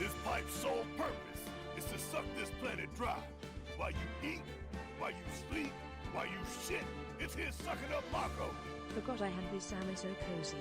This pipe's sole purpose is to suck this planet dry. While you eat, while you sleep, while you shit, it's here sucking up Marco. Forgot I had this Sam is so cozy.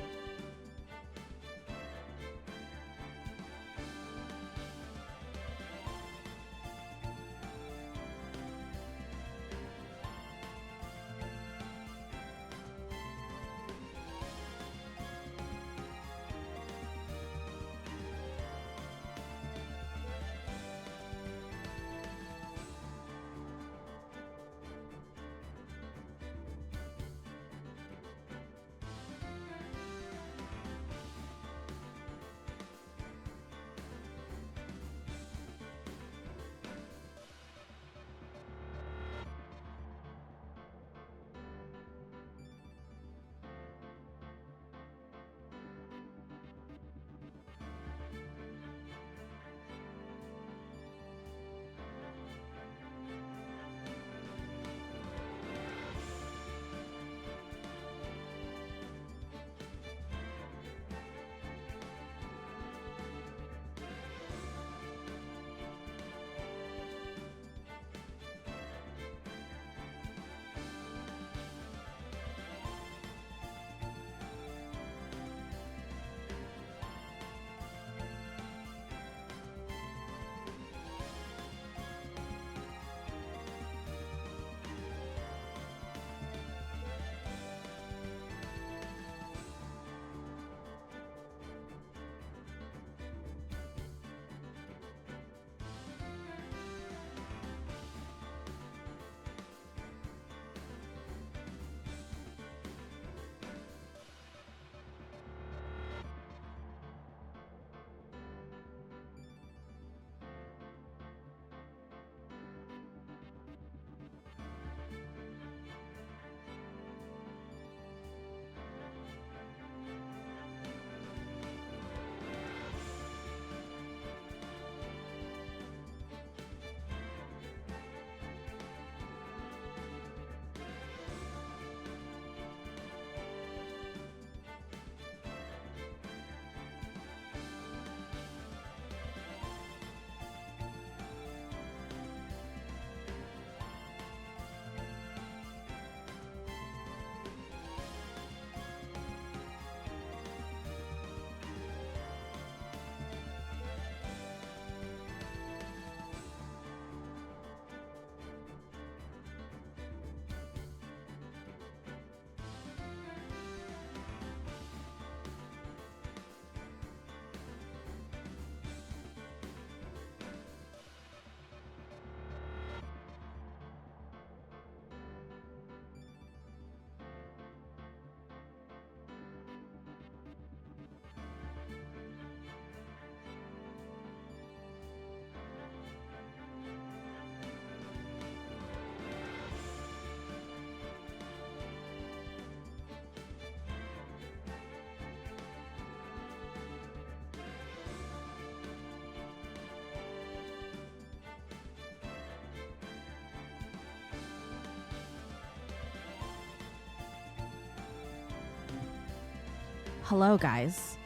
Hello, guys.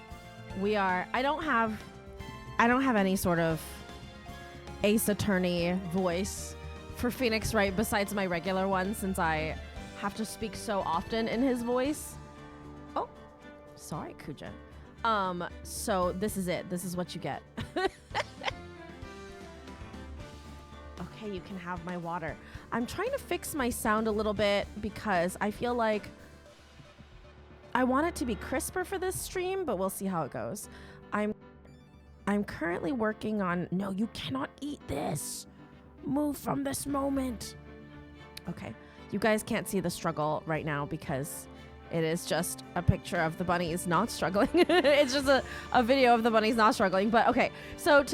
I don't have any sort of Ace Attorney voice for Phoenix Wright besides my regular one, since I have to speak so often in his voice. Oh, sorry, Kuja. So this is it. This is what you get. Okay, you can have my water. I'm trying to fix my sound a little bit because I feel like I want it to be crisper for this stream, but we'll see how it goes. I'm currently working on... No, you cannot eat this. Move from this moment. Okay. You guys can't see the struggle right now because it is just a picture of the bunnies not struggling. It's just a video of the bunnies not struggling. But okay. So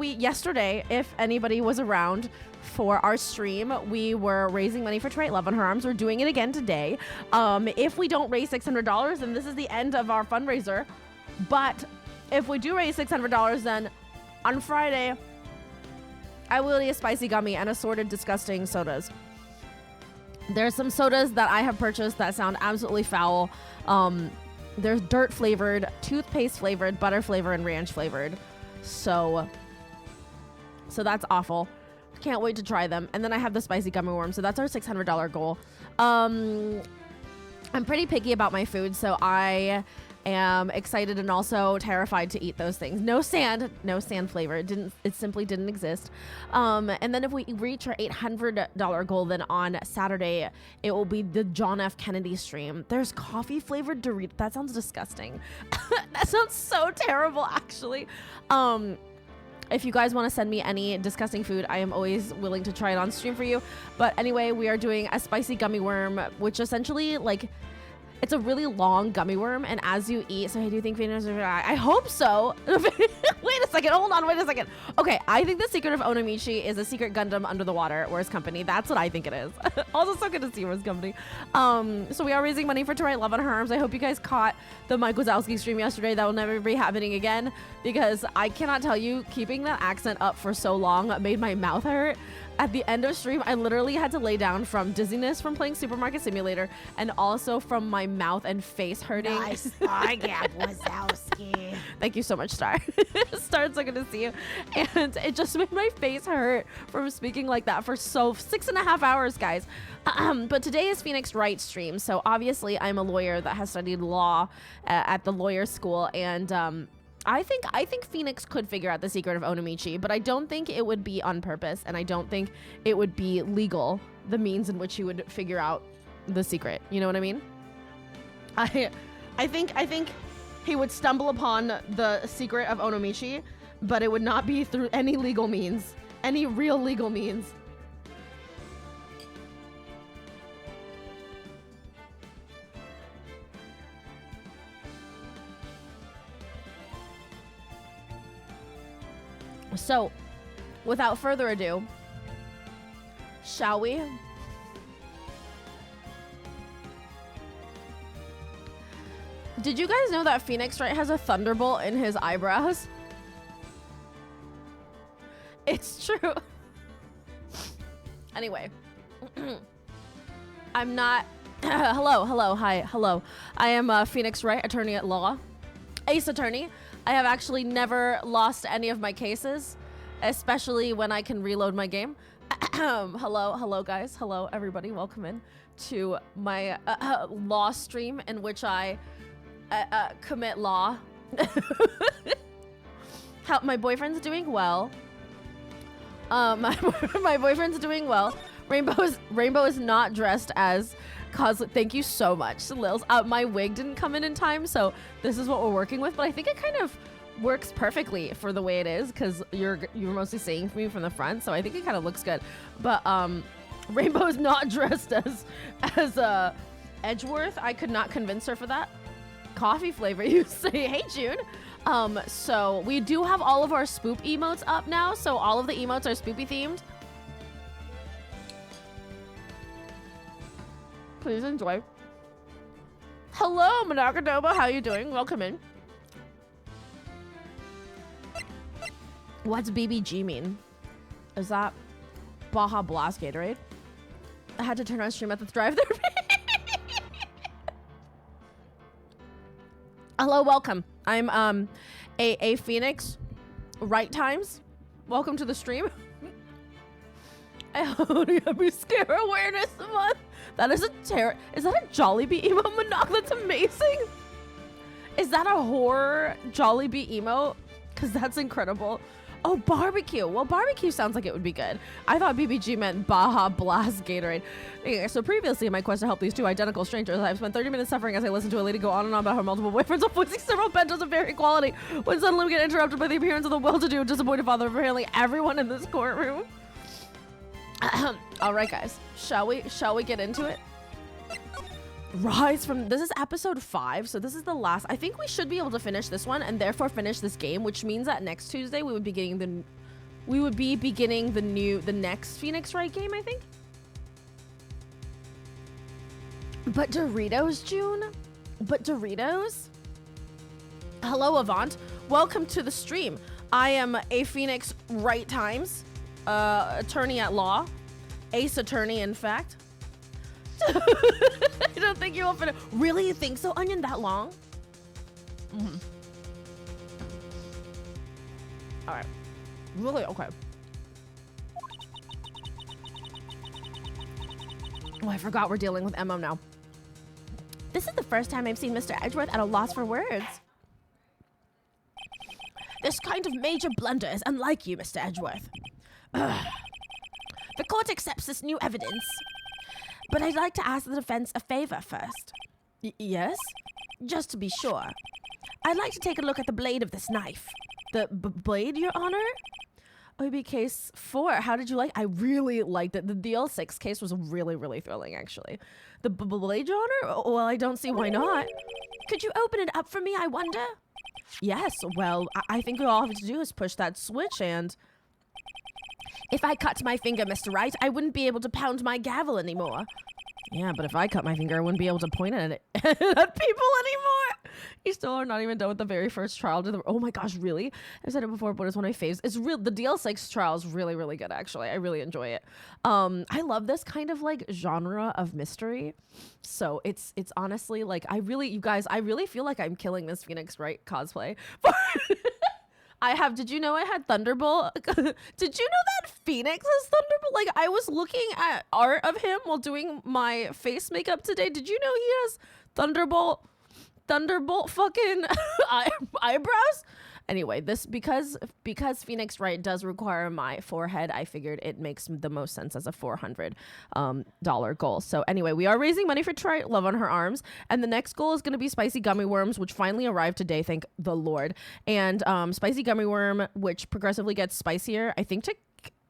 yesterday, if anybody was around for our stream, we were raising money for Wright Love on Her Arms. We're doing it again today. If we don't raise $600, then this is the end of our fundraiser. But if we do raise $600, then on Friday, I will eat a spicy gummy and assorted disgusting sodas. There's some sodas that I have purchased that sound absolutely foul. There's dirt flavored, toothpaste flavored, butter flavored, and ranch flavored. So So that's awful. Can't wait to try them. And then I have the spicy gummy worm. So that's our $600 goal. I'm pretty picky about my food, so I am excited and also terrified to eat those things. No sand flavor. It simply didn't exist. And then if we reach our $800 goal, then on Saturday it will be the John F. Kennedy stream. There's coffee flavored Doritos. That sounds disgusting. That sounds so terrible, actually. If you guys want to send me any disgusting food, I am always willing to try it on stream for you. But anyway, we are doing a spicy gummy worm, which essentially, like, it's a really long gummy worm, and as you eat, so I do think Phoenix, I hope so. Wait a second, hold on, wait a second. Okay, I think the secret of Onomichi is a secret Gundam under the water, Wars Company. That's what I think it is. Also so good to see Wars Company. So we are raising money for To Write Love on Her Arms. I hope you guys caught the Mike Wazowski stream yesterday. That will never be happening again, because I cannot tell you, keeping that accent up for so long made my mouth hurt. At the end of stream, I literally had to lay down from dizziness from playing Supermarket Simulator and also from my mouth and face hurting. Nice. I get Wazowski. Thank you so much, Star. Star, it's so good to see you. And it just made my face hurt from speaking like that for 6.5 hours, guys. But today is Phoenix Wright stream. So obviously I'm a lawyer that has studied law at the lawyer school. And I think Phoenix could figure out the secret of Onomichi, but I don't think it would be on purpose, and I don't think it would be legal, the means in which he would figure out the secret. You know what I mean? I think he would stumble upon the secret of Onomichi, but it would not be through any legal means, any real legal means. So, without further ado, shall we? Did you guys know that Phoenix Wright has a thunderbolt in his eyebrows? It's true. Anyway, I'm not. Hello. I am Phoenix Wright, attorney at law, ace attorney. I have actually never lost any of my cases, especially when I can reload my game. Hello guys. Hello everybody. Welcome in to my law stream in which I commit law. How my boyfriend's doing well. My boyfriend's doing well. Rainbow is not dressed as cosplay. Thank you so much, Lils. My wig didn't come in time, so this is what we're working with. But I think it kind of works perfectly for the way it is, because you're mostly seeing me from the front, so I think it kind of looks good. But Rainbow is not dressed as Edgeworth. I could not convince her for that. Coffee flavor, you say? Hey, June. So we do have all of our spoop emotes up now, so all of the emotes are spoopy themed. Please enjoy. Hello, Monakadoba. How you doing? Welcome in. What's BBG mean? Is that Baja Blast Gatorade? I had to turn on stream at the drive-thru. Hello, welcome. I'm a Phoenix Right Times. Welcome to the stream. Happy Scare Awareness Month. That is is that a Jollibee emo, Monoc? That's amazing. Is that a horror Jollibee emo? Because that's incredible. Oh, barbecue. Well, barbecue sounds like it would be good. I thought BBG meant Baja Blast Gatorade. Okay, so previously in my quest to help these two identical strangers, I've spent 30 minutes suffering as I listen to a lady go on and on about her multiple boyfriends while voicing several bentos of varied quality, when suddenly we get interrupted by the appearance of the well-to-do, disappointed father of apparently everyone in this courtroom. All right, guys. Shall we get into it? Rise from, this is episode 5, so this is the last. I think we should be able to finish this one and therefore finish this game, which means that next Tuesday we would be beginning the next Phoenix Wright game, I think. But Doritos, June? But Doritos? Hello, Avant. Welcome to the stream. I am a Phoenix Wright Times attorney at law, ace attorney, in fact. I don't think you will finish. Really? You think so? Onion that long? Mm-hmm. All right. Really? Okay. Oh, I forgot we're dealing with Emma now. This is the first time I've seen Mr. Edgeworth at a loss for words. This kind of major blunder is unlike you, Mr. Edgeworth. Ugh. The court accepts this new evidence, but I'd like to ask the defense a favor first. Yes? Just to be sure. I'd like to take a look at the blade of this knife. The blade, Your Honor? OB case 4. How did you like? I really liked it. The DL6 case was really, really thrilling, actually. The blade, Your Honor? Well, I don't see why not. Could you open it up for me, I wonder? Yes, well, I think all I have to do is push that switch and... If I cut my finger, Mr. Wright, I wouldn't be able to pound my gavel anymore. Yeah, but if I cut my finger, I wouldn't be able to point at it at people anymore. You still are not even done with the very first trial. Oh my gosh, really? I've said it before, but it's one of my faves. It's real. The DL6 trial is really, really good, actually. I really enjoy it. I love this kind of like genre of mystery. So it's honestly like, you guys, I really feel like I'm killing this Phoenix Wright cosplay. Did you know I had Thunderbolt? Did you know that Phoenix has Thunderbolt? Like, I was looking at art of him while doing my face makeup today. Did you know he has Thunderbolt fucking eyebrows? Anyway, this because Phoenix Wright does require my forehead, I figured it makes the most sense as a $400 goal. So anyway, we are raising money for Try Love on Her Arms, and the next goal is going to be spicy gummy worms, which finally arrived today, thank the Lord. And spicy gummy worm, which progressively gets spicier, I think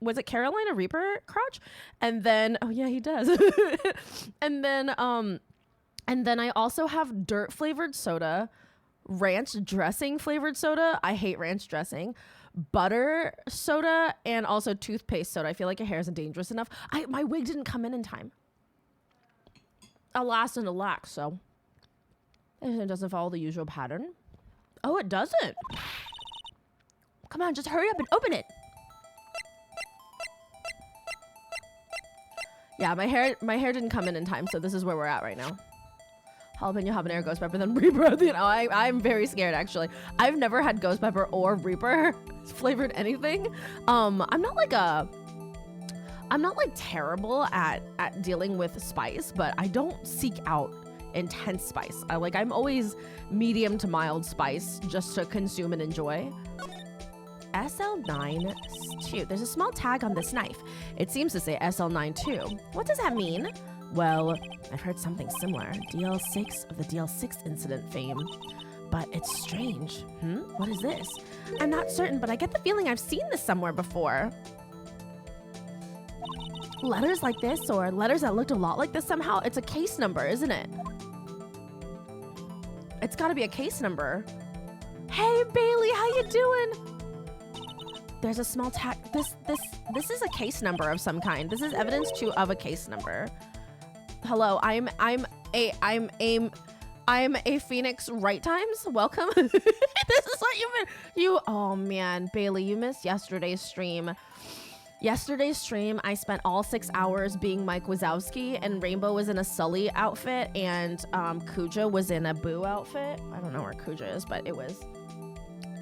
was it Carolina Reaper crotch? And then oh yeah, he does. and then I also have dirt flavored soda, ranch dressing flavored soda. I hate ranch dressing. Butter soda, and also toothpaste soda. I feel like your hair isn't dangerous enough. My wig didn't come in time. Alas and alack, so it doesn't follow the usual pattern. Oh, it doesn't. Come on, just hurry up and open it. Yeah, my hair didn't come in time, so this is where we're at right now. Jalapeno, habanero, ghost pepper, then Reaper. You know, I'm very scared, actually. I've never had ghost pepper or Reaper flavored anything. I'm not like terrible at dealing with spice, but I don't seek out intense spice. I'm always medium to mild spice just to consume and enjoy. SL9-2. There's a small tag on this knife. It seems to say SL9-2. What does that mean? Well, I've heard something similar. DL6 of the DL6 incident fame. But it's strange. What is this? I'm not certain, but I get the feeling I've seen this somewhere before. Letters like this, or letters that looked a lot like this somehow. It's a case number, isn't it? It's gotta be a case number. Hey, Bailey, how you doing? There's a small tag. This is a case number of some kind. This is evidence of a case number. Hello, I'm a Phoenix Wright Times. Welcome. This is what oh man, Bailey, you missed yesterday's stream. Yesterday's stream, I spent all 6 hours being Mike Wazowski, and Rainbow was in a Sully outfit, and Kuja was in a Boo outfit. I don't know where Kuja is, but it was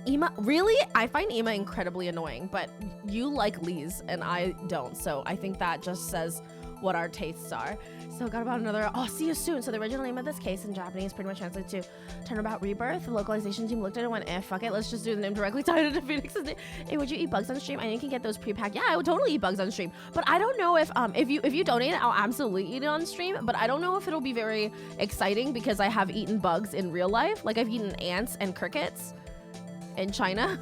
Ema. Really? I find Ema incredibly annoying, but you like Lee's and I don't, so I think that just says what our tastes are. So got about another, see you soon. So the original name of this case in Japanese pretty much translates to Turnabout Rebirth. The localization team looked at it and went, fuck it, let's just do the name directly tied into Phoenix's name. Hey, would you eat bugs on stream? I know you can get those pre-packed. Yeah, I would totally eat bugs on stream. But I don't know if you donate it, I'll absolutely eat it on stream. But I don't know if it'll be very exciting because I have eaten bugs in real life. Like I've eaten ants and crickets in China.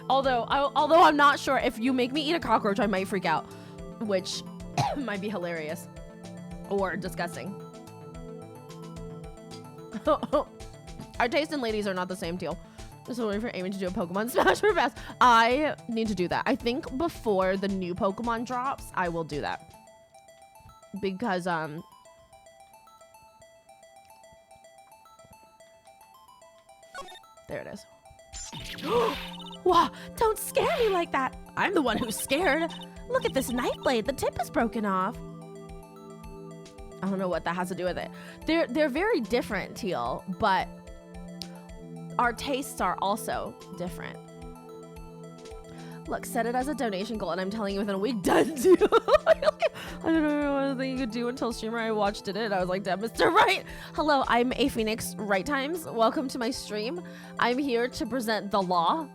although I'm not sure, if you make me eat a cockroach, I might freak out, which might be hilarious or disgusting. Our taste in ladies are not the same, Teal. Just waiting for Amy to do a Pokemon Smash for fast. I need to do that. I think before the new Pokemon drops, I will do that. Because, there it is. Wow, don't scare me like that. I'm the one who's scared. Look at this knife blade. The tip is broken off. I don't know what that has to do with it. They're very different, Teal, but our tastes are also different. Look, set it as a donation goal, and I'm telling you within a week, done deal. I don't know what thing you could do until streamer I watched it in. I was like, damn, Mr. Wright. Hello, I'm A Phoenix Wright Times. Welcome to my stream. I'm here to present the law.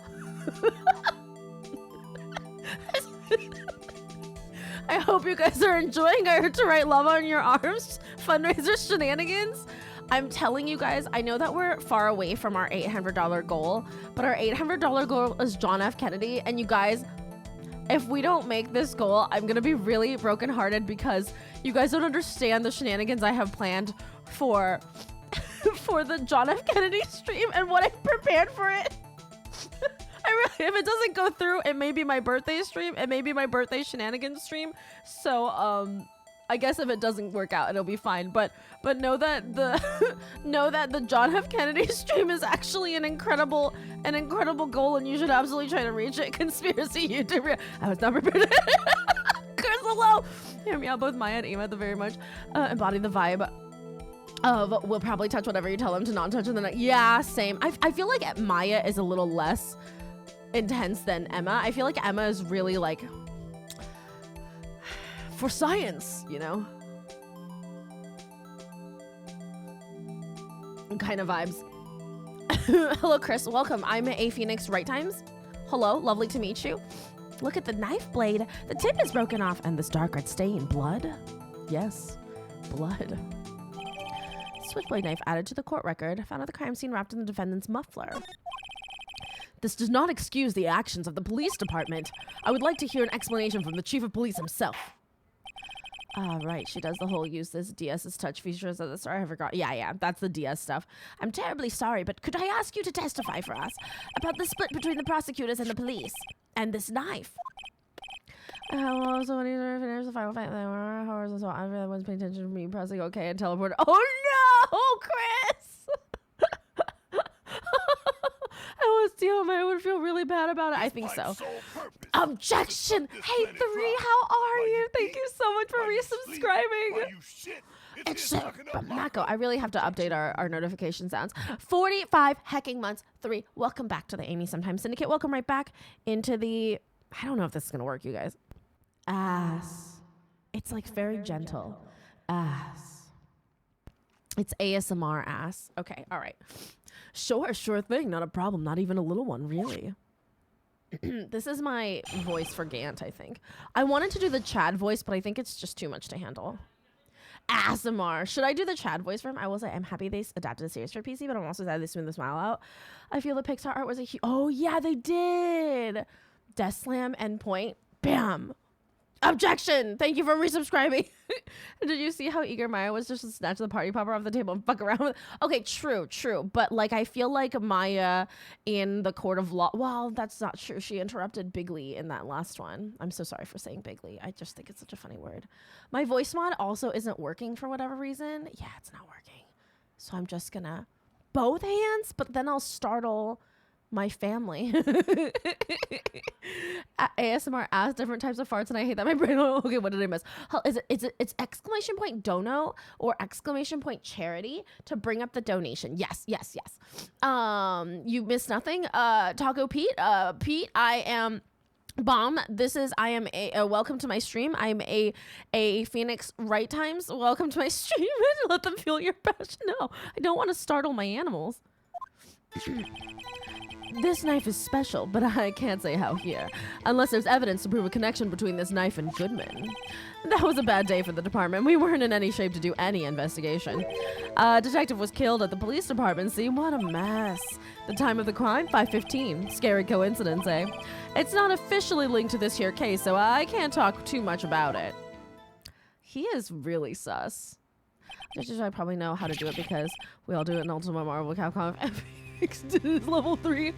I hope you guys are enjoying our To Write Love on Your Arms fundraiser shenanigans. I'm telling you guys, I know that we're far away from our $800 goal, but our $800 goal is John F. Kennedy. And you guys, if we don't make this goal, I'm gonna be really brokenhearted because you guys don't understand the shenanigans I have planned for the John F. Kennedy stream and what I've prepared for it. If it doesn't go through, it may be my birthday stream. It may be my birthday shenanigans stream. So, I guess if it doesn't work out, it'll be fine. But know that the John F. Kennedy stream is actually an incredible goal, and you should absolutely try to reach it. Conspiracy YouTuber. I was not prepared. Chris, hello. Hear me out. Both Maya and Ema, the very much embody the vibe of we'll probably touch whatever you tell them to not touch, and then yeah, same. I feel like Maya is a little less intense than Emma. I feel like Emma is really like for science, you know, kind of vibes. Hello, Chris. Welcome. I'm A Phoenix Wright Times. Hello. Lovely to meet you. Look at the knife blade. The tip is broken off and this dark red stain. Blood? Yes. Blood. Switchblade knife added to the court record. Found at the crime scene wrapped in the defendant's muffler. This does not excuse the actions of the police department. I would like to hear an explanation from the chief of police himself. Right. She does the whole use this DS's touch features at the start. I forgot. Yeah. That's the DS stuff. I'm terribly sorry, but could I ask you to testify for us about the split between the prosecutors and the police and this knife? Well, so when he finished the final fight, there were hours and so on. Everyone's paying attention to me pressing OK and teleport. Oh no, Chris! I would feel really bad about it. I think so. Objection! Hey, 3, how are you? Thank you so much for resubscribing. It's but Mako, I really have to update our notification sounds. 45 hecking months. 3, welcome back to the Amy Sometimes Syndicate. Welcome right back into the, I don't know if this is going to work, you guys. Ass. It's like very gentle. Ass. It's ASMR ass. Okay, all right. Sure thing. Not a problem. Not even a little one, really. This is my voice for Gant, I think. I wanted to do the Chad voice, but I think it's just too much to handle. ASMR. Should I do the Chad voice for him? I will say I'm happy they adapted the series for PC, but I'm also sad they smooth the smile out. I feel the Pixar art was a huge... Oh, yeah, they did. Death Slam Endpoint. Bam. Objection! Thank you for resubscribing. Did you see how eager Maya was just to snatch the party popper off the table and fuck around with it? Okay, true. But, like, I feel like Maya in the court of law... Well, that's not true. She interrupted Bigly in that last one. I'm so sorry for saying Bigly. I just think it's such a funny word. My voice mod also isn't working for whatever reason. Yeah, it's not working. So I'm just gonna... Both hands, but then I'll startle... my family. ASMR asks different types of farts and I hate that my brain. Okay, what did I miss? It's exclamation point dono or exclamation point charity to bring up the donation. Yes. You missed nothing. Taco Pete. Pete, I am bomb. I am a welcome to my stream. I'm a Phoenix Wright Times. Welcome to my stream. Let them feel your passion. No, I don't want to startle my animals. This knife is special, but I can't say how here, unless there's evidence to prove a connection between this knife and Goodman. That was a bad day for the department. We weren't in any shape to do any investigation. Detective was killed at the police department. See, what a mess. The time of the crime, 5:15. Scary coincidence, eh? It's not officially linked to this here case, so I can't talk too much about it. He is really sus. I probably know how to do it because we all do it in Ultimate Marvel Capcom. Level 3.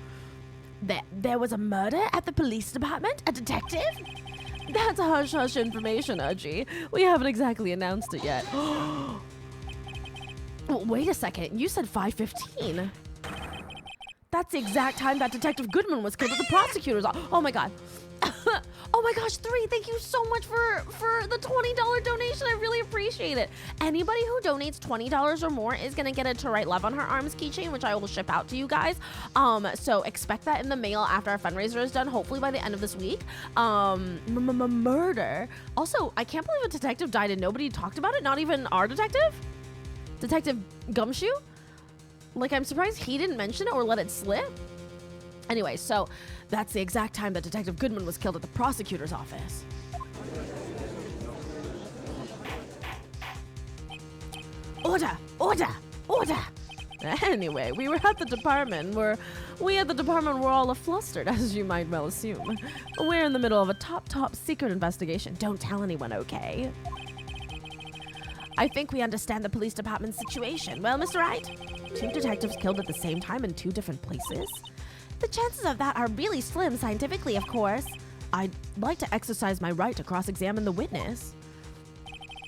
There was a murder at the police department? A detective? That's a hush-hush information, Urgy. We haven't exactly announced it yet. Well, wait a second. You said 5:15. That's the exact time that Detective Goodman was killed at the prosecutor's office. Oh my god. Oh my gosh, 3, thank you so much for the $20 donation. I really appreciate it. Anybody who donates $20 or more is gonna get a To Write Love on Her Arms keychain, which I will ship out to you guys. So expect that in the mail after our fundraiser is done, hopefully by the end of this week. Murder. Also, I can't believe a detective died and nobody talked about it, not even our detective? Detective Gumshoe? Like, I'm surprised he didn't mention it or let it slip. Anyway, so that's the exact time that Detective Goodman was killed at the prosecutor's office. Order! Order! Order! Anyway, we were at the department where we were all flustered, as you might well assume. We're in the middle of a top secret investigation. Don't tell anyone, okay? I think we understand the police department's situation. Well, Mr. Wright, 2 detectives killed at the same time in 2 different places? The chances of that are really slim scientifically, of course. I'd like to exercise my right to cross-examine the witness.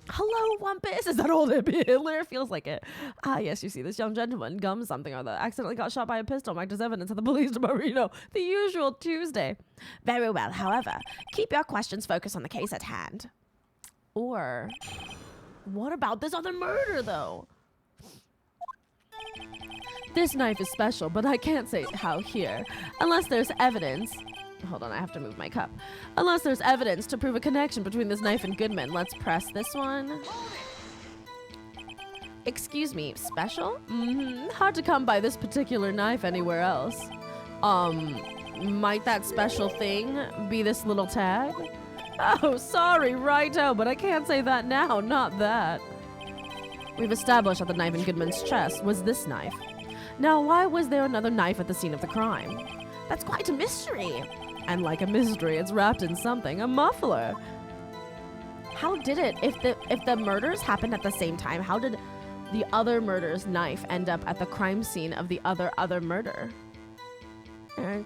Hello, Wumpus. Is that old hippie Hitler? Feels like it. Ah, yes, you see, this young gentleman, Gum something or other, accidentally got shot by a pistol marked as evidence at the police department. You know, the usual Tuesday. Very well, however, keep your questions focused on the case at hand. Or, what about this other murder, though? This knife is special, but I can't say how here. Unless there's evidence. Hold on, I have to move my cup. Unless there's evidence to prove a connection between this knife and Goodman. Let's press this one. Excuse me, special? Hard to come by this particular knife anywhere else. Might that special thing be this little tag? Oh, sorry, righto, but I can't say that now, not that. We've established that the knife in Goodman's chest was this knife. Now, why was there another knife at the scene of the crime? That's quite a mystery. And like a mystery, it's wrapped in something, a muffler. How did it, if the murders happened at the same time, how did the other murder's knife end up at the crime scene of the other murder?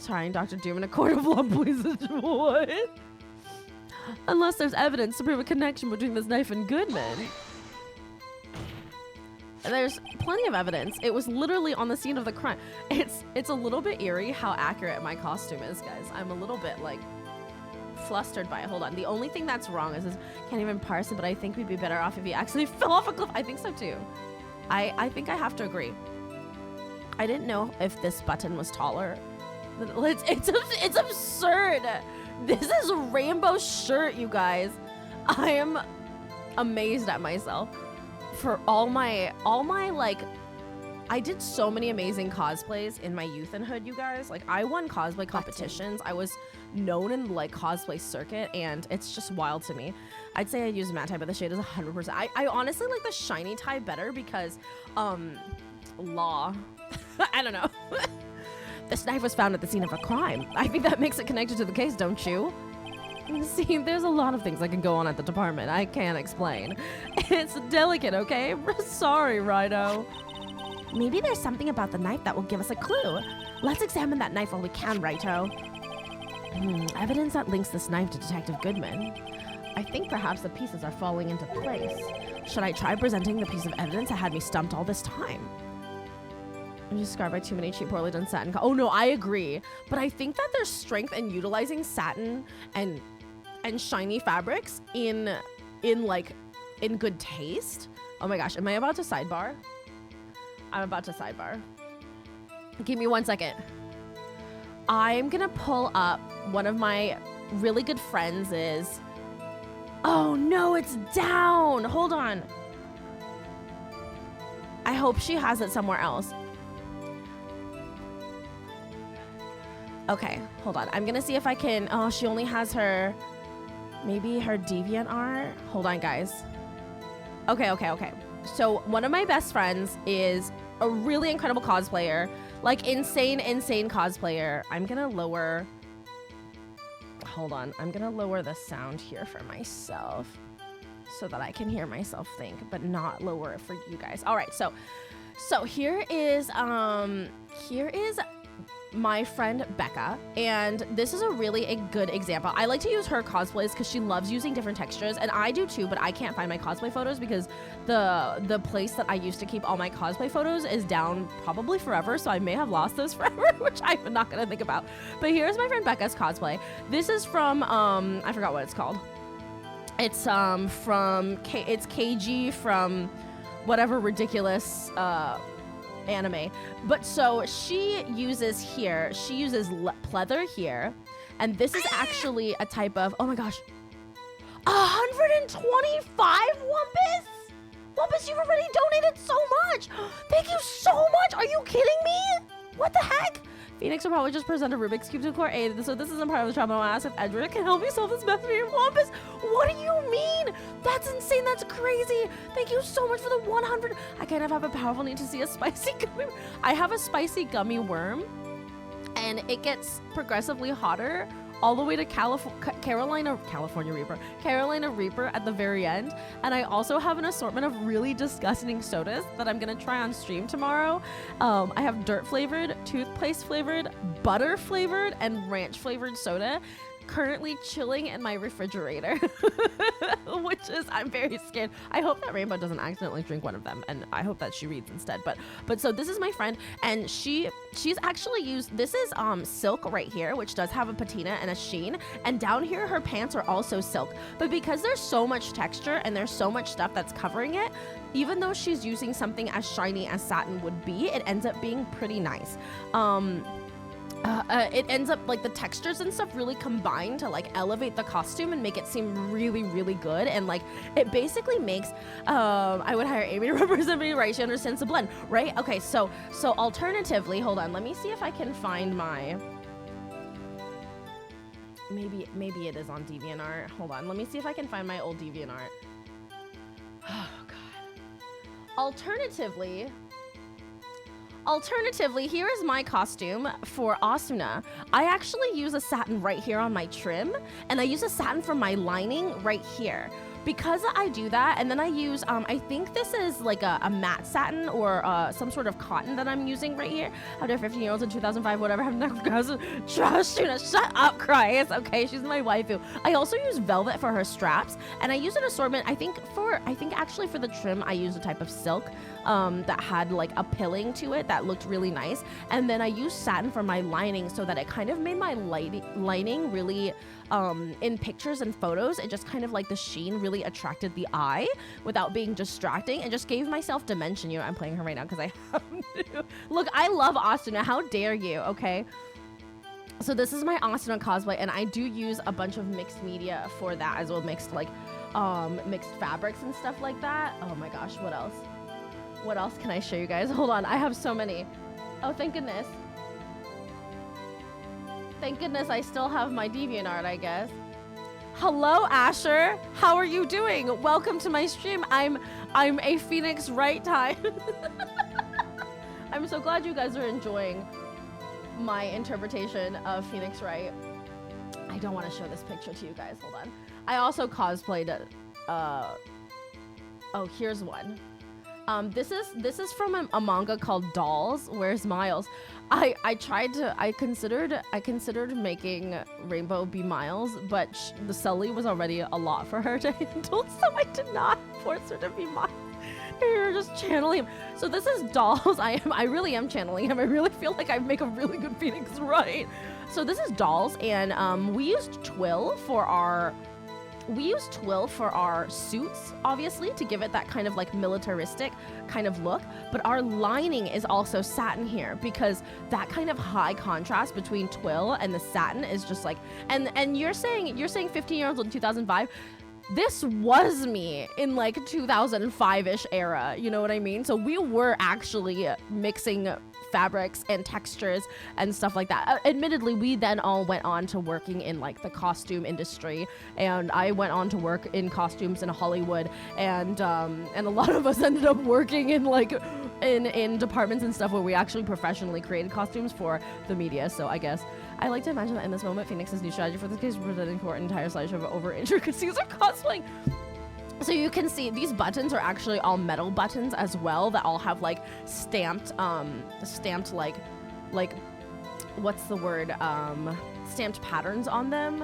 Trying Dr. Doom in a court of law, please. What? Unless there's evidence to prove a connection between this knife and Goodman. There's plenty of evidence. It was literally on the scene of the crime. It's a little bit eerie how accurate my costume is, guys. I'm a little bit like flustered by it. Hold on. The only thing that's wrong is can't even parse it, but I think we'd be better off if he actually fell off a cliff. I think so too. I think I have to agree. I didn't know if this button was taller. It's absurd. This is a rainbow shirt, you guys. I am amazed at myself. For all my like, I did so many amazing cosplays in my youth and hood, you guys. Like, I won cosplay competitions. I was known in the like cosplay circuit, and it's just wild to me. I'd say I use matte tie, but the shade is 100%. I honestly like the shiny tie better because, law. I don't know. This knife was found at the scene of a crime. I think that makes it connected to the case, don't you? See, there's a lot of things that can go on at the department. I can't explain. It's delicate, okay? Sorry, Righto. Maybe there's something about the knife that will give us a clue. Let's examine that knife while we can, Righto. Evidence that links this knife to Detective Goodman. I think perhaps the pieces are falling into place. Should I try presenting the piece of evidence that had me stumped all this time? I'm just scarred by too many cheap, poorly done satin. Oh no, I agree. But I think that there's strength in utilizing satin and shiny fabrics in good taste. Oh my gosh, am I about to sidebar? I'm about to sidebar. Give me 1 second. I'm gonna pull up one of my really good friends is. Oh no, it's down. Hold on. I hope she has it somewhere else. Okay, hold on. I'm gonna see if I can. Oh, she only has her. Maybe her DeviantArt. Hold on, guys. Okay. So one of my best friends is a really incredible cosplayer, like insane cosplayer. I'm gonna lower. Hold on. I'm gonna lower the sound here for myself, so that I can hear myself think, but not lower it for you guys. All right. So here is my friend Becca, and this is a good example. I like to use her cosplays because she loves using different textures, and I do too, but I can't find my cosplay photos because the place that I used to keep all my cosplay photos is down probably forever, so I may have lost those forever, which I'm not gonna think about. But here's my friend Becca's cosplay. This is from I forgot what it's called. It's it's KG from whatever ridiculous anime. But so she uses pleather here, and this is actually a type of, oh my gosh, 125 Wumpus? Wumpus, you've already donated so much. Thank you so much. Are you kidding me? What the heck? Phoenix will probably just present a Rubik's Cube to Core 8, so this isn't part of the trouble. I'll ask if Edric can help me solve this mystery of Wumpus. What do you mean? That's insane. That's crazy. Thank you so much for the 100. I kind of have a powerful need to see a spicy gummy. I have a spicy gummy worm, and it gets progressively hotter all the way to Carolina Reaper at the very end. And I also have an assortment of really disgusting sodas that I'm gonna try on stream tomorrow. I have dirt flavored, toothpaste flavored, butter flavored, and ranch flavored soda currently chilling in my refrigerator, which is, I'm very scared. I hope that Rainbow doesn't accidentally drink one of them, and I hope that she reads instead. But so this is my friend, and she's actually used, this is silk right here, which does have a patina and a sheen, and down here her pants are also silk. But because there's so much texture and there's so much stuff that's covering it, even though she's using something as shiny as satin would be, it ends up being pretty nice. It ends up like the textures and stuff really combine to like elevate the costume and make it seem really, really good. And like it basically makes I would hire Amy to represent me, right? She understands the blend, right? Okay, so alternatively, hold on, let me see if I can find my, maybe it is on DeviantArt. Hold on, let me see if I can find my old DeviantArt. Oh god. Alternatively, here is my costume for Asuna. I actually use a satin right here on my trim, and I use a satin for my lining right here. Because I do that, and then I use, I think this is like a matte satin or some sort of cotton that I'm using right here. After 15-year-olds in 2005, whatever, have never trust Tuna. Shut up, Christ. Okay, she's my waifu. I also use velvet for her straps, and I use an assortment. I think actually for the trim, I used a type of silk that had like a pilling to it that looked really nice. And then I used satin for my lining so that it kind of made my lining really, in pictures and photos, it just kind of like the sheen really attracted the eye without being distracting and just gave myself dimension. You know, I'm playing her right now because I have to. Look, I love Asuna. How dare you, okay? So this is my Asuna cosplay, and I do use a bunch of mixed media for that as well, mixed fabrics and stuff like that. Oh my gosh, what else? What else can I show you guys? Hold on, I have so many. Oh, thank goodness. Thank goodness I still have my DeviantArt, I guess. Hello, Asher. How are you doing? Welcome to my stream. I'm a Phoenix Wright time. I'm so glad you guys are enjoying my interpretation of Phoenix Wright. I don't want to show this picture to you guys. Hold on. I also cosplayed oh, here's one. This is from a manga called Dolls. Where's Miles? I considered making Rainbow be Miles, but the Sully was already a lot for her to handle, so I did not force her to be Miles. You're just channeling him. So this is Dolls. I really am channeling him. I really feel like I make a really good Phoenix Wright. So this is Dolls, and we used twill for our suits, obviously, to give it that kind of like militaristic kind of look, but our lining is also satin here because that kind of high contrast between twill and the satin is just like, and you're saying 15-year-olds in 2005. This was me in like 2005-ish era, you know what I mean? So we were actually mixing fabrics and textures and stuff like that. Admittedly, we then all went on to working in like the costume industry, and I went on to work in costumes in Hollywood, and a lot of us ended up working in like in departments and stuff where we actually professionally created costumes for the media. So I guess I like to imagine that in this moment, Phoenix's new strategy for this case is presenting for an entire slideshow of over intricacies of cosplaying. So you can see these buttons are actually all metal buttons as well that all have like stamped like what's the word, stamped patterns on them.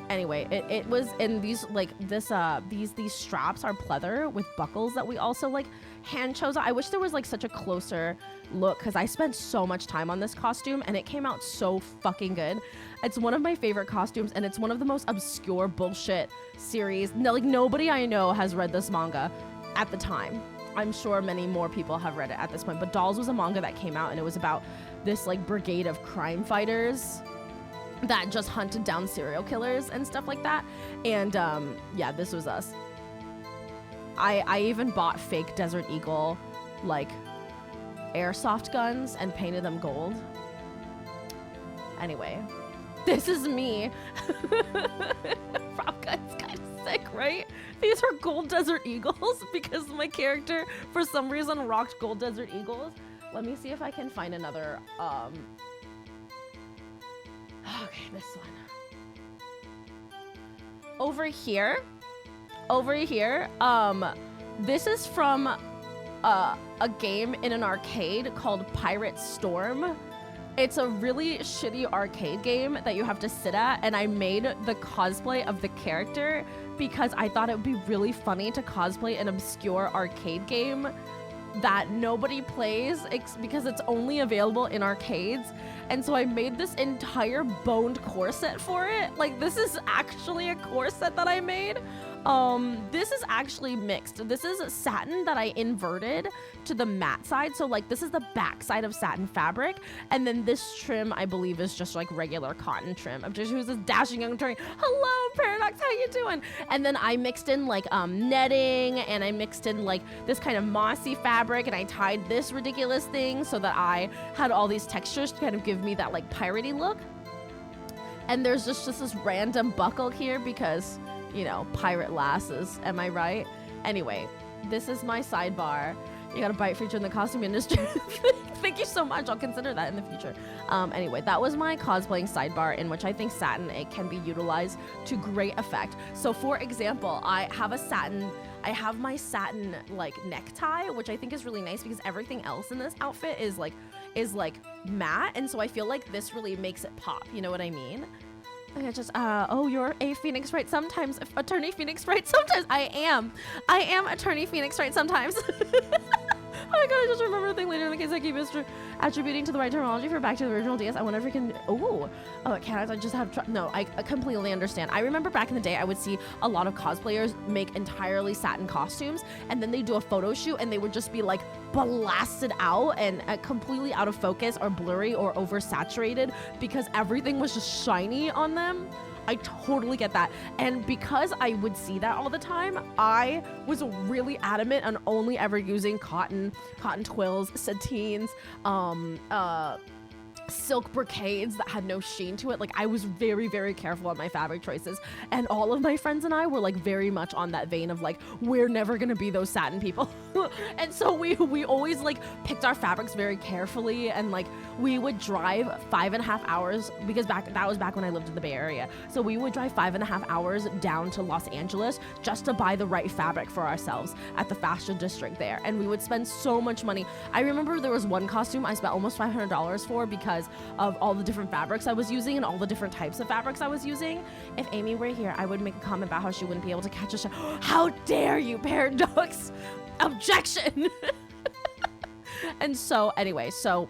Anyway, it was, and these like this these straps are pleather with buckles that we also like hand chose. I wish there was like such a closer look because I spent so much time on this costume and it came out so fucking good. It's one of my favorite costumes and it's one of the most obscure bullshit series. No, like nobody I know has read this manga at the time. I'm sure many more people have read it at this point, but Dolls was a manga that came out and it was about this like brigade of crime fighters that just hunted down serial killers and stuff like that. And yeah, this was us. I even bought fake Desert Eagle like airsoft guns and painted them gold. Anyway, this is me. Prop gun's kind of sick, right? These are gold Desert Eagles because my character for some reason rocked gold Desert Eagles. Let me see if I can find another okay, this one. Over here, this is from a game in an arcade called Pirate Storm. It's a really shitty arcade game that you have to sit at, and I made the cosplay of the character because I thought it would be really funny to cosplay an obscure arcade game that nobody plays because it's only available in arcades. And so I made this entire boned corset for it. Like, this is actually a corset that I made. This is actually mixed. This is satin that I inverted to the matte side. So like this is the back side of satin fabric. And then this trim, I believe, is just like regular cotton trim. I'm just who's this dashing young attorney. Hello, Paradox, how you doing? And then I mixed in like netting, and I mixed in like this kind of mossy fabric, and I tied this ridiculous thing so that I had all these textures to kind of give me that like piratey look. And there's just this random buckle here because, you know, pirate lasses, am I right? Anyway, this is my sidebar. You got a bite feature in the costume industry. Thank you so much. I'll consider that in the future. Anyway, that was my cosplaying sidebar, in which I think satin, it can be utilized to great effect. So for example, I have my satin like necktie, which I think is really nice because everything else in this outfit is like matte. And so I feel like this really makes it pop. You know what I mean? I just, oh, you're a Phoenix Wright sometimes. Attorney Phoenix Wright sometimes. I am Attorney Phoenix Wright sometimes. Oh my god, I just remember a thing later in the case I keep attributing to the right terminology for back to the original DS. I wonder if we can, can I just have, no, I completely understand. I remember back in the day, I would see a lot of cosplayers make entirely satin costumes, and then they do a photo shoot and they would just be like blasted out and completely out of focus or blurry or oversaturated because everything was just shiny on them. I totally get that. And because I would see that all the time, I was really adamant on only ever using cotton twills, satines, silk brocades that had no sheen to it. Like, I was very, very careful on my fabric choices. And all of my friends and I were like very much on that vein of like, we're never gonna be those satin people. And so we always like picked our fabrics very carefully, and like we would drive 5.5 hours because that was back when I lived in the Bay Area. So we would drive 5.5 hours down to Los Angeles just to buy the right fabric for ourselves at the fashion district there. And we would spend so much money. I remember there was one costume I spent almost $500 for because of all the different fabrics I was using and all the different types of fabrics I was using. If Amy were here, I would make a comment about how she wouldn't be able to catch a shot. How dare you, Paradox! Objection! And so anyway, so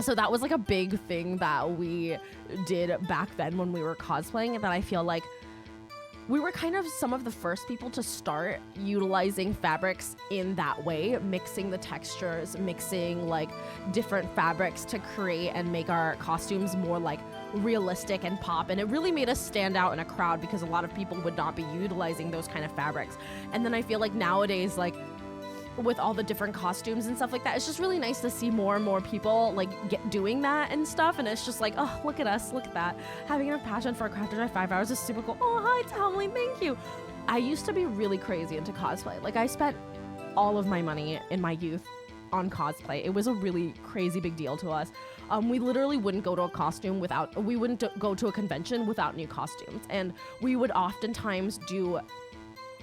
that was like a big thing that we did back then when we were cosplaying, and that I feel like we were kind of some of the first people to start utilizing fabrics in that way, mixing the textures, mixing like different fabrics to create and make our costumes more like realistic and pop. And it really made us stand out in a crowd because a lot of people would not be utilizing those kind of fabrics. And then I feel like nowadays, like with all the different costumes and stuff like that, it's just really nice to see more and more people like doing that and stuff. And it's just like, oh, look at us, look at that. Having enough passion for a craft to drive 5 hours is super cool. Oh, hi, Tomlin, thank you. I used to be really crazy into cosplay. Like, I spent all of my money in my youth on cosplay. It was a really crazy big deal to us. We literally wouldn't go to a costume we wouldn't go to a convention without new costumes. And we would oftentimes do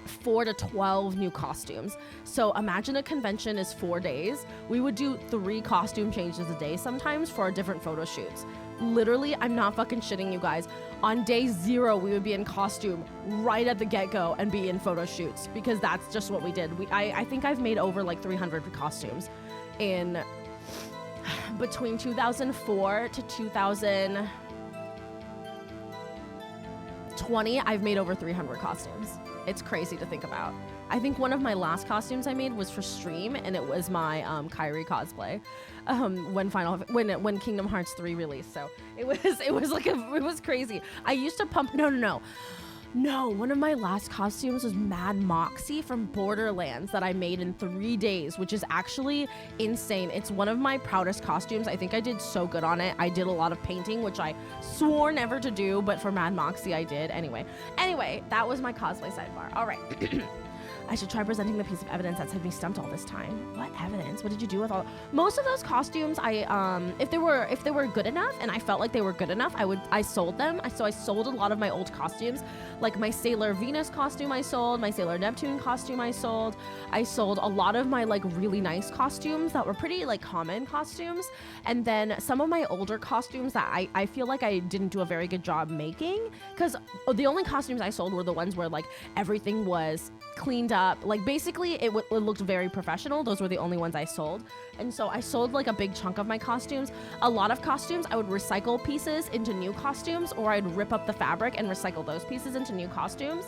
4 to 12 new costumes. So imagine a convention is 4 days. We would do 3 costume changes a day sometimes for our different photo shoots. Literally, I'm not fucking shitting you guys. On day 0, we would be in costume right at the get-go and be in photo shoots because that's just what we did. I think I've made over like 300 costumes in between 2004 to 2020. I've made over 300 costumes. It's crazy to think about. I think one of my last costumes I made was for stream, and it was my Kyrie cosplay when Kingdom Hearts 3 released. So it was crazy. I used to pump. No, one of my last costumes was Mad Moxie from Borderlands that I made in 3 days, which is actually insane. It's one of my proudest costumes. I think I did so good on it. I did a lot of painting, which I swore never to do, but for Mad Moxie I did. Anyway, that was my cosplay sidebar. All right. I should try presenting the piece of evidence that's had me stumped all this time. What evidence? What did you do with all? Most of those costumes, if they were good enough, and I felt like they were good enough, I sold them. So I sold a lot of my old costumes, like my Sailor Venus costume I sold, my Sailor Neptune costume I sold a lot of my like really nice costumes that were pretty like common costumes, and then some of my older costumes that I feel like I didn't do a very good job making, because the only costumes I sold were the ones where like everything was cleaned up. Like basically it looked very professional. Those were the only ones I sold. And so I sold like a big chunk of my costumes. A lot of costumes I would recycle pieces into new costumes, or I'd rip up the fabric and recycle those pieces into new costumes,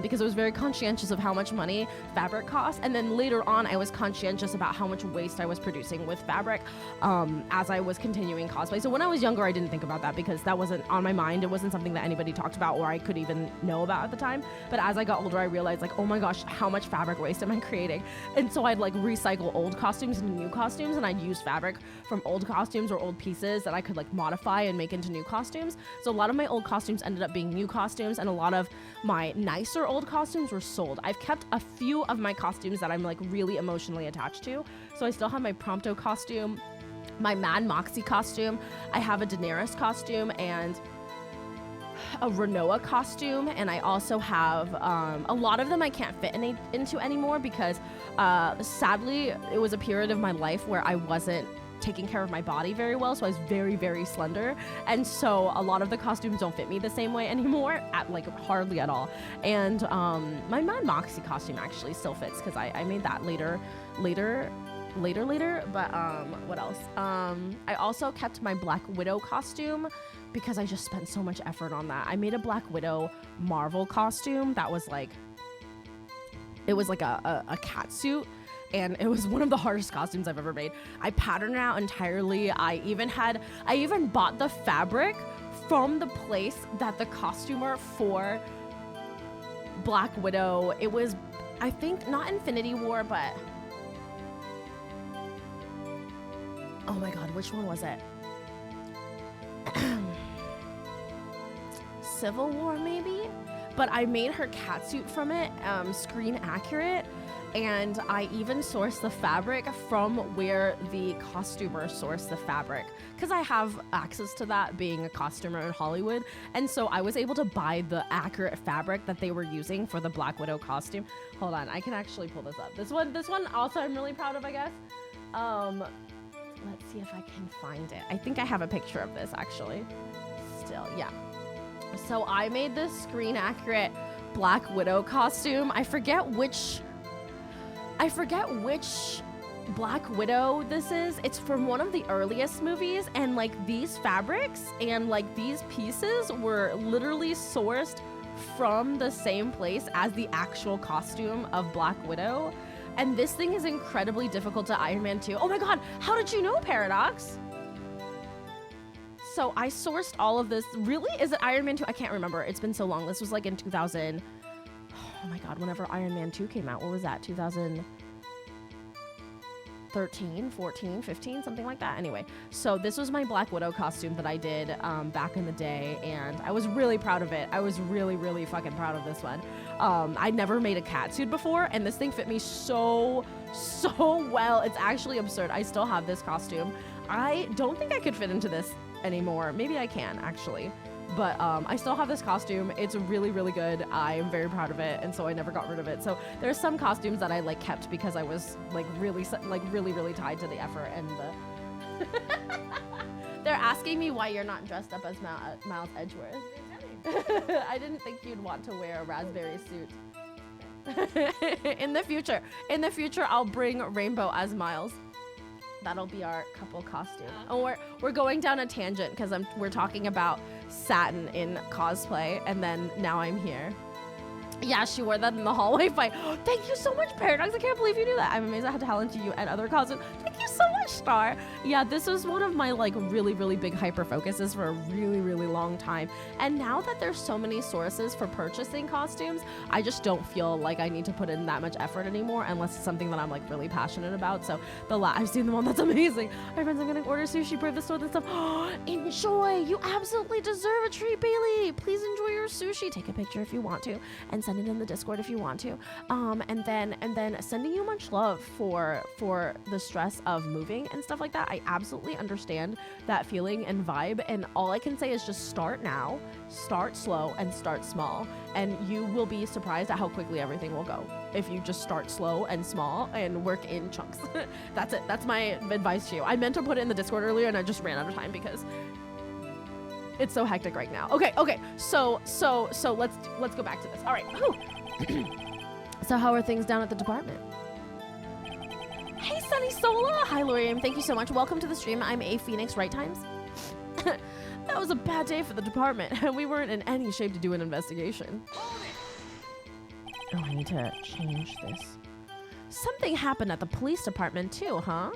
because I was very conscientious of how much money fabric costs. And then later on I was conscientious about how much waste I was producing with fabric as I was continuing cosplay. So when I was younger I didn't think about that because that wasn't on my mind. It wasn't something that anybody talked about or I could even know about at the time. But as I got older I realized like, oh my gosh, how much fabric waste am I creating? And so I'd like recycle old costumes into new costumes, and I'd use fabric from old costumes or old pieces that I could like modify and make into new costumes. So a lot of my old costumes ended up being new costumes, and a lot of my nicer old costumes were sold. I've kept a few of my costumes that I'm like really emotionally attached to. So I still have my Prompto costume, my Mad Moxie costume, I have a Daenerys costume, and a Renoa costume, and I also have a lot of them I can't fit into anymore because sadly it was a period of my life where I wasn't taking care of my body very well, so I was very, very slender, and so a lot of the costumes don't fit me the same way anymore, hardly at all. And my Mad Moxie costume actually still fits because I made that later. But what else? I also kept my Black Widow costume because I just spent so much effort on that. I made a Black Widow Marvel costume that was like, it was like a cat suit, and it was one of the hardest costumes I've ever made. I patterned it out entirely. I even bought the fabric from the place that the costumer for Black Widow, it was, I think, not Infinity War, but oh my god, which one was it? Civil War maybe? But I made her catsuit from it, screen accurate, and I even sourced the fabric from where the costumer sourced the fabric, because I have access to that being a costumer in Hollywood, and so I was able to buy the accurate fabric that they were using for the Black Widow costume. Hold on, I can actually pull this up. This one also I'm really proud of, I guess. Let's see if I can find it. I think I have a picture of this actually. Still, yeah. So I made this screen accurate Black Widow costume. I forget which Black Widow this is. It's from one of the earliest movies, and like these fabrics and like these pieces were literally sourced from the same place as the actual costume of Black Widow. And this thing is incredibly difficult to Iron Man 2. Oh my god, how did you know, Paradox? So I sourced all of this. Really? Is it Iron Man 2? I can't remember. It's been so long. This was like in 2000. Oh my god, whenever Iron Man 2 came out. What was that? 2013, 14, 15, something like that. Anyway, so this was my Black Widow costume that I did back in the day, and I was really proud of it. I was really, really fucking proud of this one. I never made a catsuit before, and this thing fit me so well. It's actually absurd. I still have this costume. I don't think I could fit into this anymore. Maybe I can, actually. But I still have this costume. It's really, really good. I am very proud of it, and so I never got rid of it. So there's some costumes that I like kept because I was like really tied to the effort and the. They're asking me why you're not dressed up as Miles Edgeworth. I didn't think you'd want to wear a raspberry suit. In the future, I'll bring Rainbow as Miles. That'll be our couple costume. Oh, we're going down a tangent because we're talking about satin in cosplay, and then now I'm here. Yeah, she wore that in the hallway fight. Thank you so much, Paradox. I can't believe you knew that. I'm amazed at how talented you and other costumes. Thank you so much, Star. Yeah, this was one of my like really, really big hyper focuses for a really, really long time. And now that there's so many sources for purchasing costumes, I just don't feel like I need to put in that much effort anymore unless it's something that I'm like really passionate about. So I've seen the one that's amazing. My friends, I'm gonna order sushi, brave the store and stuff. Enjoy. You absolutely deserve a treat, Bailey. Please enjoy your sushi. Take a picture if you want to, and send it in the Discord if you want to. And then sending you much love for the stress of moving and stuff like that. I absolutely understand that feeling and vibe, and all I can say is just start now, start slow, and start small, and you will be surprised at how quickly everything will go if you just start slow and small and work in chunks. That's it. That's my advice to you. I meant to put it in the Discord earlier and I just ran out of time because it's so hectic right now. Okay. So let's go back to this. All right. So how are things down at the department? Hey, Sunny Sola. Hi, Loriam. Thank you so much. Welcome to the stream. I'm A Phoenix Right Times. That was a bad day for the department, and we weren't in any shape to do an investigation. Oh, I need to change this. Something happened at the police department too, huh?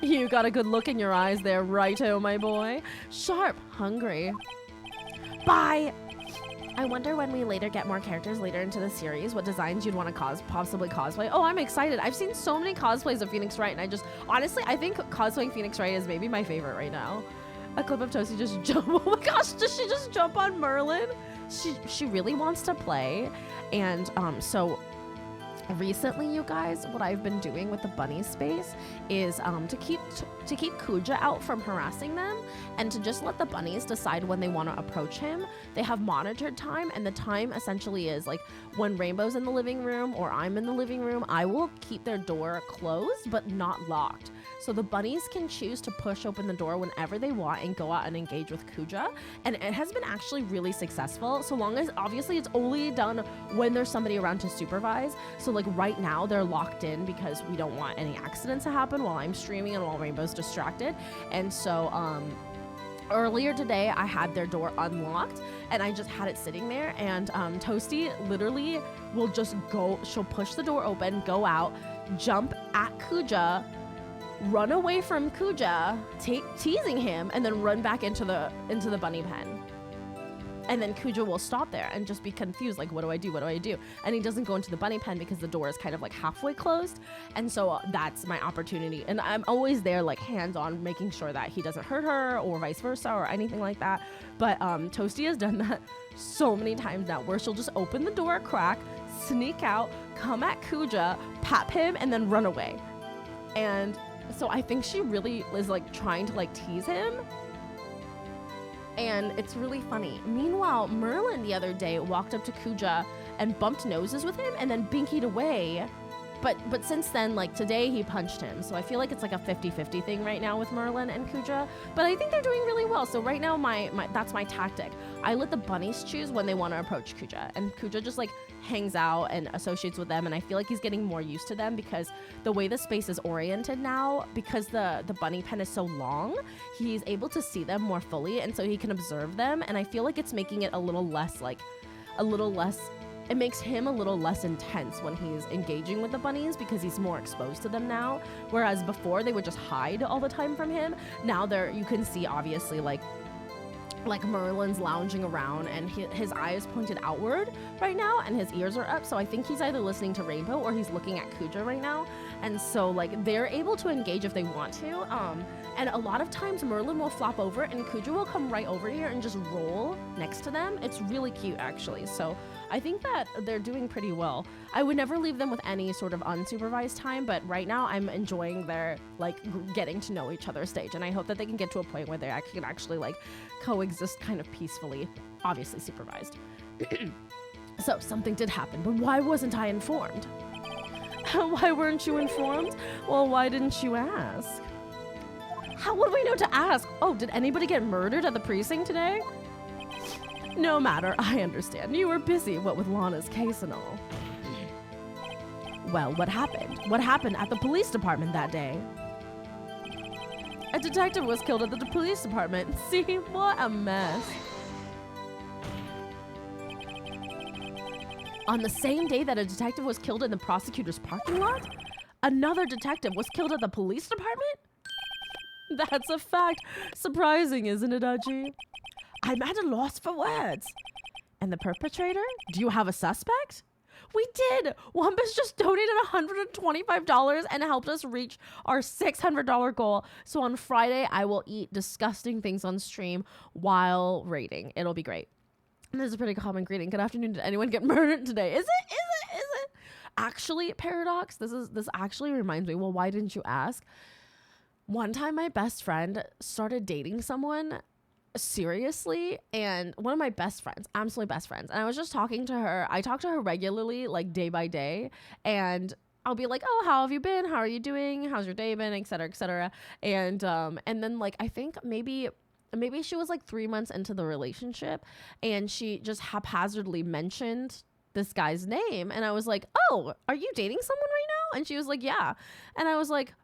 You got a good look in your eyes there, righto, my boy. Sharp, hungry. Bye. I wonder when we later get more characters later into the series, what designs you'd want to possibly cosplay. Oh, I'm excited. I've seen so many cosplays of Phoenix Wright, and honestly, I think cosplaying Phoenix Wright is maybe my favorite right now. A clip of Toasty just jump. Oh my gosh, does she just jump on Merlin? She really wants to play, and so recently, you guys, what I've been doing with the bunny space is to keep Kuja out from harassing them, and to just let the bunnies decide when they want to approach him. They have monitored time, and the time essentially is like when Rainbow's in the living room or I'm in the living room, I will keep their door closed but not locked. So the bunnies can choose to push open the door whenever they want and go out and engage with Kuja. And it has been actually really successful, so long as obviously it's only done when there's somebody around to supervise. So like right now they're locked in because we don't want any accidents to happen while I'm streaming and while Rainbow's distracted. And so earlier today I had their door unlocked and I just had it sitting there, and Toasty literally will just go, she'll push the door open, go out, jump at Kuja, run away from Kuja, teasing him, and then run back into the bunny pen. And then Kuja will stop there and just be confused, like, what do I do? What do I do? And he doesn't go into the bunny pen because the door is kind of like halfway closed. And so that's my opportunity. And I'm always there, like hands-on, making sure that he doesn't hurt her or vice versa or anything like that. But Toasty has done that so many times now, where she'll just open the door a crack, sneak out, come at Kuja, pap him, and then run away. And so I think she really is like trying to like tease him. And it's really funny. Meanwhile, Merlin the other day walked up to Kuja and bumped noses with him and then binkied away. But since then, like today, he punched him. So I feel like it's like a 50-50 thing right now with Merlin and Kuja. But I think they're doing really well. So right now, that's my tactic. I let the bunnies choose when they want to approach Kuja. And Kuja just like hangs out and associates with them. And I feel like he's getting more used to them because the way the space is oriented now, because the bunny pen is so long, he's able to see them more fully. And so he can observe them. And I feel like it's making it a little less, it makes him a little less intense when he's engaging with the bunnies because he's more exposed to them now. Whereas before they would just hide all the time from him. Now you can see obviously like Merlin's lounging around and his eye is pointed outward right now and his ears are up. So I think he's either listening to Rainbow or he's looking at Kuja right now. And so like they're able to engage if they want to. And a lot of times Merlin will flop over and Cujo will come right over here and just roll next to them. It's really cute actually. So I think that they're doing pretty well. I would never leave them with any sort of unsupervised time, but right now I'm enjoying their like getting to know each other stage, and I hope that they can get to a point where they can actually like coexist kind of peacefully, obviously supervised. So something did happen, but why wasn't I informed? Why weren't you informed? Well, why didn't you ask? How would we know to ask? Oh, did anybody get murdered at the precinct today? No matter, I understand. You were busy, what with Lana's case and all. Well, what happened? What happened at the police department that day? A detective was killed at the police department. See, what a mess. On the same day that a detective was killed in the prosecutor's parking lot, another detective was killed at the police department? That's a fact. Surprising, isn't it, Aji? I'm at a loss for words. And the perpetrator? Do you have a suspect? We did. Wumpus just donated $125 and helped us reach our $600 goal. So on Friday, I will eat disgusting things on stream while raiding. It'll be great. And this is a pretty common greeting. Good afternoon. Did anyone get murdered today? Is it? Actually, Paradox, this actually reminds me. Well, why didn't you ask? One time my best friend started dating someone seriously, and one of my best friends, absolutely best friends, and I was just talking to her. I talk to her regularly, like day by day, and I'll be like, oh, how have you been? How are you doing? How's your day been? Et cetera, and then like I think maybe she was like 3 months into the relationship, and she just haphazardly mentioned this guy's name, and I was like, oh, are you dating someone right now? And she was like, yeah. And I was like,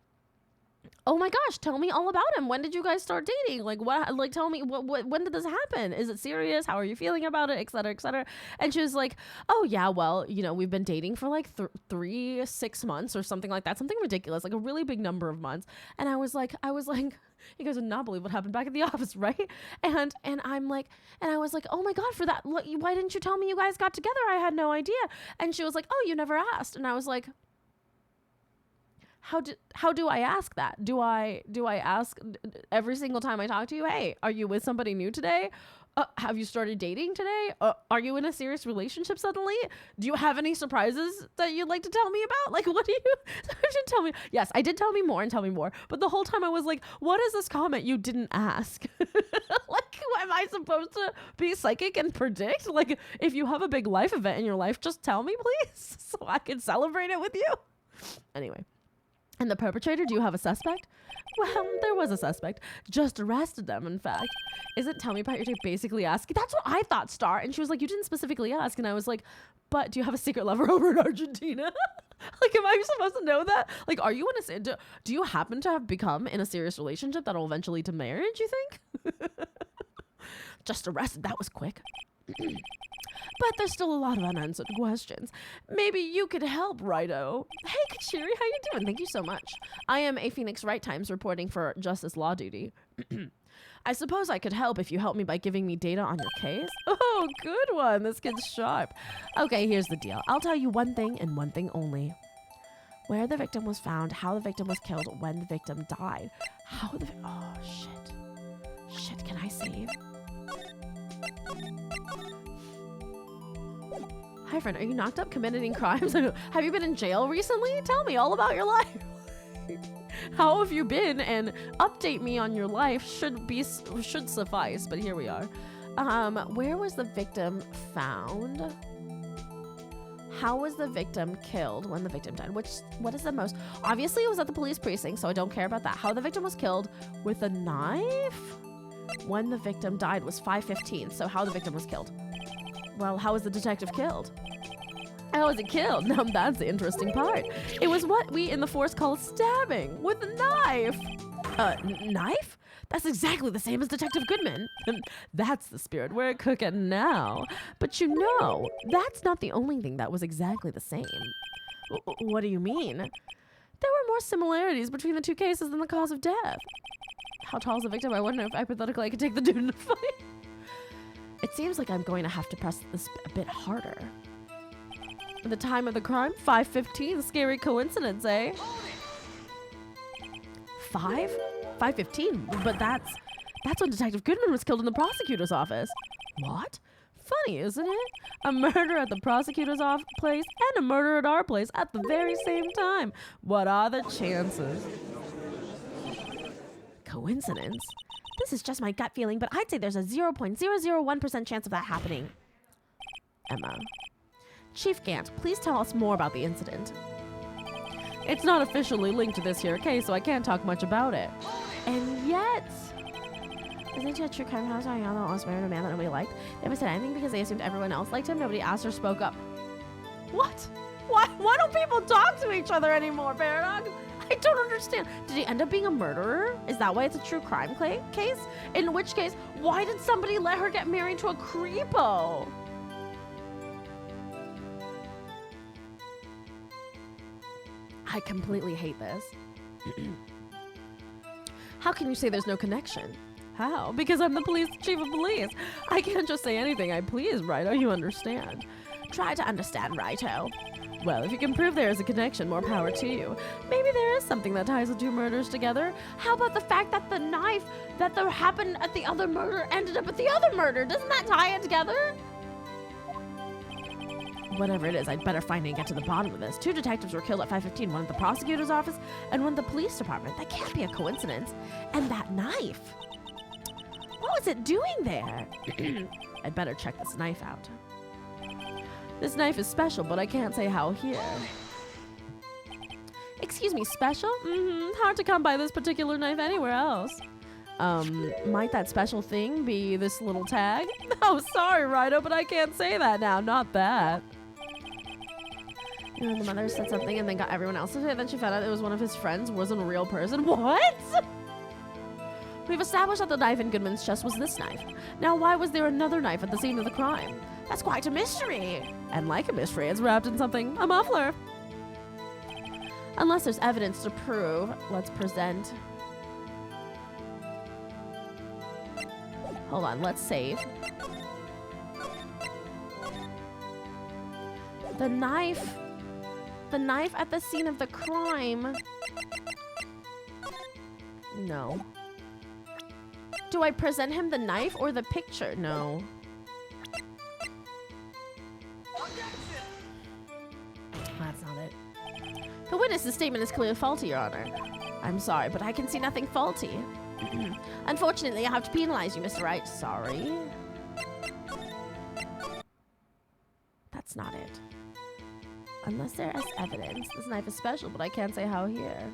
oh my gosh, tell me all about him. When did you guys start dating? Like what, like tell me when did this happen? Is it serious? How are you feeling about it? Et cetera, et cetera. And she was like, oh yeah, well, you know, we've been dating for like 6 months or something like that. Something ridiculous, like a really big number of months. And I was like, you guys would not believe what happened back at the office, right? And I'm like, and I was like, oh my God, for that, why didn't you tell me you guys got together? I had no idea. And she was like, oh, you never asked. And I was like, how do I ask that? Do I ask every single time I talk to you, hey, are you with somebody new today? Have you started dating today? Are you in a serious relationship suddenly? Do you have any surprises that you'd like to tell me about? Like, what do you tell me? Yes, I did tell me more and tell me more. But the whole time I was like, what is this comment you didn't ask? Like, am I supposed to be psychic and predict? Like, if you have a big life event in your life, just tell me, please, so I can celebrate it with you. Anyway. And the perpetrator, do you have a suspect? Well, there was a suspect. Just arrested them, in fact. Isn't tell me about your day basically asking? That's what I thought, Star. And she was like, you didn't specifically ask. And I was like, but do you have a secret lover over in Argentina? Like, am I supposed to know that? Like, are you in a, do you happen to have become in a serious relationship that'll eventually lead to marriage, you think? Just arrested. That was quick. But there's still a lot of unanswered questions. Maybe you could help, Righto. Hey, Kachiri, how you doing? Thank you so much. I am a Phoenix Wright Times reporting for Justice Law Duty. I suppose I could help if you help me by giving me data on your case. Oh, good one. This kid's sharp. Okay, here's the deal. I'll tell you one thing and one thing only. Where the victim was found, how the victim was killed, when the victim died. Oh, shit. Shit, can I save? Hi, friend. Are you knocked up committing crimes? Have you been in jail recently? Tell me all about your life. How have you been? And update me on your life should suffice. But here we are. Where was the victim found? How was the victim killed when the victim died? What is the most? Obviously, it was at the police precinct, so I don't care about that. How the victim was killed with a knife? When the victim died was 5:15. So how the victim was killed? Well, how was the detective killed? How was he killed? Now that's the interesting part. It was what we in the force call stabbing with a knife. Knife? That's exactly the same as Detective Goodman. That's the spirit. We're cooking now. But you know, that's not the only thing that was exactly the same. What do you mean? There were more similarities between the two cases than the cause of death. How tall is the victim? I wonder if hypothetically I could take the dude in a fight. It seems like I'm going to have to press this a bit harder. The time of the crime? 5:15. Scary coincidence, eh? 5:15? But that's when Detective Goodman was killed in the prosecutor's office. What? Funny, isn't it? A murder at the prosecutor's place and a murder at our place at the very same time. What are the chances? Coincidence? This is just my gut feeling, but I'd say there's a 0.001% chance of that happening. Emma. Chief Gant, please tell us more about the incident. It's not officially linked to this here case, so I can't talk much about it. And yet... Isn't it a true crime house? I know almost married a man that nobody liked. They never said anything because they assumed everyone else liked him. Nobody asked or spoke up. What? Why don't people talk to each other anymore, Paradox? I don't understand. Did he end up being a murderer? Is that why it's a true crime case? In which case, why did somebody let her get married to a creepo? I completely hate this. How can you say there's no connection? How? Because I'm the chief of police. I can't just say anything I please, Righto, you understand. Try to understand, Righto. Well, if you can prove there is a connection, more power to you. Maybe there is something that ties the two murders together. How about the fact that the knife that happened at the other murder ended up at the other murder? Doesn't that tie it together? Whatever it is, I'd better find it and get to the bottom of this. 2 detectives were killed at 5:15, one at the prosecutor's office and one at the police department. That can't be a coincidence. And that knife. What was it doing there? I'd better check this knife out. This knife is special, but I can't say how here. Excuse me, special? Hard to come by this particular knife anywhere else. Might that special thing be this little tag? Oh, sorry, Righto, but I can't say that now. Not that. You know, the mother said something and then got everyone else to say it. Then she found out it was one of his friends, wasn't a real person. What? We've established that the knife in Goodman's chest was this knife. Now, why was there another knife at the scene of the crime? That's quite a mystery. And like a mystery, it's wrapped in something. A muffler. Unless there's evidence to prove, let's present. Hold on, let's save. The knife at the scene of the crime. No. Do I present him the knife or the picture? No. That's not it. The witness's statement is clearly faulty, Your Honor. I'm sorry, but I can see nothing faulty. Unfortunately, I have to penalize you, Mr. Wright. Sorry. That's not it. Unless there is evidence. This knife is special, but I can't say how here.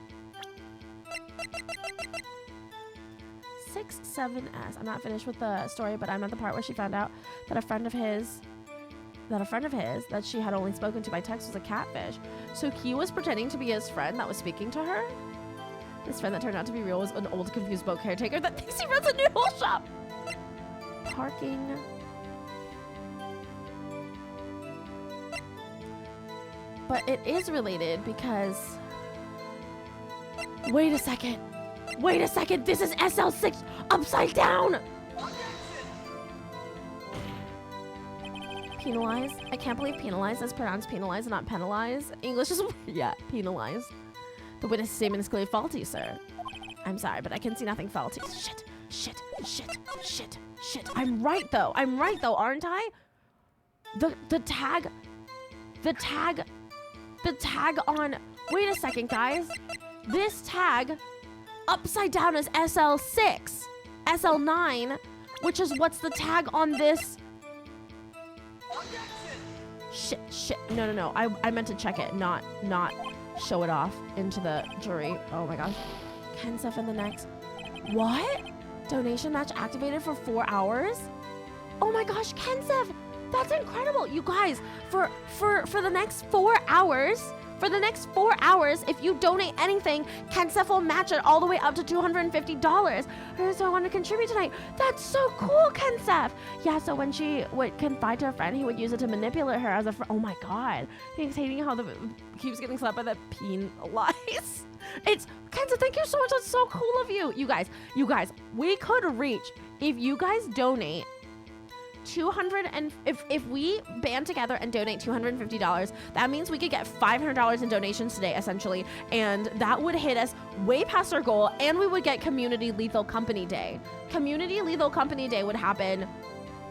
6-7S. I'm not finished with the story, but I'm at the part where she found out that a friend of his that she had only spoken to by text was a catfish. So he was pretending to be his friend that was speaking to her. This friend that turned out to be real was an old, confused boat caretaker that thinks he runs a noodle shop. Parking. But it is related because... Wait a second. Wait a second. This is SL6 upside down. Penalize. I can't believe penalize is pronounced penalize and not penalize. English is... Yeah, penalize. The witness statement is clearly faulty, sir. I'm sorry, but I can see nothing faulty. Shit. I'm right, though, aren't I? The tag on... Wait a second, guys. This tag upside down is SL6. SL9, which is what's the tag on this... Shit. No. I meant to check it, not show it off into the jury. Oh my gosh. Kensef in the next. What? Donation match activated for 4 hours? Oh my gosh, Kensef! That's incredible. You guys, for the next 4 hours, if you donate anything, Kensef will match it all the way up to $250. So I want to contribute tonight. That's so cool, Kensef. Yeah, so when she would confide to a friend, he would use it to manipulate her as a friend. Oh my god. He's hating how keeps getting slapped by that penalize. It's Kensef, thank you so much. That's so cool of you. You guys, we could reach, if you guys donate 200 and if we band together and donate $250, that means we could get $500 in donations today, essentially, and that would hit us way past our goal, and we would get Community Lethal Company Day. Community Lethal Company Day would happen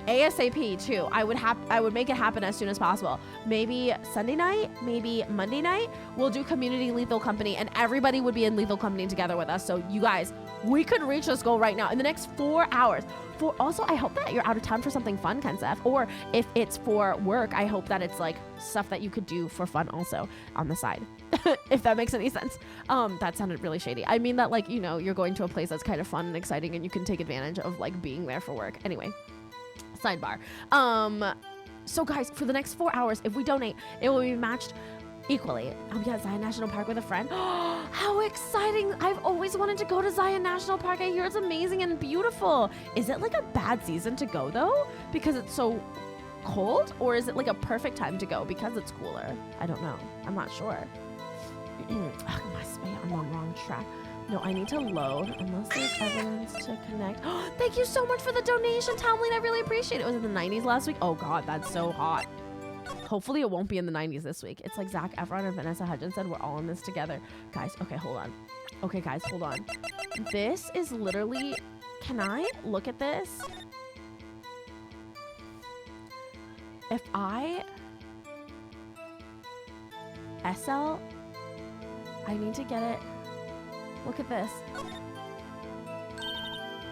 ASAP too. I would make it happen as soon as possible. Maybe Sunday night, maybe Monday night, we'll do Community Lethal Company, and everybody would be in Lethal Company together with us. So you guys, we could reach this goal right now in the next 4 hours. Also, I hope that you're out of town for something fun, Kensef. Or if it's for work, I hope that it's like stuff that you could do for fun also on the side. If that makes any sense. That sounded really shady. I mean that, like, you know, you're going to a place that's kind of fun and exciting and you can take advantage of like being there for work. Anyway, sidebar. So guys, for the next 4 hours, if we donate, it will be matched equally. I'll be at Zion National Park with a friend. How exciting. I've always wanted to go to Zion National Park. I hear it's amazing and beautiful. Is it like a bad season to go though? Because it's so cold? Or is it like a perfect time to go because it's cooler? I don't know. I'm not sure. I must be on the wrong track. No, I need to load unless there's evidence to connect. Thank you so much for the donation, Tomlin. I really appreciate it. It was in the 90s last week. Oh God, that's so hot. Hopefully it won't be in the 90s this week. It's like Zac Efron and Vanessa Hudgens said, we're all in this together. Guys, okay, hold on. Okay, guys, hold on. This is literally, can I look at this? If I SL, I need to get it. Look at this.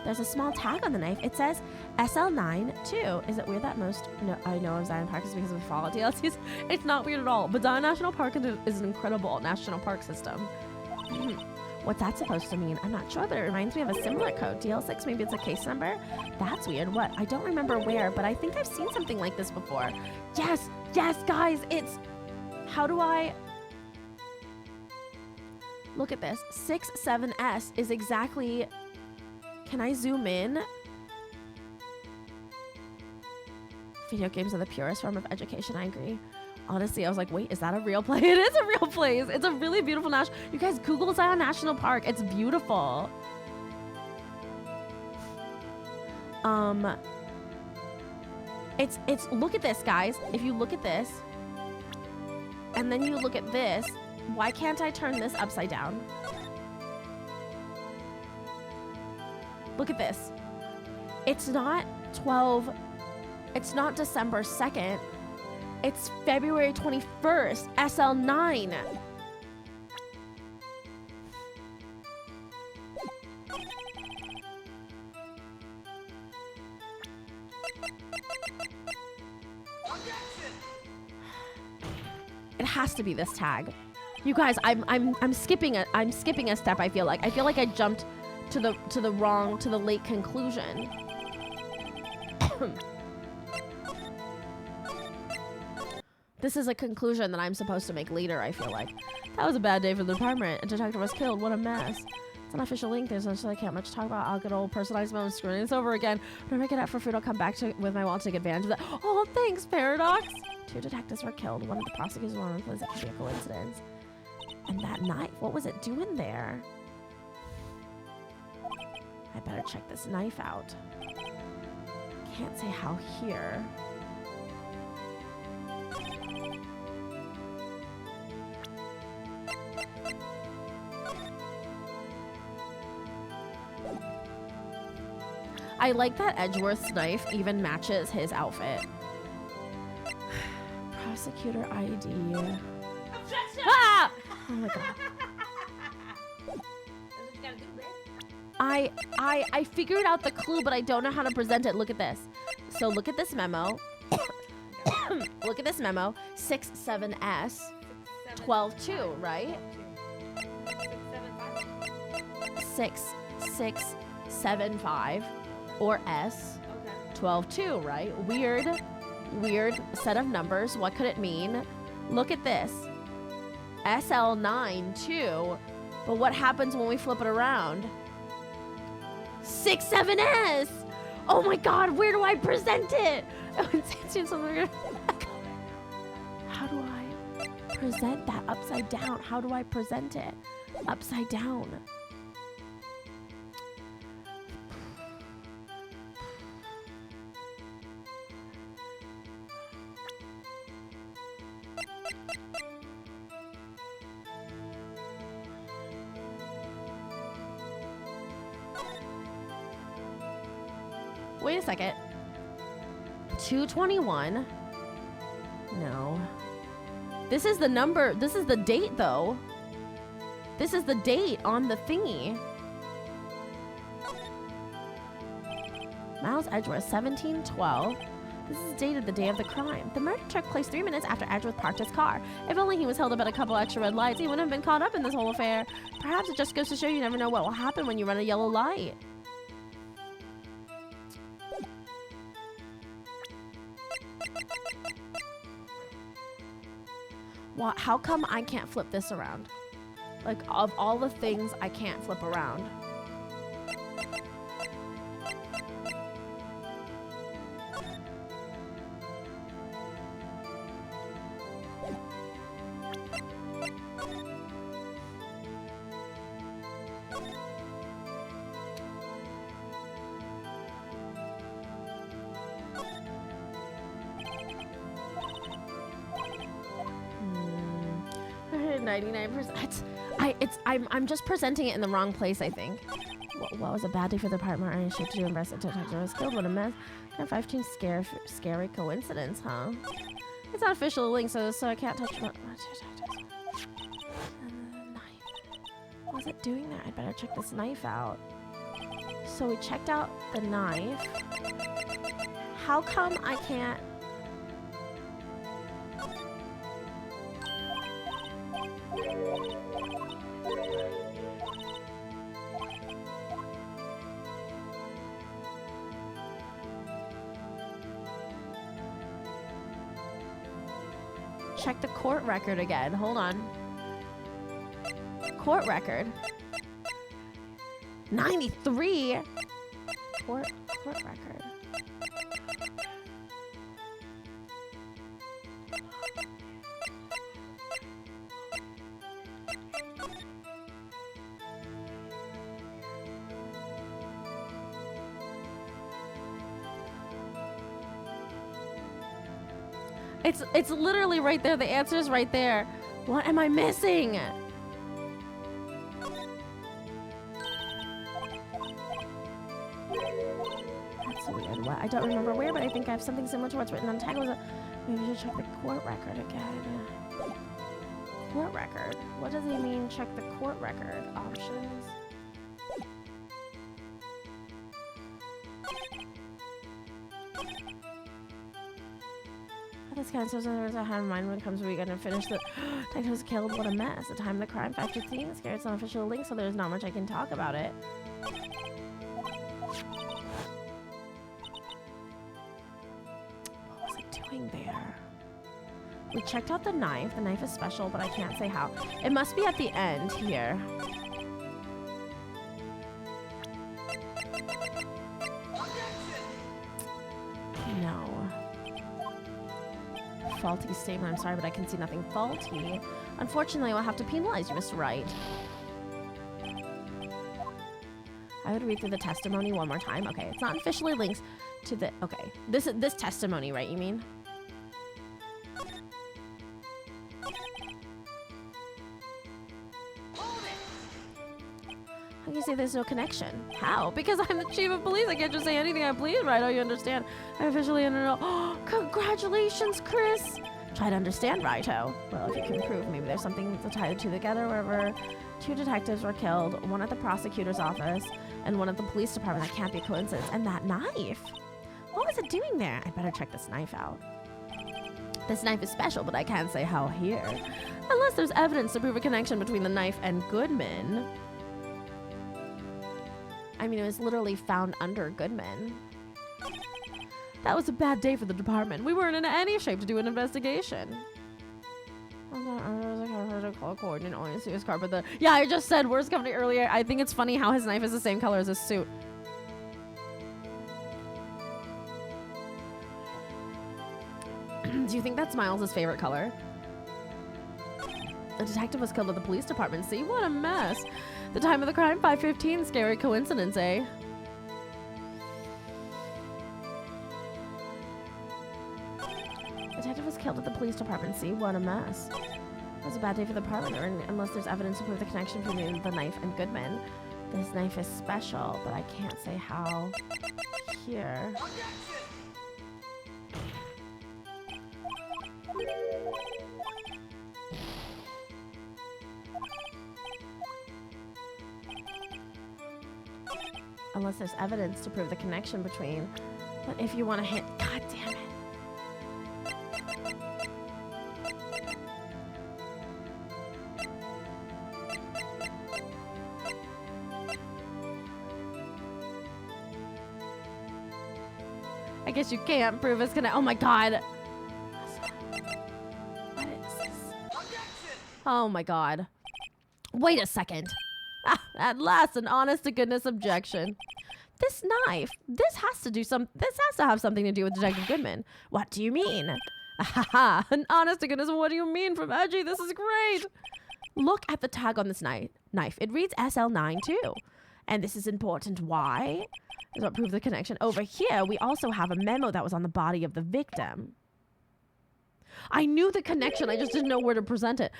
There's a small tag on the knife. It says SL9 too. Is it weird that most I know of Zion Park is because of Fallout DLCs? It's not weird at all. But Zion National Park is an incredible national park system. What's that supposed to mean? I'm not sure, but it reminds me of a similar code. DL6, maybe it's a case number? That's weird. What? I don't remember where, but I think I've seen something like this before. Yes, guys, it's... How do I... Look at this. 67S is exactly... Can I zoom in? Video games are the purest form of education, I agree. Honestly, I was like, wait, is that a real place? It is a real place. It's a really beautiful national... You guys, Google Zion National Park. It's beautiful. It's, look at this, guys. If you look at this, and then you look at this, why can't I turn this upside down? Look at this. It's not 12, it's not December 2nd. It's February 21st, SL9. It has to be this tag. You guys, I'm skipping a step, I feel like. I feel like I jumped to the late conclusion. This is a conclusion that I'm supposed to make later, I feel like. That was a bad day for the department. A detective was killed. What a mess. It's an official link. There's actually can't much to talk about. I'll get old personalized moments screwing this over again. When I make it out for food, I'll come back with my wallet to take advantage of that. Oh, thanks, Paradox. 2 detectives were killed. One of the prosecutors, one of the police. That could be a coincidence. And that knife, what was it doing there? I better check this knife out. Can't say how here. I like that Edgeworth's knife even matches his outfit. Prosecutor ID. Objection! Ah! Oh my god. I figured out the clue, but I don't know how to present it. Look at this. So look at this memo. Look at this memo. 67S 12-2, right? 6675 or S 12-2, right? Weird set of numbers. What could it mean? Look at this. SL9-2. But what happens when we flip it around? 67S. Oh my god, where do I present it? How do I present that upside down? How do I present it? Upside down. Wait a second. 221. No. This is the number. This is the date, though. This is the date on the thingy. Miles Edgeworth, 1712. This is dated the day of the crime. The murder took place 3 minutes after Edgeworth parked his car. If only he was held up at a couple extra red lights, he wouldn't have been caught up in this whole affair. Perhaps it just goes to show you never know what will happen when you run a yellow light. What? How come I can't flip this around? Like, of all the things I can't flip around. I'm just presenting it in the wrong place, I think. What was a bad day for the department? I should do investigate detective was killed. What a mess. 15 scary coincidence, huh? It's not official link, so I can't touch my detectives. And the knife. What was it doing there? I better check this knife out. So we checked out the knife. How come I can't? Check the court record again. Hold on. Court record. 93. Court record. It's literally right there. The answer is right there. What am I missing? That's weird. What? I don't remember where, but I think I have something similar to what's written on the tag. Maybe we should check the court record again. Court record? What does he mean, check the court record? Options. This kind of stuff I have in mind when it comes to weekend and finish the detective was killed. What a mess. The time of the crime, 5:15. Scared it's not official link, so there's not much I can talk about it. What was it doing there? We checked out the knife. The knife is special, but I can't say how. It must be at the end here. No. Faulty statement. I'm sorry, but I can see nothing faulty. Unfortunately, I'll have to penalize you, Mr. Wright. I would read through the testimony one more time. Okay, it's not officially linked to the... Okay, this testimony, right, you mean? How can you say there's no connection? How? Because I'm the chief of police. I can't just say anything I please, right? Oh, you understand? I officially entered. Oh, congratulations, Chris. Try to understand, righto. Well, if you can prove, maybe there's something to tie the two together. Wherever 2 detectives were killed, one at the prosecutor's office and one at the police department. That can't be a coincidence. And that knife. What was it doing there? I better check this knife out. This knife is special, but I can't say how here. Unless there's evidence to prove a connection between the knife and Goodman. I mean, it was literally found under Goodman. That was a bad day for the department. We weren't in any shape to do an investigation. Yeah, I just said worst company earlier. I think it's funny how his knife is the same color as his suit. Do you think that's Miles' favorite color? The detective was killed at the police department. See, what a mess. The time of the crime, 5:15. Scary coincidence, eh? The detective was killed at the police department. See, what a mess. It was a bad day for the department, unless there's evidence to prove the connection between the knife and Goodman. This knife is special, but I can't say how here. Unless there's evidence to prove the connection between. But if you want to hit, god damn it. I guess you can't prove it's gonna. Oh my god. What is this? Oh my god. Wait a second. Ah, at last, an honest to goodness objection. This knife. This has to have something to do with Detective Goodman. What do you mean? Ahaha. An honest to goodness. What do you mean from Edgy? This is great. Look at the tag on this knife. It reads SL9 too. And this is important. Why? Does that prove the connection? Over here, we also have a memo that was on the body of the victim. I knew the connection. I just didn't know where to present it.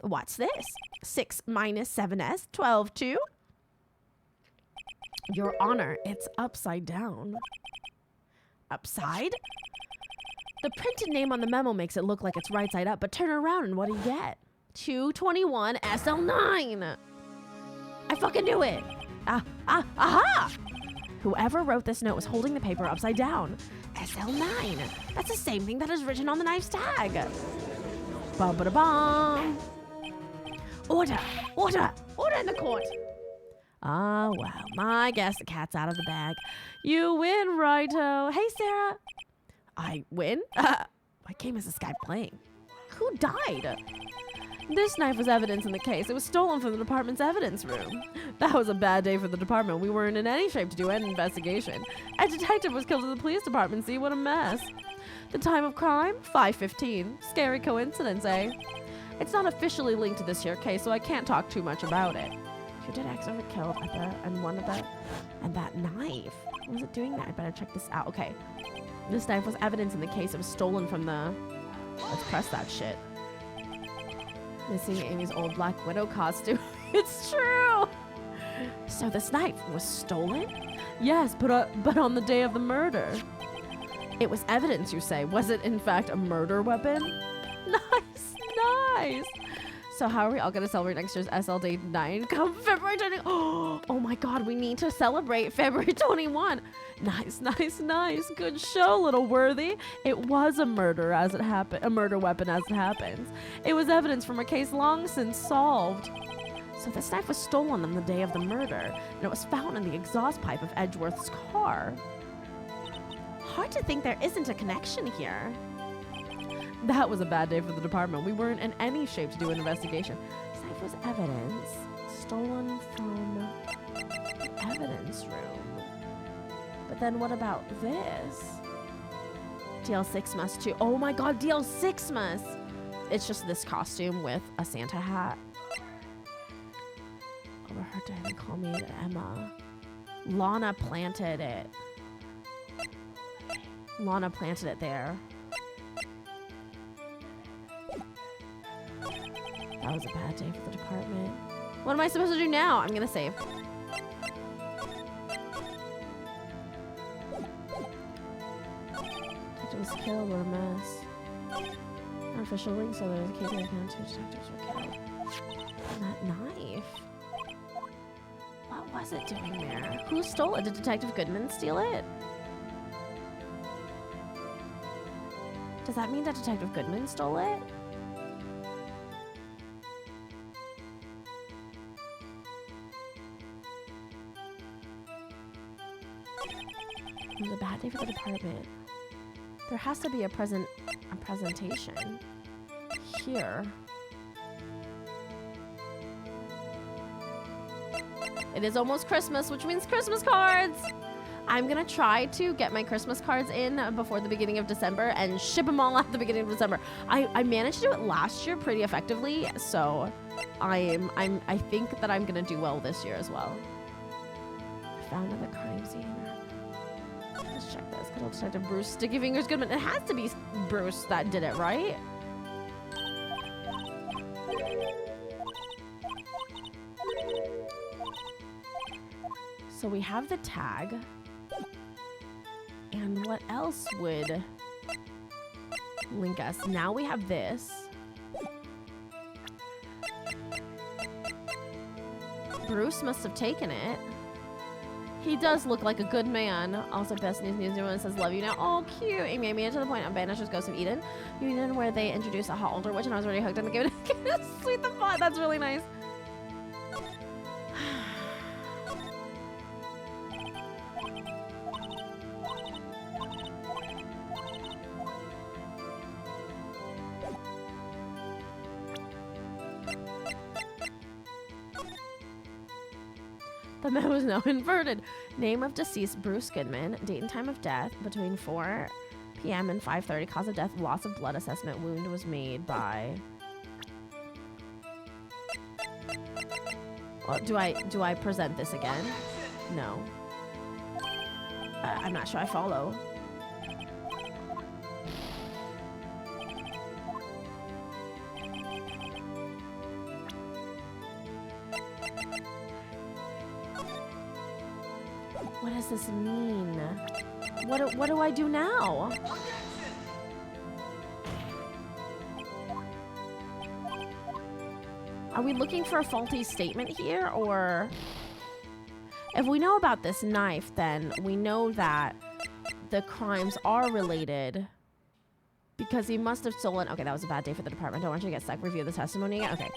What's this? 6 minus 7s, 12, 2? Your Honor, it's upside down. Upside? The printed name on the memo makes it look like it's right side up, but turn around and what do you get? 221 SL9. I fucking knew it. Aha! Whoever wrote this note was holding the paper upside down. SL9. That's the same thing that is written on the knife's tag. Ba-ba-da-bum. Order! Order! Order in the court! Ah, well, I guess the cat's out of the bag. You win, righto. Hey, Sarah. I win? What game is this guy playing? Who died? This knife was evidence in the case. It was stolen from the department's evidence room. That was a bad day for the department. We weren't in any shape to do an investigation. A detective was killed in the police department. See, what a mess. The time of crime? 5:15. Scary coincidence, eh? It's not officially linked to this here case, so I can't talk too much about it. Two detectives were killed at and that knife. What was it doing there? I better check this out. Okay. This knife was evidence in the case. It was stolen from the... Let's press that shit. Missing Amy's old Black Widow costume. It's true! So this knife was stolen? Yes, but on the day of the murder. It was evidence, you say. Was it, in fact, a murder weapon? Nice, nice! So how are we all going to celebrate next year's SL Day 9 come February 20? Oh my god, we need to celebrate February 21. Nice, nice, nice. Good show, little worthy. It was a murder weapon as it happens. It was evidence from a case long since solved. So this knife was stolen on the day of the murder, and it was found in the exhaust pipe of Edgeworth's car. Hard to think there isn't a connection here. That was a bad day for the department. We weren't in any shape to do an investigation. This knife was evidence stolen from the evidence room. But then what about this? DL6 too. Oh my god, DL6. It's just this costume with a Santa hat. Overheard to call me Emma. Lana planted it. Lana planted it there. That was a bad day for the department. What am I supposed to do now? I'm gonna save. Detective was killed. What a mess. Our official link so there's a case that found 2 detectives were killed. And that knife. What was it doing there? Who stole it? Did Detective Goodman steal it? Does that mean that Detective Goodman stole it? It was a bad day for the department. There has to be a presentation here. It is almost Christmas, which means Christmas cards. I'm gonna try to get my Christmas cards in before the beginning of December and ship them all at the beginning of December. I managed to do it last year pretty effectively, so I think that I'm gonna do well this year as well. Found at the crime scene. Let's check this. Good old Detective Bruce Sticky Fingers Goodman. It has to be Bruce that did it, right? So we have the tag. And what else would link us? Now we have this. Bruce must have taken it. He does look like a good man. Also, best news one says, love you now. Oh, cute. Amy, Amy, to the point on Banishers Ghost of Eden. Eden, where they introduce a hot older witch, and I was already hooked on the game. Sweet the font. That's really nice. The memo was now inverted. Name of deceased Bruce Goodman. Date and time of death between 4 p.m. and 5:30. Cause of death, loss of blood assessment. Wound was made by... Well, do I present this again? No. I'm not sure I follow. What does this mean? What do I do now? Are we looking for a faulty statement here, or if we know about this knife, then we know that the crimes are related because he must have stolen. Okay, that was a bad day for the department. Don't want you to get stuck. Review the testimony again. Okay.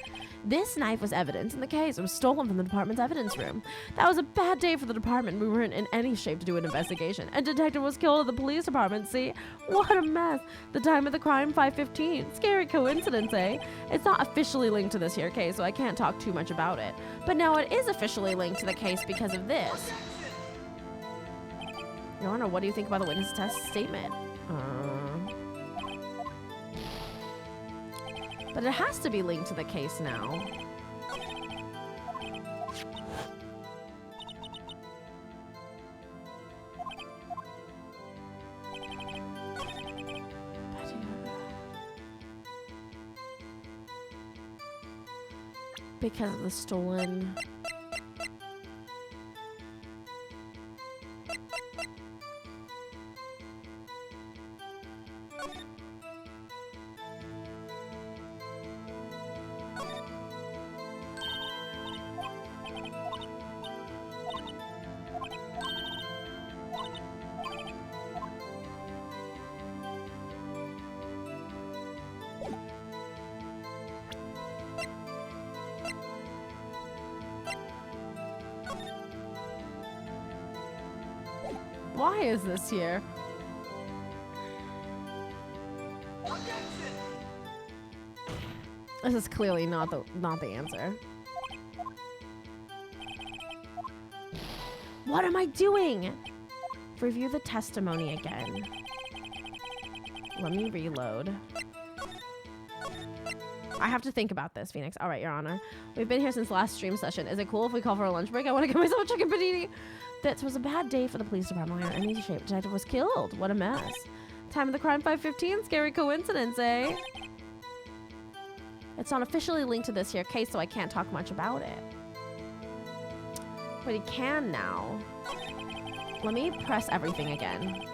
This knife was evidence in the case. It was stolen from the department's evidence room. That was a bad day for the department. We weren't in any shape to do an investigation. And detective was killed at the police department. See? What a mess. The time of the crime, 5:15. Scary coincidence, eh? It's not officially linked to this here case, so I can't talk too much about it. But now it is officially linked to the case because of this. Your Honor, what do you think about the witness test statement? But it has to be linked to the case now. Because of the stolen... Why is this here? This is clearly not the answer. What am I doing? Review the testimony again. Let me reload. I have to think about this, Phoenix. All right, Your Honor. We've been here since the last stream session. Is it cool if we call for a lunch break? I want to get myself a chicken panini. That was a bad day for the police department. We are in any shape. Detective was killed. What a mess. Time of the crime, 5:15. Scary coincidence, eh? It's not officially linked to this here case, so I can't talk much about it. But he can now. Let me press everything again.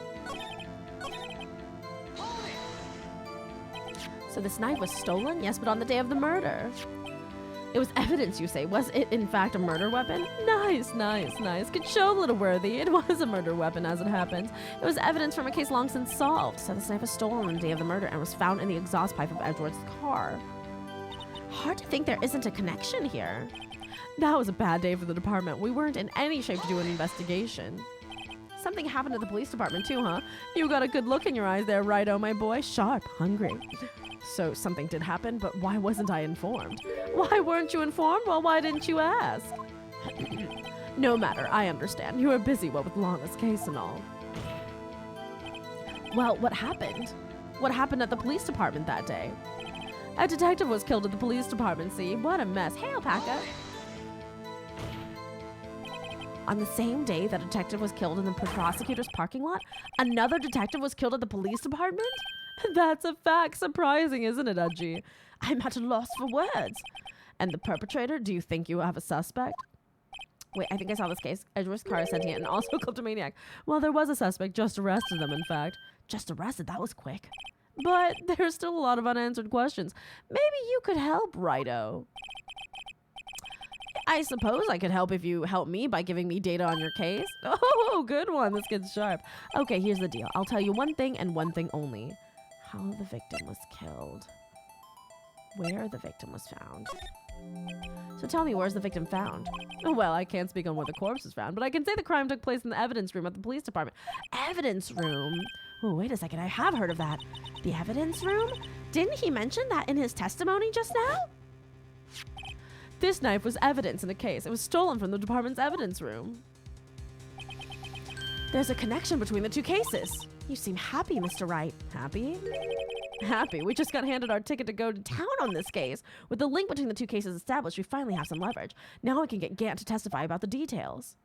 So this knife was stolen? Yes, but on the day of the murder. It was evidence, you say. Was it, in fact, a murder weapon? Nice, nice, nice. Good show, little worthy. It was a murder weapon, as it happens. It was evidence from a case long since solved. So this knife was stolen on the day of the murder and was found in the exhaust pipe of Edward's car. Hard to think there isn't a connection here. That was a bad day for the department. We weren't in any shape to do an investigation. Something happened at the police department, too, huh? You got a good look in your eyes there, Righto, my boy. Sharp, hungry. So something did happen, but why wasn't I informed? Why weren't you informed? Well, why didn't you ask? No matter, I understand. You were busy, what with Lana's case and all. Well, what happened? What happened at the police department that day? A detective was killed at the police department, see? What a mess. Hey, Alpaca. On the same day that a detective was killed in the prosecutor's parking lot, another detective was killed at the police department? That's a fact. Surprising, isn't it, Edgy? I'm at a loss for words. And the perpetrator, do you think you have a suspect? Wait, I think I saw this case. Edgeworth's car is sentient and also a kleptomaniac. Well, there was a suspect. Just arrested them, in fact. Just arrested? That was quick. But there's still a lot of unanswered questions. Maybe you could help, Righto. I suppose I could help if you help me by giving me data on your case. Oh, good one. This gets sharp. Okay, here's the deal. I'll tell you one thing and one thing only. How the victim was killed. Where the victim was found. So tell me, where's the victim found? Oh, well, I can't speak on where the corpse was found, but I can say the crime took place in the evidence room at the police department. Evidence room? Oh, wait a second. I have heard of that. The evidence room? Didn't he mention that in his testimony just now? This knife was evidence in a case. It was stolen from the department's evidence room. There's a connection between the two cases. You seem happy, Mr. Wright. Happy? Happy. We just got handed our ticket to go to town on this case. With the link between the two cases established, we finally have some leverage. Now I can get Gant to testify about the details.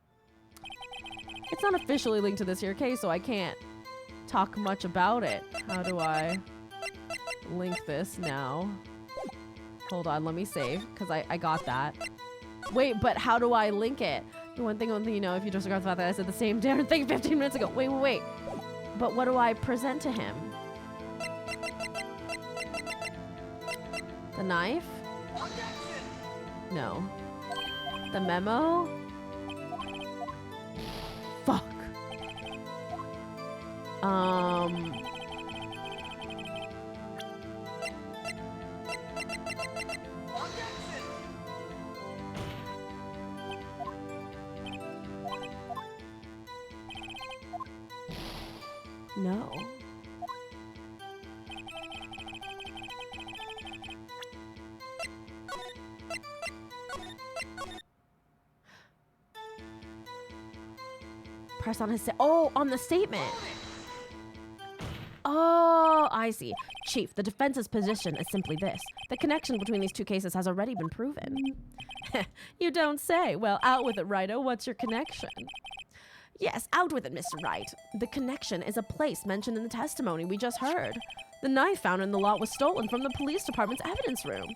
It's not officially linked to this here case, so I can't talk much about it. How do I link this now? Hold on, let me save, because I got that. Wait, but how do I link it? The one thing, you know, if you disregard the fact that I said the same damn thing 15 minutes ago. Wait. But what do I present to him? The knife? No. The memo? Fuck. No. Press on his on the statement. Oh, I see. Chief, the defense's position is simply this. The connection between these two cases has already been proven. You don't say. Well, out with it, Righto. What's your connection? Yes, out with it, Mr. Wright. The connection is a place mentioned in the testimony we just heard. The knife found in the lot was stolen from the police department's evidence room.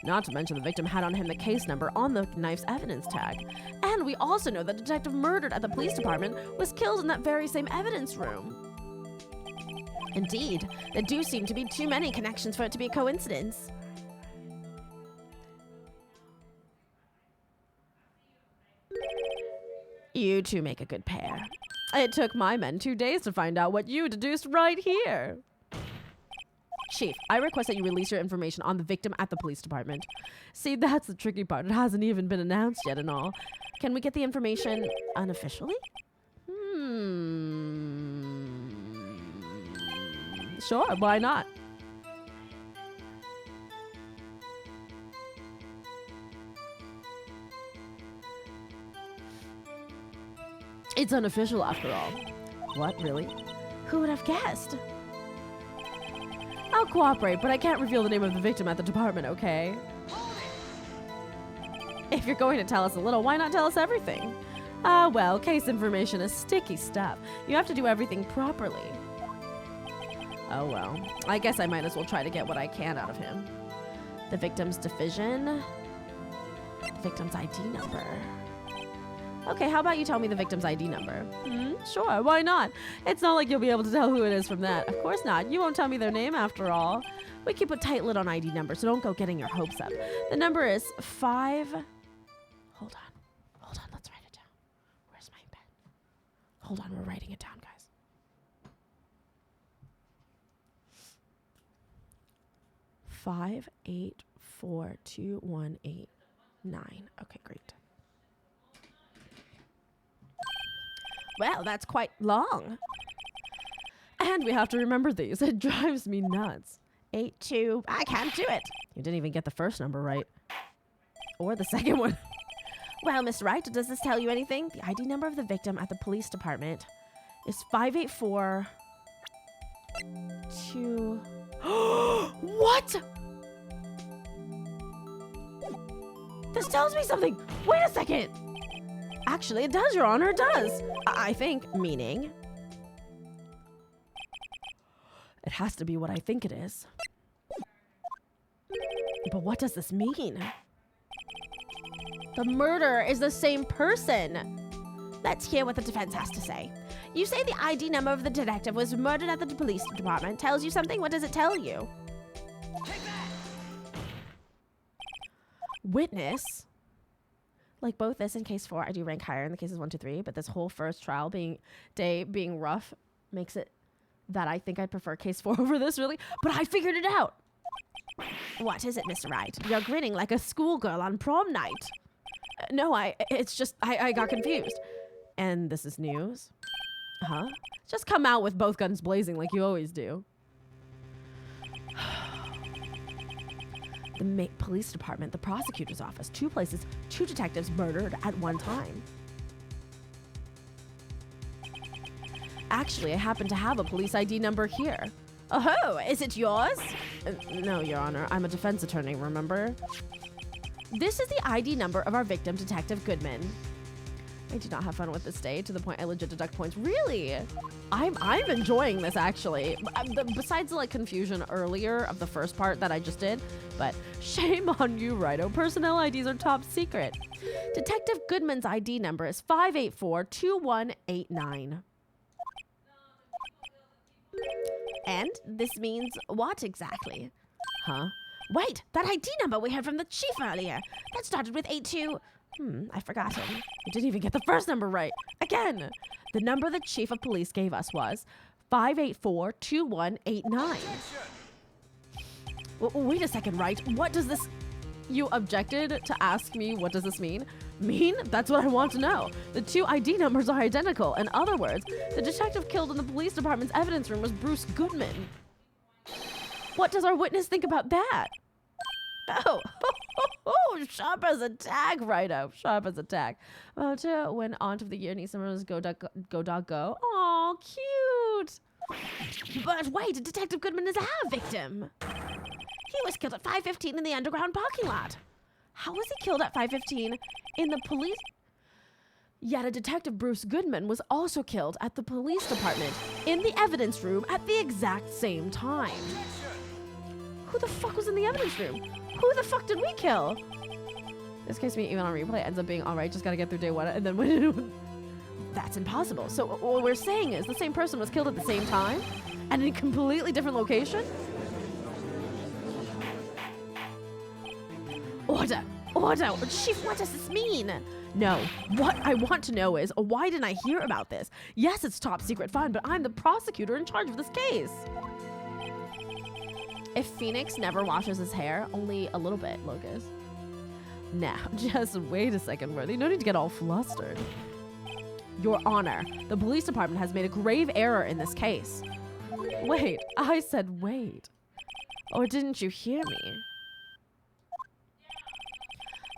Not to mention the victim had on him the case number on the knife's evidence tag. And we also know the detective murdered at the police department was killed in that very same evidence room. Indeed, there do seem to be too many connections for it to be a coincidence. You two make a good pair. It took my men 2 days to find out what you deduced right here. Chief, I request that you release your information on the victim at the police department. See, that's the tricky part. It hasn't even been announced yet and all. Can we get the information unofficially? Sure, why not? It's unofficial after all. What, really? Who would have guessed? I'll cooperate, but I can't reveal the name of the victim at the department, okay? If you're going to tell us a little, why not tell us everything? Well, case information is sticky stuff. You have to do everything properly. Oh well, I guess I might as well try to get what I can out of him. The victim's division. The victim's ID number. Okay, how about you tell me the victim's ID number? Sure, why not? It's not like you'll be able to tell who it is from that. Of course not. You won't tell me their name after all. We keep a tight lid on ID numbers, so don't go getting your hopes up. The number is 5... Hold on, let's write it down. Where's my pen? Hold on, we're writing it down, guys. 5842189. Okay, great. Well, that's quite long. And we have to remember these. It drives me nuts. 82. I can't do it. You didn't even get the first number right. Or the second one. Well, Mr. Wright, does this tell you anything? The ID number of the victim at the police department is 584... What? This tells me something. Wait a second. Actually, it does, Your Honor, it does. I think, meaning... It has to be what I think it is. But what does this mean? The murderer is the same person. Let's hear what the defense has to say. You say the ID number of the detective was murdered at the police department. Tells you something? What does it tell you? Witness. Like both this and case 4, I do rank higher in the cases 1 to 3, but this whole first trial being rough makes it that I think I'd prefer case 4 over this, really. But I figured it out. What is it, Mr. Wright? You're grinning like a schoolgirl on prom night. No, it's just, I got confused. And this is news? Huh? Just come out with both guns blazing like you always do. The police department, the prosecutor's office, 2 places, 2 detectives murdered at one time. Actually, I happen to have a police ID number here. Oh, is it yours? No, Your Honor. I'm a defense attorney, remember? This is the ID number of our victim, Detective Goodman. I do not have fun with this day to the point I legit deduct points. Really? I'm enjoying this, actually. Besides the like confusion earlier of the first part that I just did, but shame on you, Wright. Personnel IDs are top secret. Detective Goodman's ID number is 584-2189. And this means what exactly? Huh? Wait, that ID number we heard from the chief earlier. That started with 82. I forgot it. I didn't even get the first number right. Again, the number the chief of police gave us was 584-2189. Wait a second, Wright. What does this... You objected to ask me what does this mean? Mean? That's what I want to know. The 2 ID numbers are identical. In other words, the detective killed in the police department's evidence room was Bruce Goodman. What does our witness think about that? Oh, sharp as a tack, Righto. Sharp as a tack. To when Aunt of the Year needs someone go dog go. Aw, cute. But wait, Detective Goodman is our victim. He was killed at 5:15 in the underground parking lot. How was he killed at 5:15 in the police? Yet a Detective Bruce Goodman was also killed at the police department in the evidence room at the exact same time. Who the fuck was in the evidence room? Who the fuck did we kill? This case, me even on replay ends up being all right. Just gotta get through day 1, and then when that's impossible. So what we're saying is the same person was killed at the same time, and in a completely different location. Order! Chief, what does this mean? No, what I want to know is, why didn't I hear about this? Yes, it's top secret, fine, but I'm the prosecutor in charge of this case. If Phoenix never washes his hair, only a little bit, Locus. Now, just wait a second, Worthy. No need to get all flustered. Your Honor, the police department has made a grave error in this case. Wait, I said wait. Or didn't you hear me?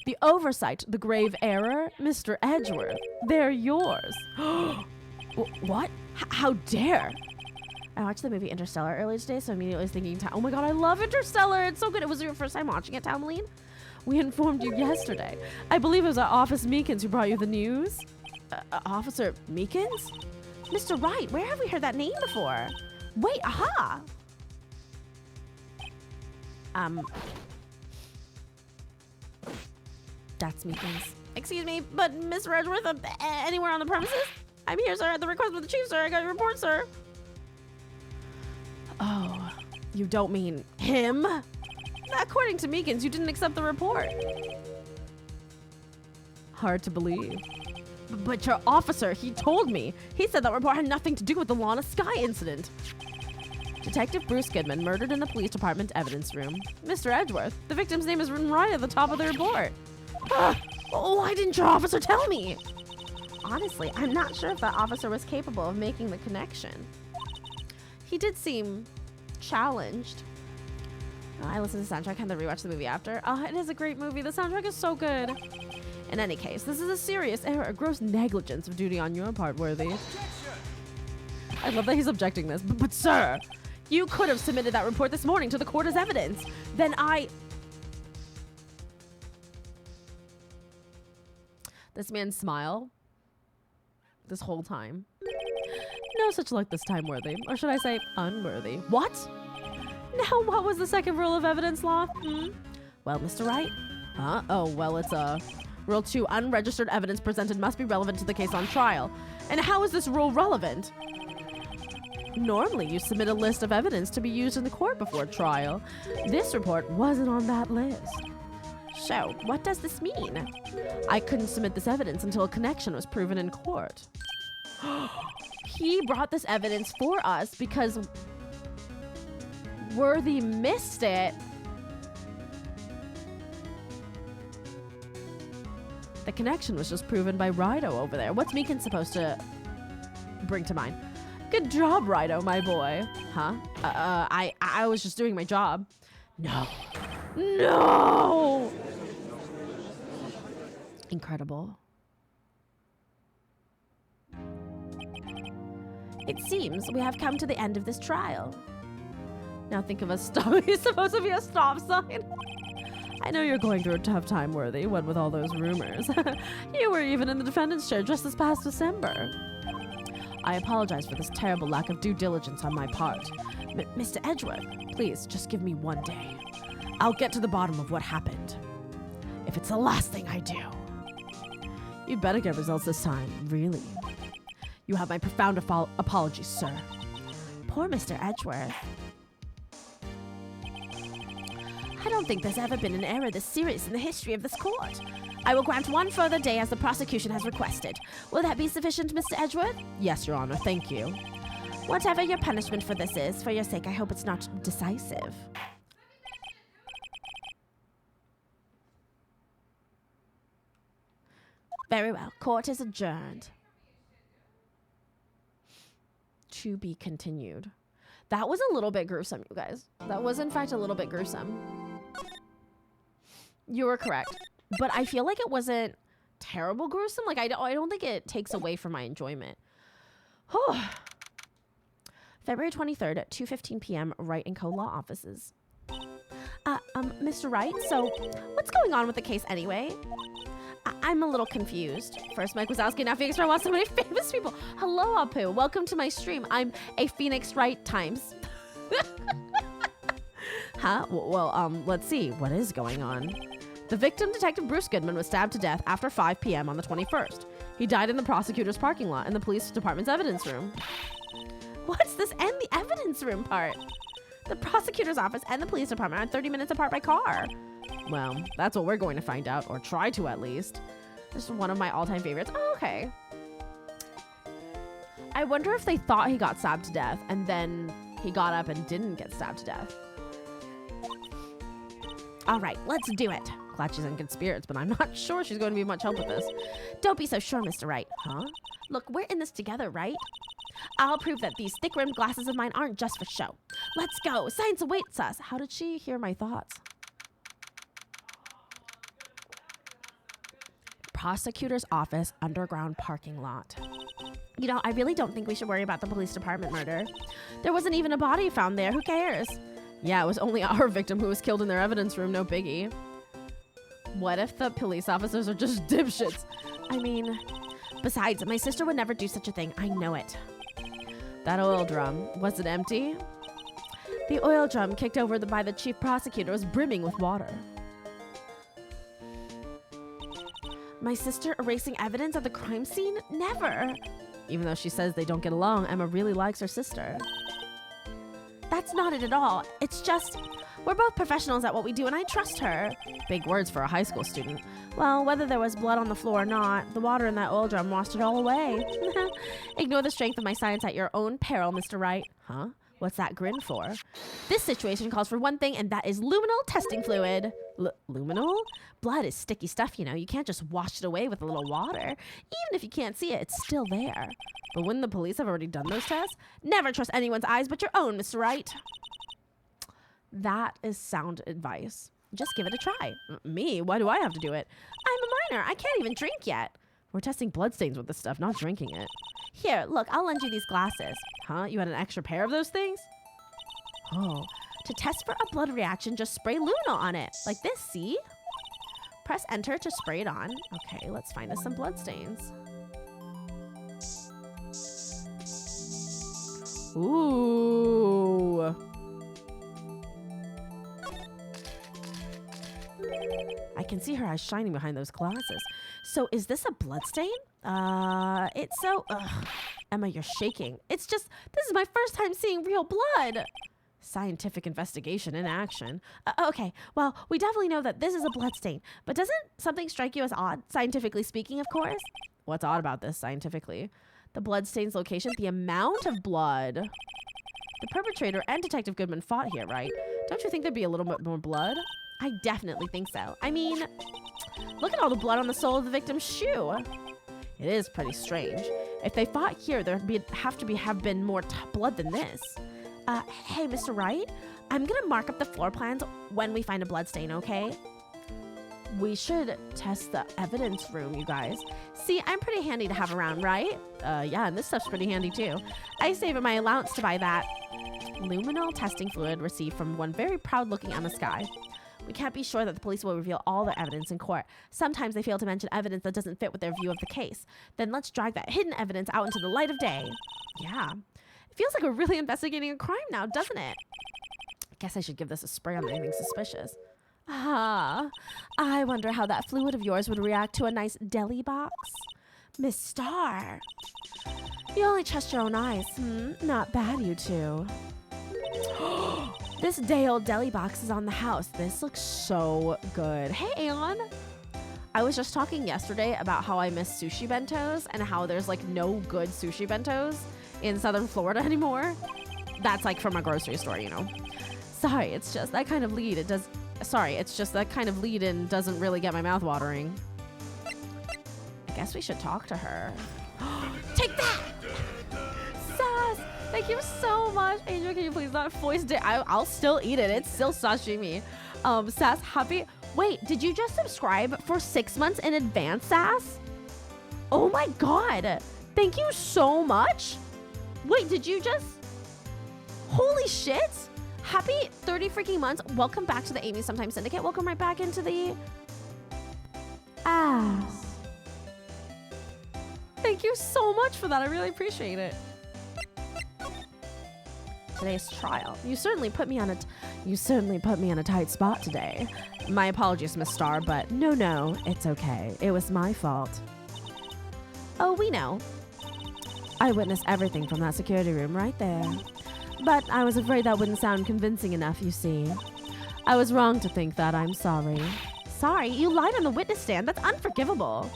The oversight, the grave error, Mr. Edgeworth, they're yours. What? How dare? I watched the movie Interstellar earlier today, so immediately was thinking, oh my god, I love Interstellar. It's so good. It was your first time watching it, Talmaline? We informed you yesterday. I believe it was our Officer Meekins who brought you the news. Officer Meekins? Mr. Wright, where have we heard that name before? Wait, aha! That's Meekins. Excuse me, but Mr. Edgeworth, anywhere on the premises? I'm here, sir, at the request of the chief, sir. I got your report, sir. Oh, you don't mean him? According to Meekins, you didn't accept the report. Hard to believe. But your officer, he told me. He said that report had nothing to do with the Lana Sky incident. Detective Bruce Goodman murdered in the police department evidence room. Mr. Edgeworth, the victim's name is written right at the top of the report. Why didn't your officer tell me? Honestly, I'm not sure if that officer was capable of making the connection. He did seem challenged. I listened to the soundtrack and then rewatched the movie after. Oh, it is a great movie. The soundtrack is so good. In any case, this is a serious error, a gross negligence of duty on your part, Worthy. I love that he's objecting this. But sir, you could have submitted that report this morning to the court as evidence. Then This man's smile this whole time. No such luck this time, Worthy. Or should I say, unworthy. What? Now, what was the second rule of evidence law? Well, Mr. Wright? Huh? Oh, well, it's, Rule 2, unregistered evidence presented must be relevant to the case on trial. And how is this rule relevant? Normally, you submit a list of evidence to be used in the court before trial. This report wasn't on that list. So, what does this mean? I couldn't submit this evidence until a connection was proven in court. He brought this evidence for us because Worthy missed it. The connection was just proven by Wright over there. What's Meekin supposed to bring to mind? Good job, Wright, my boy. Huh? I was just doing my job. No. No! Incredible. It seems we have come to the end of this trial. Now think of a stop. He's supposed to be a stop sign. I know you're going through a tough time, Worthy, what with all those rumors. You were even in the defendant's chair just this past December. I apologize for this terrible lack of due diligence on my part. Mr. Edgeworth, please just give me one day. I'll get to the bottom of what happened. If it's the last thing I do. You'd better get results this time, really. You have my profound apologies, sir. Poor Mr. Edgeworth. I don't think there's ever been an error this serious in the history of this court. I will grant one further day as the prosecution has requested. Will that be sufficient, Mr. Edgeworth? Yes, Your Honor, thank you. Whatever your punishment for this is, for your sake, I hope it's not decisive. Very well. Court is adjourned. To be continued. That was a little bit gruesome, you guys. That was, in fact, a little bit gruesome. You were correct. But I feel like it wasn't terrible gruesome. Like, I don't think it takes away from my enjoyment. February 23rd at 2:15 p.m. Wright & Co. Law Offices. Mr. Wright, so what's going on with the case anyway? I'm a little confused. First Mike Wazowski, now Phoenix Wright wants so many famous people. Hello, Apu. Welcome to my stream. I'm a Phoenix Wright times. Huh? Well, let's see. What is going on? The victim, Detective Bruce Goodman, was stabbed to death after 5 p.m. on the 21st. He died in the prosecutor's parking lot in the police department's evidence room. What's this and the evidence room part? The prosecutor's office and the police department are 30 minutes apart by car. Well, that's what we're going to find out, or try to at least. This is one of my all-time favorites. Oh, okay. I wonder if they thought he got stabbed to death, and then he got up and didn't get stabbed to death. All right, let's do it. Glad she's in good spirits, but I'm not sure she's going to be much help with this. Don't be so sure, Mr. Wright. Huh? Look, we're in this together, right? I'll prove that these thick-rimmed glasses of mine aren't just for show. Let's go. Science awaits us. How did she hear my thoughts? Prosecutor's office, underground parking lot. You know, I really don't think we should worry about the police department murder. There wasn't even a body found there. Who cares? Yeah, it was only our victim who was killed in their evidence room. No biggie. What if the police officers are just dipshits? I mean, besides, my sister would never do such a thing. I know it. That oil drum, was it empty? The oil drum kicked over by the chief prosecutor was brimming with water. My sister erasing evidence at the crime scene? Never. Even though she says they don't get along, Emma really likes her sister. That's not it at all. It's just, we're both professionals at what we do and I trust her. Big words for a high school student. Well, whether there was blood on the floor or not, the water in that oil drum washed it all away. Ignore the strength of my science at your own peril, Mr. Wright. Huh? What's that grin for? This situation calls for one thing, and that is luminal testing fluid. Luminal? Blood is sticky stuff, you know. You can't just wash it away with a little water. Even if you can't see it, it's still there. But wouldn't the police have already done those tests? Never trust anyone's eyes but your own, Mr. Wright. That is sound advice. Just give it a try. Me? Why do I have to do it? I'm a minor. I can't even drink yet. We're testing bloodstains with this stuff, not drinking it. Here, look, I'll lend you these glasses. Huh? You had an extra pair of those things? Oh. To test for a blood reaction, just spray Luna on it. Like this, see? Press enter to spray it on. Okay, let's find us some bloodstains. Ooh. I can see her eyes shining behind those glasses. So is this a bloodstain? It's so... Emma, you're shaking. It's just, this is my first time seeing real blood. Scientific investigation in action. Okay, well, we definitely know that this is a bloodstain, but doesn't something strike you as odd, scientifically speaking, of course? What's odd about this, scientifically? The bloodstain's location, the amount of blood. The perpetrator and Detective Goodman fought here, right? Don't you think there'd be a little bit more blood? I definitely think so. I mean, look at all the blood on the sole of the victim's shoe. It is pretty strange. If they fought here, there'd have been more blood than this. Hey, Mr. Wright, I'm gonna mark up the floor plans when we find a bloodstain, okay? We should test the evidence room, you guys. See, I'm pretty handy to have around, right? Yeah, and this stuff's pretty handy too. I saved my allowance to buy that luminol testing fluid received from one very proud-looking Emma Sky. We can't be sure that the police will reveal all their evidence in court. Sometimes they fail to mention evidence that doesn't fit with their view of the case. Then let's drag that hidden evidence out into the light of day. Yeah. It feels like we're really investigating a crime now, doesn't it? I guess I should give this a spray on anything suspicious. Ah, I wonder how that fluid of yours would react to a nice deli box. Miss Starr. You only trust your own eyes. Not bad, you two. This day-old deli box is on the house. This looks so good. Hey, Aeon. I was just talking yesterday about how I miss sushi bentos and how there's like no good sushi bentos in Southern Florida anymore. That's like from a grocery store, you know. Sorry, it's just that kind of lead. It's just that kind of lead in doesn't really get my mouth watering. I guess we should talk to her. Take that! Sass! Thank you so much. Angel, can you please not voice it? I'll still eat it. It's still sashimi. Sass, happy. Wait, did you just subscribe for 6 months in advance, Sass? Oh my god. Thank you so much. Wait, did you just... Holy shit. Happy 30 freaking months. Welcome back to the Amy Sometimes Syndicate. Welcome right back into the... ass. Thank you so much for that. I really appreciate it. Today's trial. You certainly put me on a tight spot today. My apologies, Miss Starr, but no, it's okay. It was my fault. Oh, we know. I witnessed everything from that security room right there. But I was afraid that wouldn't sound convincing enough, you see. I was wrong to think that. I'm sorry. Sorry? You lied on the witness stand? That's unforgivable.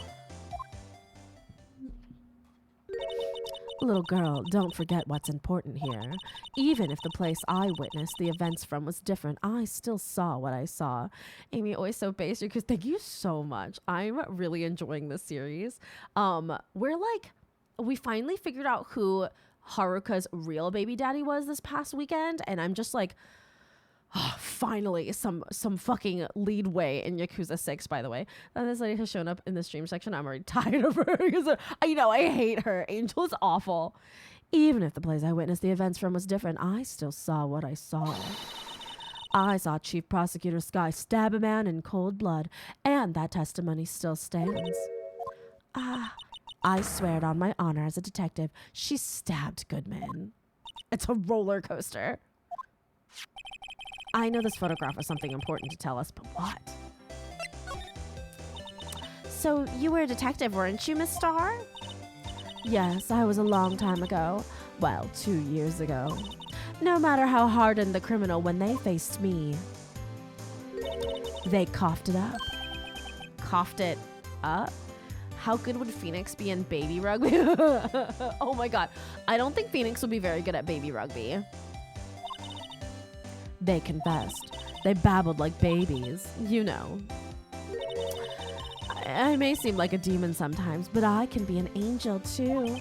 Little girl, don't forget what's important here. Even if the place I witnessed the events from was different, I still saw what I saw. Amy, always so basic, because thank you so much. I'm really enjoying this series. We finally figured out who Haruka's real baby daddy was this past weekend, and I'm just like, oh, finally some fucking lead way in Yakuza 6, by the way. This lady has shown up in the stream section. I'm already tired of her because I hate her. Angel is awful. Even if the place I witnessed the events from was different, I still saw what I saw. I saw Chief Prosecutor Sky stab a man in cold blood, and that testimony still stands. I swear it on my honor as a detective, she stabbed Goodman. It's a roller coaster. I know this photograph was something important to tell us, but what? So you were a detective, weren't you, Miss Starr? Yes, I was a long time ago. Well, 2 years ago. No matter how hardened the criminal, when they faced me, they coughed it up. Coughed it up? How good would Phoenix be in baby rugby? Oh my god. I don't think Phoenix would be very good at baby rugby. They confessed. They babbled like babies. You know. I may seem like a demon sometimes, but I can be an angel too.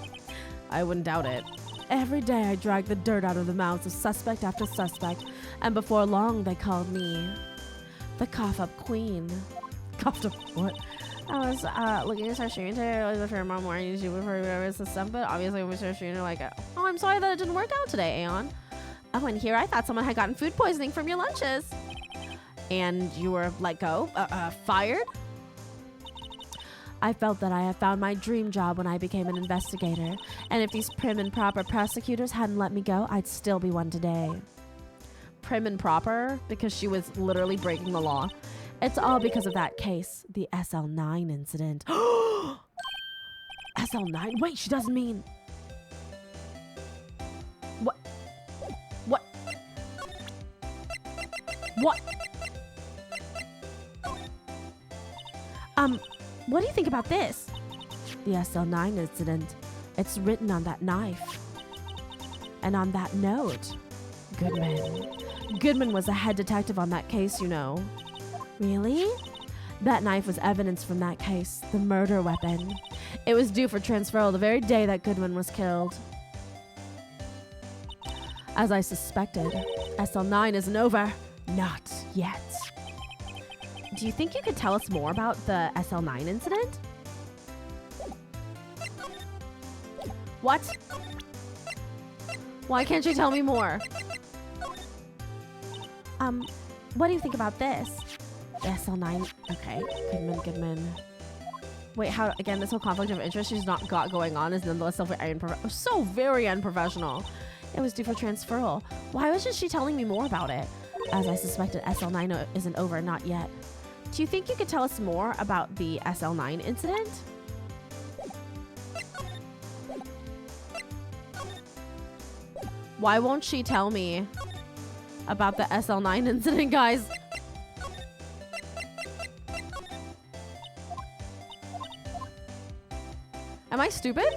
I wouldn't doubt it. Every day I dragged the dirt out of the mouths of suspect after suspect, and before long they called me the cough-up queen. Coughed up what? I was looking at Sarshina today. I was for mom morning YouTube before we was the stuff, but obviously when we Sarshina like, oh, I'm sorry that it didn't work out today, Aeon. Oh, and here I thought someone had gotten food poisoning from your lunches. And you were let go? Fired? I felt that I had found my dream job when I became an investigator. And if these prim and proper prosecutors hadn't let me go, I'd still be one today. Prim and proper? Because she was literally breaking the law. It's all because of that case, the SL9 incident. SL9? Wait, she doesn't mean... What? What? What? What do you think about this? The SL9 incident. It's written on that knife. And on that note, Goodman was a head detective on that case, you know. Really? That knife was evidence from that case, the murder weapon. It was due for transferal the very day that Goodman was killed. As I suspected, SL9 isn't over. Not yet. Do you think you could tell us more about the SL9 incident? What? Why can't you tell me more? What do you think about this? The SL9, okay, Goodman. Wait, how, again, this whole conflict of interest she's not got going on is nonetheless so very unprofessional. It was due for transferal. Why wasn't she telling me more about it? As I suspected, SL9 isn't over, not yet. Do you think you could tell us more about the SL9 incident? Why won't she tell me about the SL9 incident, guys? Am I stupid?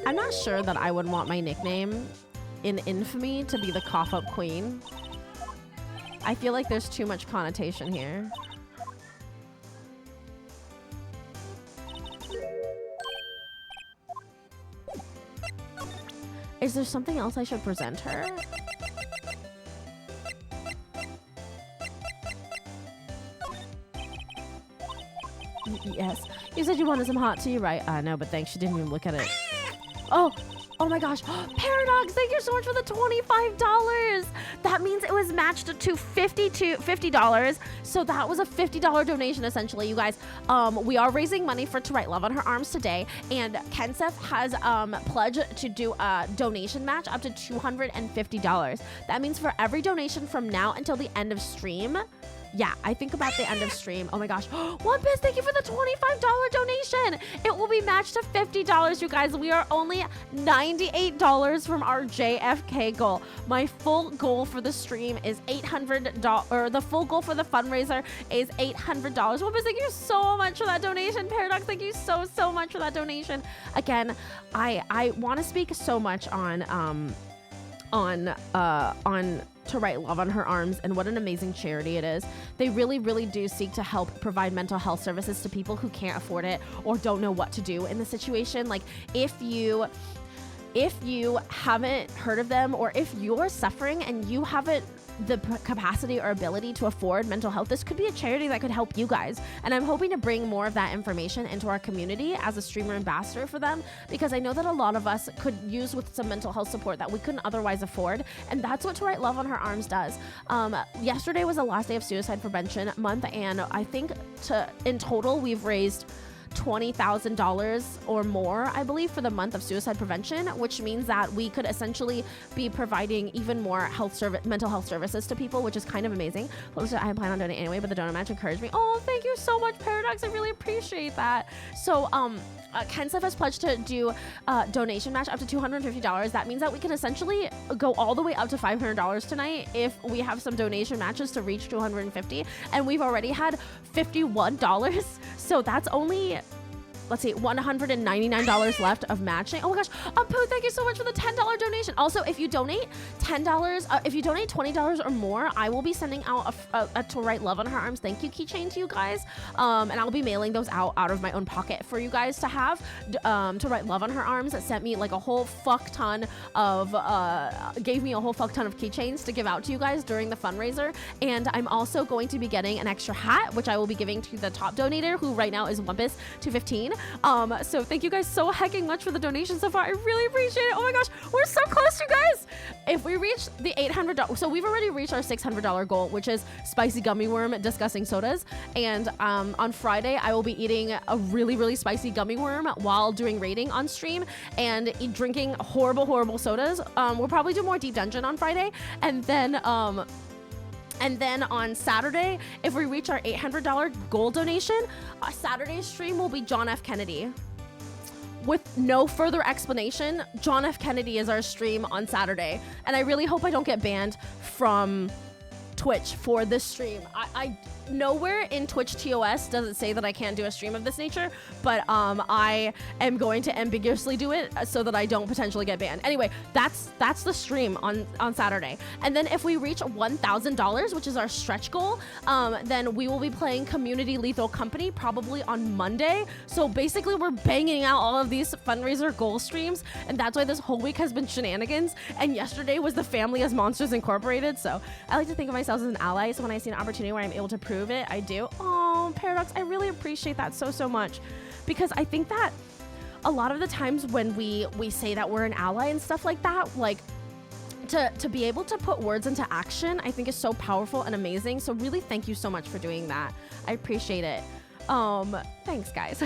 I'm not sure that I would want my nickname in infamy to be the cough-up queen. I feel like there's too much connotation here. Is there something else I should present her? Yes. You said you wanted some hot tea, right? No, but thanks. She didn't even look at it. Oh my gosh. Paradox, thank you so much for the $25. That means it was matched to $50. So that was a $50 donation, essentially, you guys. We are raising money for To Write Love on Her Arms today. And Kenseth has pledged to do a donation match up to $250. That means for every donation from now until the end of stream, yeah, I think about the end of stream. Oh my gosh. One Piece, thank you for the $25 donation. It will be matched to $50, you guys. We are only $98 from our JFK goal. My full goal for the stream is $800, or the full goal for the fundraiser is $800. One Piece, thank you so much for that donation. Paradox, thank you so much for that donation. Again, I want to speak so much on To Write Love on Her Arms and what an amazing charity it is. They really do seek to help provide mental health services to people who can't afford it or don't know what to do in the situation. Like, if you haven't heard of them, or if you're suffering and you haven't the capacity or ability to afford mental health, this could be a charity that could help you guys. And I'm hoping to bring more of that information into our community as a streamer ambassador for them, because I know that a lot of us could use with some mental health support that we couldn't otherwise afford. And that's what To Write Love on Her Arms does. Yesterday was the last day of Suicide Prevention Month, and I think in total we've raised $20,000 or more, I believe, for the month of suicide prevention, which means that we could essentially be providing even more mental health services to people, which is kind of amazing. Plus, I plan on doing it anyway, but the donor match encouraged me. Oh, thank you so much, Paradox. I really appreciate that. So, Kenseth has pledged to do a donation match up to $250. That means that we can essentially go all the way up to $500 tonight if we have some donation matches to reach $250. And we've already had $51. So that's only, let's see, $199 left of matching. Oh my gosh. Pooh, thank you so much for the $10 donation. Also, if you donate if you donate $20 or more, I will be sending out a To Write Love on Her Arms thank you keychain to you guys. And I'll be mailing those out of my own pocket for you guys to have. To Write Love on Her Arms sent me like a whole fuck ton of, gave me a whole fuck ton of keychains to give out to you guys during the fundraiser. And I'm also going to be getting an extra hat, which I will be giving to the top donator, who right now is Wumpus215. So thank you guys so hecking much for the donation so far. I really appreciate it. Oh my gosh, we're so close, you guys. If we reach the $800, so we've already reached our $600 goal, which is spicy gummy worm discussing sodas. And on Friday, I will be eating a really spicy gummy worm while doing raiding on stream and drinking horrible sodas. We'll probably do more Deep Dungeon on Friday. And then And then on Saturday, if we reach our $800 goal donation, Saturday's stream will be John F. Kennedy. With no further explanation, John F. Kennedy is our stream on Saturday. And I really hope I don't get banned from Twitch for this stream. I nowhere in Twitch TOS does it say that I can't do a stream of this nature, but I am going to ambiguously do it so that I don't potentially get banned. Anyway, that's the stream on Saturday. And then if we reach $1,000, which is our stretch goal, then we will be playing Community Lethal Company probably on Monday. So basically we're banging out all of these fundraiser goal streams, and that's why this whole week has been shenanigans. And yesterday was the Family as Monsters Incorporated. So I like to think of myself as an ally, so when I see an opportunity where I'm able to prove it, I do. Oh, Paradox, I really appreciate that so much, because I think that a lot of the times when we say that we're an ally and stuff like that, like to be able to put words into action, I think is so powerful and amazing. So really thank you so much for doing that. I appreciate it. Thanks guys.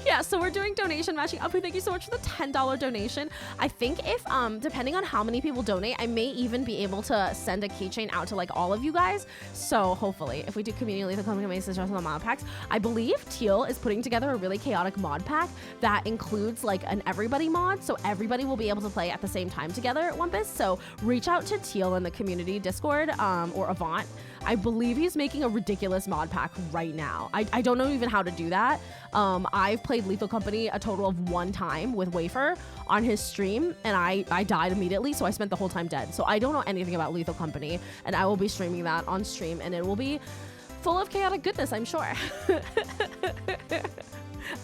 Yeah, so we're doing donation matching. Apu, thank you so much for the $10 donation. I think if depending on how many people donate, I may even be able to send a keychain out to like all of you guys. So hopefully if we do community lethal company on the mod packs, I believe Teal is putting together a really chaotic mod pack that includes like an everybody mod, so everybody will be able to play at the same time together at One Piece. So reach out to Teal in the community Discord or Avant. I believe he's making a ridiculous mod pack right now. I don't know even how to do that. I've played Lethal Company a total of 1 time with Wafer on his stream, and I died immediately, so I spent the whole time dead. So I don't know anything about Lethal Company, and I will be streaming that on stream, and it will be full of chaotic goodness, I'm sure.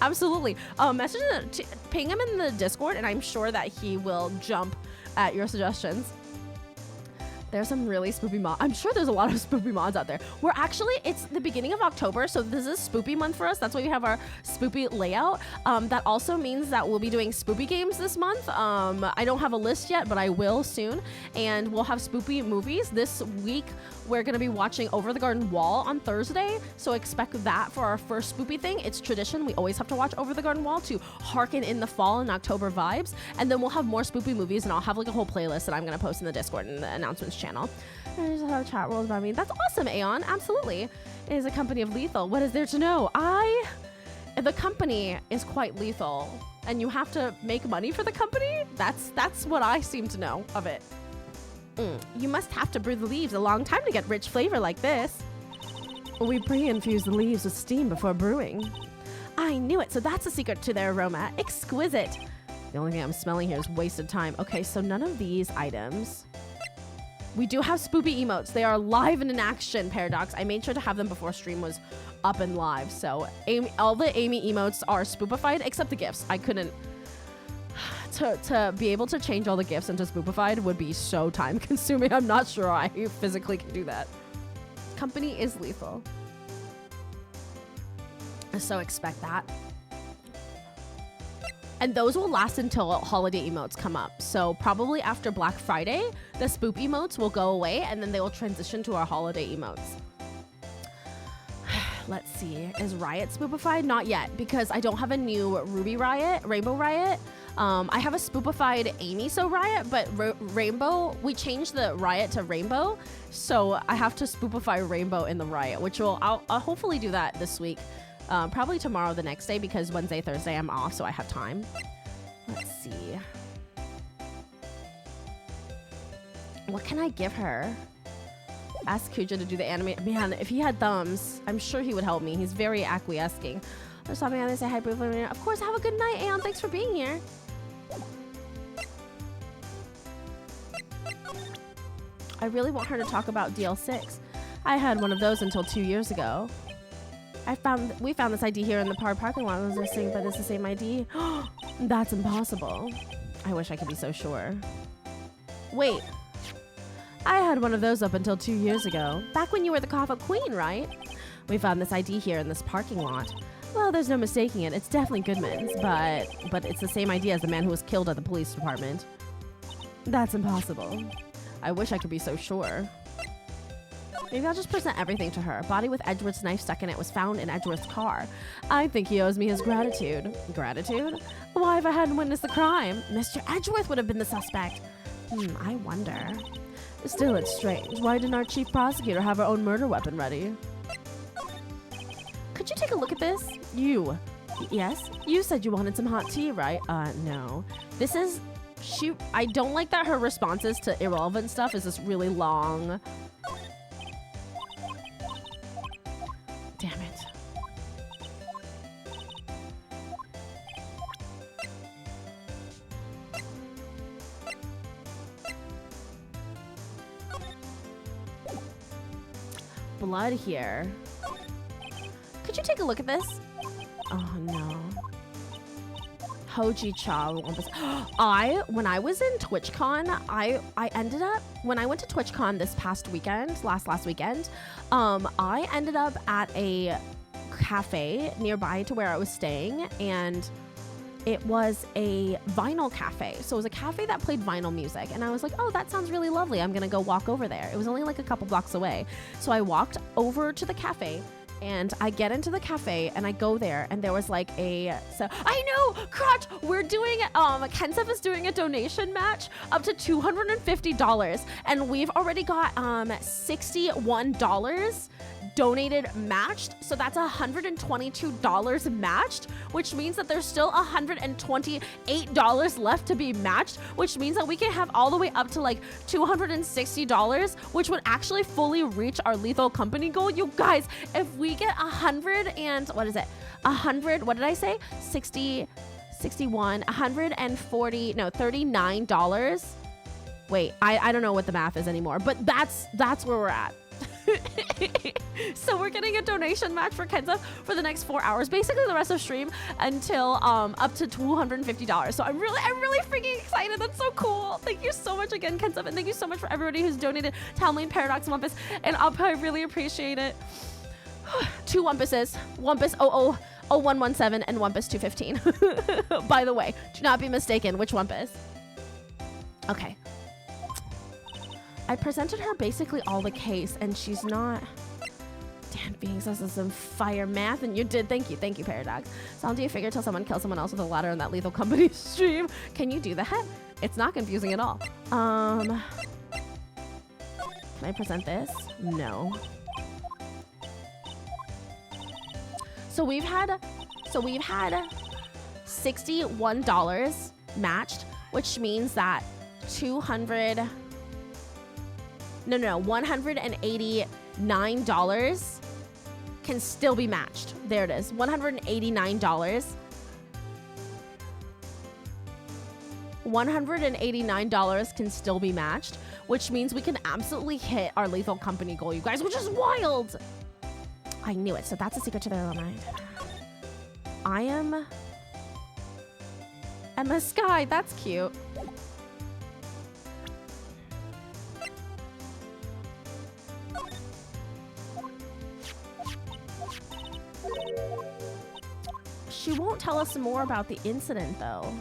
Absolutely. Ping him in the Discord, and I'm sure that he will jump at your suggestions. There's some really spoopy mods. I'm sure there's a lot of spoopy mods out there. It's the beginning of October, so this is spoopy month for us. That's why we have our spoopy layout. That also means that we'll be doing spoopy games this month. I don't have a list yet, but I will soon. And we'll have spoopy movies. This week, we're going to be watching Over the Garden Wall on Thursday, so expect that for our first spoopy thing. It's tradition. We always have to watch Over the Garden Wall to hearken in the fall and October vibes. And then we'll have more spoopy movies, and I'll have like a whole playlist that I'm going to post in the Discord and the announcements channel. There's a chat rolls about me. That's awesome, Aeon. Absolutely. It is a company of lethal. What is there to know? The company is quite lethal, and you have to make money for the company. That's what I seem to know of it. You must have to brew the leaves a long time to get rich flavor like this. We pre-infuse the leaves with steam before brewing. I knew it. So that's the secret to their aroma. Exquisite. The only thing I'm smelling here is wasted time. Okay, so none of these items. We do have spoopy emotes. They are live and in action, Paradox. I made sure to have them before stream was up and live. So all the Amy emotes are spoopified except the gifts. I couldn't. To be able to change all the gifts into spoopified would be so time consuming. I'm not sure I physically can do that. Company is lethal. So expect that. And those will last until holiday emotes come up. So probably after Black Friday, the spoop emotes will go away, and then they will transition to our holiday emotes. Let's see. Is Riot spoopified? Not yet, because I don't have a new Ruby Riot, Rainbow Riot. I have a spoopified Amy So Riot, but Rainbow, we changed the Riot to Rainbow. So I have to spoopify Rainbow in the Riot, which I'll hopefully do that this week. Probably tomorrow, the next day, because Wednesday, Thursday, I'm off, so I have time. Let's see. What can I give her? Ask Kuja to do the anime. Man, if he had thumbs, I'm sure he would help me. He's very acquiescing. There's something I say hi briefly. Of course, have a good night, Aeon. Thanks for being here. I really want her to talk about DL6. I had one of those until 2 years ago. We found this ID here in the parking lot. Was this thing, but it's the same ID. That's impossible. I wish I could be so sure. Wait. I had one of those up until 2 years ago. Back when you were the Kaffa Queen, right? We found this ID here in this parking lot. Well, there's no mistaking it. It's definitely Goodman's, but it's the same ID as the man who was killed at the police department. That's impossible. I wish I could be so sure. Maybe I'll just present everything to her. Body with Edgeworth's knife stuck in it was found in Edgeworth's car. I think he owes me his gratitude. Gratitude? Why, if I hadn't witnessed the crime? Mr. Edgeworth would have been the suspect. I wonder. Still, it's strange. Why didn't our chief prosecutor have her own murder weapon ready? Could you take a look at this? You. Yes? You said you wanted some hot tea, right? No. This is... I don't like that her responses to irrelevant stuff is this really long... Damn it. Blood here. Could you take a look at this? Oh no. Hoji Cha. When I was in TwitchCon, I ended up, when I went to TwitchCon this past weekend, last weekend, I ended up at a cafe nearby to where I was staying, and it was a vinyl cafe. So it was a cafe that played vinyl music. And I was like, oh, that sounds really lovely. I'm gonna go walk over there. It was only like a couple blocks away. So I walked over to the cafe, and I get into the cafe and I go there, and there was like so I know, Crotch, we're doing, Kensef is doing a donation match up to $250, and we've already got $61 donated matched. So that's $122 matched, which means that there's still $128 left to be matched, which means that we can have all the way up to like $260, which would actually fully reach our lethal company goal. You guys, if we get 100 and what is it? 100, what did I say? 60, 61, 140, no, $39. Wait, I don't know what the math is anymore, but that's where we're at. So we're getting a donation match for Kenza for the next 4 hours, basically the rest of stream until up to $250. So I'm really freaking excited. That's so cool. Thank you so much again, Kenza, and thank you so much for everybody who's donated Townlane, Paradox, Wumpus, and I really appreciate it. 2 Wumpuses, Wumpus 00117 and Wumpus 215. By the way, do not be mistaken which Wumpus. Okay. I presented her basically all the case, and she's not... Damn, beings, this is some fire math, and you did. Thank you, Paradox. So how do you figure till someone kills someone else with a ladder in that lethal company stream? Can you do that? It's not confusing at all. Can I present this? No. So we've had $61 matched, which means that $189 can still be matched. There it is, $189. $189 can still be matched, which means we can absolutely hit our lethal company goal, you guys, which is wild. I knew it. So that's a secret to their own mind. I am Emma Sky. That's cute. She won't tell us more about the incident, though.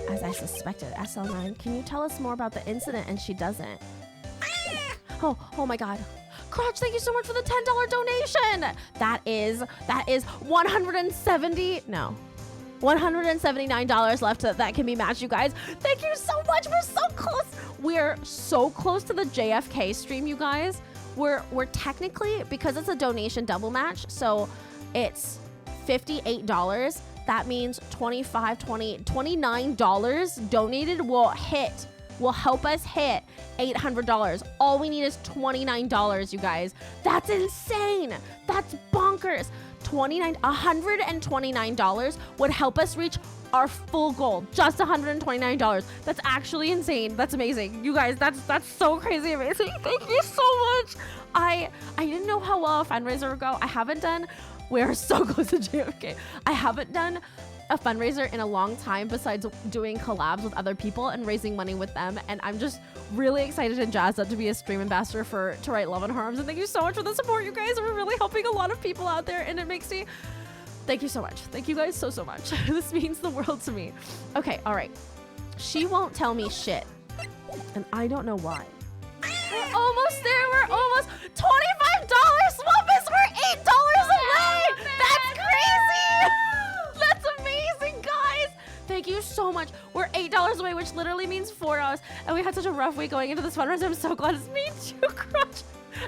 As I suspected. SL9, can you tell us more about the incident? And she doesn't. Oh my God. Crotch, thank you so much for the $10 donation. That is $179 left that can be matched, you guys. Thank you so much. We're so close. We're so close to the JFK stream, you guys. We're technically, because it's a donation double match, so it's $58. That means $29 donated will help us hit $800. All we need is $29, you guys. That's insane. That's bonkers. $129 would help us reach our full goal. Just $129. That's actually insane. That's amazing. You guys, that's so crazy amazing. Thank you so much. I didn't know how well a fundraiser would go. We're so close to JFK. I haven't done a fundraiser in a long time besides doing collabs with other people and raising money with them, and I'm just really excited and jazzed up to be a stream ambassador to Wright Love and Harms, and thank you so much for the support, you guys. We're really helping a lot of people out there, and it makes me... Thank you so much. Thank you guys so much. This means the world to me. Okay, all right. She won't tell me shit, and I don't know why. We're almost there. We're almost $25. Swampus, we're $8 away. That's crazy. That's amazing, guys. Thank you you so much. We're $8 away, which literally means $4. And we had such a rough week going into this fundraiser. I'm so glad it's me too, Crunch.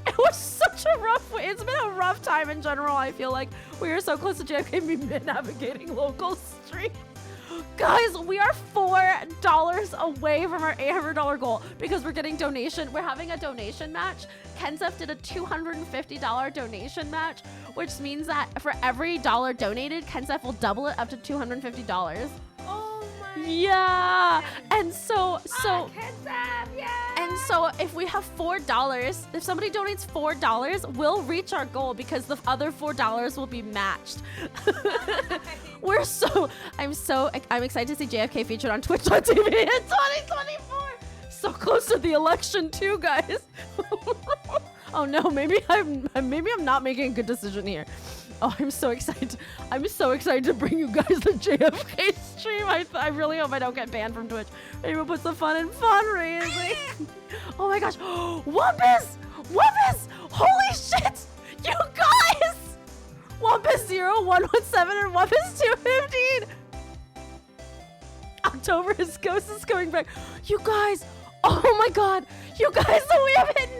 It was such a rough way. It's been a rough time in general. I feel like we are so close to JFK navigating local street. Guys, we are $4 away from our $800 goal because we're getting donation. We're having a donation match. Kensef did a $250 donation match, which means that for every dollar donated, Kensef will double it up to $250. Oh my. Yeah. And so Kensef, yeah. and so if we have $4, if somebody donates $4, we'll reach our goal because the other $4 will be matched. I'm excited to see JFK featured on Twitch.tv in 2024. So close to the election too, guys. Oh no, maybe I'm not making a good decision here. Oh, I'm so excited. I'm so excited to bring you guys the JFK stream. I really hope I don't get banned from Twitch. Maybe we'll put some fun in fundraising. Oh my gosh. Wumpus! Wumpus! Holy shit! You guys! Wumpus 0117 and Wumpus 215. October, his ghost is coming back. You guys, oh my god. You guys, so we have hit $922.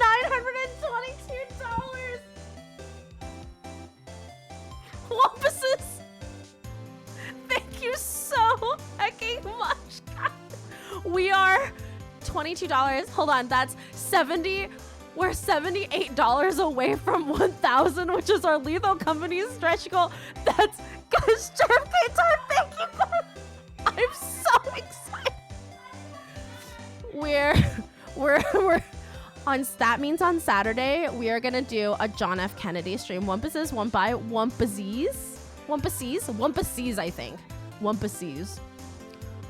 Wumpuses, thank you so fucking much, guys. We are $22. Hold on, that's 70. We're $78 away from 1,000, which is our Lethal Company's stretch goal. That's guys, JFK time. Thank you, guys. I'm so excited. We're on. That means on Saturday we are gonna do a John F. Kennedy stream. Wumpuses, Wumpasies, I think. Wumpasies.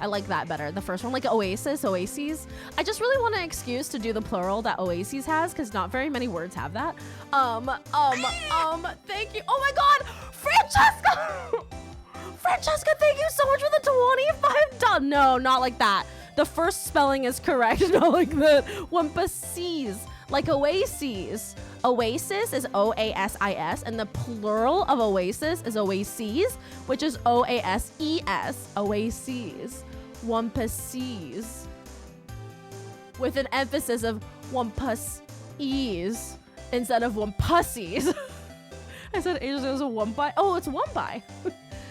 I like that better. The first one, like oases. I just really want an excuse to do the plural that oases has, because not very many words have that. Thank you. Oh my God, Francesca, thank you so much for the $25. No, not like that. The first spelling is correct, not like that. Wumpasies, like oases. Oasis is O-A-S-I-S, and the plural of oasis is oases, which is O-A-S-E-S. Oases. Wumpasies. With an emphasis of wumpusies instead of wumpussies. I said Asia was a wumpai. Oh, it's wumpai.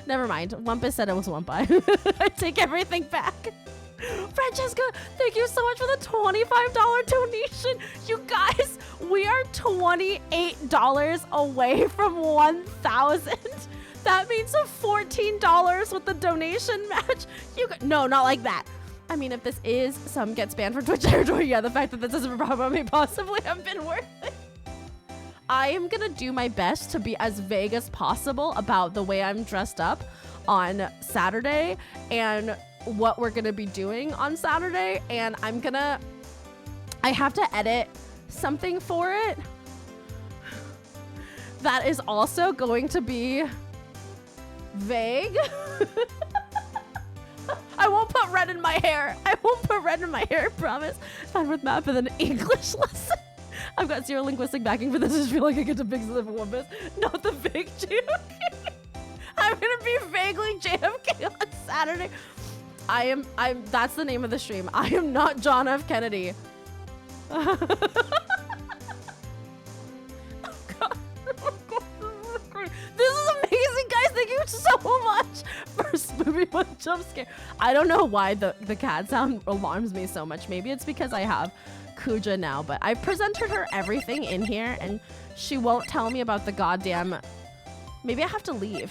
Never mind. Wumpus said it was wumpai. I take everything back. Francesca, thank you so much for the $25 donation. You guys, we are $28 away from 1,000. That means a $14 with the donation match. No, not like that. I mean, if this is some gets banned from Twitch territory, yeah, the fact that this doesn't probably possibly have been worth it. I am gonna do my best to be as vague as possible about the way I'm dressed up on Saturday and what we're gonna be doing on Saturday, and I have to edit something for it that is also going to be vague. I won't put red in my hair. I promise. Fine with math and an English lesson. I've got zero linguistic backing for this. I just feel like I get to fix the Wumpus, not the fake JFK. I'm gonna be vaguely JFK on Saturday. That's the name of the stream. I am not John F. Kennedy. Oh God. This is amazing, guys. Thank you so much. First movie one jump scare. I don't know why the cat sound alarms me so much. Maybe it's because I have Kuja now, but I presented her everything in here and she won't tell me about the goddamn. Maybe I have to leave.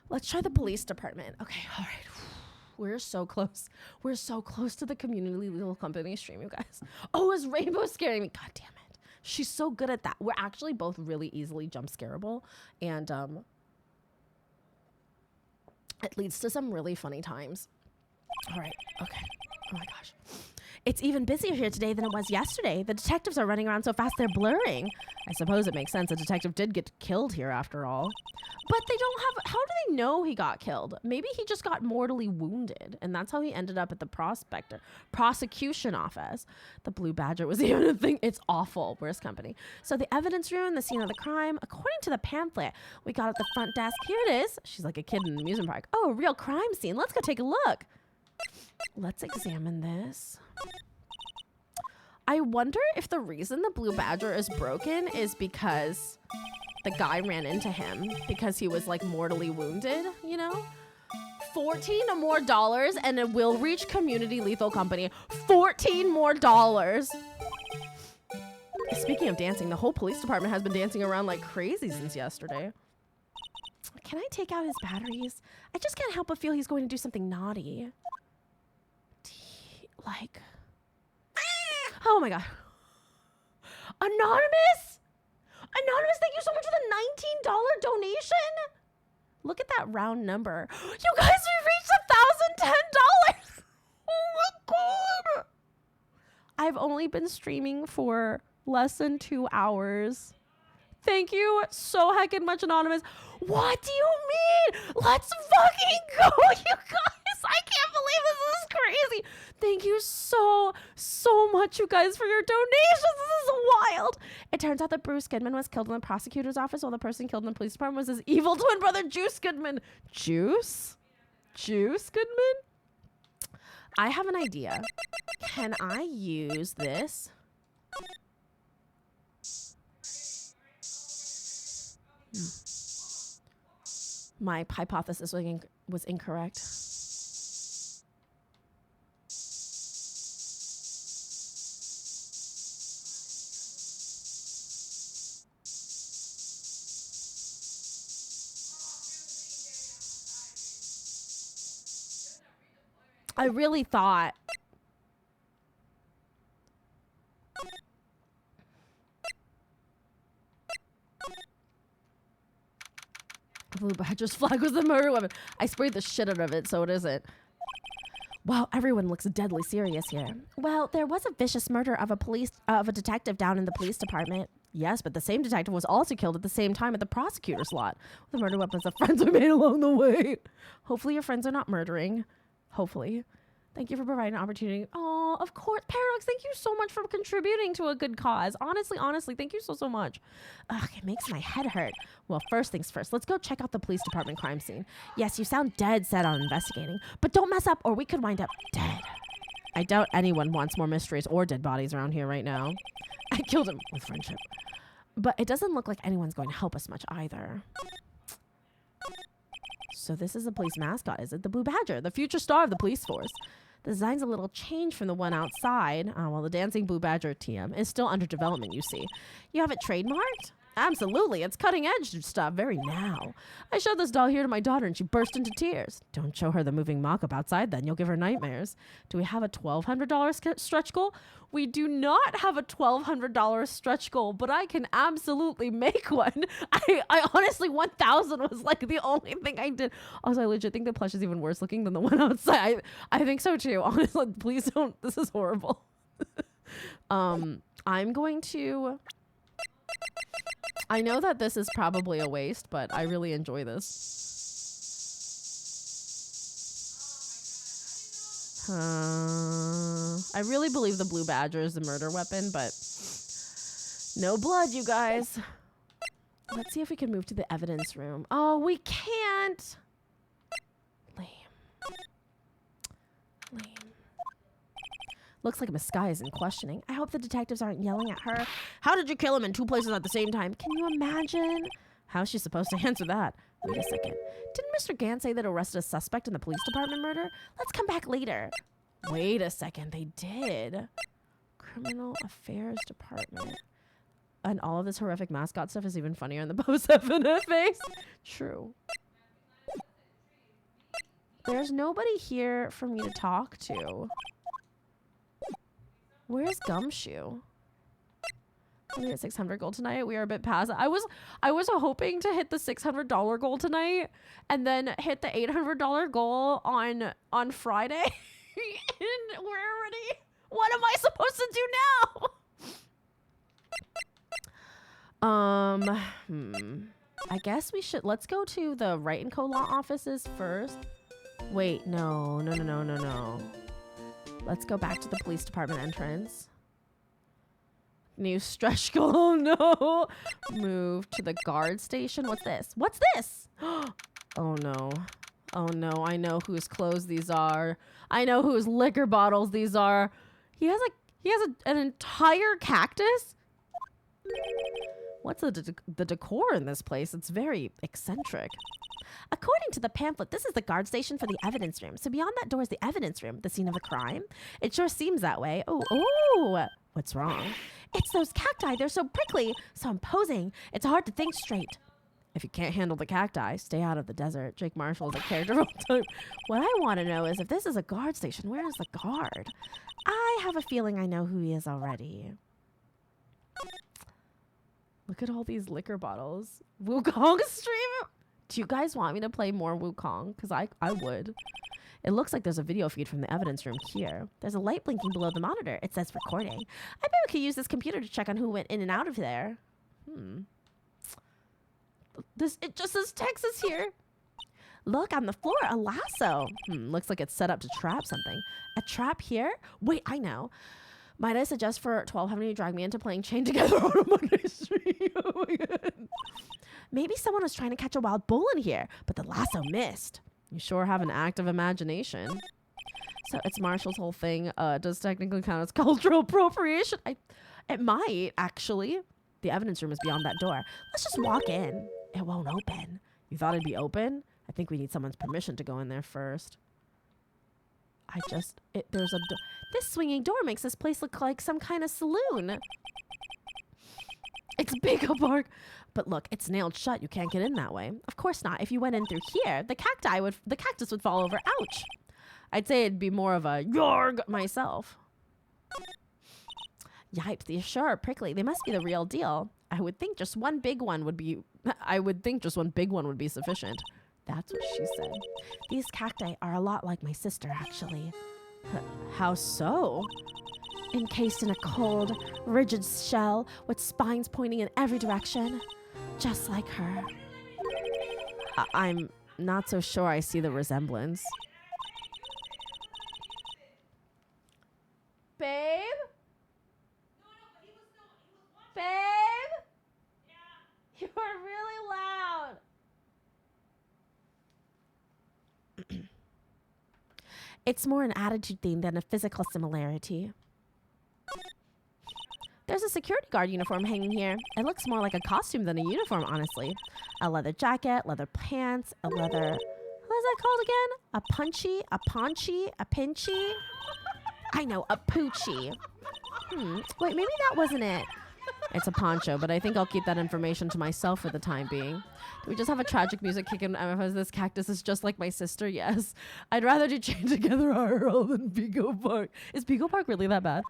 Let's try the police department. Okay, all right. We're so close. We're so close to the community little company stream, you guys. Oh, is Rainbow scaring me? God damn it. She's so good at that. We're actually both really easily jump scareable, and it leads to some really funny times. All right, okay. Oh my gosh. It's even busier here today than it was yesterday. The detectives are running around so fast they're blurring. I suppose it makes sense. A detective did get killed here after all. But they don't have... How do I know he got killed. Maybe he just got mortally wounded, and that's how he ended up at the prosecution office. The Blue Badger was even a thing. It's awful. Worst company. So the evidence room, the scene of the crime. According to the pamphlet we got at the front desk, here it is. She's like a kid in an amusement park. Oh, a real crime scene. Let's go take a look. Let's examine this. I wonder if the reason the Blue Badger is broken is because the guy ran into him because he was like mortally wounded, you know? $14 more and it will reach Community Lethal Company. $14 more. Speaking of dancing, the whole police department has been dancing around like crazy since yesterday. Can I take out his batteries? I just can't help but feel he's going to do something naughty. Like... Oh my God. Anonymous? Anonymous, thank you so much for the $19 donation. Look at that round number. You guys, we reached $1,010. Oh my God. I've only been streaming for less than 2 hours. Thank you so heckin' much, Anonymous. What do you mean? Let's fucking go, you guys. I can't believe this is crazy. Thank you so much, you guys, for your donations. This is wild. It turns out that Bruce Goodman was killed in the prosecutor's office while the person killed in the police department was his evil twin brother, Juice Goodman. Juice Goodman? I have an idea. Can I use this? My hypothesis was incorrect. I really thought the Blue Badger's flag was the murder weapon. I sprayed the shit out of it, so it isn't. Wow, everyone looks deadly serious here. Well, there was a vicious murder of a detective down in the police department. Yes, but the same detective was also killed at the same time at the prosecutor's lot. The murder weapons of friends we made along the way. Hopefully your friends are not murdering. Hopefully. Thank you for providing an opportunity. Oh, of course. Paradox, thank you so much for contributing to a good cause. Honestly, thank you so much. Ugh, it makes my head hurt. Well, first things first, let's go check out the police department crime scene. Yes, you sound dead set on investigating, but don't mess up or we could wind up dead. I doubt anyone wants more mysteries or dead bodies around here right now. I killed him with friendship. But it doesn't look like anyone's going to help us much either. So this is the police mascot, is it? The Blue Badger, the future star of the police force. The design's a little changed from the one outside. While the dancing Blue Badger TM is still under development, you see. You have it trademarked? Absolutely. It's cutting edge stuff very now. I showed this doll here to my daughter and she burst into tears. Don't show her the moving mock-up outside then. You'll give her nightmares. Do we have a $1,200 stretch goal? We do not have a $1,200 stretch goal, but I can absolutely make one. I honestly, 1,000 was like the only thing I did. Also, I legit think the plush is even worse looking than the one outside. I think so too. Honestly, please don't. This is horrible. I'm going to... I know that this is probably a waste, but I really enjoy this. I really believe the Blue Badger is the murder weapon, but no blood, you guys. Let's see if we can move to the evidence room. Oh, we can't. Lame. Looks like Maskai is in questioning. I hope the detectives aren't yelling at her. How did you kill him in 2 places at the same time? Can you imagine? How's she supposed to answer that? Wait a second. Didn't Mr. Gant say that arrested a suspect in the police department murder? Let's come back later. Wait a second. They did. Criminal Affairs Department. And all of this horrific mascot stuff is even funnier in the post-FNF face. True. There's nobody here for me to talk to. Where's Gumshoe? We at 600 gold tonight. We are a bit past. I was hoping to hit the $600 goal tonight, and then hit the $800 goal on Friday. And we're already. What am I supposed to do now? I guess we should, let's go to the Wright and Co. law offices first. Wait, no. Let's go back to the police department entrance. New stretch goal, oh no. Move to the guard station. What's this? What's this? Oh no. Oh no, I know whose clothes these are. I know whose liquor bottles these are. He has an entire cactus? What's the decor in this place? It's very eccentric. According to the pamphlet, this is the guard station for the evidence room. So beyond that door is the evidence room, the scene of a crime. It sure seems that way. Oh, what's wrong? It's those cacti. They're so prickly, so imposing. It's hard to think straight. If you can't handle the cacti, stay out of the desert. Jake Marshall is a character all the time. What I want to know is if this is a guard station, where is the guard? I have a feeling I know who he is already. Look at all these liquor bottles. Wukong stream? Do you guys want me to play more Wukong? Because I would. It looks like there's a video feed from the evidence room here. There's a light blinking below the monitor. It says recording. I bet we could use this computer to check on who went in and out of there. It just says Texas here. Look, on the floor, a lasso. Looks like it's set up to trap something. A trap here? Wait, I know. Might I suggest for 12 having you drag me into playing Chained Together on a Monday stream? Oh my god. Maybe someone was trying to catch a wild bull in here, but the lasso missed. You sure have an active imagination. So it's Marshall's whole thing. Does technically count as cultural appropriation? It might, actually. The evidence room is beyond that door. Let's just walk in. It won't open. You thought it'd be open? I think we need someone's permission to go in there first. This swinging door makes this place look like some kind of saloon. It's Beagle Park. But look, it's nailed shut. You can't get in that way. Of course not. If you went in through here, the cactus would fall over. Ouch. I'd say it'd be more of a yarg myself. Yipes, these sure are prickly. They must be the real deal. I would think just one big one would be sufficient. That's what she said. These cacti are a lot like my sister, actually. How so? Encased in a cold, rigid shell with spines pointing in every direction. Just like her. I'm not so sure I see the resemblance. Babe? Babe? You are really loud. It's more an attitude theme than a physical similarity. There's a security guard uniform hanging here. It looks more like a costume than a uniform, honestly. A leather jacket, leather pants, a leather... What is that called again? A punchy, a paunchy, a pinchy? I know, a poochie. Wait, maybe that wasn't it. It's a poncho, but I think I'll keep that information to myself for the time being. Do we just have a tragic music kick in MFS? This cactus is just like my sister, yes. I'd rather do Chained Together IRL than Beagle Park. Is Beagle Park really that bad?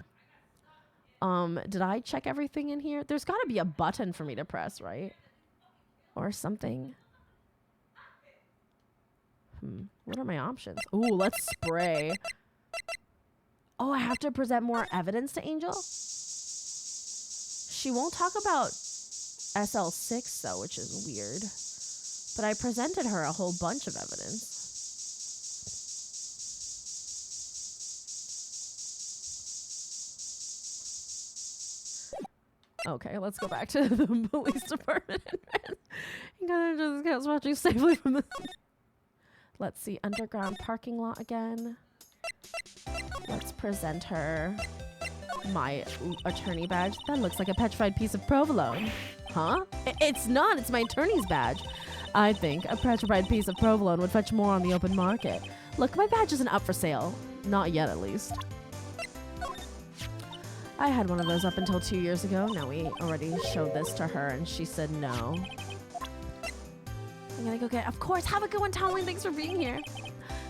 Did I check everything in here? There's got to be a button for me to press, right? Or something. What are my options? Ooh, let's spray. Oh, I have to present more evidence to Angel? She won't talk about SL6 though, which is weird. But I presented her a whole bunch of evidence. Okay, let's go back to the police department. You gotta just get watching safely from the... Let's see, underground parking lot again. Let's present her my attorney badge. That looks like a petrified piece of provolone. Huh? It's not. It's my attorney's badge. I think a petrified piece of provolone would fetch more on the open market. Look, my badge isn't up for sale. Not yet, at least. I had one of those up until 2 years ago. Now we already showed this to her and she said no. I'm gonna go get... Of course, have a good one, Tomlin. Thanks for being here.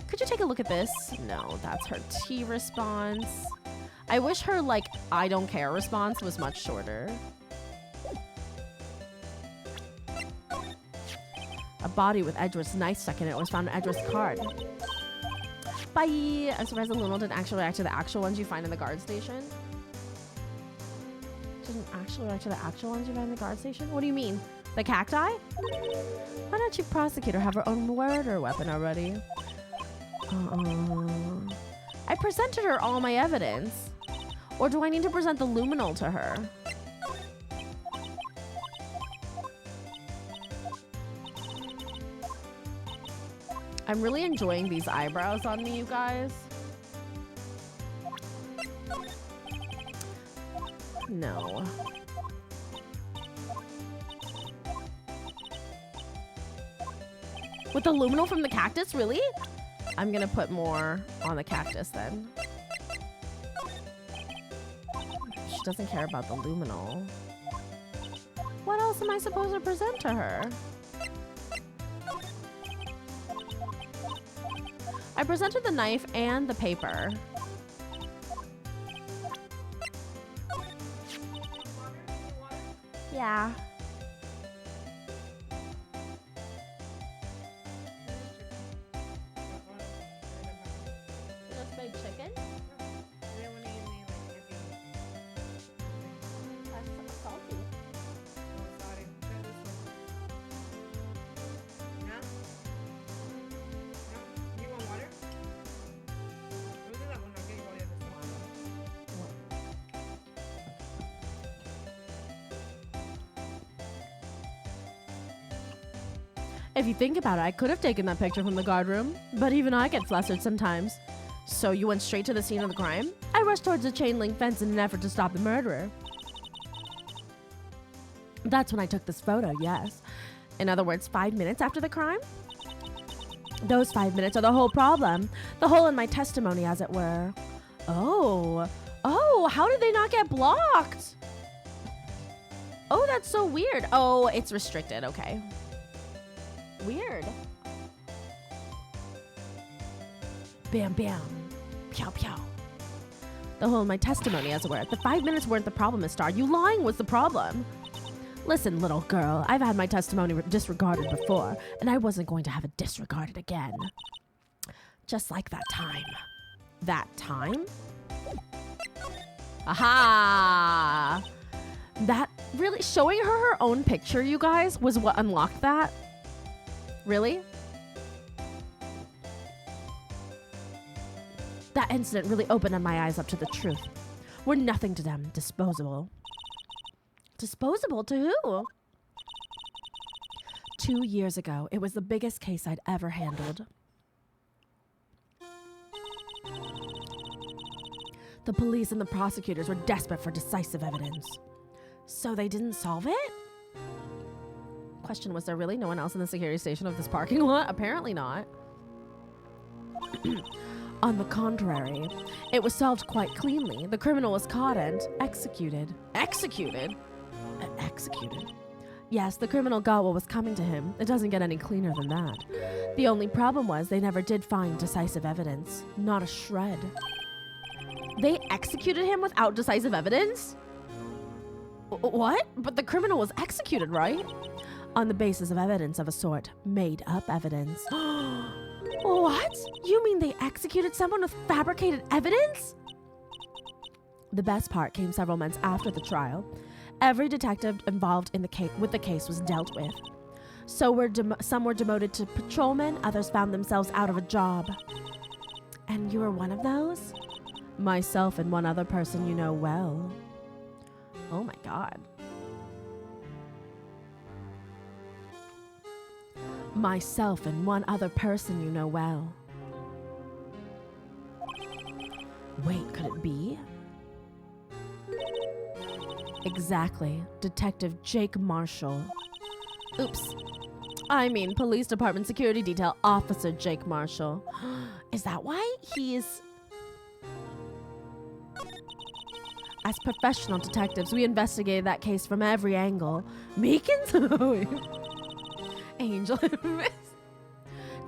Could you take a look at this? No, that's her T response. I wish her, like, I don't care response was much shorter. A body with Edgeworth's knife stuck in it was found in Edgeworth's card. Bye! I'm surprised the Luno didn't actually react to the actual ones you find in the guard station. Didn't actually react to the actual ones you find in the guard station? What do you mean? The cacti? Why don't you prosecutor have her own murder weapon already? I presented her all my evidence. Or do I need to present the luminal to her? I'm really enjoying these eyebrows on me, you guys. No. With the luminal from the cactus, really? I'm gonna put more on the cactus then. She doesn't care about the luminal. What else am I supposed to present to her? I presented the knife and the paper. Yeah. Just made chicken? That's salty. If you think about it, I could have taken that picture from the guard room, but even I get flustered sometimes. So you went straight to the scene of the crime? I rushed towards the chain link fence in an effort to stop the murderer. That's when I took this photo, yes. In other words, 5 minutes after the crime? Those 5 minutes are the whole problem. The hole in my testimony, as it were. Oh, how did they not get blocked? Oh, that's so weird. Oh, it's restricted, okay. Weird. Bam, bam. Pow, pow. The hole in my testimony, as it were. The 5 minutes weren't the problem, Miss Starr. You lying was the problem. Listen, little girl, I've had my testimony disregarded before, and I wasn't going to have it disregarded again. Just like that time. That time? Aha! That really, showing her own picture, you guys, was what unlocked that? Really? That incident really opened my eyes up to the truth. We're nothing to them, disposable. Disposable to who? 2 years ago, it was the biggest case I'd ever handled. The police and the prosecutors were desperate for decisive evidence. So they didn't solve it? Question, was there really no one else in the security station of this parking lot? Apparently not. On the contrary, it was solved quite cleanly. The criminal was caught and executed. Executed? Executed? Yes, the criminal got what was coming to him. It doesn't get any cleaner than that. The only problem was they never did find decisive evidence. Not a shred. They executed him without decisive evidence? What? But the criminal was executed, right? On the basis of evidence of a sort. Made up evidence. What? You mean they executed someone with fabricated evidence? The best part came several months after the trial. Every detective involved in the case was dealt with. So some were demoted to patrolmen, others found themselves out of a job. And you were one of those? Myself and one other person you know well. Oh my God. Myself and one other person you know well. Wait, could it be? Exactly. Detective Jake Marshall. Oops. I mean, Police Department Security Detail Officer Jake Marshall. Is that why he's... As professional detectives, we investigated that case from every angle. Meekins? Angel.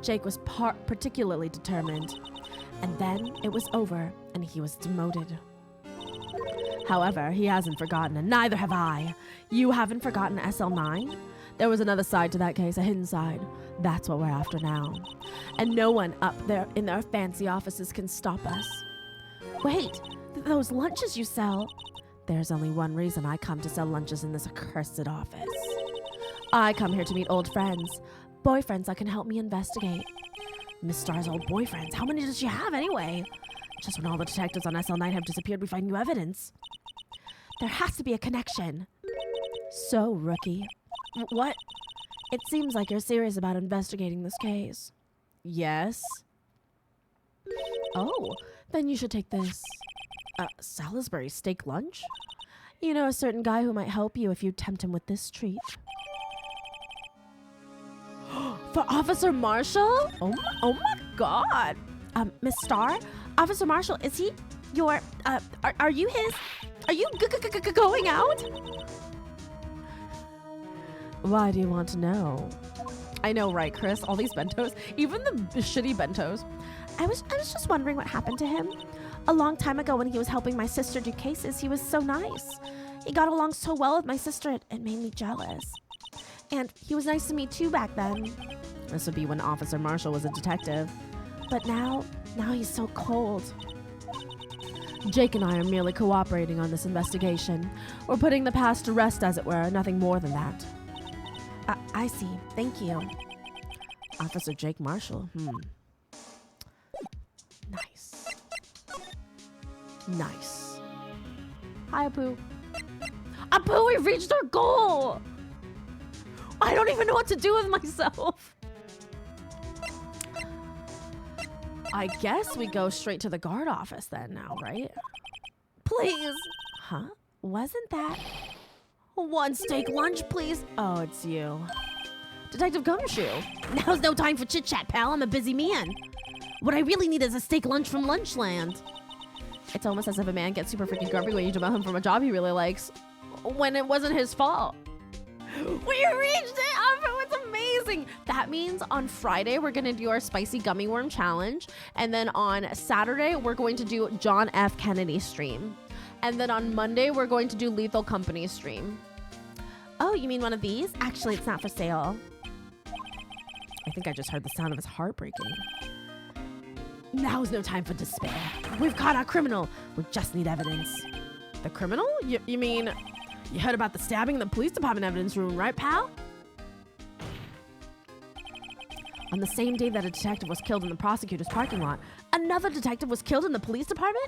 Jake was particularly determined. And then it was over, and he was demoted. However, he hasn't forgotten, and neither have I. You haven't forgotten SL9? There was another side to that case, a hidden side. That's what we're after now. And no one up there in their fancy offices can stop us. Wait, those lunches you sell. There's only one reason I come to sell lunches in this accursed office. I come here to meet old friends. Boyfriends that can help me investigate. Miss Star's old boyfriends. How many does she have anyway? Just when all the detectives on SL9 have disappeared, we find new evidence. There has to be a connection. So, rookie. What? It seems like you're serious about investigating this case. Yes. Oh, then you should take this. Salisbury steak lunch? You know a certain guy who might help you if you tempt him with this treat. For Officer Marshall? Oh my God. Miss Star? Officer Marshall, is he your, are you his, are you going out? Why do you want to know? I know, right, Chris? All these bentos, even the shitty bentos. I was just wondering what happened to him. A long time ago when he was helping my sister do cases, he was so nice. He got along so well with my sister, it made me jealous. And he was nice to me too back then. This would be when Officer Marshall was a detective. But now he's so cold. Jake and I are merely cooperating on this investigation. We're putting the past to rest, as it were, nothing more than that. I see. Thank you. Officer Jake Marshall. Nice. Nice. Hi, Apu. Apu, we reached our goal! I don't even know what to do with myself. I guess we go straight to the guard office then now, right? Please. Huh? Wasn't that? One steak lunch, please. Oh, it's you. Detective Gumshoe. Now's no time for chit-chat, pal. I'm a busy man. What I really need is a steak lunch from Lunchland. It's almost as if a man gets super freaking grumpy when you demote him from a job he really likes, when it wasn't his fault. We reached it! Oh, it's amazing! That means on Friday, we're going to do our spicy gummy worm challenge. And then on Saturday, we're going to do John F. Kennedy stream. And then on Monday, we're going to do Lethal Company stream. Oh, you mean one of these? Actually, it's not for sale. I think I just heard the sound of his heart breaking. Now's no time for despair. We've caught our criminal. We just need evidence. The criminal? You mean... You heard about the stabbing in the police department evidence room, right, pal? On the same day that a detective was killed in the prosecutor's parking lot, another detective was killed in the police department?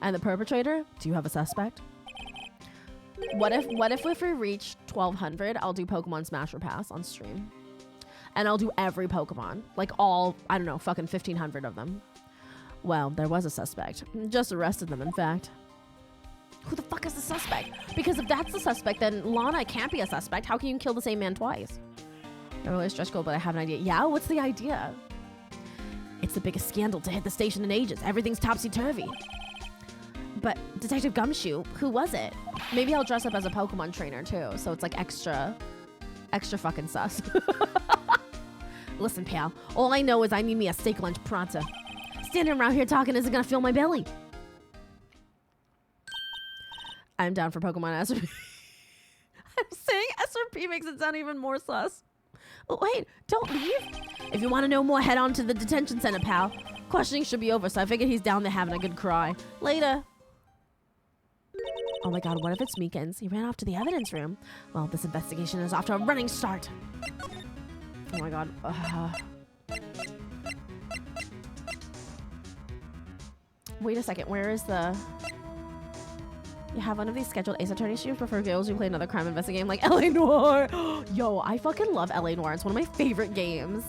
And the perpetrator? Do you have a suspect? What if we reach 1200, I'll do Pokemon Smash or Pass on stream. And I'll do every Pokemon. Like all, I don't know, fucking 1500 of them. Well, there was a suspect. Just arrested them, in fact. Who the fuck is the suspect? Because if that's the suspect, then Lana can't be a suspect. How can you kill the same man twice? I really stretch goal, but I have an idea. Yeah, what's the idea? It's the biggest scandal to hit the station in ages. Everything's topsy-turvy. But Detective Gumshoe, who was it? Maybe I'll dress up as a Pokemon trainer too, so it's like extra fucking sus. Listen, pal, all I know is I need me a steak lunch pronto. Standing around here talking isn't gonna fill my belly. I'm down for Pokemon SRP. I'm saying SRP makes it sound even more sus. Oh, wait, don't leave. If you want to know more, head on to the detention center, pal. Questioning should be over, so I figured he's down there having a good cry. Later. Oh my god, what if it's Meekins? He ran off to the evidence room. Well, this investigation is off to a running start. Oh my god. Wait a second, where is the... You have one of these scheduled Ace Attorney streams, prefer girls who play another crime investigation game like LA Noire. Yo, I fucking love LA Noire. It's one of my favorite games.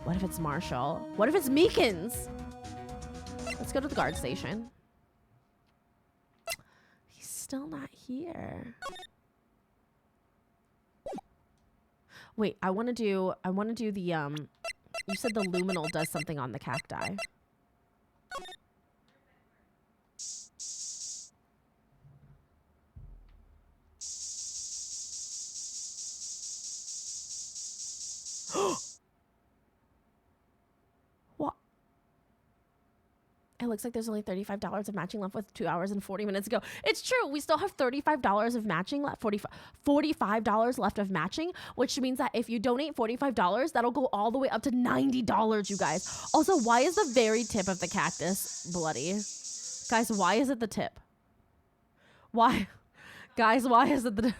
What if it's Marshall? What if it's Meekins? Let's go to the guard station. He's still not here. Wait, I want to do the, you said the luminal does something on the cacti. What? It looks like there's only $35 of matching left with 2 hours and 40 minutes ago. It's true. We still have $35 of matching left, $45 left of matching, which means that if you donate $45, that'll go all the way up to $90, you guys. Also, why is the very tip of the cactus bloody? Guys, why is it the tip? Why? Guys, why is it the...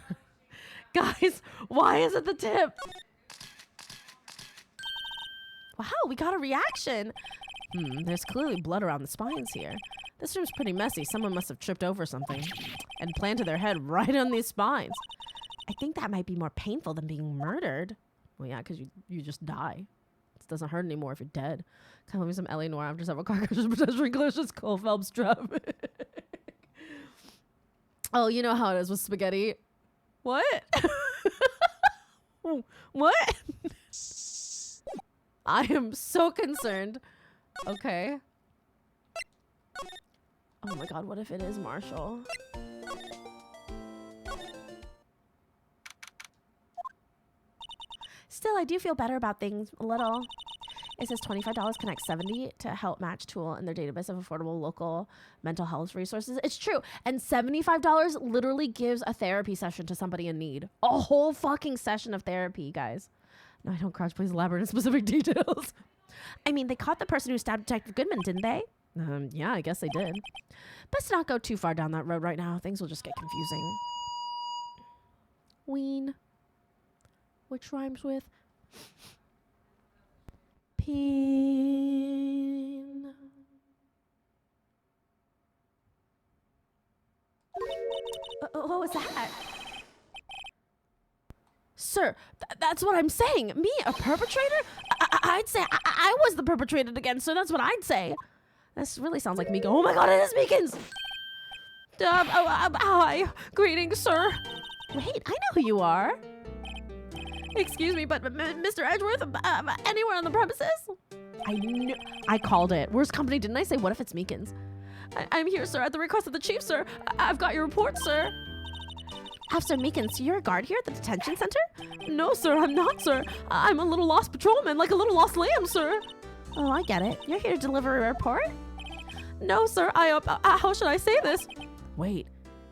Guys, why is it the tip? Wow, we got a reaction. There's clearly blood around the spines here. This room's pretty messy. Someone must have tripped over something and planted their head right on these spines. I think that might be more painful than being murdered. Well, yeah, because you just die. It doesn't hurt anymore if you're dead. Kind of me some L.A. Noire after several car crashes, pedestrian collisions, Cole Phelps traffic. Oh, you know how it is with spaghetti. What? What? I am so concerned. Okay. Oh my god, what if it is Marshall? Still, I do feel better about things a little. It says $25 connects 70 to help match tool in their database of affordable local mental health resources. It's true. And $75 literally gives a therapy session to somebody in need. A whole fucking session of therapy, guys. No, I don't crouch. Please elaborate in specific details. I mean, they caught the person who stabbed Detective Goodman, didn't they? Yeah, I guess they did. Best not go too far down that road right now. Things will just get confusing. Ween. Which rhymes with peen. What was that? Sir, that's what I'm saying. Me, a perpetrator? I'd say I was the perpetrator again, sir. That's what I'd say. This really sounds like Meekins. Oh my god, it is Meekins! Hi. Greetings, sir. Wait, I know who you are. Excuse me, but Mr. Edgeworth, anywhere on the premises? I called it. Worst company, didn't I say? What if it's Meekins? I'm here, sir, at the request of the chief, sir. I've got your report, sir. Officer Meekins, so you're a guard here at the detention center? No, sir, I'm not, sir. I'm a little lost patrolman, like a little lost lamb, sir. Oh, I get it. You're here to deliver a report? No, sir, how should I say this? Wait,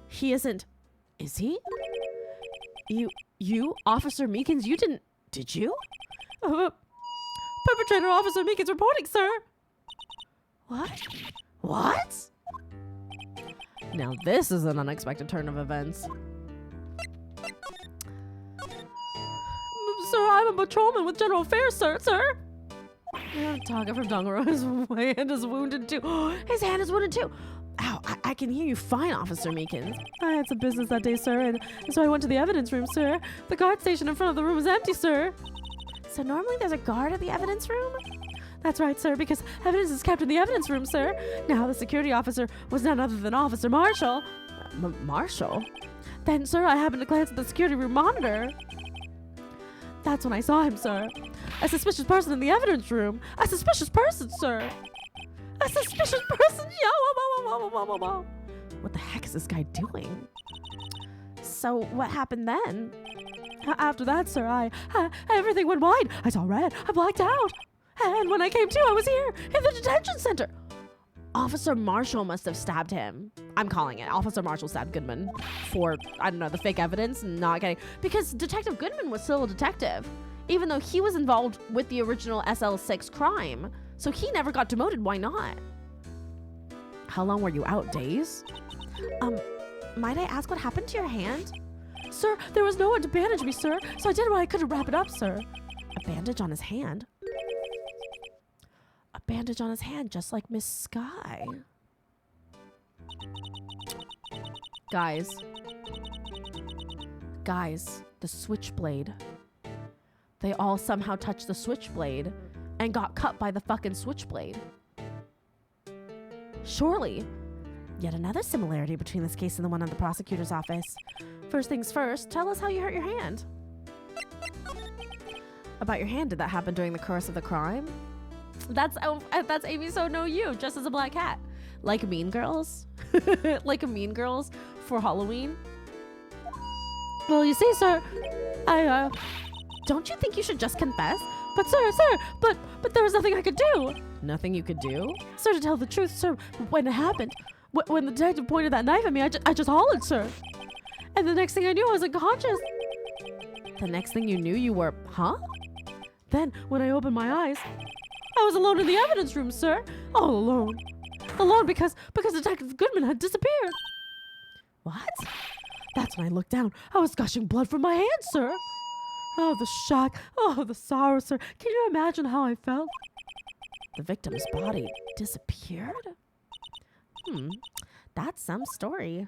he isn't... Is he? You, Officer Meekins, you didn't... Did you? Perpetrator Officer Meekins reporting, sir. What? What? Now this is an unexpected turn of events. Sir, I'm a patrolman with General Affairs, sir. Talking from Dongaro, his hand is wounded too. His hand is wounded too. Ow, I can hear you fine, Officer Meekins. I had some business that day, sir, and so I went to the evidence room, sir. The guard station in front of the room was empty, sir. So normally there's a guard at the evidence room? That's right, sir, because evidence is kept in the evidence room, sir. Now, the security officer was none other than Officer Marshall. Marshall? Then, sir, I happened to glance at the security room monitor. That's when I saw him, sir. A suspicious person in the evidence room. A suspicious person, sir. A suspicious person? Yo, what the heck is this guy doing? So, what happened then? After that, sir, everything went wide. I saw red. I blacked out. And when I came to, I was here in the detention center. Officer Marshall must have stabbed him. I'm calling it. Officer Marshall stabbed Goodman for, I don't know, the fake evidence. Not getting... Because Detective Goodman was still a detective, even though he was involved with the original SL6 crime. So he never got demoted. Why not? How long were you out? Days? Might I ask what happened to your hand? Sir, there was no one to bandage me, sir. So I did what I could to wrap it up, sir. A bandage on his hand? A bandage on his hand, just like Miss Sky. Guys, the switchblade. They all somehow touched the switchblade and got cut by the fucking switchblade. Surely, yet another similarity between this case and the one at the prosecutor's office. First things first, tell us how you hurt your hand. About your hand, did that happen during the course of the crime? That's Amy So Know You, just as a black cat. Like Mean Girls? Like a Mean Girls for Halloween? Well, you see, sir, don't you think you should just confess? But sir, but there was nothing I could do. Nothing you could do? Sir, to tell the truth, sir, when it happened, when the detective pointed that knife at me, I just hollered, sir. And the next thing I knew, I was unconscious. The next thing you knew, you were, huh? Then, when I opened my eyes, I was alone in the evidence room, sir. All alone. Alone because Detective Goodman had disappeared. What? That's when I looked down. I was gushing blood from my hand, sir. Oh, the shock. Oh, the sorrow, sir. Can you imagine how I felt? The victim's body disappeared? That's some story.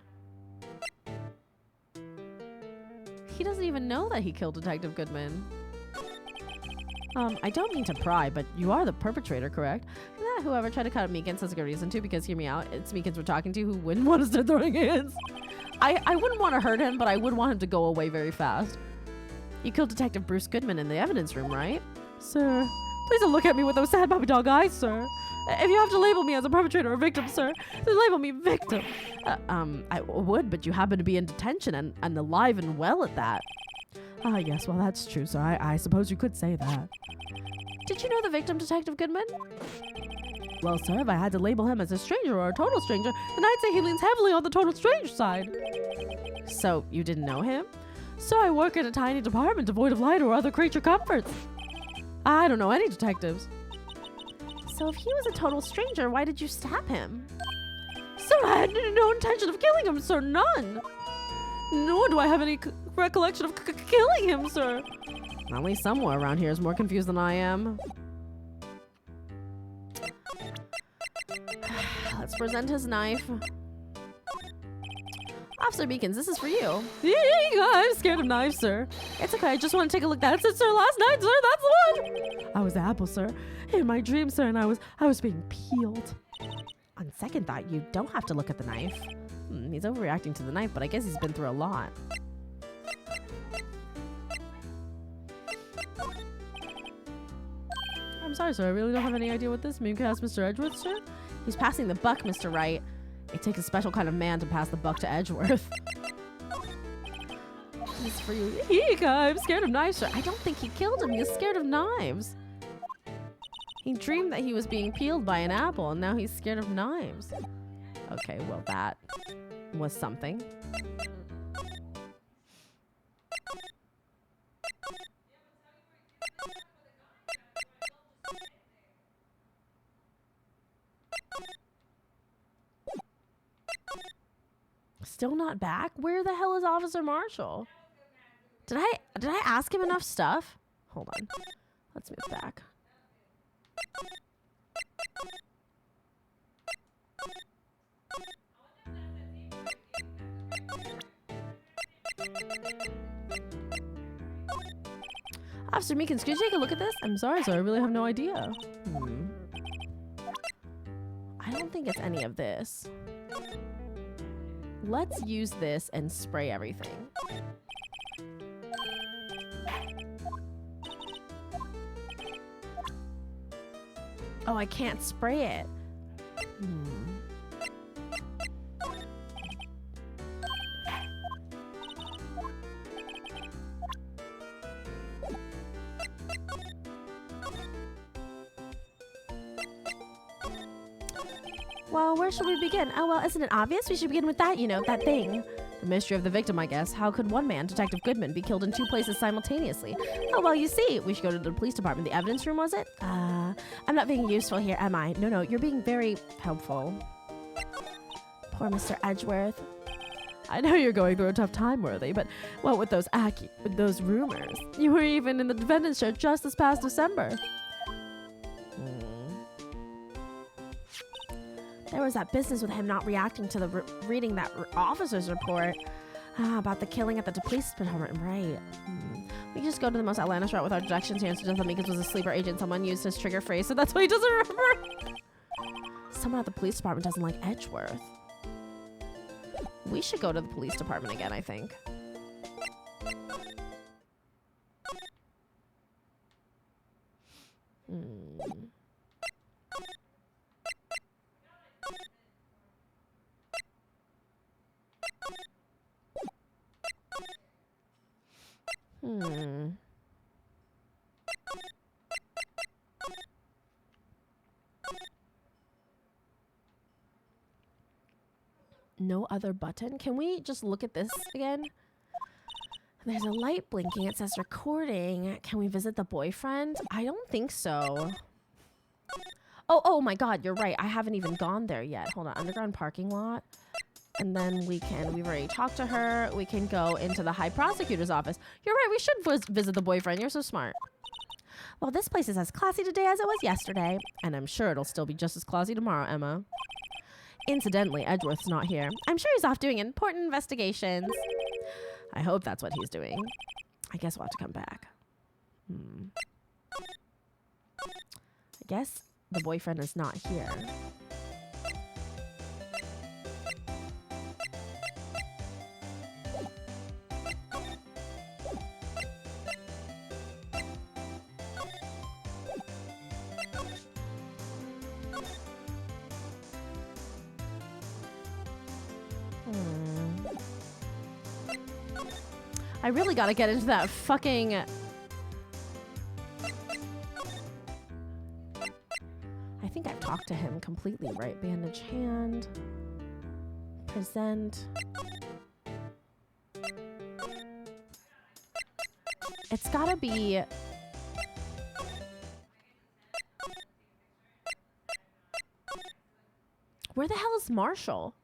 He doesn't even know that he killed Detective Goodman. I don't mean to pry, but you are the perpetrator, correct? Whoever tried to cut Meekins has a good reason to, because hear me out, it's Meekins we're talking to who wouldn't want to start throwing hands. I wouldn't want to hurt him, but I would want him to go away very fast. You killed Detective Bruce Goodman in the evidence room, right? Sir, please don't look at me with those sad puppy dog eyes, sir. If you have to label me as a perpetrator or victim, sir, then label me victim. I would, but you happen to be in detention and alive and well at that. Ah, yes, well, that's true, sir. I suppose you could say that. Did you know the victim, Detective Goodman? Well, sir, if I had to label him as a stranger or a total stranger, then I'd say he leans heavily on the total strange side. So, you didn't know him? So I work in a tiny department devoid of light or other creature comforts. I don't know any detectives. So if he was a total stranger, why did you stab him? Sir, I had no intention of killing him, sir, none. Nor do I have any recollection of killing him, sir. At least somewhere around here is more confused than I am. Let's present his knife. Officer Meekins, this is for you. I'm scared of knives, sir. It's okay, I just want to take a look. That's it, sir. Last night, sir, that's the one. I was the apple, sir. In my dream, sir, and I was being peeled. On second thought, you don't have to look at the knife. He's overreacting to the knife, but I guess he's been through a lot. I'm sorry, sir. I really don't have any idea what this means. Can I ask Mr. Edgeworth, sir? He's passing the buck, Mr. Wright. It takes a special kind of man to pass the buck to Edgeworth. This is for you. Eek, I'm scared of knives, sir. I don't think he killed him. He's scared of knives. He dreamed that he was being peeled by an apple, and now he's scared of knives. Okay, well, that was something. Still not back? Where the hell is Officer Marshall? Did I ask him enough stuff? Hold on. Let's move back. Officer Meekins, could you take a look at this? I'm sorry, sir. I really have no idea. I don't think it's any of this. Let's use this and spray everything. Oh, I can't spray it. Well, where should we begin? Oh, well, isn't it obvious? We should begin with that, you know, that thing. The mystery of the victim, I guess. How could one man, Detective Goodman, be killed in two places simultaneously? Oh, well, you see, we should go to the police department. The evidence room, was it? I'm not being useful here, am I? No, you're being very helpful. Poor Mr. Edgeworth. I know you're going through a tough time, Worthy, but, well, with those rumors. You were even in the defendant's chair just this past December. There was that business with him not reacting to the reading that officer's report about the killing at the police department, right? We can just go to the most outlandish route with our deductions here and suggest that Meekins was a sleeper agent. Someone used his trigger phrase, so that's why he doesn't remember. Someone at the police department doesn't like Edgeworth. We should go to the police department again, I think. No other button? Can we just look at this again? There's a light blinking. It says recording. Can we visit the boyfriend? I don't think so. Oh my God, you're right. I haven't even gone there yet. Hold on. Underground parking lot. And then we've already talked to her. We can go into the high prosecutor's office. You're right, we should visit the boyfriend. You're so smart. Well, this place is as classy today as it was yesterday. And I'm sure it'll still be just as classy tomorrow, Emma. Incidentally, Edgeworth's not here. I'm sure he's off doing important investigations. I hope that's what he's doing. I guess we'll have to come back. I guess the boyfriend is not here. I really gotta get into that fucking... I think I've talked to him completely, right? Bandage hand. Present. It's gotta be... Where the hell is Marshall?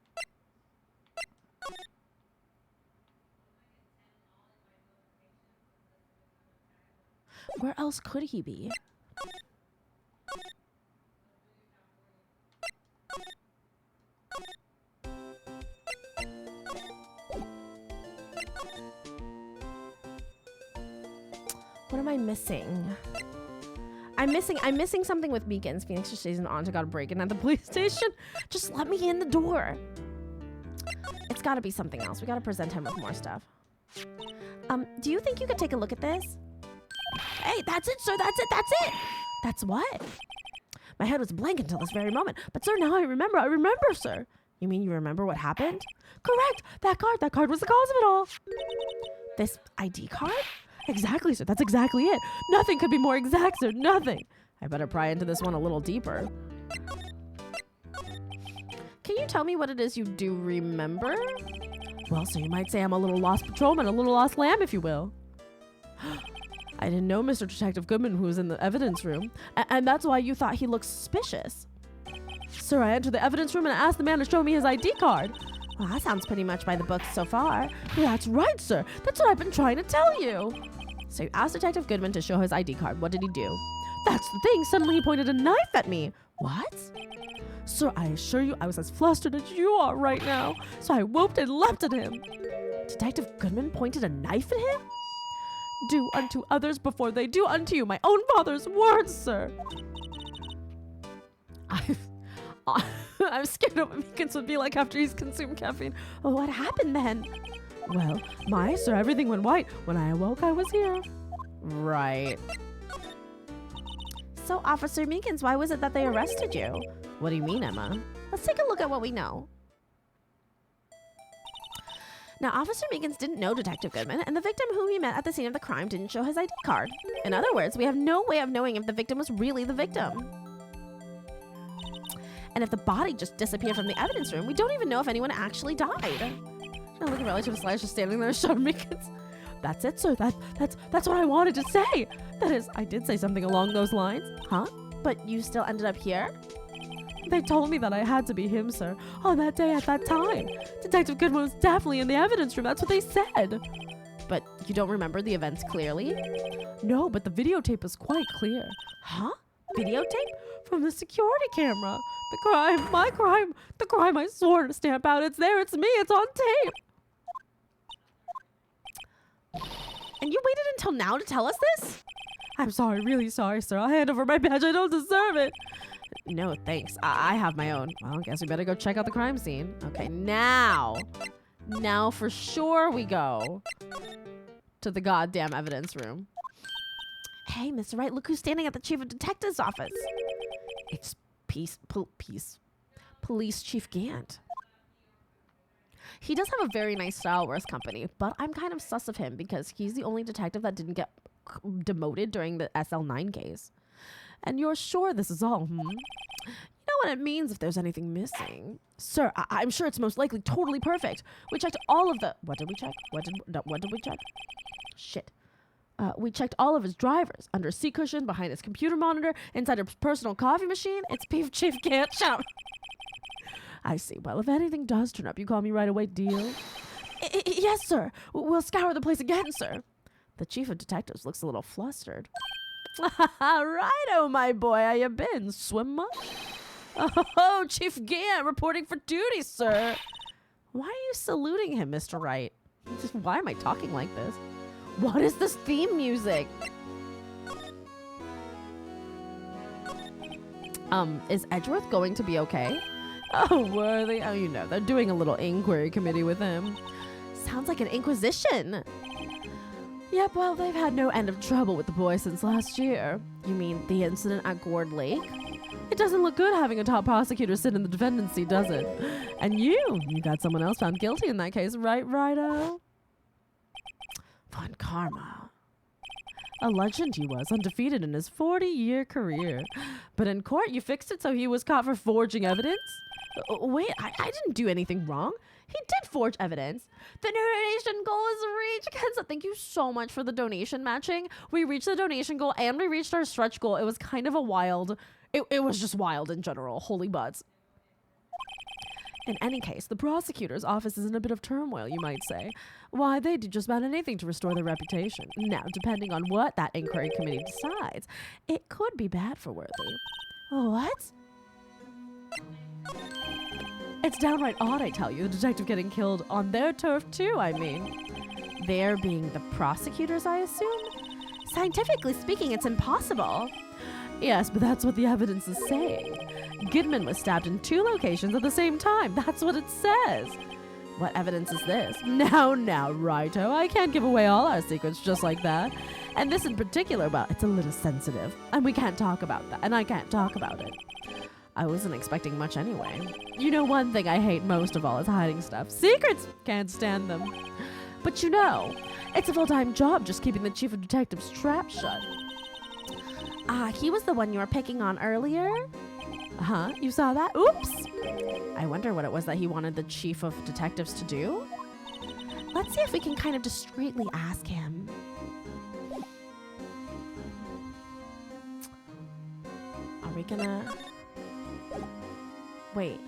Where else could he be? What am I missing? I'm missing something with Meekins. Phoenix just stays on to got a break-in at the police station. Just let me in the door. It's gotta be something else. We gotta present him with more stuff. Do you think you could take a look at this? Hey, that's it, sir. That's it. That's it. That's what? My head was blank until this very moment. But, sir, now I remember. I remember, sir. You mean you remember what happened? Correct. That card was the cause of it all. This ID card? Exactly, sir. That's exactly it. Nothing could be more exact, sir. Nothing. I better pry into this one a little deeper. Can you tell me what it is you do remember? Well, so you might say I'm a little lost patrolman, a little lost lamb, if you will. I didn't know Mr. Detective Goodman, who was in the evidence room, and that's why you thought he looked suspicious. Sir, I entered the evidence room and asked the man to show me his ID card. Well, that sounds pretty much by the book so far. That's right, sir. That's what I've been trying to tell you. So you asked Detective Goodman to show his ID card. What did he do? That's the thing. Suddenly he pointed a knife at me. What? Sir, I assure you I was as flustered as you are right now. So I whooped and leapt at him. Detective Goodman pointed a knife at him? Do unto others before they do unto you. My own father's words, sir. I'm scared of what Meekins would be like after he's consumed caffeine. Well, what happened then? Well, sir, everything went white. When I awoke, I was here. Right. So, Officer Meekins, why was it that they arrested you? What do you mean, Emma? Let's take a look at what we know. Now, Officer Meekins didn't know Detective Goodman, and the victim whom he met at the scene of the crime didn't show his ID card. In other words, we have no way of knowing if the victim was really the victim. And if the body just disappeared from the evidence room, we don't even know if anyone actually died. Now, looking relative to Slice just standing there, showing Meekins. That's it, sir. That's what I wanted to say. That is, I did say something along those lines. Huh? But you still ended up here? They told me that I had to be him, sir. On that day, at that time. Detective Goodman was definitely in the evidence room. That's what they said. But you don't remember the events clearly? No, but the videotape is quite clear. Huh? Videotape? From the security camera. The crime, my crime. The crime I swore to stamp out. It's there. It's me. It's on tape. And you waited until now to tell us this? I'm sorry, really sorry, sir. I'll hand over my badge. I don't deserve it. No, thanks. I have my own. Well, I guess we better go check out the crime scene. Okay, now for sure we go to the goddamn evidence room. Hey, Mr. Wright, look who's standing at the chief of detectives office. It's Police Chief Gant. He does have a very nice style, Worth Company, but I'm kind of sus of him because he's the only detective that didn't get demoted during the SL9 case. And you're sure this is all, You know what it means if there's anything missing. Sir, I'm sure it's most likely totally perfect. We checked all of the... What did we check? What did we check? Shit. We checked all of his drivers. Under a seat cushion, behind his computer monitor, inside his personal coffee machine. It's Chief Gant. Shut up. I see. Well, if anything does turn up, you call me right away, deal? Yes, sir. We'll scour the place again, sir. The chief of detectives looks a little flustered. Righto, my boy. How you been? Swim much? Oh, Chief Gant reporting for duty, sir. Why are you saluting him, Mr. Wright? Why am I talking like this? What is this theme music? Is Edgeworth going to be okay? Oh, Worthy. Oh, you know, they're doing a little inquiry committee with him. Sounds like an inquisition. Yep, well, they've had no end of trouble with the boy since last year. You mean the incident at Gourd Lake? It doesn't look good having a top prosecutor sit in the defendant's seat, does it? And you got someone else found guilty in that case, right, Righto? Von Karma. A legend he was, undefeated in his 40-year career. But in court, you fixed it so he was caught for forging evidence? Wait, I didn't do anything wrong. He did forge evidence. The donation goal is reached. Kenza, thank you so much for the donation matching. We reached the donation goal and we reached our stretch goal. It was kind of a wild... It was just wild in general. Holy butts. In any case, the prosecutor's office is in a bit of turmoil, you might say. Why, they do just about anything to restore their reputation. Now, depending on what that inquiry committee decides, it could be bad for Worthy. What? It's downright odd, I tell you, the detective getting killed on their turf too, I mean. There being the prosecutors, I assume? Scientifically speaking, it's impossible. Yes, but that's what the evidence is saying. Gidman was stabbed in 2 locations at the same time. That's what it says. What evidence is this? Now, Righto. I can't give away all our secrets just like that. And this in particular, well, it's a little sensitive. And we can't talk about that. And I can't talk about it. I wasn't expecting much anyway. You know, one thing I hate most of all is hiding stuff. Secrets! Can't stand them. But you know, it's a full-time job just keeping the chief of detectives' trap shut. He was the one you were picking on earlier? Uh-huh, you saw that? Oops! I wonder what it was that he wanted the chief of detectives to do. Let's see if we can kind of discreetly ask him. Are we gonna... Wait.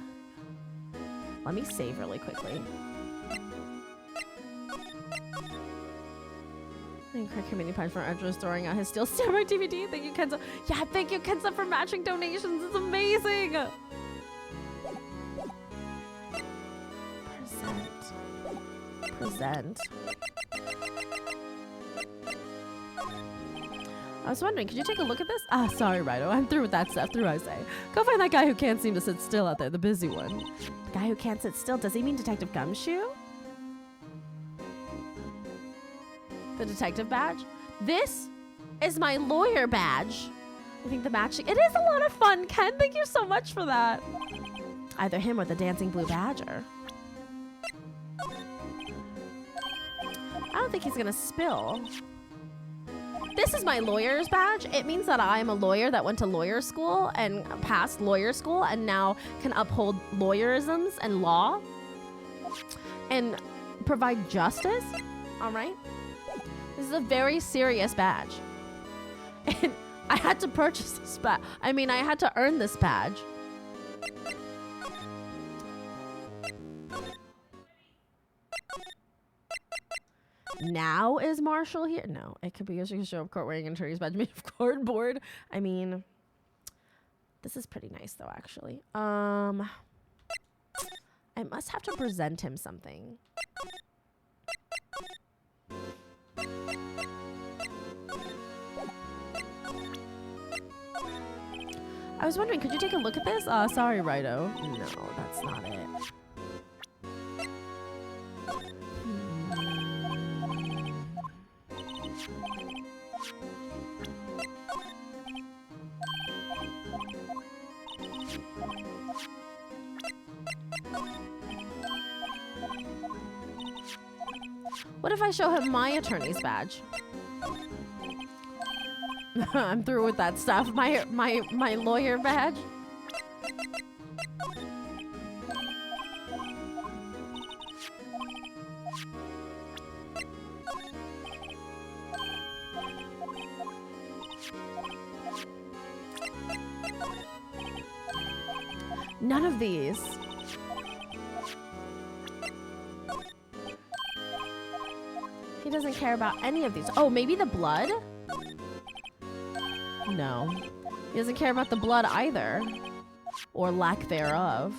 Let me save really quickly. Inquiry committee punch for Edgeworth throwing out his Steel Samurai DVD. Thank you, Kenza. Yeah, thank you, Kenza, for matching donations. It's amazing. Present. I was wondering, could you take a look at this? Sorry, Righto. I'm through with that stuff. Through, I say. Go find that guy who can't seem to sit still out there, the busy one. The guy who can't sit still? Does he mean Detective Gumshoe? The detective badge? This is my lawyer badge. I think the matching... It is a lot of fun, Ken. Thank you so much for that. Either him or the dancing blue badger. I don't think he's gonna spill. This is my lawyer's badge. It means that I'm a lawyer that went to lawyer school and passed lawyer school and now can uphold lawyerisms and law and provide justice. All right? This is a very serious badge. And I had to purchase this badge. I mean, I had to earn this badge. Now is Marshall here? No, it could be because you can show up court wearing an attorney's badge made of cardboard. I mean, this is pretty nice though, actually. I must have to present him something. I was wondering, could you take a look at this? Sorry, Righto. No, that's not it. What if I show him my attorney's badge? I'm through with that stuff. My lawyer badge. None of these. He doesn't care about any of these. Oh, maybe the blood? No. He doesn't care about the blood either. Or lack thereof.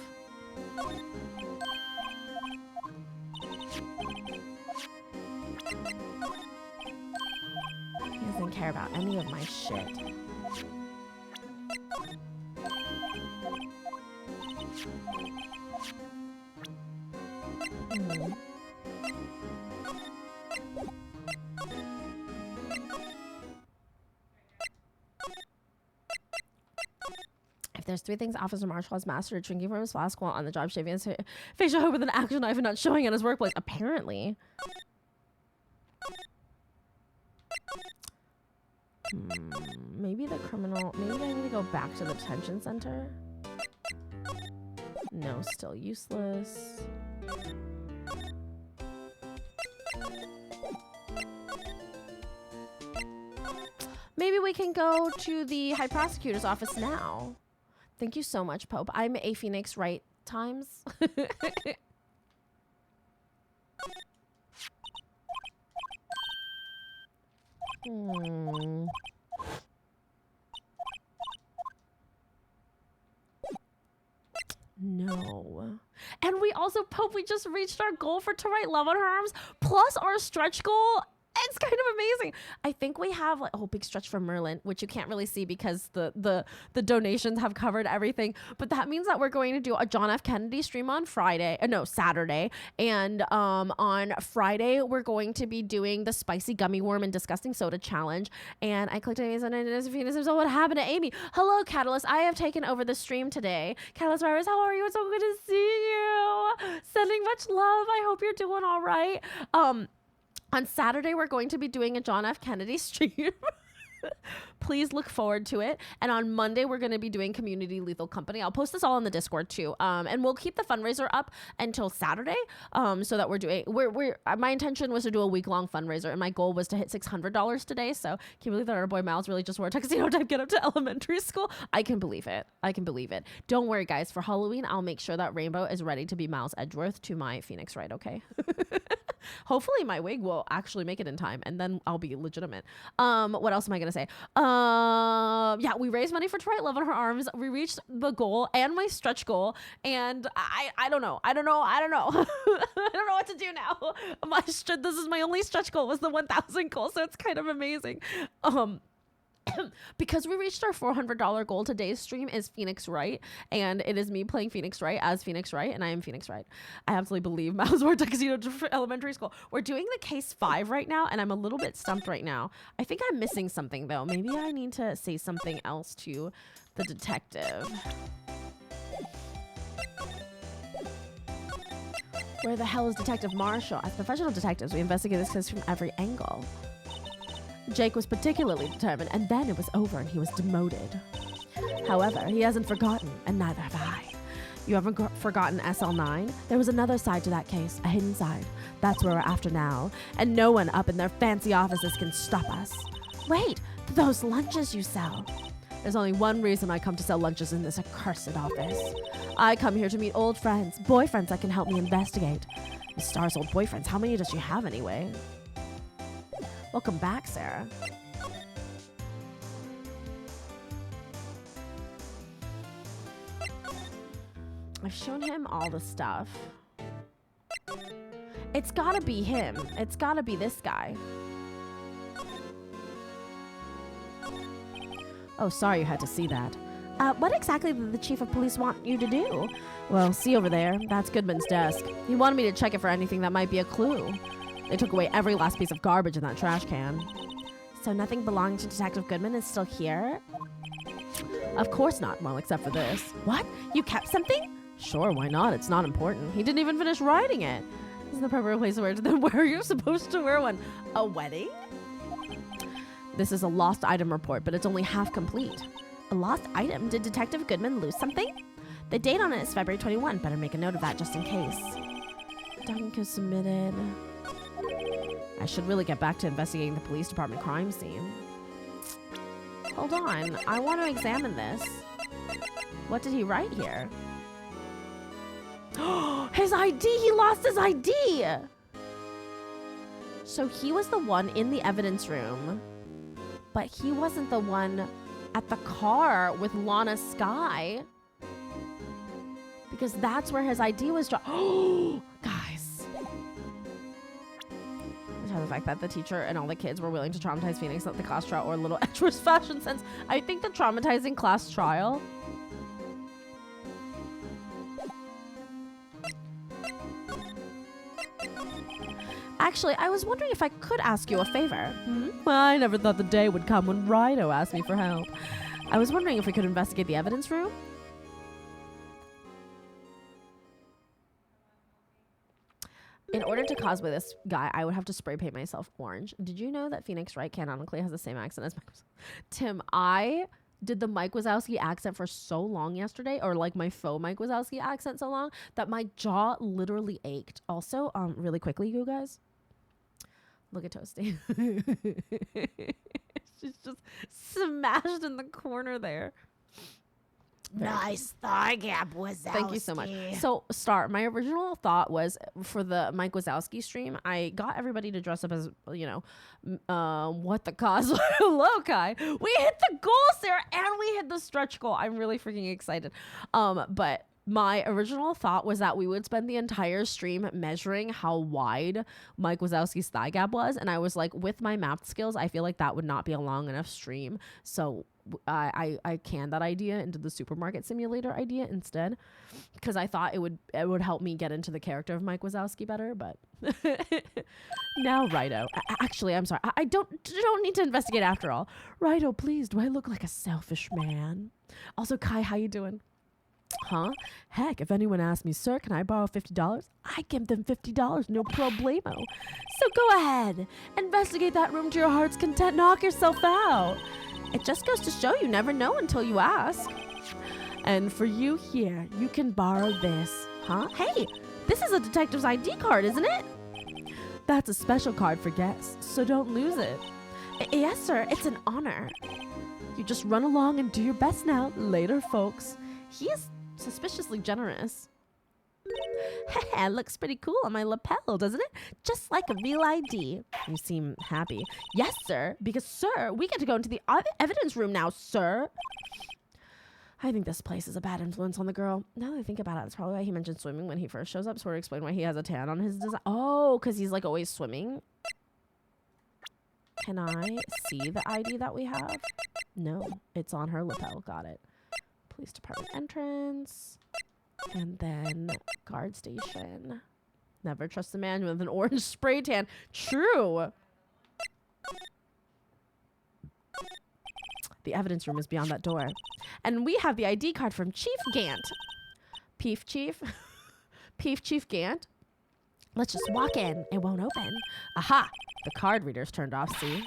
He doesn't care about any of my shit. If there's 3 things Officer Marshall has mastered: drinking from his flask while on the job, shaving his facial hair with an action knife, and not showing at his workplace. Apparently. Maybe the criminal... Maybe I need to go back to the detention center? No, still useless. Maybe we can go to the High Prosecutor's office now. Thank you so much, Pope. I'm a Phoenix Wright times. No. And we also, Pope, we just reached our goal for To Write Love on Her Arms, plus our stretch goal. It's kind of amazing. I think we have like, oh, big stretch for Merlin, which you can't really see because the donations have covered everything. But that means that we're going to do a John F. Kennedy stream on Saturday. And on Friday, we're going to be doing the spicy gummy worm and disgusting soda challenge. And I clicked on Amy's and so what happened to Amy? Hello, Catalyst. I have taken over the stream today. Catalyst Virus, how are you? It's so good to see you. Sending much love. I hope you're doing all right. On Saturday, we're going to be doing a John F. Kennedy stream. Please look forward to it. And on Monday, we're going to be doing Community Lethal Company. I'll post this all in the Discord too. And we'll keep the fundraiser up until Saturday. So that my intention was to do a week-long fundraiser, and my goal was to hit $600 today. So can you believe that our boy Miles really just wore a tuxedo type get up to elementary school? I can believe it. Don't worry, guys. For Halloween, I'll make sure that Rainbow is ready to be Miles Edgeworth to my Phoenix Wright, okay? Hopefully my wig will actually make it in time, and then I'll be legitimate. What else am I gonna say? Yeah, we raised money for To Write Love on Her Arms. We reached the goal and my stretch goal, and I don't know. I don't know what to do now. This is my only stretch goal, was the 1,000 goal, so it's kind of amazing. Because we reached our $400 goal, today's stream is Phoenix Wright, and it is me playing Phoenix Wright as Phoenix Wright, and I am Phoenix Wright. I absolutely believe Miles wore tuxedo for elementary school. We're doing the case 5 right now, and I'm a little bit stumped right now. I think I'm missing something, though. Maybe I need to say something else to the detective. Where the hell is Detective Marshall? As professional detectives, we investigate this case from every angle. Jake was particularly determined, and then it was over and he was demoted. However, he hasn't forgotten, and neither have I. You haven't forgotten SL9? There was another side to that case, a hidden side. That's where we're after now, and no one up in their fancy offices can stop us. Wait, those lunches you sell. There's only one reason I come to sell lunches in this accursed office. I come here to meet old friends, boyfriends that can help me investigate. Miss Star's old boyfriends, how many does she have anyway? Welcome back, Sarah. I've shown him all the stuff. It's gotta be him. It's gotta be this guy. Oh, sorry you had to see that. What exactly did the chief of police want you to do? Well, see over there. That's Goodman's desk. He wanted me to check it for anything that might be a clue. They took away every last piece of garbage in that trash can. So nothing belonging to Detective Goodman is still here? Of course not. Well, except for this. What? You kept something? Sure, why not? It's not important. He didn't even finish writing it. This is the proper place to wear it. Then where are you supposed to wear one? A wedding? This is a lost item report, but it's only half complete. A lost item? Did Detective Goodman lose something? The date on it is February 21. Better make a note of that just in case. Document was submitted. I should really get back to investigating the police department crime scene. Hold on. I want to examine this. What did he write here? His ID! He lost his ID! So he was the one in the evidence room, but he wasn't the one at the car with Lana Sky. Because that's where his ID was dropped. Oh, guys. The fact that the teacher and all the kids were willing to traumatize Phoenix at the class trial or little extras fashion sense. I think the traumatizing class trial. Actually, I was wondering if I could ask you a favor. Well, I never thought the day would come when Rido asked me for help. I was wondering if we could investigate the evidence room. In order to cosplay this guy, I would have to spray paint myself orange. Did you know that Phoenix Wright canonically has the same accent as Mike? Tim, I did the Mike Wazowski accent for so long yesterday, or like my faux Mike Wazowski accent so long, that my jaw literally ached. Also, really quickly, you guys, look at Toasty. She's just smashed in the corner there. Nice thigh gap, Wazowski. Thank you so much. So, Star, my original thought was for the Mike Wazowski stream, I got everybody to dress up as, you know, what the cosplay loci. We hit the goal, Sarah, and we hit the stretch goal. I'm really freaking excited. But my original thought was that we would spend the entire stream measuring how wide Mike Wazowski's thigh gap was. And I was like, with my math skills, I feel like that would not be a long enough stream. So I canned that idea into the supermarket simulator idea instead, because I thought it would help me get into the character of Mike Wazowski better. But now, Rido, actually, I'm sorry, I don't need to investigate after all. Rido, please, do I look like a selfish man? Also, Kai, how you doing? Huh? Heck, if anyone asks me, sir, can I borrow $50? I give them $50, no problemo. So go ahead, investigate that room to your heart's content, knock yourself out. It just goes to show you never know until you ask. And for you here, you can borrow this. Huh? Hey, this is a detective's ID card, isn't it? That's a special card for guests, so don't lose it. Yes, sir, it's an honor. You just run along and do your best now. Later, folks. He is suspiciously generous. Looks pretty cool on my lapel, doesn't it? Just like a real ID. You seem happy. Yes, sir. Because, sir, we get to go into the evidence room now, sir. I think this place is a bad influence on the girl. Now that I think about it, that's probably why he mentioned swimming when he first shows up. Sort of explain why he has a tan on his design. Oh, because he's like always swimming. Can I see the ID that we have? No, it's on her lapel. Got it. Police department entrance. And then guard station. Never trust a man with an orange spray tan. True. The evidence room is beyond that door. And we have the ID card from Chief Gant. Peef Chief. Peef Chief Gant. Let's just walk in. It won't open. Aha. The card reader's turned off, see?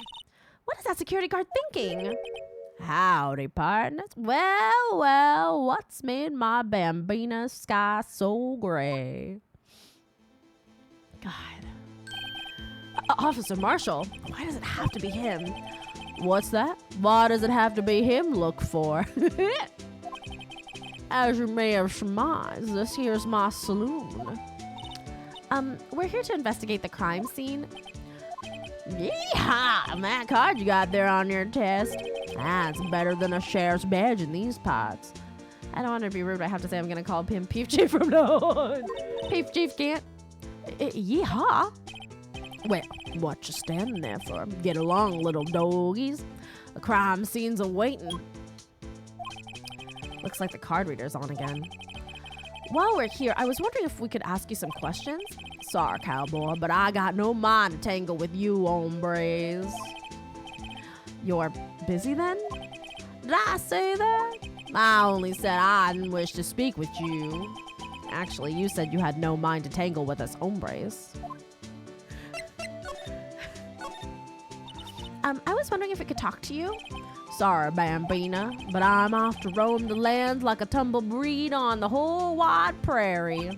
What is that security guard thinking? Howdy, partners. Well, what's made my bambina sky so gray? God. Officer Marshall, why does it have to be him? What's that? Why does it have to be him look for? As you may have surmised, this here's my saloon. We're here to investigate the crime scene. Yeehaw! That card you got there on your test. That's better than a sheriff's badge in these parts. I don't want to be rude, but I have to say I'm going to call him Peef Chief from now on. Peef Chief can't. Yeehaw! Well, what you standing there for? Get along, little doggies. The crime scene's a-waiting. Looks like the card reader's on again. While we're here, I was wondering if we could ask you some questions. Sorry, cowboy, but I got no mind to tangle with you, hombres. You're busy then? Did I say that? I only said I didn't wish to speak with you. Actually, you said you had no mind to tangle with us hombres. I was wondering if I could talk to you. Sorry, Bambina, but I'm off to roam the lands like a tumbleweed on the whole wide prairie.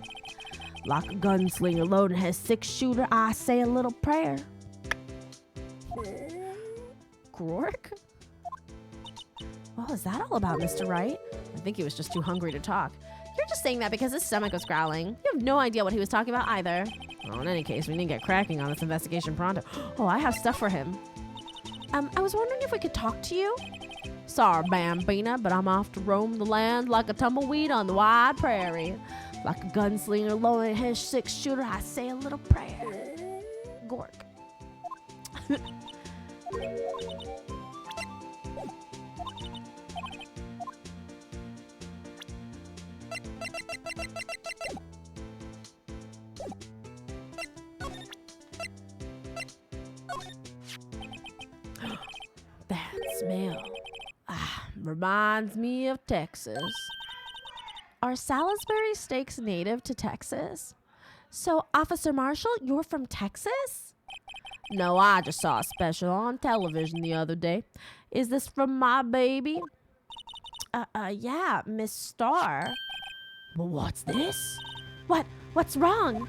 Like a gunslinger loading his 6-shooter, I say a little prayer. Grork? What was that all about, Mr. Wright? I think he was just too hungry to talk. You're just saying that because his stomach was growling. You have no idea what he was talking about either. Well, in any case, we need to get cracking on this investigation pronto. Oh, I have stuff for him. I was wondering if we could talk to you. Sorry, Bambina, but I'm off to roam the land like a tumbleweed on the wide prairie. Like a gunslinger loading his 6-shooter, I say a little prayer. Gork. That smell. Reminds me of Texas. Are Salisbury steaks native to Texas? So, Officer Marshall, you're from Texas? No, I just saw a special on television the other day. Is this from my baby? Yeah, Miss Starr. Well, what's this? What's wrong?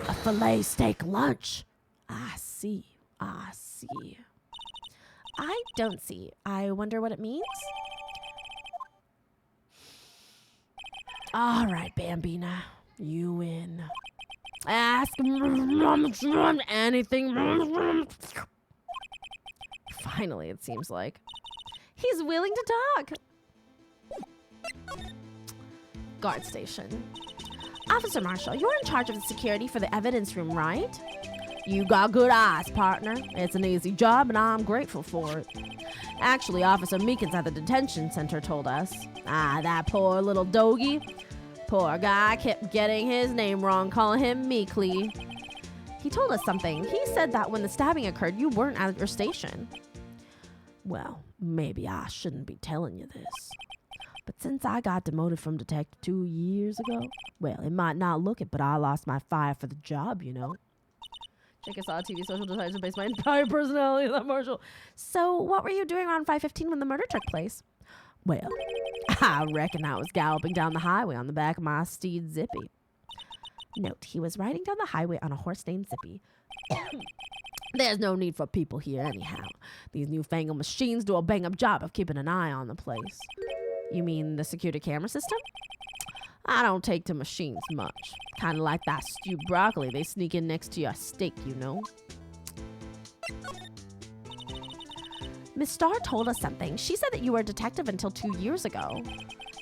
A filet steak lunch. I see. I don't see. I wonder what it means. All right, Bambina. You win. Ask anything. Finally, it seems like. He's willing to talk. Guard station. Officer Marshall, you're in charge of the security for the evidence room, right? You got good eyes, partner. It's an easy job, and I'm grateful for it. Actually, Officer Meekins at the detention center told us. That poor little doggy. Poor guy kept getting his name wrong, calling him Meekly. He told us something. He said that when the stabbing occurred, you weren't at your station. Well, maybe I shouldn't be telling you this. But since I got demoted from detective 2 years ago, well, it might not look it, but I lost my fire for the job, you know. Check us out, TV social decided to base my entire personality on that Marshall. So, what were you doing around 5:15 when the murder took place? Well, I reckon I was galloping down the highway on the back of my steed Zippy. Note, he was riding down the highway on a horse named Zippy. There's no need for people here anyhow. These newfangled machines do a bang-up job of keeping an eye on the place. You mean the security camera system? I don't take to machines much. Kind of like that stewed broccoli they sneak in next to your steak, you know. Miss Starr told us something. She said that you were a detective until 2 years ago.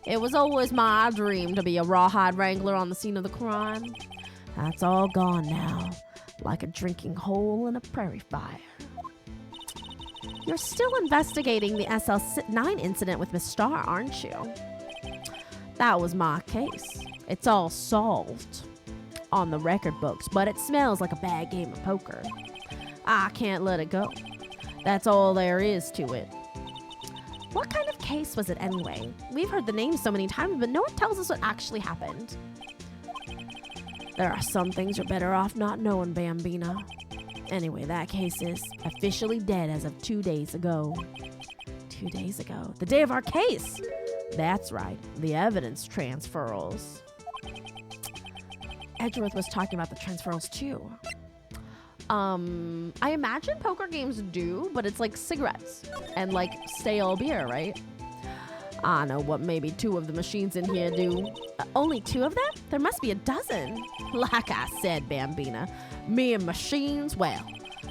It was always my dream to be a rawhide wrangler on the scene of the crime. That's all gone now, like a drinking hole in a prairie fire. You're still investigating the SL9 incident with Miss Starr, aren't you? That was my case. It's all solved on the record books, but it smells like a bad game of poker. I can't let it go. That's all there is to it. What kind of case was it anyway? We've heard the name so many times, but no one tells us what actually happened. There are some things you're better off not knowing, Bambina. Anyway, that case is officially dead as of 2 days ago. 2 days ago. The day of our case! That's right. The evidence transferals. Edgeworth was talking about the transferals too. I imagine poker games do, but it's like cigarettes and like stale beer, right? I know what maybe 2 of the machines in here do. Only 2 of them? There must be a dozen. Like I said, Bambina, me and machines, well,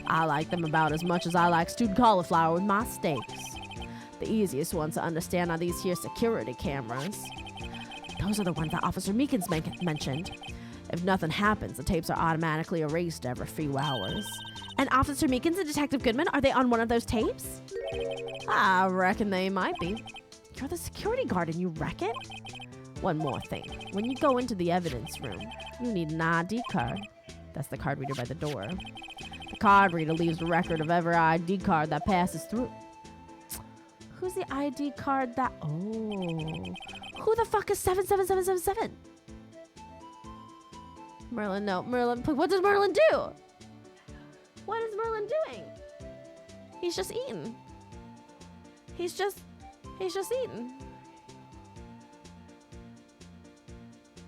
I like them about as much as I like stewed cauliflower with my steaks. The easiest ones to understand are these here security cameras. Those are the ones that Officer Meekins mentioned. If nothing happens, the tapes are automatically erased every few hours. And Officer Meekins and Detective Goodman, are they on one of those tapes? I reckon they might be. You're the security guard and you reckon? One more thing. When you go into the evidence room, you need an ID card. That's the card reader by the door. The card reader leaves a record of every ID card that passes through. Who's the ID card that... Oh. Who the fuck is 77777? Merlin, no. Merlin, what does Merlin do? What is Merlin doing? He's just eating. He's just eating.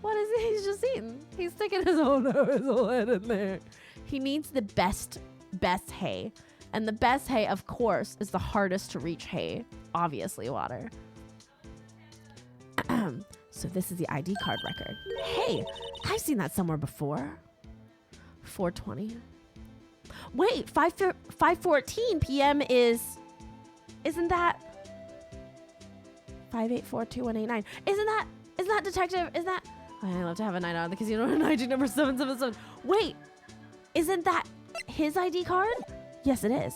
What is he? He's just eating. He's sticking his own head in there. He needs the best hay. And the best hay, of course, is the hardest to reach hay. Obviously, water. So this is the ID card record. Hey, I've seen that somewhere before. 4:20. Wait, 5:14 p.m. isn't that 5842189? Isn't that detective? Is that I love to have a night out at the casino on ID number 777. Wait, isn't that his ID card? Yes, it is.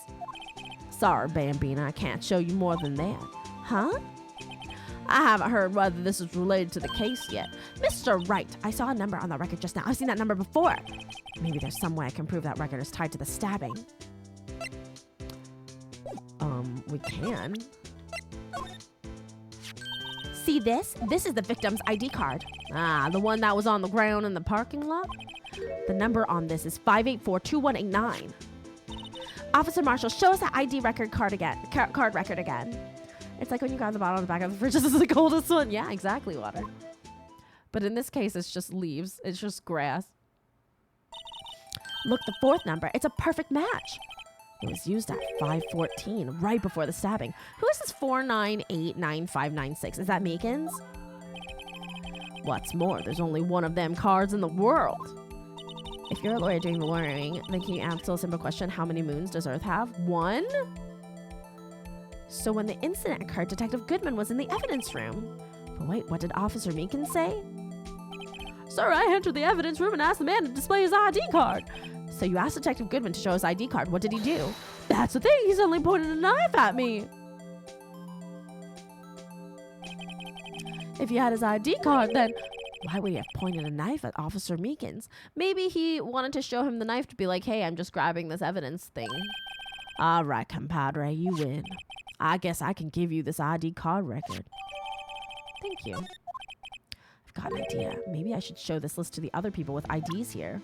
Sorry, Bambina, I can't show you more than that. Huh? I haven't heard whether this is related to the case yet. Mr. Wright, I saw a number on the record just now. I've seen that number before. Maybe there's some way I can prove that record is tied to the stabbing. We can. See this? This is the victim's ID card. Ah, the one that was on the ground in the parking lot? The number on this is 5842189. Officer Marshall, show us that ID record card again. Card record again. It's like when you grab the bottle on the back of the fridge. This is the coldest one. Yeah, exactly, water. But in this case, it's just leaves. It's just grass. Look, the fourth number. It's a perfect match. It was used at 5:14, right before the stabbing. Who is this 4989596? Is that Meekins? What's more, there's only one of them cards in the world. If you're a lawyer doing the lawyering, then can you answer a simple question? How many moons does Earth have? 1? So when the incident occurred, Detective Goodman was in the evidence room. But wait, what did Officer Meekins say? Sir, I entered the evidence room and asked the man to display his ID card. So you asked Detective Goodman to show his ID card. What did he do? That's the thing. He suddenly pointed a knife at me. If he had his ID card, then why would he have pointed a knife at Officer Meekins? Maybe he wanted to show him the knife to be like, hey, I'm just grabbing this evidence thing. All right, compadre, you win. I guess I can give you this ID card record. Thank you. I've got an idea. Maybe I should show this list to the other people with IDs here.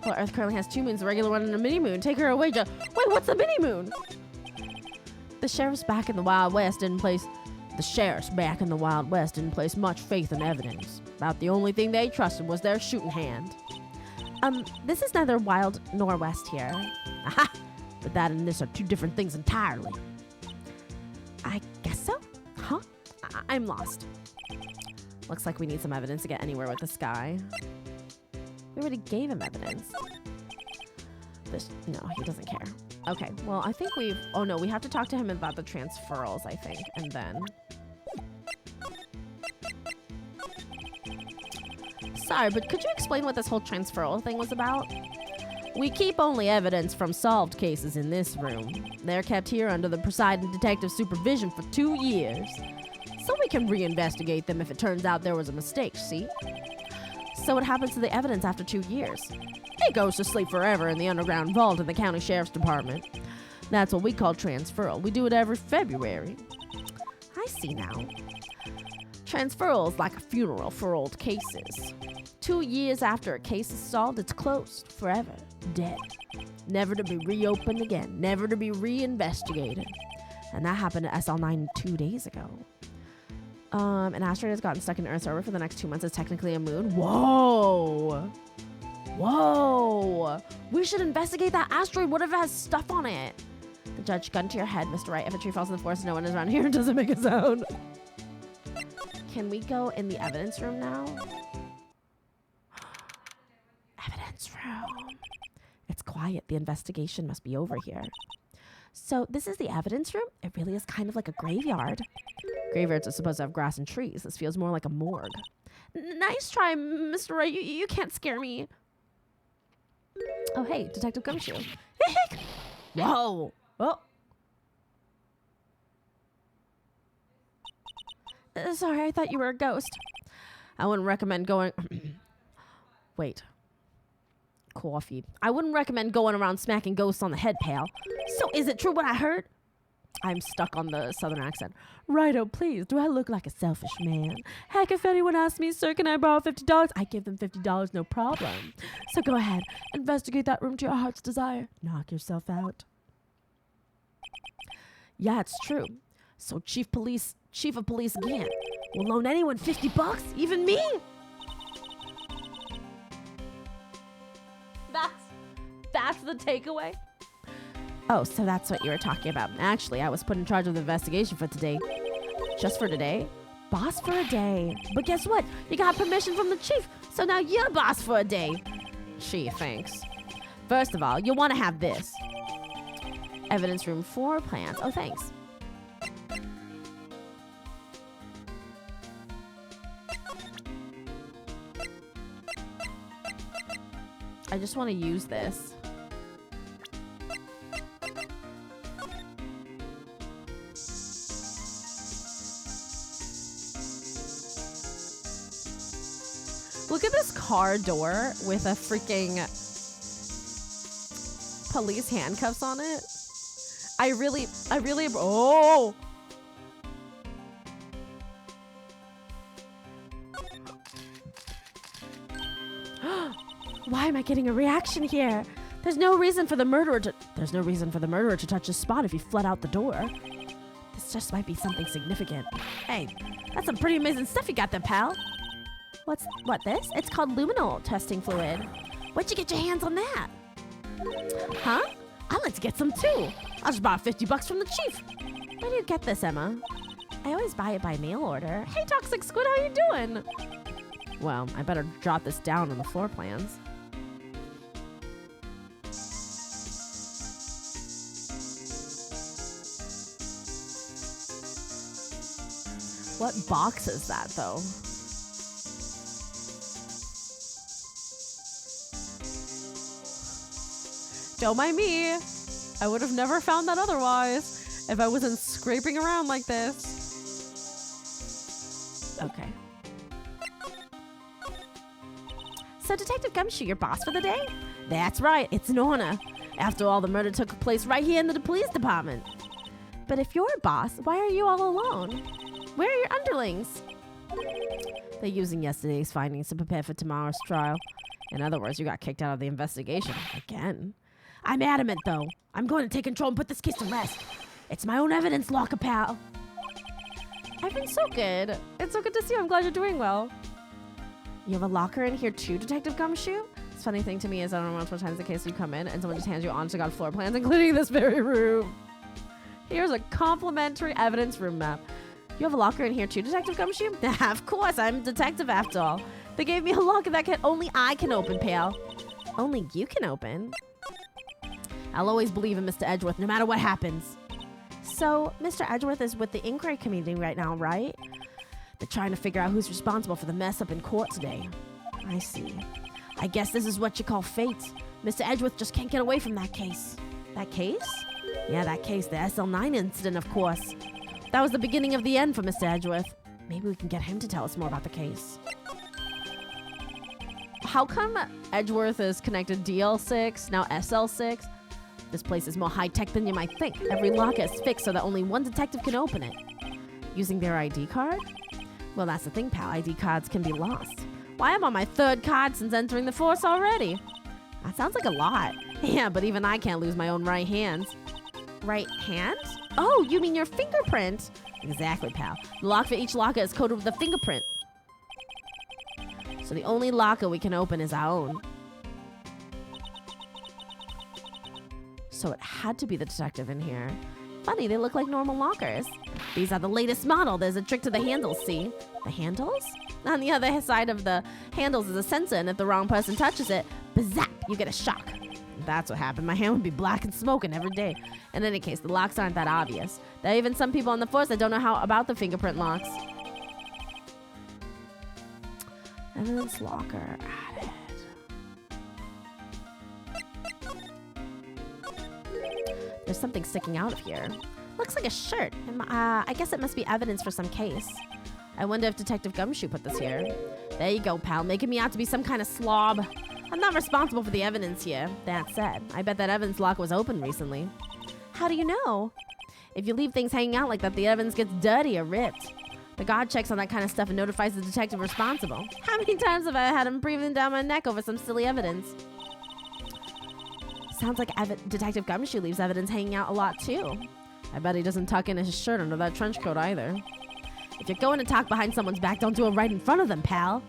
Well, Earth currently has 2 moons, a regular one and a mini moon. Take her away, Wait, what's the mini moon? The sheriff's back in the Wild West didn't place much faith in evidence. About the only thing they trusted was their shooting hand. This is neither wild nor west here. Aha! But that and this are 2 different things entirely. I guess so? Huh? I'm lost. Looks like we need some evidence to get anywhere with this guy. We already gave him evidence. No, he doesn't care. Okay, well, I think oh no, we have to talk to him about the transferals, I think, and then. Sorry, but could you explain what this whole transferal thing was about? We keep only evidence from solved cases in this room. They're kept here under the presiding detective's supervision for 2 years. So we can reinvestigate them if it turns out there was a mistake, see? So what happens to the evidence after 2 years? It goes to sleep forever in the underground vault in the county sheriff's department. That's what we call transferal. We do it every February. I see now. Transferal is like a funeral for old cases. 2 years after a case is solved, it's closed, forever, dead. Never to be reopened again, never to be reinvestigated. And that happened to SL9 2 days ago. An asteroid has gotten stuck in Earth's orbit for the next 2 months. It's technically a moon. Whoa! Whoa! We should investigate that asteroid. What if it has stuff on it? The judge, gun to your head, Mr. Wright. If a tree falls in the forest, no one is around here and doesn't make a sound. Can we go in the evidence room now? Evidence room. It's quiet. The investigation must be over here. So this is the evidence room? It really is kind of like a graveyard. Graveyards are supposed to have grass and trees. This feels more like a morgue. Nice try, Mr. Wright. You can't scare me. Oh, hey, Detective Gumshoe. Whoa. Oh. Sorry, I thought you were a ghost. I wouldn't recommend going... Wait. Coffee. I wouldn't recommend going around smacking ghosts on the head, pal. So is it true what I heard? I'm stuck on the southern accent. Righto, please. Do I look like a selfish man? Heck, if anyone asks me, sir, can I borrow $50? I give them $50, no problem. So go ahead. Investigate that room to your heart's desire. Knock yourself out. Yeah, it's true. So Chief of Police again will loan anyone $50? Even me? That's the takeaway? Oh, so that's what you were talking about. Actually, I was put in charge of the investigation for today. Just for today? Boss for a day. But guess what? You got permission from the chief, so now you're boss for a day. Gee, thanks. First of all, you'll want to have this. Evidence room 4 plans. Oh, thanks. I just want to use this. Look at this car door with a freaking police handcuffs on it. I really, oh! Why am I getting a reaction here? There's no reason for the murderer to touch his spot if he fled out the door. This just might be something significant. Hey, that's some pretty amazing stuff you got there, pal. What this? It's called luminol testing fluid. Where'd you get your hands on that? Huh? I'd like to get some too. I just bought $50 from the chief. Where do you get this, Emma? I always buy it by mail order. Hey, Toxic Squid, how you doing? Well, I better jot this down on the floor plans. What box is that, though? Don't mind me. I would have never found that otherwise if I wasn't scraping around like this. Okay. So, Detective Gumshoe, your boss for the day? That's right, it's an honor. After all, the murder took place right here in the police department. But if you're a boss, why are you all alone? Where are your underlings? They're using yesterday's findings to prepare for tomorrow's trial. In other words, you got kicked out of the investigation. Again. I'm adamant, though. I'm going to take control and put this case to rest. It's my own evidence, locker pal. I've been so good. It's so good to see you. I'm glad you're doing well. You have a locker in here too, Detective Gumshoe? This funny thing to me is I don't know multiple times the case you come in and someone just hands you honest to God floor plans, including this very room. Here's a complimentary evidence room map. You have a locker in here too, Detective Gumshoe? Of course, I'm a detective after all. They gave me a locker that only I can open, pal. Only you can open? I'll always believe in Mr. Edgeworth, no matter what happens. So, Mr. Edgeworth is with the inquiry committee right now, right? They're trying to figure out who's responsible for the mess up in court today. I see. I guess this is what you call fate. Mr. Edgeworth just can't get away from that case. That case? Yeah, that case, the SL9 incident, of course. That was the beginning of the end for Mr. Edgeworth. Maybe we can get him to tell us more about the case. How come Edgeworth is connected DL6, now SL6? This place is more high-tech than you might think. Every locker is fixed so that only one detective can open it. Using their ID card? Well, that's the thing, pal. ID cards can be lost. Why, I'm on my 3rd card since entering the force already. That sounds like a lot. Yeah, but even I can't lose my own right hands. Right hand? Oh, you mean your fingerprint? Exactly, pal. The lock for each locker is coded with a fingerprint. So the only locker we can open is our own. So it had to be the detective in here. Funny, they look like normal lockers. These are the latest model. There's a trick to the handles, see? The handles? On the other side of the handles is a sensor, and if the wrong person touches it, bazap, you get a shock. That's what happened. My hand would be black and smoking every day. In any case, the locks aren't that obvious. There are even some people on the force that don't know how about the fingerprint locks. Evidence locker added. There's something sticking out of here. Looks like a shirt. I guess it must be evidence for some case. I wonder if Detective Gumshoe put this here. There you go, pal, making me out to be some kind of slob. I'm not responsible for the evidence here. That said, I bet that evidence locker was open recently. How do you know? If you leave things hanging out like that, the evidence gets dirty or ripped. The guard checks on that kind of stuff and notifies the detective responsible. How many times have I had him breathing down my neck over some silly evidence? Sounds like Detective Gumshoe leaves evidence hanging out a lot too. I bet he doesn't tuck in his shirt under that trench coat either. If you're going to talk behind someone's back, don't do it right in front of them, pal.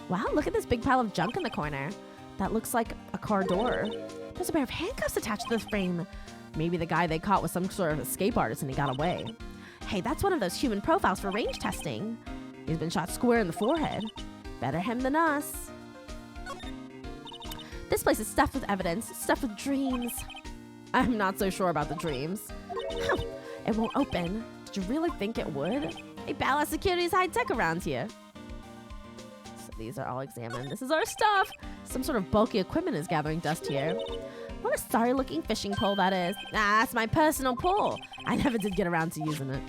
Wow, look at this big pile of junk in the corner. That looks like a car door. There's a pair of handcuffs attached to the frame. Maybe the guy they caught was some sort of escape artist and he got away. Hey, that's one of those human profiles for range testing. He's been shot square in the forehead. Better him than us. This place is stuffed with evidence, stuffed with dreams. I'm not so sure about the dreams. It won't open. Did you really think it would? Hey, Palace Security's high tech around here. So these are all examined. This is our stuff. Some sort of bulky equipment is gathering dust here. What a sorry looking fishing pole that is. That's my personal pole. I never did get around to using it.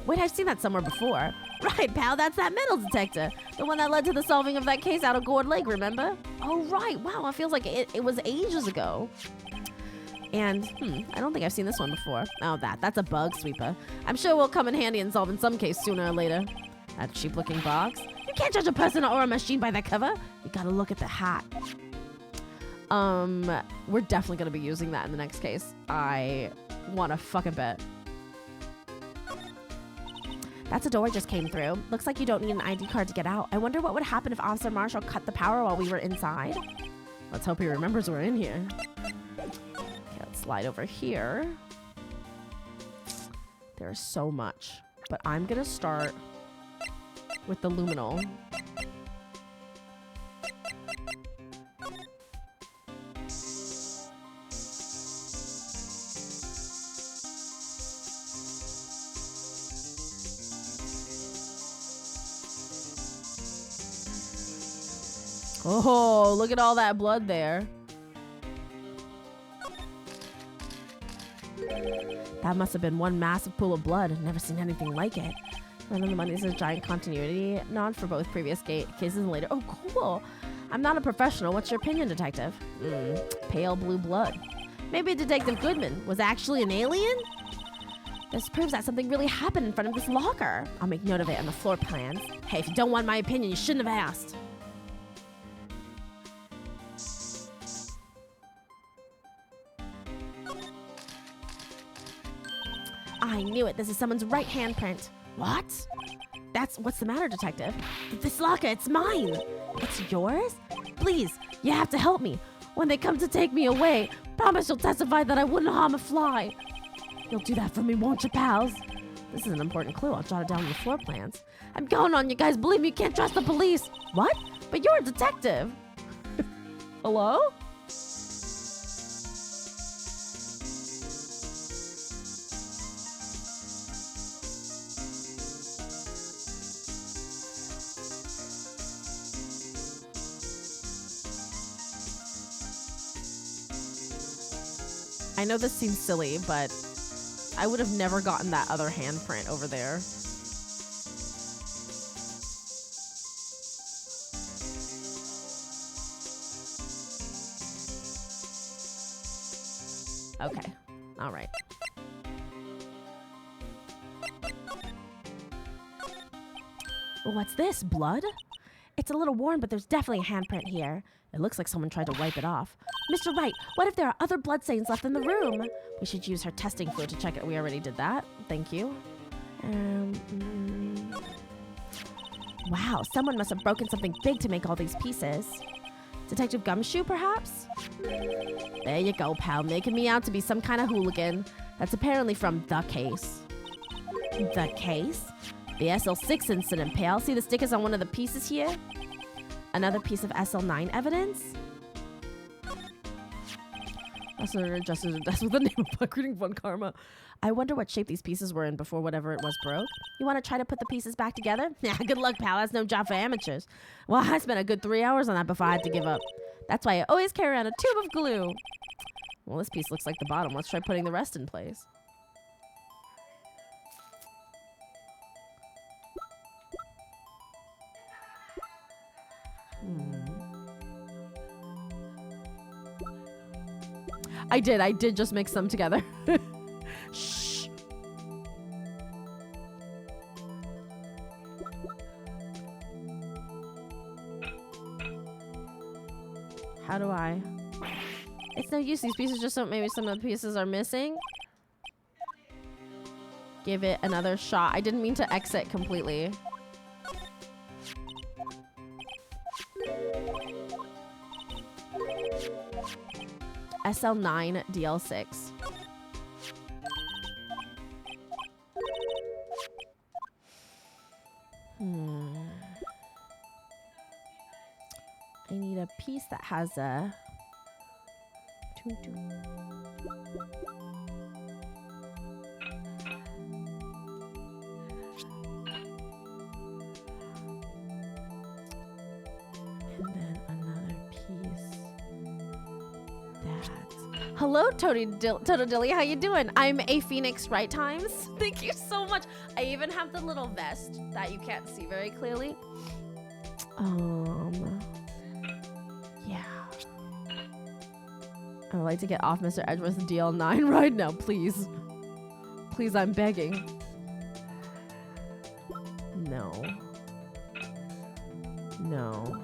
Wait, I've seen that somewhere before. Right, pal, that's that metal detector. The one that led to the solving of that case out of Gourd Lake, remember? Oh, right. Wow, it feels like it was ages ago. And, I don't think I've seen this one before. Oh, that's a bug sweeper. I'm sure it will come in handy in solving some case sooner or later. That cheap-looking box. You can't judge a person or a machine by their cover. You gotta look at the hat. We're definitely gonna be using that in the next case. I want to fucking bet. That's a door just came through. Looks like you don't need an ID card to get out. I wonder what would happen if Officer Marshall cut the power while we were inside. Let's hope he remembers we're in here. Okay, let's slide over here. There's so much, but I'm gonna start with the luminol. Oh, look at all that blood there. That must have been one massive pool of blood. I've never seen anything like it. Run on the money is a giant continuity nod for both previous cases and later. Oh, cool. I'm not a professional. What's your opinion, detective? Pale blue blood. Maybe Detective Goodman was actually an alien? This proves that something really happened in front of this locker. I'll make note of it on the floor plans. Hey, if you don't want my opinion, you shouldn't have asked. I knew it. This is someone's right handprint. What? What's the matter, detective? This locker, it's mine. It's yours? Please, you have to help me. When they come to take me away, promise you'll testify that I wouldn't harm a fly. You'll do that for me, won't you, pals? This is an important clue. I'll jot it down on the floor plans. I'm going on, you guys. Believe me, you can't trust the police. What? But you're a detective. Hello? I know this seems silly, but I would have never gotten that other handprint over there. Okay. All right. Well, what's this? Blood? It's a little worn, but there's definitely a handprint here. It looks like someone tried to wipe it off. Mr. Wright, what if there are other blood stains left in the room? We should use her testing fluid to check it. We already did that. Thank you. Wow, someone must have broken something big to make all these pieces. Detective Gumshoe, perhaps? There you go, pal, making me out to be some kind of hooligan. That's apparently from The Case. The Case? The SL6 incident, pal. See the stickers on one of the pieces here? Another piece of SL9 evidence? Just with the name of Buck Reading Fun Karma. I wonder what shape these pieces were in before whatever it was broke. You want to try to put the pieces back together? Yeah, good luck, pal. That's no job for amateurs. Well, I spent a good 3 hours on that before I had to give up. That's why I always carry around a tube of glue. Well, this piece looks like the bottom. Let's try putting the rest in place. I did just mix them together. Shh. How do I? It's no use. These pieces just don't. Maybe some of the pieces are missing. Give it another shot. I didn't mean to exit completely. SL9 DL6. I need a piece that has a... And then another piece. Hello, Toto Dilly. How you doing? I'm a Phoenix Right Times. Thank you so much. I even have the little vest that you can't see very clearly. Yeah. I would like to get off Mr. Edgeworth's DL9 right now, please. Please, I'm begging. No. No.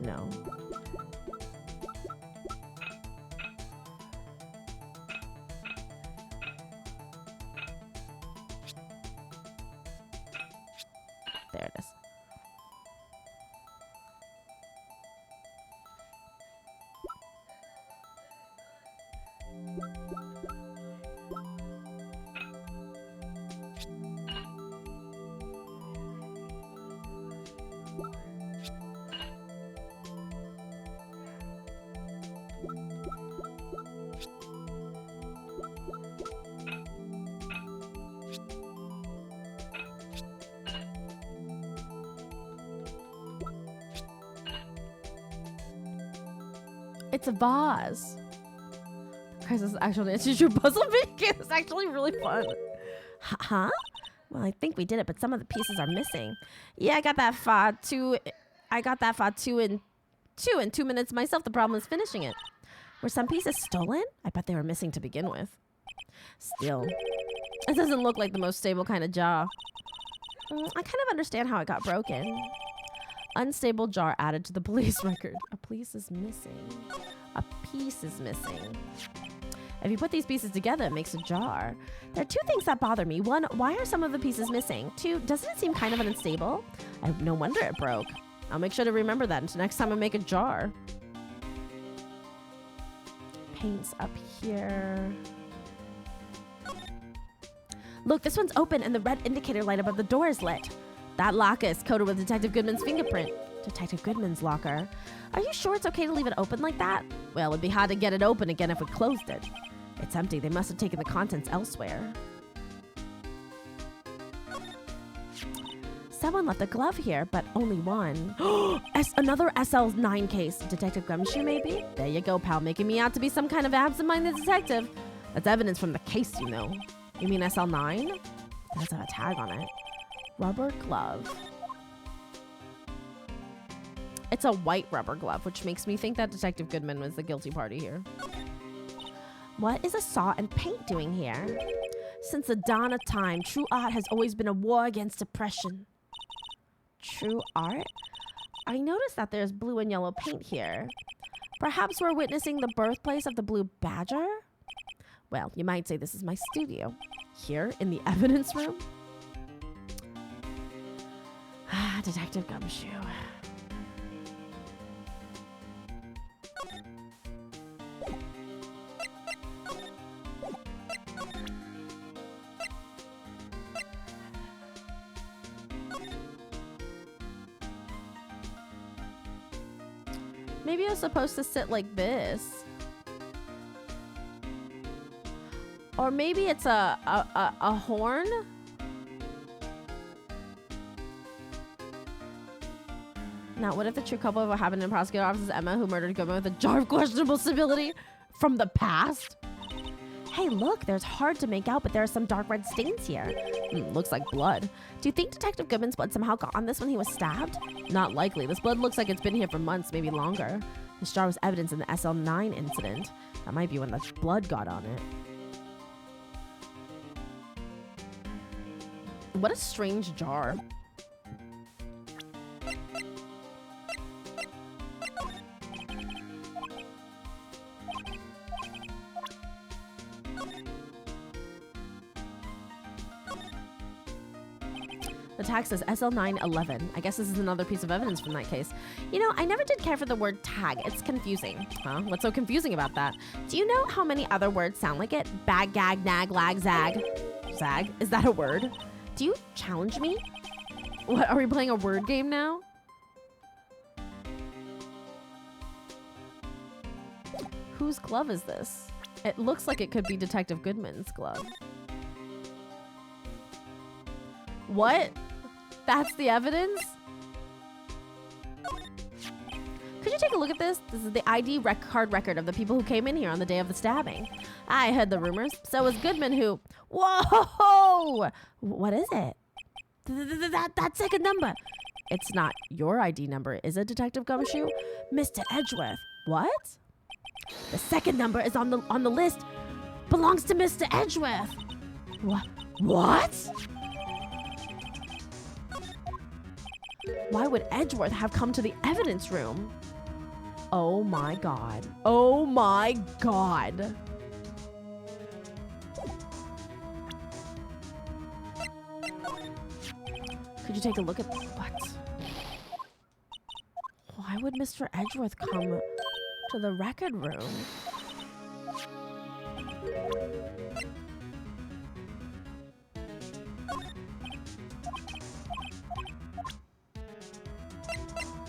No. There it is. It's a vase. Crisis actual answers your puzzle making. It's actually really fun. Huh? Well, I think we did it, but some of the pieces are missing. Yeah, I got that fa 2 in 2 minutes myself. The problem is finishing it. Were some pieces stolen? I bet they were missing to begin with. Still, it doesn't look like the most stable kind of jar. I kind of understand how it got broken. Unstable jar added to the police record. A piece is missing. A piece is missing. If you put these pieces together, it makes a jar. There are two things that bother me. One, why are some of the pieces missing? Two, doesn't it seem kind of unstable? No wonder it broke. I'll make sure to remember that until next time I make a jar. Paint's up here. Look, this one's open and the red indicator light above the door is lit. That locker is coated with Detective Goodman's fingerprint. Detective Goodman's locker. Are you sure it's okay to leave it open like that? Well, it'd be hard to get it open again if we closed it. It's empty. They must have taken the contents elsewhere. Someone left a glove here, but only one. Another SL9 case. Detective Gumshoe, maybe? There you go, pal, making me out to be some kind of absent-minded detective. That's evidence from the case, you know. You mean SL9? It does have a tag on it. Rubber glove. It's a white rubber glove, which makes me think that Detective Goodman was the guilty party here. What is a saw and paint doing here? Since the dawn of time, true art has always been a war against oppression. True art? I noticed that there's blue and yellow paint here. Perhaps we're witnessing the birthplace of the Blue Badger? Well, you might say this is my studio. Here in the evidence room? Detective Gumshoe. Maybe I was supposed to sit like this. Or maybe it's a horn? Now, what if the true culprit of what happened in the prosecutor's office is Emma, who murdered Goodman with a jar of questionable stability from the past? Hey, look, there's hard to make out, but there are some dark red stains here. Looks like blood. Do you think Detective Goodman's blood somehow got on this when he was stabbed? Not likely. This blood looks like it's been here for months, maybe longer. This jar was evidence in the SL9 incident. That might be when the blood got on it. What a strange jar. The tag says SL911. I guess this is another piece of evidence from that case. You know, I never did care for the word tag. It's confusing. Huh? What's so confusing about that? Do you know how many other words sound like it? Bag, gag, nag, lag, zag. Zag? Is that a word? Do you challenge me? What, are we playing a word game now? Whose glove is this? It looks like it could be Detective Goodman's glove. What? That's the evidence? Could you take a look at this? This is the ID card record of the people who came in here on the day of the stabbing. I heard the rumors. So was Goodman who... Whoa! What is it? That second number. It's not your ID number, is it, Detective Gumshoe? Mr. Edgeworth. What? The second number is on the list. Belongs to Mr. Edgeworth. What? Why would Edgeworth have come to the evidence room? Oh my god. Oh my god. Could you take a look at what? Why would Mr. Edgeworth come to the record room?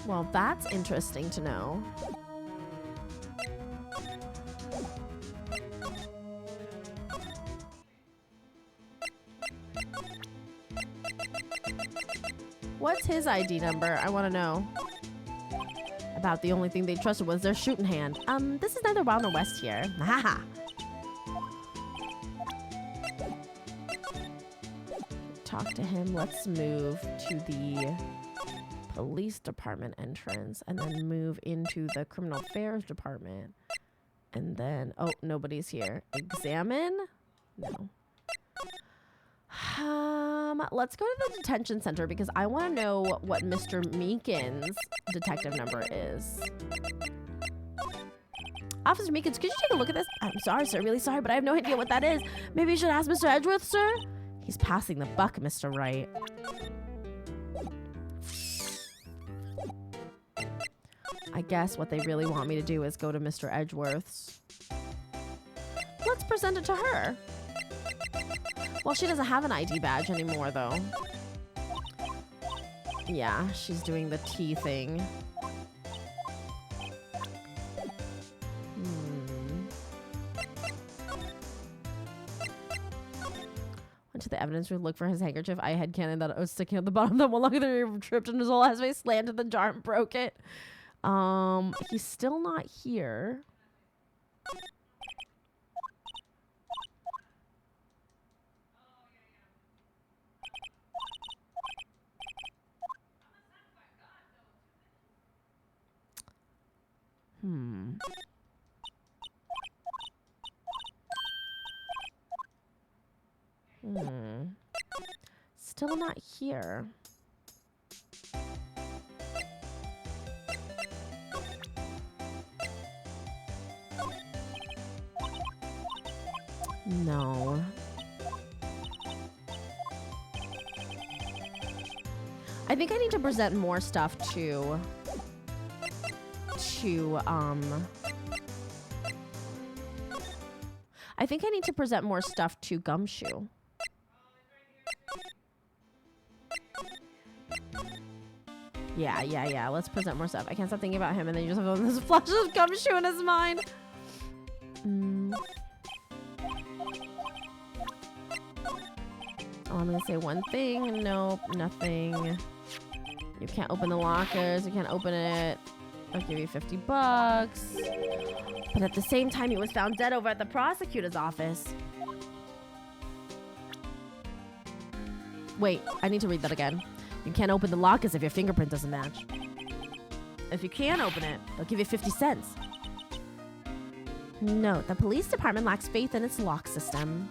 Well, that's interesting to know. What's his ID number? I want to know. About the only thing they trusted was their shooting hand. This is neither wild nor west here. Haha. Talk to him. Let's move to the police department entrance and then move into the criminal affairs department. And then, oh, nobody's here. Examine? No. Let's go to the detention center because I want to know what Mr. Meekin's detective number is. Officer Meekins, could you take a look at this? I'm sorry, sir. Really sorry, but I have no idea what that is. Maybe you should ask Mr. Edgeworth, sir? He's passing the buck, Mr. Wright. I guess what they really want me to do is go to Mr. Edgeworth's. Let's present it to her. Well, she doesn't have an ID badge anymore, though. Yeah, she's doing the T thing. Went to the evidence room, look for his handkerchief. I had cannon that was sticking at the bottom of the wall. Look, he tripped and his whole ass face slammed to the jar and broke it. He's still not here. Still not here. No. I think I need to present more stuff to I think I need to present more stuff to Gumshoe. Yeah. Let's present more stuff. I can't stop thinking about him, and then you just have this flash of Gumshoe in his mind. Oh, I'm gonna say one thing. Nope, nothing. You can't open the lockers. You can't open it. I'll give you $50. But at the same time, he was found dead over at the prosecutor's office. Wait, I need to read that again. You can't open the lockers if your fingerprint doesn't match. If you can open it, they'll give you 50 cents. Note, the police department lacks faith in its lock system.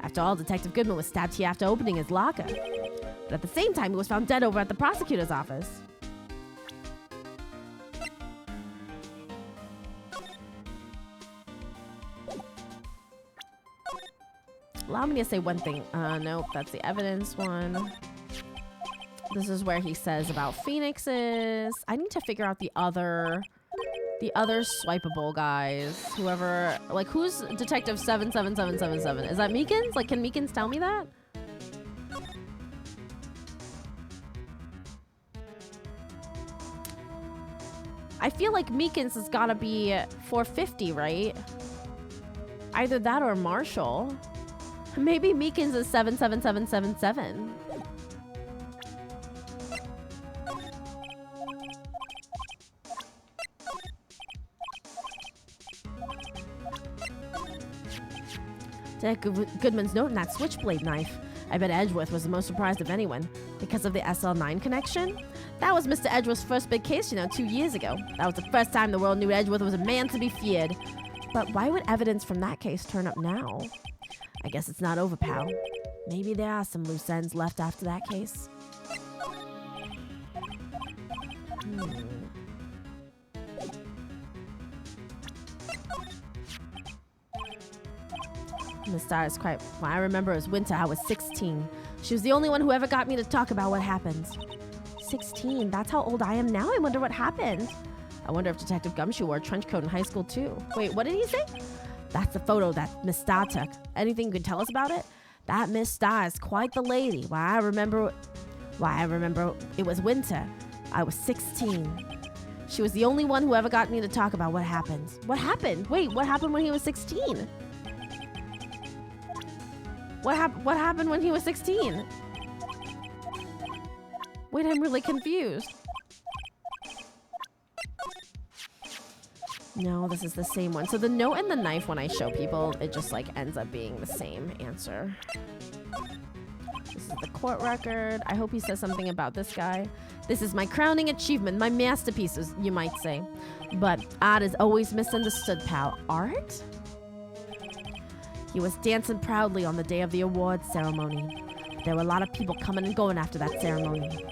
After all, Detective Goodman was stabbed here after opening his locker. But at the same time, he was found dead over at the prosecutor's office. Allow me to say one thing. Nope, that's the evidence one. This is where he says about phoenixes. I need to figure out the other swipeable guys. Whoever, like, who's Detective 77777? Is that Meekins? Like, can Meekins tell me that? I feel like Meekins has got to be 450, right? Either that or Marshall. Maybe Meekins is 77777. Goodman's note in that switchblade knife. I bet Edgeworth was the most surprised of anyone because of the SL9 connection. That was Mr. Edgeworth's first big case, 2 years ago. That was the first time the world knew Edgeworth was a man to be feared. But why would evidence from that case turn up now? I guess it's not over, pal. Maybe there are some loose ends left after that case. Miss Starr is quite... Well, I remember it was winter. I was 16. She was the only one who ever got me to talk about what happened. 16? That's how old I am now? I wonder what happened. I wonder if Detective Gumshoe wore a trench coat in high school, too. Wait, what did he say? That's the photo that Miss Starr took. Anything you can tell us about it? That Miss Starr is quite the lady. Why, I remember it was winter. I was 16. She was the only one who ever got me to talk about what happened. What happened? Wait, what happened when he was 16? What happened when he was 16? Wait, I'm really confused. No, this is the same one. So the note and the knife, when I show people, it just like ends up being the same answer. This is the court record. I hope he says something about this guy. This is my crowning achievement, my masterpieces, you might say. But art is always misunderstood, pal. Art? He was dancing proudly on the day of the awards ceremony. But there were a lot of people coming and going after that ceremony.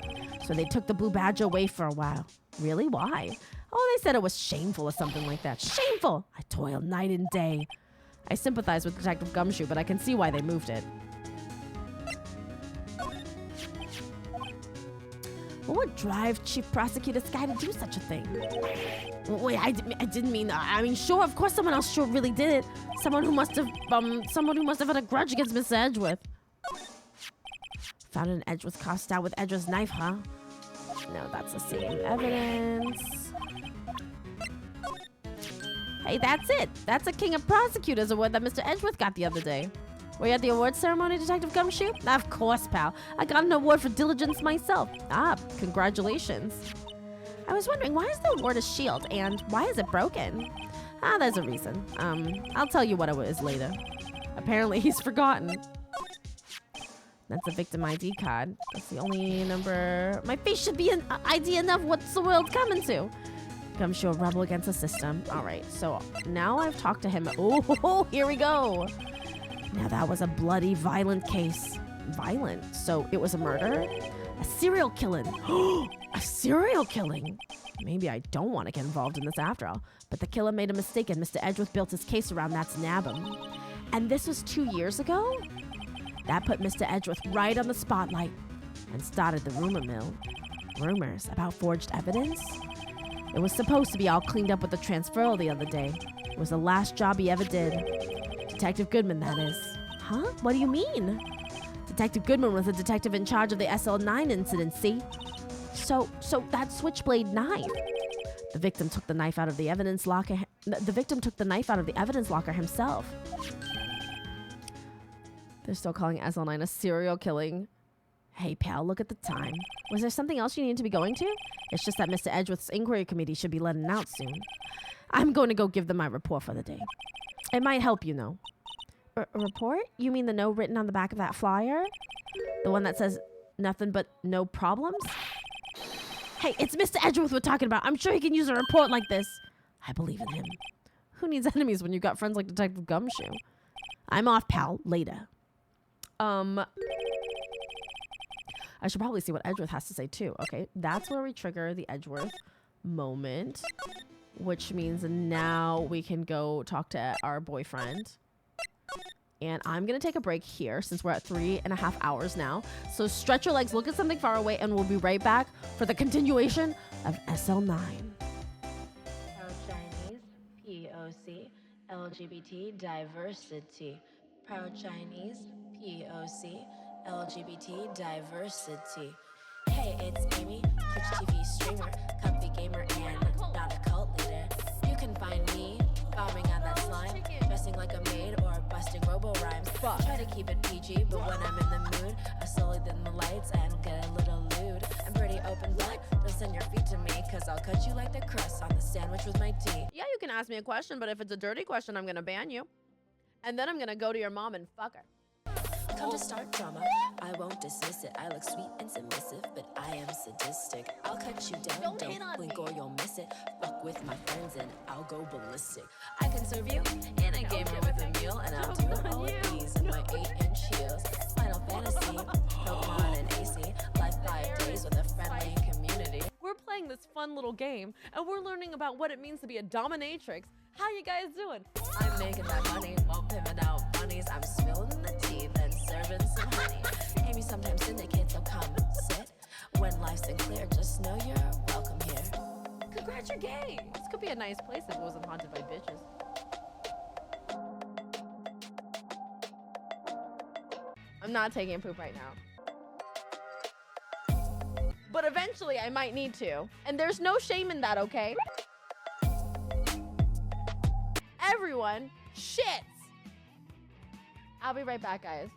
So they took the blue badge away for a while. Really? Why? Oh, they said it was shameful or something like that. Shameful! I toiled night and day. I sympathize with Detective Gumshoe, but I can see why they moved it. What would drive Chief Prosecutor Sky to do such a thing? Wait, I didn't mean that. I mean, sure, of course someone else sure really did it. Someone who must have had a grudge against Mr. Edgeworth. Found an Edgeworth crossed out with Edgeworth's knife, huh? No, that's the same evidence. Hey, that's it. That's a King of Prosecutors award that Mr. Edgeworth got the other day. Were you at the awards ceremony, Detective Gumshoe? Of course, pal. I got an award for diligence myself. Ah, congratulations. I was wondering, why is the award a shield, and why is it broken? Ah, there's a reason. I'll tell you what it was later. Apparently, he's forgotten. That's a victim ID card. That's the only number... My face should be an ID enough. What's the world coming to? Gumshoe, rebel against the system. All right, so now I've talked to him. Oh, here we go. Now that was a bloody, violent case. Violent? So it was a murder? A serial killing. A serial killing? Maybe I don't want to get involved in this after all. But the killer made a mistake and Mr. Edgeworth built his case around that to nab him. And this was 2 years ago? That put Mr. Edgeworth right on the spotlight and started the rumor mill. Rumors about forged evidence? It was supposed to be all cleaned up with the transferal the other day. It was the last job he ever did. Detective Goodman, that is. Huh? What do you mean? Detective Goodman was the detective in charge of the SL9 incident, see? So that switchblade knife. The victim took the knife out of the evidence locker. The victim took the knife out of the evidence locker himself. They're still calling SL9 a serial killing. Hey, pal, look at the time. Was there something else you need to be going to? It's just that Mr. Edgeworth's inquiry committee should be letting out soon. I'm going to go give them my report for the day. It might help, you know. A report? You mean the note written on the back of that flyer? The one that says nothing but no problems? Hey, it's Mr. Edgeworth we're talking about. I'm sure he can use a report like this. I believe in him. Who needs enemies when you've got friends like Detective Gumshoe? I'm off, pal. Later. I should probably see what Edgeworth has to say, too. Okay, that's where we trigger the Edgeworth moment, which means now we can go talk to our boyfriend. And I'm going to take a break here since we're at 3.5 hours now. So stretch your legs, look at something far away, and we'll be right back for the continuation of SL9. Proud Chinese, POC, LGBT diversity. Proud Chinese, POC, LGBT diversity. Hey, it's Amy, Twitch TV streamer, comfy gamer, and not a cult leader. You can find me bombing on that slime, dressing like a maid or busting robo rhymes. Try to keep it PG, but when I'm in the mood, I slowly dim the lights and get a little lewd. I'm pretty open black, don't send your feet to me, cause I'll cut you like the crust on the sandwich with my teeth. Yeah, you can ask me a question, but if it's a dirty question, I'm gonna ban you. And then I'm gonna go to your mom and fuck her. Come to start drama, I won't dismiss it. I look sweet and submissive, but I am sadistic. I'll cut you down, don't blink or you'll miss it. Fuck with my friends and I'll go ballistic. I can serve you in a gamer with a meal, and I'll do all of these in my 8-inch heels. Final Fantasy, Pokemon and AC, life 5 days with a friendly community. We're playing this fun little game, and we're learning about what it means to be a dominatrix. How you guys doing? I'm making that money, won't pivot out bunnies. I'm spilling the tea, then serving some honey. Amy sometimes syndicates, so come sit. When life's unclear, just know you're welcome here. Congrats, you're gay. This could be a nice place if it wasn't haunted by bitches. I'm not taking a poop right now. But eventually I might need to. And there's no shame in that, okay? Everyone shits. I'll be right back, guys.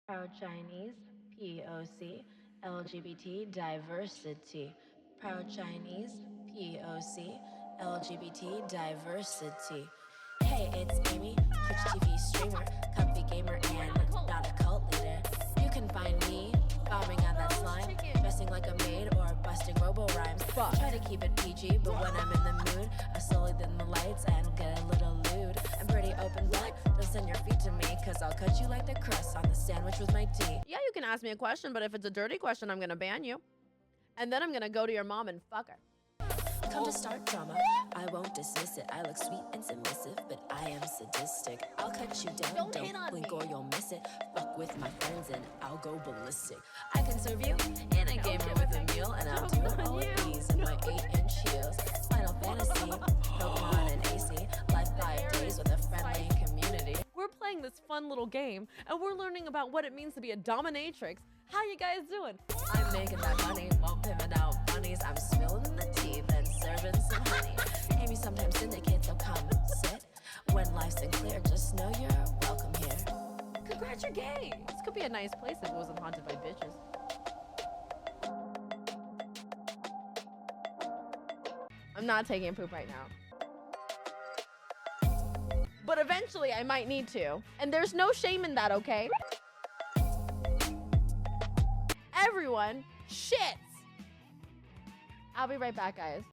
Proud Chinese, POC, LGBT diversity. Proud Chinese, POC, LGBT diversity. Hey, it's Amy, Twitch TV streamer, comfy gamer, and not a cult leader. You can find me bombing on that slime, dressing like a maid or busting robo rhymes. Try to keep it PG, but when I'm in the mood, I slowly dim the lights and get a little lewd. I'm pretty open black, don't send your feet to me, cause I'll cut you like the crust on the sandwich with my teeth. Yeah, you can ask me a question, but if it's a dirty question, I'm gonna ban you. And then I'm gonna go to your mom and fuck her. Come to start drama, I won't dismiss it. I look sweet and submissive, but I am sadistic. I'll cut you down, don't blink or you'll miss it. Fuck with my friends and I'll go ballistic. I can serve you in a gamer with a meal, and I'll do all of these in my 8-inch heels. Final Fantasy, Pokemon and AC, life 5 days with a friendly community. We're playing this fun little game, and we're learning about what it means to be a dominatrix. How you guys doing? I'm making that money, won't pivot out bunnies. I'm spilling the tea, then serving some honey. Amy sometimes syndicates, so come sit. When life's unclear, just know you're welcome here. Congrats, you're gay. This could be a nice place if it wasn't haunted by bitches. I'm not taking a poop right now. But eventually I might need to. And there's no shame in that, okay? Everyone shits. I'll be right back, guys.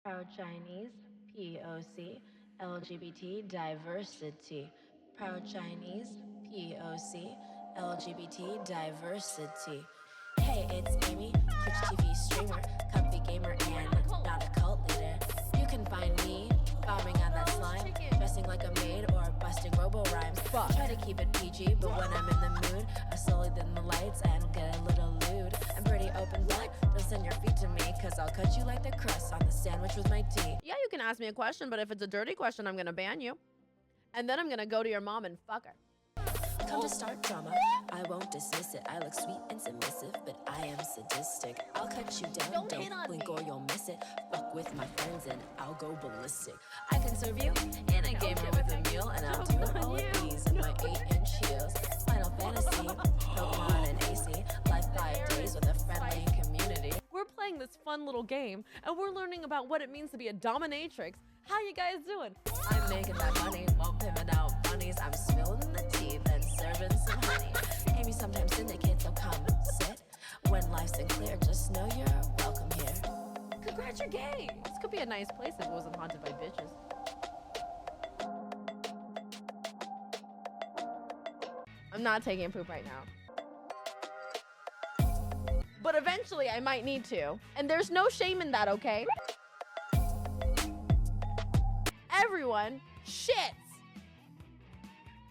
Proud Chinese, POC, LGBT diversity. Proud Chinese, POC, LGBT diversity. Hey, it's Amy, Twitch TV streamer, comfy gamer, and not a cult leader. You can find me bombing on that slime, dressing like a maid or busting robo rhymes. Try to keep it PG, but when I'm in the mood, I slowly dim the lights and get a little lewd. I'm pretty open book, don't send your feet to me, cause I'll cut you like the crust on the sandwich with my tea. Yeah, you can ask me a question, but if it's a dirty question, I'm gonna ban you. And then I'm gonna go to your mom and fuck her. Come to start drama, I won't dismiss it. I look sweet and submissive, but I am sadistic. I'll cut you down, don't blink or you'll miss it. Fuck with my friends and I'll go ballistic. I can serve you in a gamer with a meal, and I'll do it all with ease in my 8-inch heels. Final Fantasy, Pokemon and AC, life 5 days with a friendly community. We're playing this fun little game, and we're learning about what it means to be a dominatrix. How you guys doing? I'm making that money, won't pivot out bunnies. I'm spilling the tea, then serving some honey. Amy sometimes syndicate, so come sit. When life's unclear, just know you're welcome here. Congrats, you're gay. This could be a nice place if it wasn't haunted by bitches. I'm not taking a poop right now. But eventually I might need to. And there's no shame in that, okay? Everyone shits.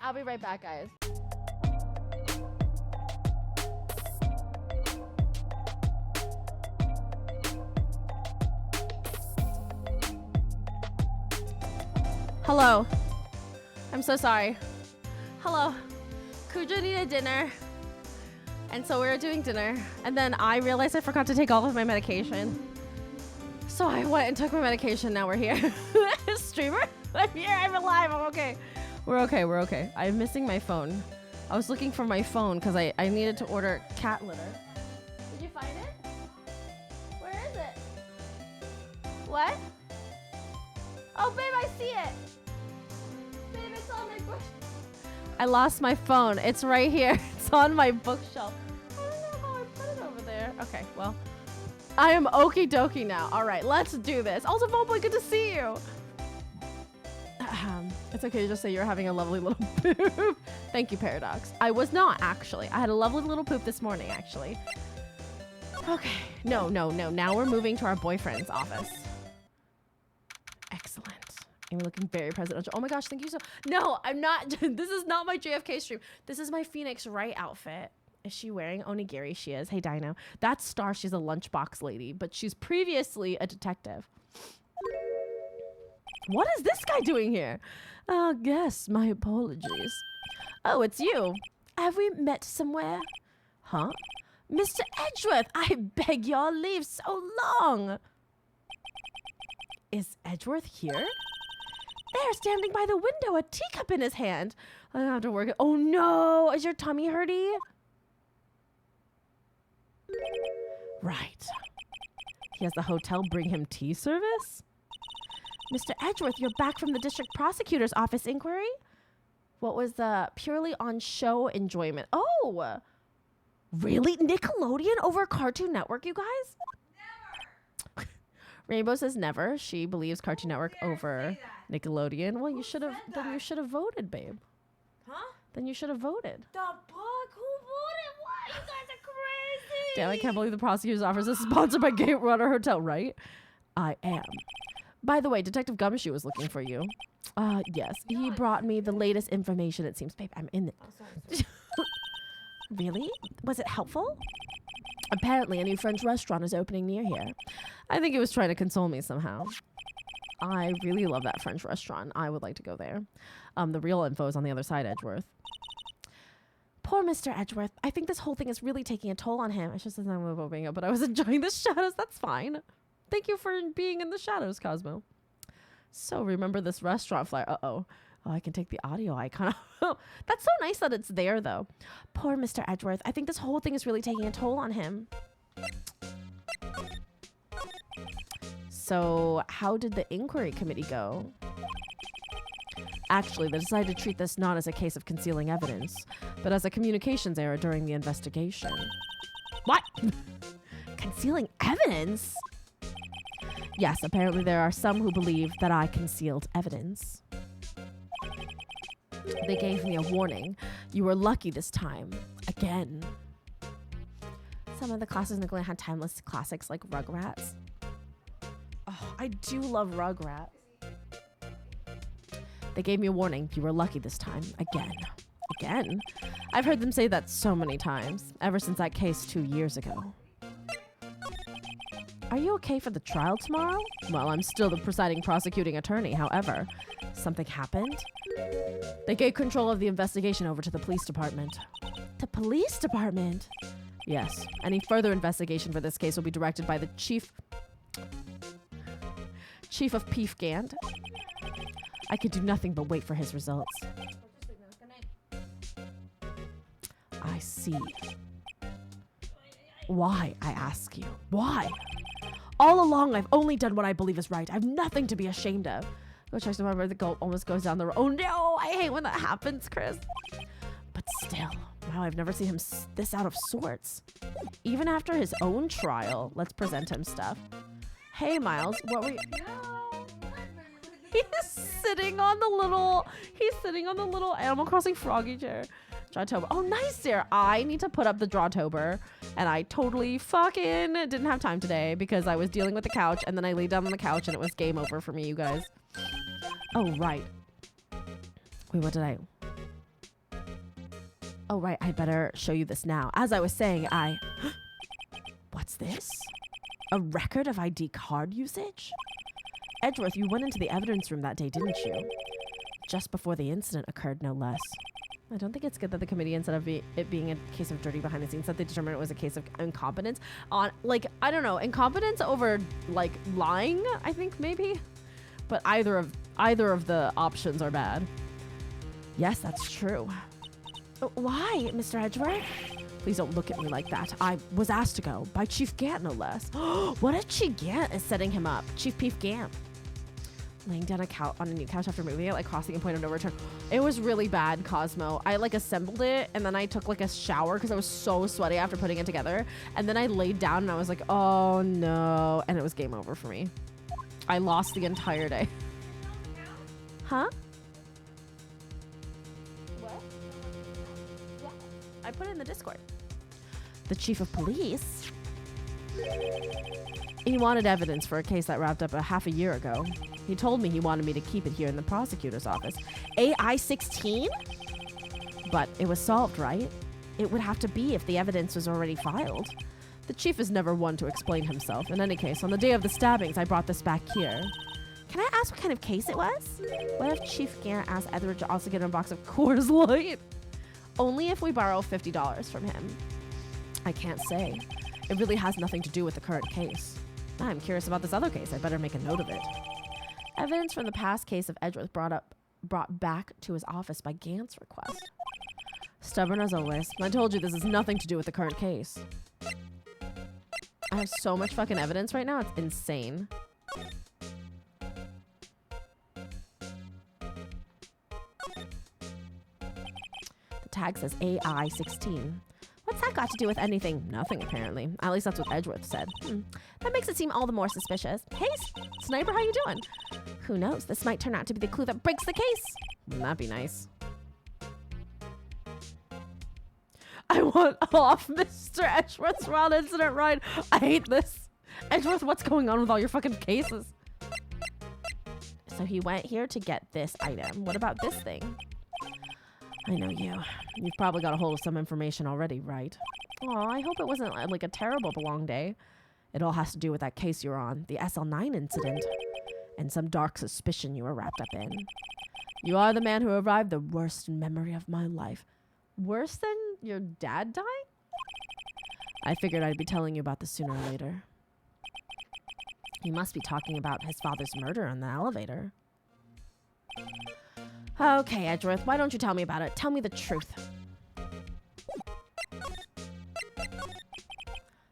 I'll be right back, guys. Hello. I'm so sorry. Hello. Kuja needed dinner. And so we were doing dinner. And then I realized I forgot to take all of my medication. So I went and took my medication. Now we're here. Streamer? I'm here. I'm alive. I'm okay. We're okay. We're okay. I'm missing my phone. I was looking for my phone because I needed to order cat litter. Did you find it? Where is it? What? Oh, babe, I see it. Babe, it's on my bookshelf. I lost my phone. It's right here. It's on my bookshelf. I don't know how I put it over there. Okay, well, I am okie dokie now. All right, let's do this. Also, Boboy, good to see you. It's okay to just say you're having a lovely little poop. Thank you, Paradox. I was not, actually. I had a lovely little poop this morning, actually. Okay. No. Now we're moving to our boyfriend's office. Excellent. And we're looking very presidential. Oh my gosh, thank you so... No, I'm not... This is not my JFK stream. This is my Phoenix Wright outfit. Is she wearing onigiri? She is. Hey, Dino. That's Star. She's a lunchbox lady, but she's previously a detective. What is this guy doing here? Guess. My apologies. Oh, it's you. Have we met somewhere? Huh? Mr. Edgeworth, I beg your leave so long. Is Edgeworth here? There, standing by the window, a teacup in his hand. I have to work it. Oh no, is your tummy hurty? Right. He has the hotel bring him tea service? Mr. Edgeworth, you're back from the district prosecutor's office inquiry? What was the purely on show enjoyment? Oh, really? Nickelodeon over Cartoon Network, you guys? Never. Rainbow says never. She believes Cartoon Network over Nickelodeon. Well, you should have. Then you should have voted, babe. Huh? Then you should have voted. The fuck? Who voted? What? You guys are crazy. Damn, I can't believe the prosecutor's office is sponsored by Gate Runner Hotel, right? I am. By the way, Detective Gumshoe was looking for you. Yes. He brought me the latest information, it seems. Babe, I'm in it. Sorry. Really? Was it helpful? Apparently, a new French restaurant is opening near here. I think he was trying to console me somehow. I really love that French restaurant. I would like to go there. The real info is on the other side, Edgeworth. Poor Mr. Edgeworth. I think this whole thing is really taking a toll on him. I just said I'm voting it, but I was enjoying the shadows. That's fine. Thank you for being in the shadows, Cosmo. So remember this restaurant flyer. Oh, I can take the audio icon. That's so nice that it's there, though. Poor Mr. Edgeworth. I think this whole thing is really taking a toll on him. So how did the inquiry committee go? Actually, they decided to treat this not as a case of concealing evidence, but as a communications error during the investigation. What? Concealing evidence? Yes, apparently there are some who believe that I concealed evidence. They gave me a warning. You were lucky this time. Again. Some of the classes in Nickelodeon had timeless classics like Rugrats. Oh, I do love Rugrats. They gave me a warning. You were lucky this time. Again. Again? I've heard them say that so many times, ever since that case 2 years ago. Are you okay for the trial tomorrow? Well, I'm still the presiding prosecuting attorney. However, something happened? They gave control of the investigation over to the police department. The police department? Yes. Any further investigation for this case will be directed by the chief of Peef Gant. I could do nothing but wait for his results. I see. Why, I ask you? Why? All along, I've only done what I believe is right. I've nothing to be ashamed of. Go check the goat almost goes down the road. Oh no, I hate when that happens, Chris. But still, wow, I've never seen him this out of sorts. Even after his own trial, let's present him stuff. Hey, Miles, what were you? He's sitting on the little Animal Crossing froggy chair. Drawtober. Oh, nice, dear. I need to put up the Drawtober, and I totally fucking didn't have time today because I was dealing with the couch, and then I laid down on the couch, and it was game over for me, you guys. Oh, right. Wait, what did I... Oh, right. I better show you this now. As I was saying, What's this? A record of ID card usage? Edgeworth, you went into the evidence room that day, didn't you? Just before the incident occurred, no less. I don't think it's good that the committee, instead of it being a case of dirty behind the scenes, that they determined it was a case of incompetence on, like, I don't know, incompetence over, like, lying, I think, maybe? But either of the options are bad. Yes, that's true. Why, Mr. Edgeworth? Please don't look at me like that. I was asked to go by Chief Gant, no less. What if Chief Gant is setting him up? Chief Peef Gant. Laying down on a new couch after moving it, like crossing a point of no return. It was really bad, Cosmo. I like assembled it, and then I took like a shower because I was so sweaty after putting it together. And then I laid down and I was like, oh no. And it was game over for me. I lost the entire day. Huh? What? Yeah. I put it in the Discord. The chief of police? He wanted evidence for a case that wrapped up half a year ago. He told me he wanted me to keep it here in the prosecutor's office. AI-16? But it was solved, right? it would have to be if the evidence was already filed. The chief is never one to explain himself. In any case, on the day of the stabbings, I brought this back here. Can I ask what kind of case it was? What if Chief Gant asked Edward to also get him a box of Coors Light? Only if we borrow $50 from him. I can't say. It really has nothing to do with the current case. I'm curious about this other case. I better make a note of it. Evidence from the past case of Edgeworth brought back to his office by Gant's request. Stubborn as always. I told you this has nothing to do with the current case. I have so much fucking evidence right now. It's insane. The tag says AI-16. What's that got to do with anything? Nothing, apparently. At least that's what Edgeworth said. That makes it seem all the more suspicious. Hey, Sniper, how you doing? Who knows? This might turn out to be the clue that breaks the case. Wouldn't that be nice? I want off Mr. Edgeworth's wild incident ride. I hate this. Edgeworth, what's going on with all your fucking cases? So he went here to get this item. What about this thing? I know you. You've probably got a hold of some information already, right? Oh, I hope it wasn't like a terrible long day. It all has to do with that case you're on, the SL9 incident, and some dark suspicion you were wrapped up in. You are the man who arrived the worst memory of my life. Worse than your dad dying? I figured I'd be telling you about this sooner or later. You must be talking about his father's murder in the elevator. Okay, Edgeworth, why don't you tell me about it? Tell me the truth.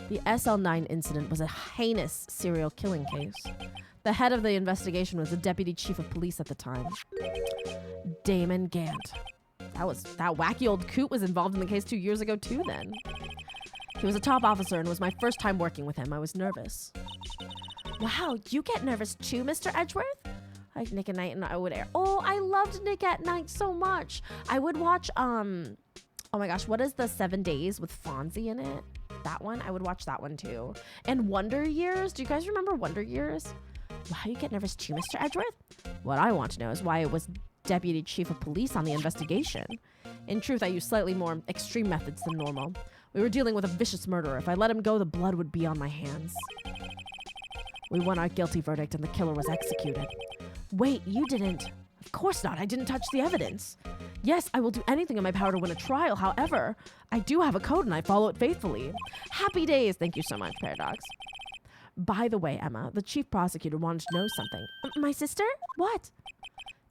The SL9 incident was a heinous serial killing case. The head of the investigation was the deputy chief of police at the time, Damon Gant. That wacky old coot was involved in the case 2 years ago too then. He was a top officer and it was my first time working with him. I was nervous. Wow, you get nervous too, Mr. Edgeworth? Like Nick at Night and I would air. Oh, I loved Nick at Night so much. I would watch, oh my gosh, what is the 7 Days with Fonzie in it? That one, I would watch that one too. And Wonder Years, do you guys remember Wonder Years? Wow, you get nervous too, Mr. Edgeworth? What I want to know is why it was deputy chief of police on the investigation. In truth, I used slightly more extreme methods than normal. We were dealing with a vicious murderer. If I let him go, the blood would be on my hands. We won our guilty verdict and the killer was executed. Wait, you didn't? Of course not. I didn't touch the evidence. Yes, I will do anything in my power to win a trial. However, I do have a code and I follow it faithfully. Happy days. Thank you so much, Paradox. By the way, Emma, the chief prosecutor wanted to know something. My sister? What?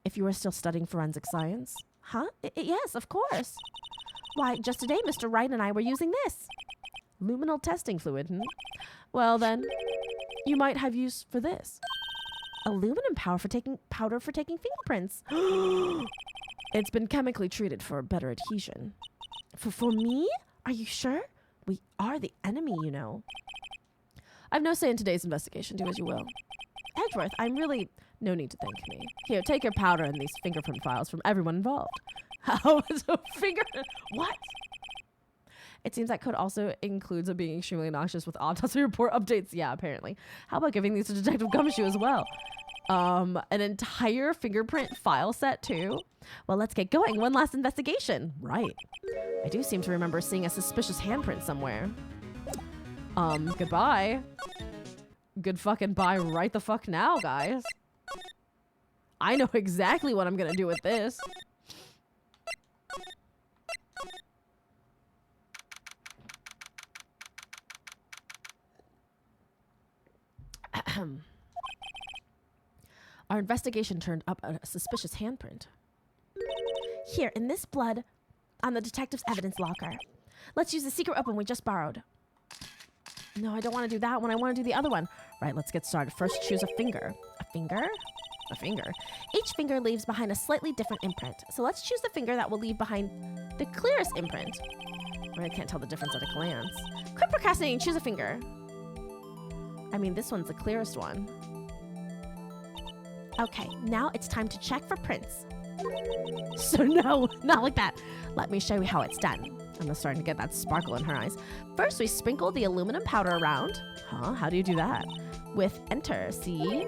If you were still studying forensic science? Huh? Yes, of course. Why, just today, Mr. Wright and I were using this. Luminal testing fluid, Well then, you might have use for this. Aluminum powder for taking fingerprints. It's been chemically treated for better adhesion. For me? Are you sure? We are the enemy, you know. I've no say in today's investigation. Do as you will. Edgeworth, I'm really... No need to thank me. Here, take your powder and these fingerprint files from everyone involved. How is a finger... What? It seems that code also includes it being extremely noxious with autopsy report updates. Yeah, apparently. How about giving these to Detective Gumshoe as well? An entire fingerprint file set too? Well, let's get going. One last investigation. Right. I do seem to remember seeing a suspicious handprint somewhere. Goodbye. Good fucking bye right the fuck now, guys. I know exactly what I'm gonna do with this. Our investigation turned up a suspicious handprint. Here, in this blood, on the detective's evidence locker. Let's use the secret weapon we just borrowed. No, I don't want to do that one. I want to do the other one. Right, let's get started. First, choose a finger. A finger? A finger. Each finger leaves behind a slightly different imprint. So let's choose the finger that will leave behind the clearest imprint. I can't tell the difference at a glance. Quit procrastinating. Choose a finger. I mean, this one's the clearest one. Okay, now it's time to check for prints. So no, not like that. Let me show you how it's done. I'm starting to get that sparkle in her eyes. First, we sprinkle the aluminum powder around. Huh? How do you do that? With enter, see?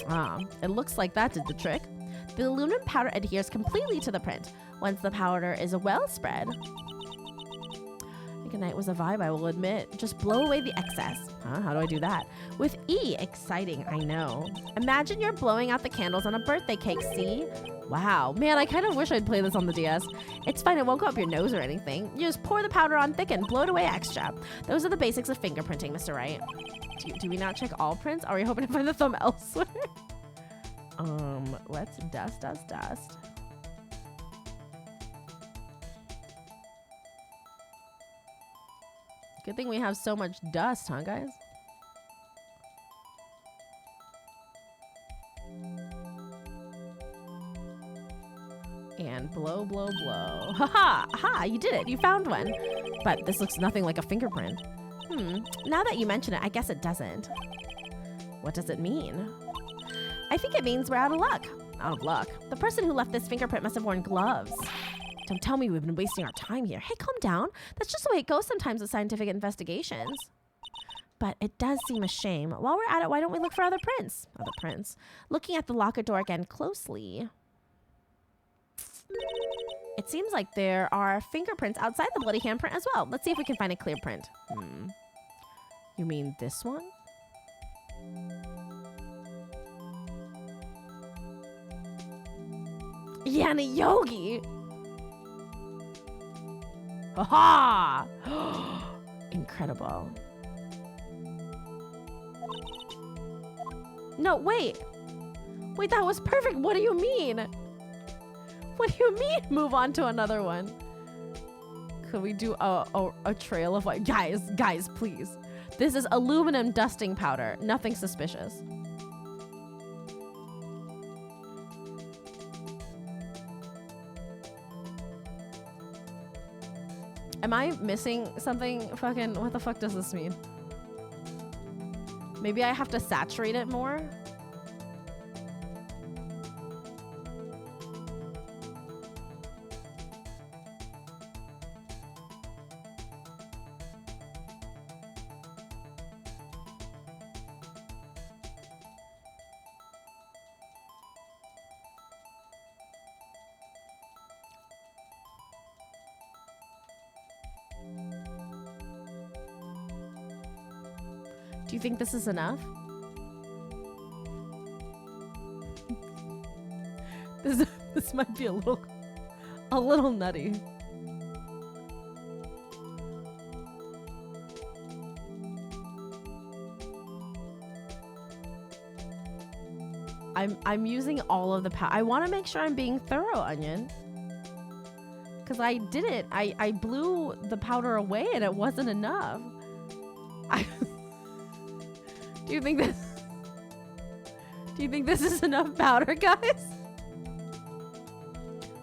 Ah, it looks like that did the trick. The aluminum powder adheres completely to the print. Once the powder is well spread, Good night was a vibe, I will admit. Just blow away the excess. Huh? How do I do that? With E. Exciting, I know. Imagine you're blowing out the candles on a birthday cake, see? Wow. Man, I kind of wish I'd play this on the DS. It's fine, it won't go up your nose or anything. You just pour the powder on thick and blow it away extra. Those are the basics of fingerprinting, Mr. Wright. Do we not check all prints? Are we hoping to find the thumb elsewhere? Let's dust. Good thing we have so much dust, huh, guys? And blow. Ha ha! You did it. You found one. But this looks nothing like a fingerprint. Now that you mention it, I guess it doesn't. What does it mean? I think it means we're out of luck. Out of luck? The person who left this fingerprint must have worn gloves. Don't tell me we've been wasting our time here. Hey, calm down. That's just the way it goes sometimes with scientific investigations. But it does seem a shame. While we're at it, why don't we look for other prints? Other prints. Looking at the locker door again closely. It seems like there are fingerprints outside the bloody handprint as well. Let's see if we can find a clear print. You mean this one? Yana Yogi! Aha! Incredible. No, wait. Wait, that was perfect. What do you mean? What do you mean move on to another one? Could we do a trail of white? Guys, please. This is aluminum dusting powder. Nothing suspicious. Am I missing something? Fucking, what the fuck does this mean? Maybe I have to saturate it more? Do you think this is enough? This might be a little nutty. I'm using all of the power. I want to make sure I'm being thorough, Onion. Because I did it. I blew the powder away and it wasn't enough. Do you think this is enough powder, guys?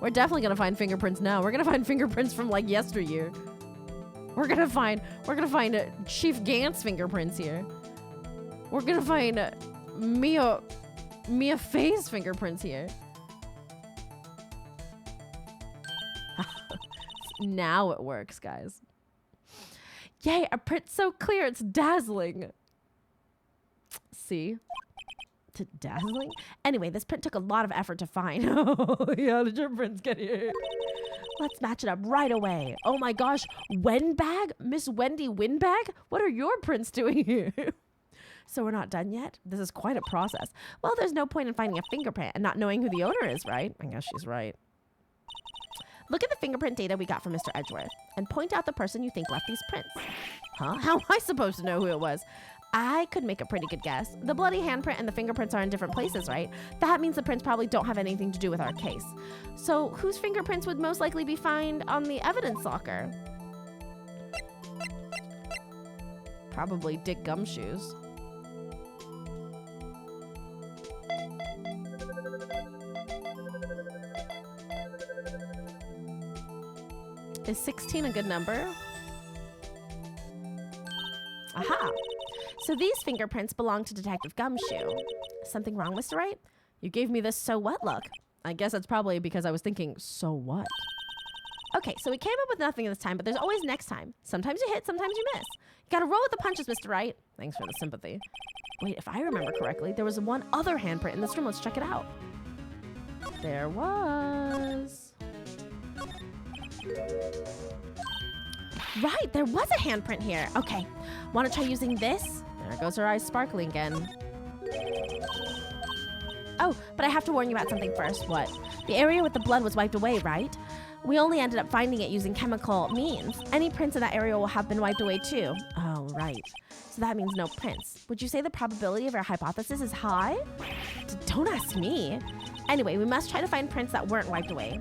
We're definitely gonna find fingerprints now. We're gonna find fingerprints from like yesteryear. We're gonna find Chief Gant's fingerprints here. We're gonna find Mia Faye's fingerprints here. Now it works, guys. Yay, a print so clear, it's dazzling. See? Dazzling? Anyway, this print took a lot of effort to find. Oh, yeah, did your prints get here? Let's match it up right away. Oh my gosh, Windbag? Miss Wendy Windbag? What are your prints doing here? So we're not done yet? This is quite a process. Well, there's no point in finding a fingerprint and not knowing who the owner is, right? I guess she's right. Look at the fingerprint data we got from Mr. Edgeworth and point out the person you think left these prints. Huh? How am I supposed to know who it was? I could make a pretty good guess. The bloody handprint and the fingerprints are in different places, right? That means the prints probably don't have anything to do with our case. So whose fingerprints would most likely be found on the evidence locker? Probably Dick Gumshoes. Is 16 a good number? Aha! So these fingerprints belong to Detective Gumshoe. Something wrong, Mr. Wright? You gave me this so what look. I guess that's probably because I was thinking, so what? Okay, so we came up with nothing this time, but there's always next time. Sometimes you hit, sometimes you miss. You gotta roll with the punches, Mr. Wright. Thanks for the sympathy. Wait, if I remember correctly, there was one other handprint in this room. Let's check it out. There was. Right, there was a handprint here. Okay, want to try using this? There goes her eyes sparkling again. Oh, but I have to warn you about something first. What? The area with the blood was wiped away, right? We only ended up finding it using chemical means. Any prints in that area will have been wiped away too. Oh, right. So that means no prints. Would you say the probability of our hypothesis is high? Don't ask me. Anyway, we must try to find prints that weren't wiped away.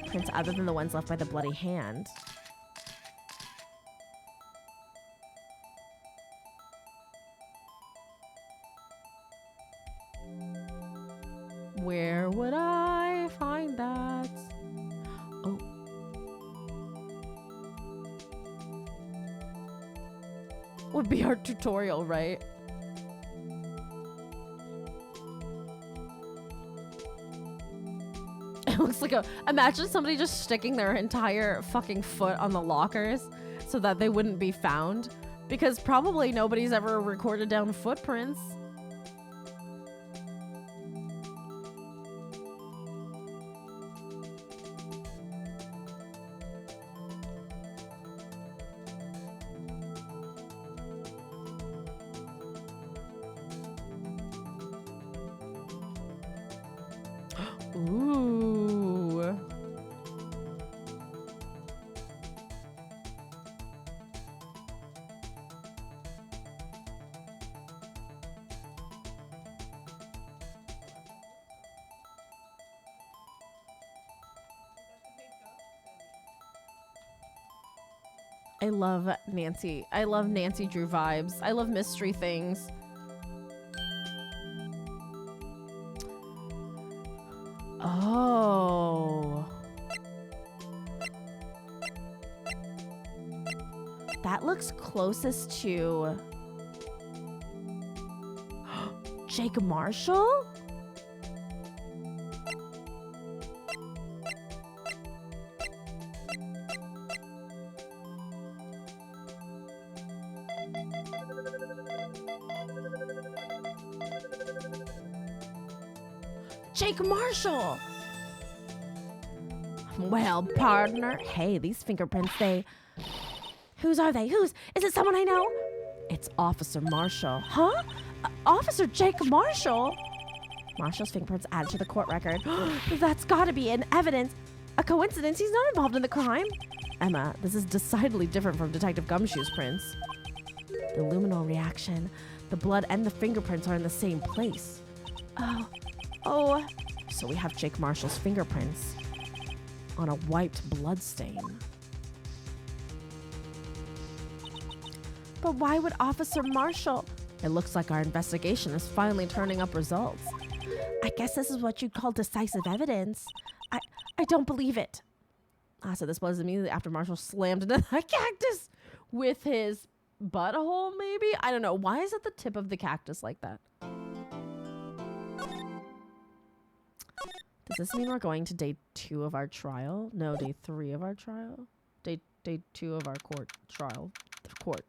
Prints other than the ones left by the bloody hand. Where would I find that? Oh. Would be our tutorial, right? It looks like imagine somebody just sticking their entire fucking foot on the lockers so that they wouldn't be found. Because probably nobody's ever recorded down footprints. Ooh. I love Nancy. I love Nancy Drew vibes. I love mystery things. Oh. That looks closest to Jake Marshall? Jake Marshall! Well, partner. Hey, these fingerprints, Whose are they? Is it someone I know? It's Officer Marshall. Huh? Officer Jake Marshall? Marshall's fingerprints added to the court record. That's gotta be an evidence. A coincidence? He's not involved in the crime. Emma, this is decidedly different from Detective Gumshoe's prints. The luminol reaction. The blood and the fingerprints are in the same place. Oh. So we have Jake Marshall's fingerprints on a wiped blood stain. But why would Officer Marshall? It looks like our investigation is finally turning up results. I guess this is what you'd call decisive evidence. I don't believe it. So this was immediately after Marshall slammed into the cactus with his butthole, maybe? I don't know. Why is it the tip of the cactus like that? Does this mean we're going to day 2 of our trial? No, day 3 of our trial? Day 2 of our court trial. Trial.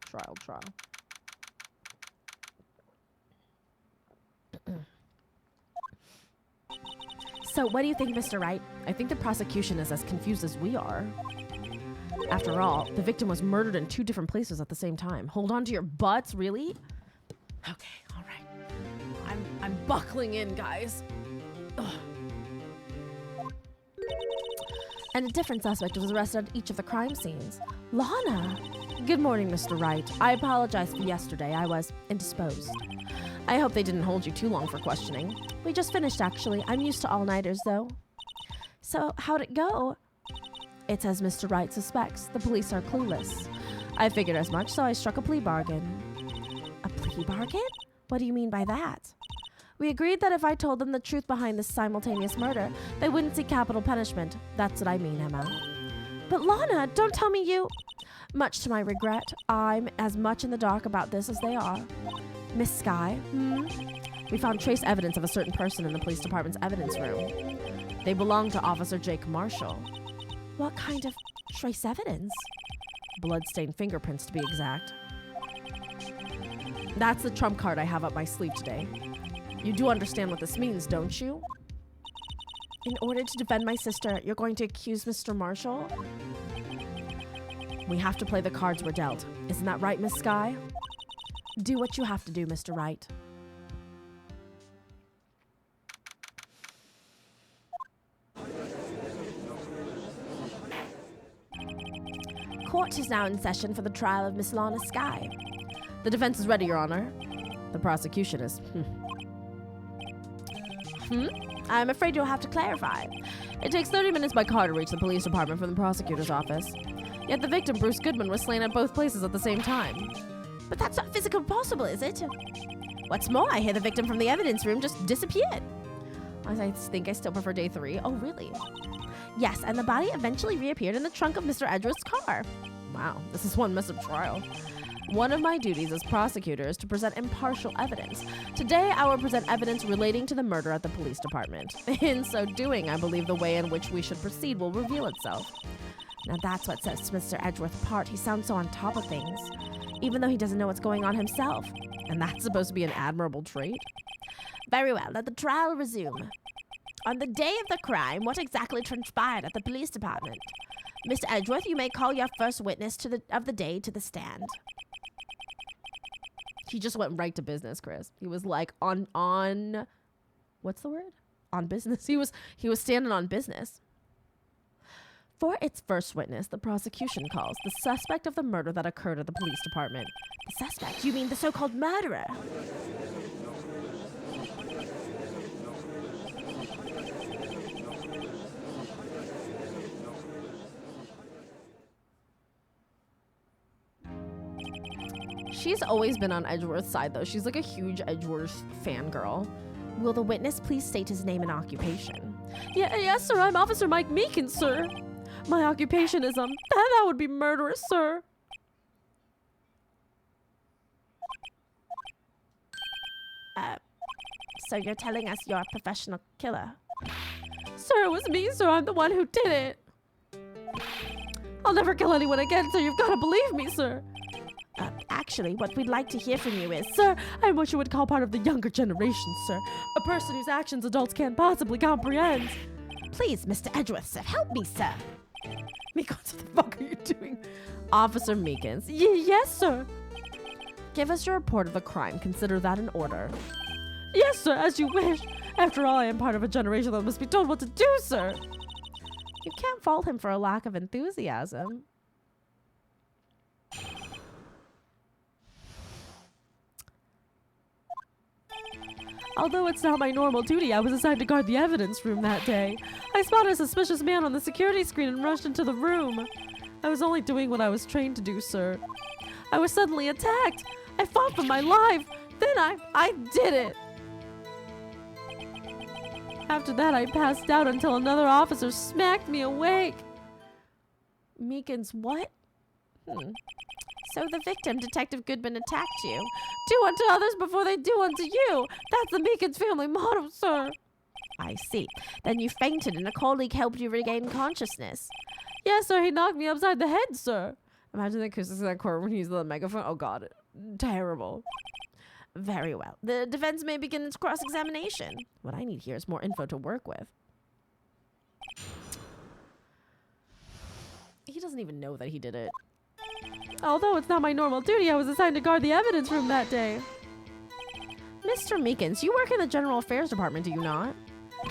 So what do you think, Mr. Wright? I think the prosecution is as confused as we are. After all, the victim was murdered in 2 different places at the same time. Hold on to your butts, really? Okay, all right. I'm buckling in, guys. Ugh. And a different suspect was arrested at each of the crime scenes. Lana! Good morning, Mr. Wright. I apologize for yesterday. I was indisposed. I hope they didn't hold you too long for questioning. We just finished, actually. I'm used to all-nighters, though. So, how'd it go? It's as Mr. Wright suspects. The police are clueless. I figured as much, so I struck a plea bargain. A plea bargain? What do you mean by that? We agreed that if I told them the truth behind this simultaneous murder, they wouldn't see capital punishment. That's what I mean, Emma. But Lana, don't tell me you... Much to my regret, I'm as much in the dark about this as they are. Miss Skye, We found trace evidence of a certain person in the police department's evidence room. They belong to Officer Jake Marshall. What kind of trace evidence? Bloodstained fingerprints, to be exact. That's the trump card I have up my sleeve today. You do understand what this means, don't you? In order to defend my sister, you're going to accuse Mr. Marshall? We have to play the cards we're dealt. Isn't that right, Miss Sky? Do what you have to do, Mr. Wright. Court is now in session for the trial of Miss Lana Sky. The defense is ready, Your Honor. The prosecution is... I'm afraid you'll have to clarify. It takes 30 minutes by car to reach the police department from the prosecutor's office. Yet the victim, Bruce Goodman, was slain at both places at the same time. But that's not physically possible, is it? What's more, I hear the victim from the evidence room just disappeared. I think I still prefer day 3. Oh, really? Yes, and the body eventually reappeared in the trunk of Mr. Edgeworth's car. Wow, this is one mess of trial. One of my duties as prosecutor is to present impartial evidence. Today, I will present evidence relating to the murder at the police department. In so doing, I believe the way in which we should proceed will reveal itself. Now that's what sets Mr. Edgeworth apart. He sounds so on top of things, even though he doesn't know what's going on himself. And that's supposed to be an admirable trait. Very well, let the trial resume. On the day of the crime, what exactly transpired at the police department? Mr. Edgeworth, you may call your first witness of the day to the stand. He just went right to business, Chris. He was like on what's the word? On business. He was standing on business. For its first witness, the prosecution calls the suspect of the murder that occurred at the police department. The suspect? You mean the so-called murderer? She's always been on Edgeworth's side, though. She's like a huge Edgeworth fangirl. Will the witness please state his name and occupation? Yes, sir. I'm Officer Mike Meekin, sir. My occupation is, that would be murderous, sir. So you're telling us you're a professional killer? Sir, it was me, sir. I'm the one who did it. I'll never kill anyone again, so you've got to believe me, sir. Actually, what we'd like to hear from you is, sir, I'm what you would call part of the younger generation, sir. A person whose actions adults can't possibly comprehend. Please, Mr. Edgeworth, sir, help me, sir. Meekins, what the fuck are you doing? Officer Meekins. Yes, sir. Give us your report of the crime. Consider that in order. Yes, sir, as you wish. After all, I am part of a generation that must be told what to do, sir. You can't fault him for a lack of enthusiasm. Although it's not my normal duty, I was assigned to guard the evidence room that day. I spotted a suspicious man on the security screen and rushed into the room. I was only doing what I was trained to do, sir. I was suddenly attacked. I fought for my life. Then I did it. After that, I passed out until another officer smacked me awake. Meekins, what? So the victim, Detective Goodman, attacked you. Do unto others before they do unto you. That's the Meekins family motto, sir. I see. Then you fainted and a colleague helped you regain consciousness. Yes, sir. He knocked me upside the head, sir. Imagine the acoustics in that court when he used the megaphone. Oh, God. Terrible. Very well. The defense may begin its cross-examination. What I need here is more info to work with. He doesn't even know that he did it. Although it's not my normal duty, I was assigned to guard the evidence room that day. Mr. Meekins, you work in the General Affairs Department, do you not?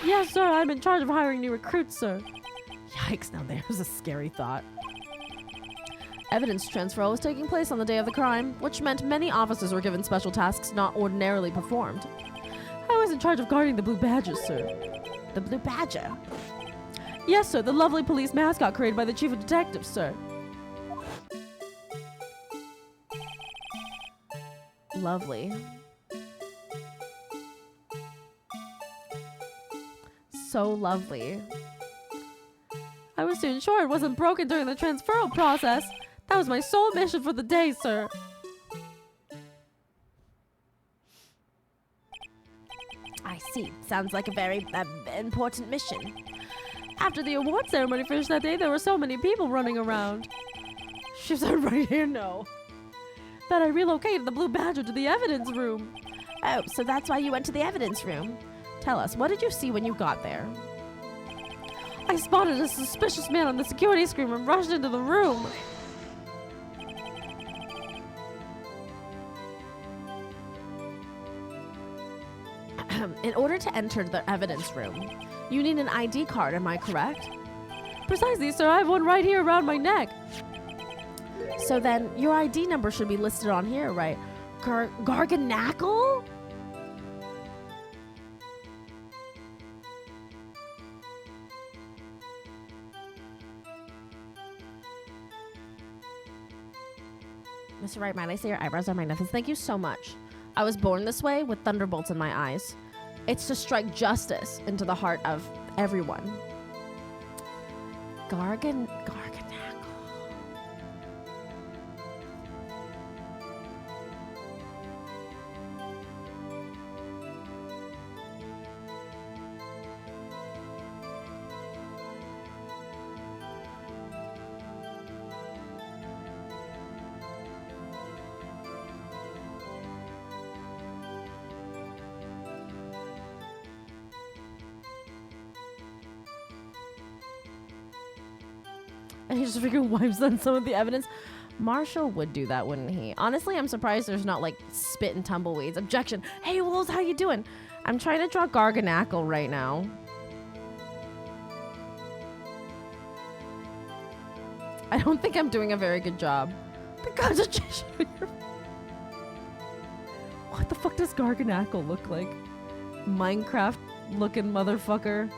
Yes, sir. I'm in charge of hiring new recruits, sir. Yikes, now there's a scary thought. Evidence transfer was taking place on the day of the crime, which meant many officers were given special tasks not ordinarily performed. I was in charge of guarding the Blue Badger, sir. The Blue Badger? Yes, sir. The lovely police mascot created by the Chief of Detectives, sir. Lovely. So lovely. I was to ensure it wasn't broken during the transferal process. That was my sole mission for the day, sir. I see. Sounds like a very important mission. After the award ceremony finished that day, there were so many people running around. She said right here, no. That I relocated the Blue Badger to the evidence room. Oh, so that's why you went to the evidence room. Tell us, what did you see when you got there? I spotted a suspicious man on the security screen and rushed into the room. In order to enter the evidence room, you need an ID card, am I correct? Precisely, sir. I have one right here around my neck. So then, your ID number should be listed on here, right? Garganackle? Mr. Wright, might I say your eyebrows are magnificent? Thank you so much. I was born this way with thunderbolts in my eyes. It's to strike justice into the heart of everyone. Garganackle. And he just freaking wipes on some of the evidence. Marshall would do that, wouldn't he? Honestly, I'm surprised there's not like spit and tumbleweeds. Objection. Hey, Wolves, how you doing? I'm trying to draw Garganackle right now. I don't think I'm doing a very good job. The concentration. What the fuck does Garganackle look like? Minecraft looking motherfucker.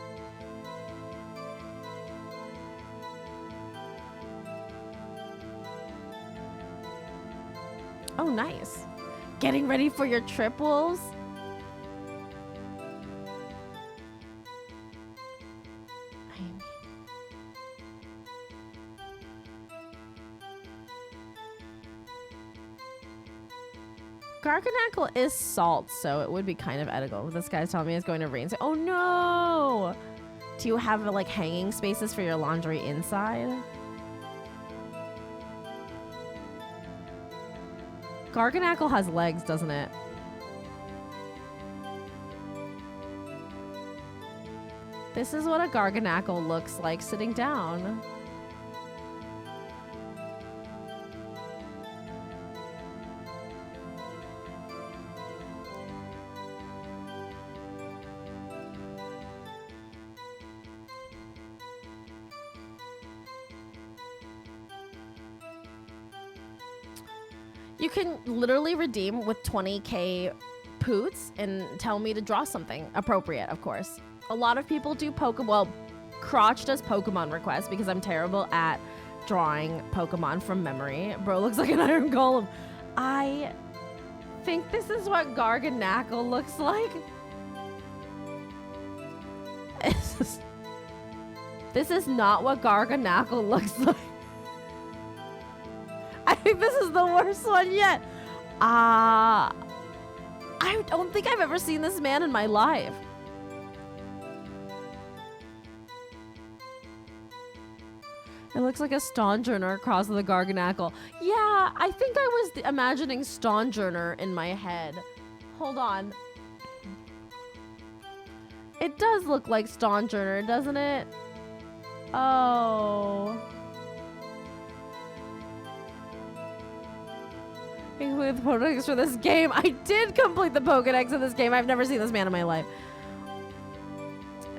Oh, nice. Getting ready for your trip, Wolves? Garganackle is salt, so it would be kind of edible. This guy's telling me it's going to rain. So, oh no! Do you have like hanging spaces for your laundry inside? Garganackle has legs, doesn't it? This is what a Garganackle looks like sitting down. You can literally redeem with 20k poots and tell me to draw something appropriate, of course. A lot of people do Pokemon. Well, Crotch does Pokemon requests because I'm terrible at drawing Pokemon from memory. Bro looks like an iron golem. I think this is what Garganackle looks like. This is not what Garganackle looks like. I think this is the worst one yet. I don't think I've ever seen this man in my life. It looks like a Stonjourner across the Garganackle. Yeah, I think I was imagining Stonjourner in my head. Hold on. It does look like Stonjourner, doesn't it? Oh. Include the Pokedex for this game. I did complete the Pokedex in this game. I've never seen this man in my life.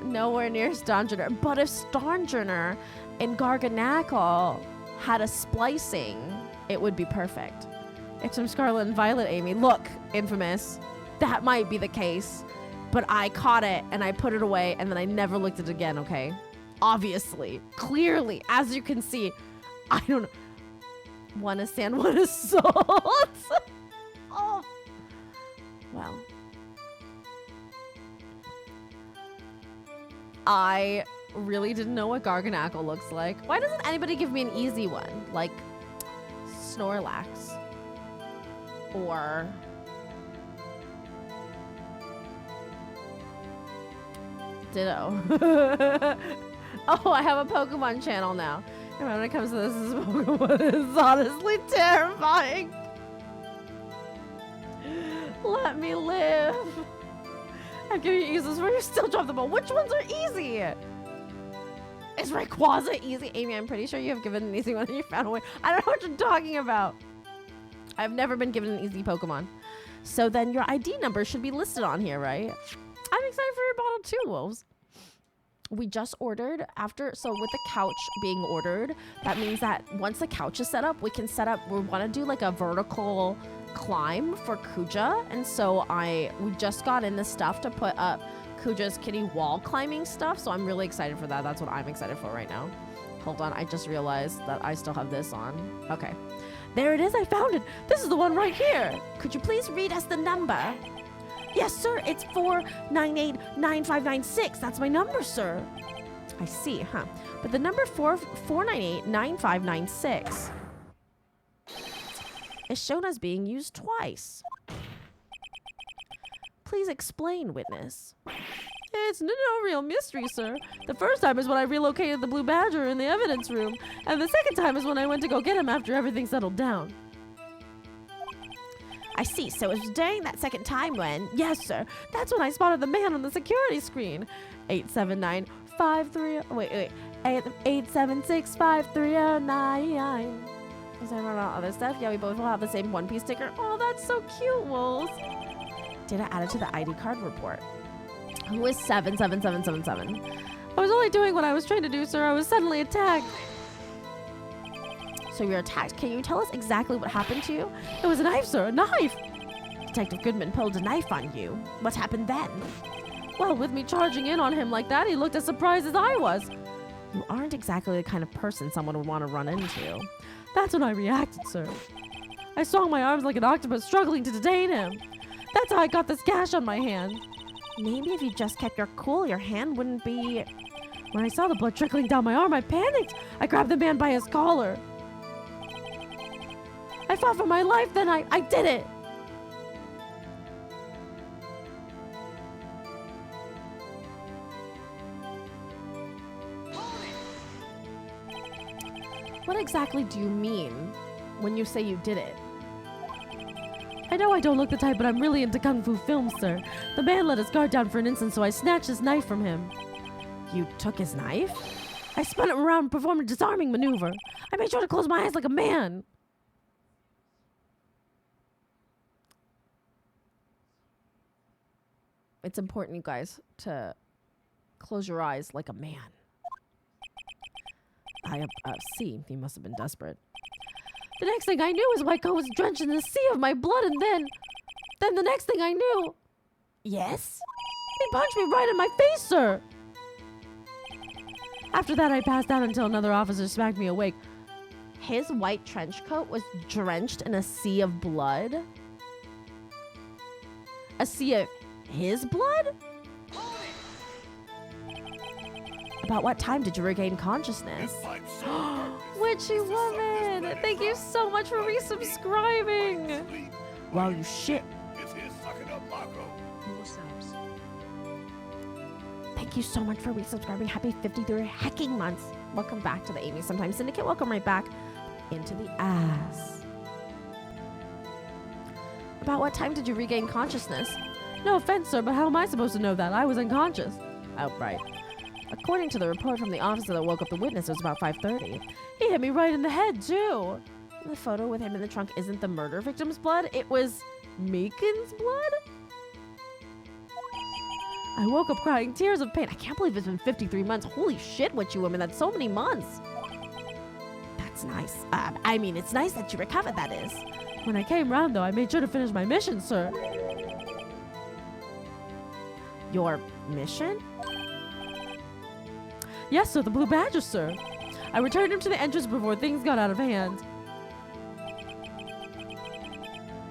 Nowhere near Stonjourner. But if Stonjourner and Garganackle had a splicing, it would be perfect. It's from Scarlet and Violet, Amy. Look, Infamous. That might be the case. But I caught it and I put it away and then I never looked at it again, okay? Obviously. Clearly. As you can see. I don't know. One is sand, one is salt. Oh. Well. I really didn't know what Garganackle looks like. Why doesn't anybody give me an easy one? Like Snorlax. Or Ditto. Oh, I have a Pokemon channel now. And when it comes to this Pokemon, it's honestly terrifying. Let me live. I'm giving you eases where you still drop the ball. Which ones are easy? Is Rayquaza easy? Amy, I'm pretty sure you have given an easy one and you found a way. I don't know what you're talking about. I've never been given an easy Pokemon. So then your ID number should be listed on here, right? I'm excited for your bottle too, Wolves. We just ordered so with the couch being ordered, that means that once the couch is set up, we can set up, we want to do like a vertical climb for Kuja. And so we just got in the stuff to put up Kuja's kitty wall climbing stuff. So I'm really excited for that. That's what I'm excited for right now. Hold on. I just realized that I still have this on. Okay. There it is. I found it. This is the one right here. Could you please read us the number? Yes, sir. It's 498-9596. That's my number, sir. I see, huh? But the number 498-9596 is shown as being used twice. Please explain, witness. It's no real mystery, sir. The first time is when I relocated the Blue Badger in the evidence room, and the second time is when I went to go get him after everything settled down. I see. So it was during that second time when... Yes, sir. That's when I spotted the man on the security screen. 879-53... Wait. 876-5309. Is there not other stuff? Yeah, we both will have the same One Piece sticker. Oh, that's so cute, Wolves. Did I add it to the ID card report? Who is 77777? I was only doing what I was trying to do, sir. I was suddenly attacked. So you're attacked. Can you tell us exactly what happened to you? It was a knife, sir. A knife! Detective Goodman pulled a knife on you. What happened then? Well, with me charging in on him like that, he looked as surprised as I was. You aren't exactly the kind of person someone would want to run into. That's when I reacted, sir. I swung my arms like an octopus, struggling to detain him. That's how I got this gash on my hand. Maybe if you just kept your cool, your hand wouldn't be... When I saw the blood trickling down my arm, I panicked. I grabbed the man by his collar. I fought for my life, then I did it. What exactly do you mean when you say you did it? I know I don't look the type, but I'm really into kung fu films, sir. The man let his guard down for an instant, so I snatched his knife from him. You took his knife? I spun it around and performed a disarming maneuver. I made sure to close my eyes like a man. It's important, you guys, to close your eyes like a man. I see. He must have been desperate. The next thing I knew, his white coat was drenched in the sea of my blood, and then the next thing I knew... Yes? He punched me right in my face, sir! After that, I passed out until another officer smacked me awake. His white trench coat was drenched in a sea of blood? A sea of his blood? About what time did you regain consciousness? Witchy woman! Thank you so much for resubscribing! Wow, you shit. More subs. Thank you so much for resubscribing. Happy 53 hacking months. Welcome back to the Amy Sometimes Syndicate. Welcome right back into the ass. About what time did you regain consciousness? No offense, sir, but how am I supposed to know that? I was unconscious. Oh, right. According to the report from the officer that woke up the witness, it was about 5:30. He hit me right in the head, too. The photo with him in the trunk isn't the murder victim's blood. It was Meekin's blood? I woke up crying tears of pain. I can't believe it's been 53 months. Holy shit, witchy woman. That's so many months. That's nice. I mean, it's nice that you recovered, that is. When I came round, though, I made sure to finish my mission, sir. Your mission? Yes, sir, the Blue Badger, sir. I returned him to the entrance before things got out of hand.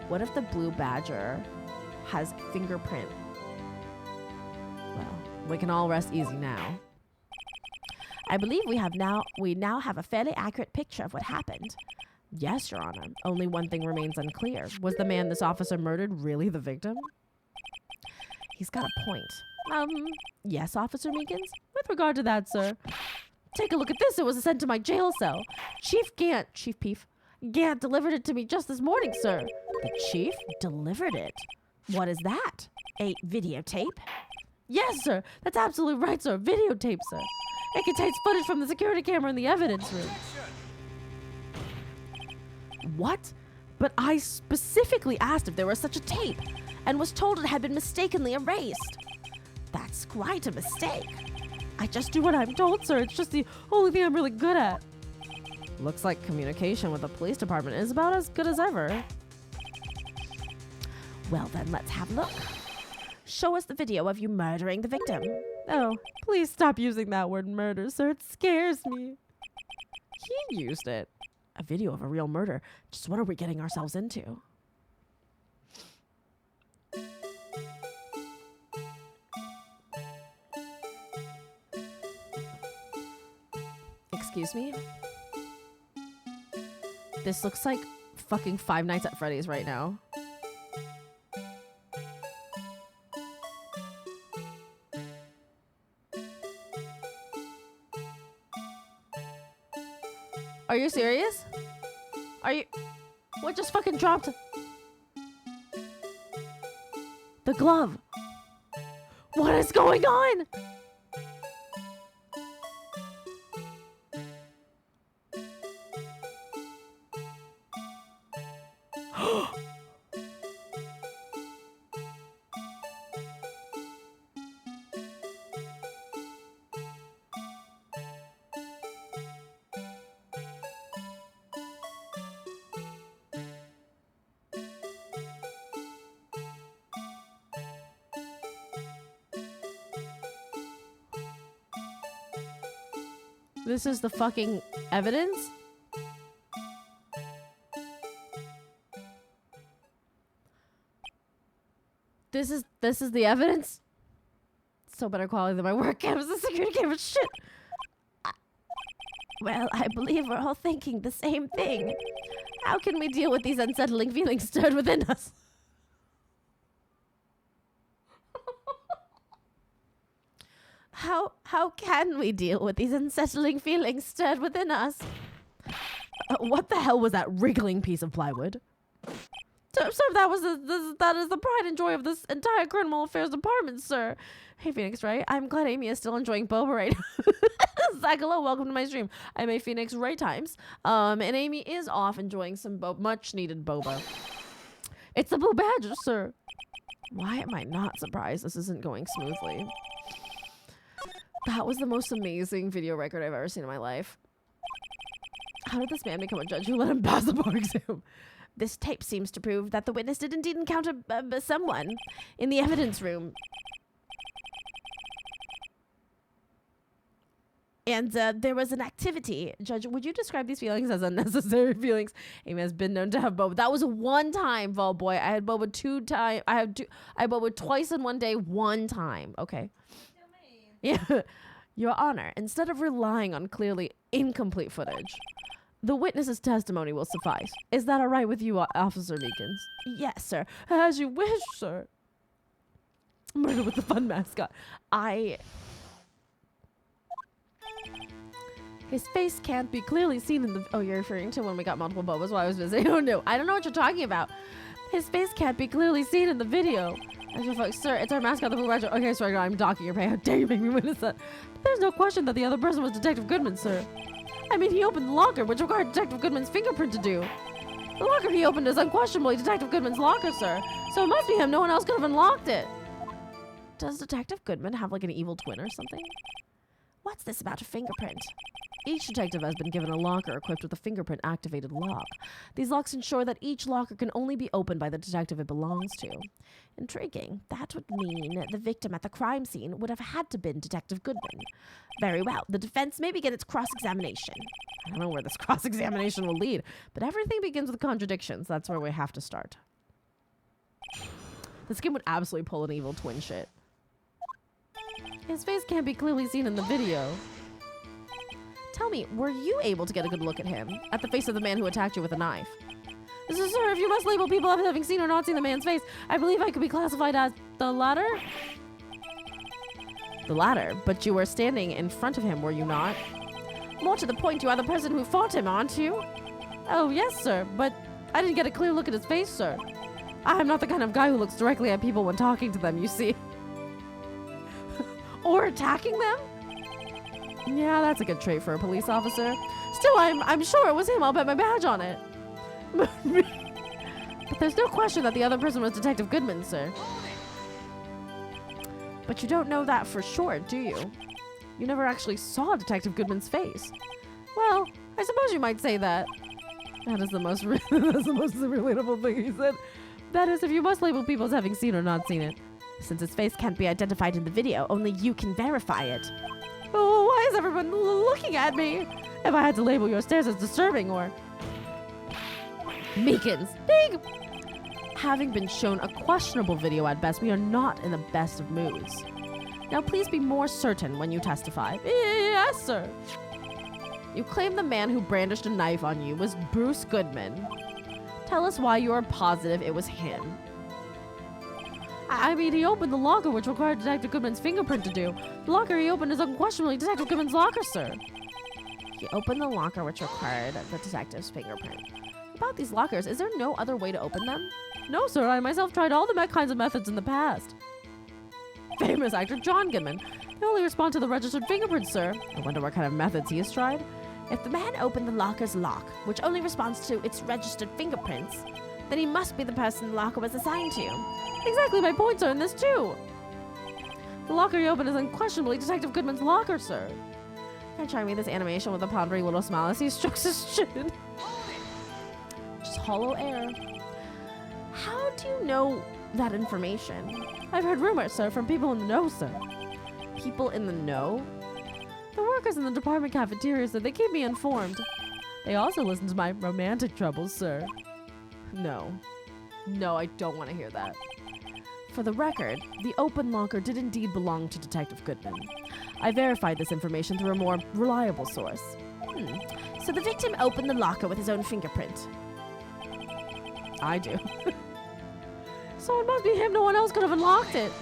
What if the Blue Badger has fingerprint? Well, we can all rest easy now. I believe we now have a fairly accurate picture of what happened. Yes, Your Honor. Only one thing remains unclear. Was the man this officer murdered really the victim? He's got a point. Yes, Officer Meekins? With regard to that, sir. Take a look at this. It was sent to my jail cell. Chief Peef Gant delivered it to me just this morning, sir. The chief delivered it? What is that? A videotape? Yes, sir. That's absolutely right, sir. Videotape, sir. It contains footage from the security camera in the evidence room. What? But I specifically asked if there was such a tape and was told it had been mistakenly erased. It's quite a mistake. I just do what I'm told, sir. It's just the only thing I'm really good at. Looks like communication with the police department is about as good as ever. Well then, let's have a look. Show us the video of you murdering the victim. Oh, please stop using that word murder, sir. It scares me. He used it. A video of a real murder. Just what are we getting ourselves into? Excuse me? This looks like fucking Five Nights at Freddy's right now. Are you serious? Are you... What just fucking dropped? The glove. What is going on? This is the fucking evidence? This is the evidence? So better quality than my work cameras. The security camera shit. Well, I believe we're all thinking the same thing. How can we deal with these unsettling feelings stirred within us? How can we deal with these unsettling feelings stirred within us? What the hell was that wriggling piece of plywood? Sir, that is the pride and joy of this entire criminal affairs department, sir. Hey, Phoenix, Wright. I'm glad Amy is still enjoying boba right now. Zach, hello, welcome to my stream. I'm a Phoenix Wright Times. And Amy is off enjoying some much needed boba. It's the Blue Badger, sir. Why am I not surprised this isn't going smoothly? That was the most amazing video record I've ever seen in my life. How did this man become a judge who let him pass the bar exam? This tape seems to prove that the witness did indeed encounter someone in the evidence room. And there was an activity. Judge, would you describe these feelings as unnecessary feelings? Amy has been known to have boba. That was one time, Vol Boy. I had boba 2 times. I had boba twice in one day, one time. Okay. Yeah. Your Honor, instead of relying on clearly incomplete footage, the witness's testimony will suffice. Is that all right with you, Officer Meekins? Yes, sir. As you wish, sir. Murder with the fun mascot. His face can't be clearly seen in the... Oh, you're referring to when we got multiple bobas while I was visiting? Oh, no. I don't know what you're talking about. His face can't be clearly seen in the video. As your folks, sir, it's our mascot, the Blue Badger. Okay, sorry, I'm docking your pay. How dare you make me witness that? But there's no question that the other person was Detective Goodman, sir. I mean, he opened the locker, which required Detective Goodman's fingerprint to do. The locker he opened is unquestionably Detective Goodman's locker, sir. So it must be him. No one else could have unlocked it. Does Detective Goodman have like an evil twin or something? What's this about a fingerprint? Each detective has been given a locker equipped with a fingerprint-activated lock. These locks ensure that each locker can only be opened by the detective it belongs to. Intriguing. That would mean the victim at the crime scene would have had to been Detective Goodman. Very well. The defense may begin its cross-examination. I don't know where this cross-examination will lead, but everything begins with contradictions. That's where we have to start. This game would absolutely pull an evil twin shit. His face can't be clearly seen in the video. Tell me, were you able to get a good look at him? At the face of the man who attacked you with a knife? Sir, if you must label people after having seen or not seen the man's face, I believe I could be classified as the latter? The latter? But you were standing in front of him, were you not? More to the point, you are the person who fought him, aren't you? Oh, yes, sir, but I didn't get a clear look at his face, sir. I am not the kind of guy who looks directly at people when talking to them, you see. Or attacking them? Yeah, that's a good trait for a police officer. Still, I'm sure it was him. I'll bet my badge on it. But there's no question that the other person was Detective Goodman, sir. But you don't know that for sure, do you? You never actually saw Detective Goodman's face. Well, I suppose you might say that. That is the most that's the most relatable thing he said. That is, if you must label people as having seen or not seen it. Since his face can't be identified in the video, only you can verify it. Oh, why is everyone looking at me? If I had to label your stares as disturbing or... Meekins, big! Having been shown a questionable video at best, we are not in the best of moods. Now please be more certain when you testify. Yes, sir. You claim the man who brandished a knife on you was Bruce Goodman. Tell us why you are positive it was him. I mean, he opened the locker, which required Detective Goodman's fingerprint to do. The locker he opened is unquestionably Detective Goodman's locker, sir. He opened the locker, which required the detective's fingerprint. About these lockers, is there no other way to open them? No, sir. I myself tried all the kinds of methods in the past. Famous actor John Goodman. They only respond to the registered fingerprints, sir. I wonder what kind of methods he has tried. If the man opened the locker's lock, which only responds to its registered fingerprints, then he must be the person the locker was assigned to. Exactly my points are in this, too. The locker he opened is unquestionably Detective Goodman's locker, sir. Can I try me this animation with a pondering little smile as he strokes his chin? Just hollow air. How do you know that information? I've heard rumors, sir, from people in the know, sir. People in the know? The workers in the department cafeteria said they keep me informed. They also listen to my romantic troubles, sir. No. No, I don't want to hear that. For the record, the open locker did indeed belong to Detective Goodman. I verified this information through a more reliable source. So the victim opened the locker with his own fingerprint. I do. So it must be him. No one else could have unlocked it.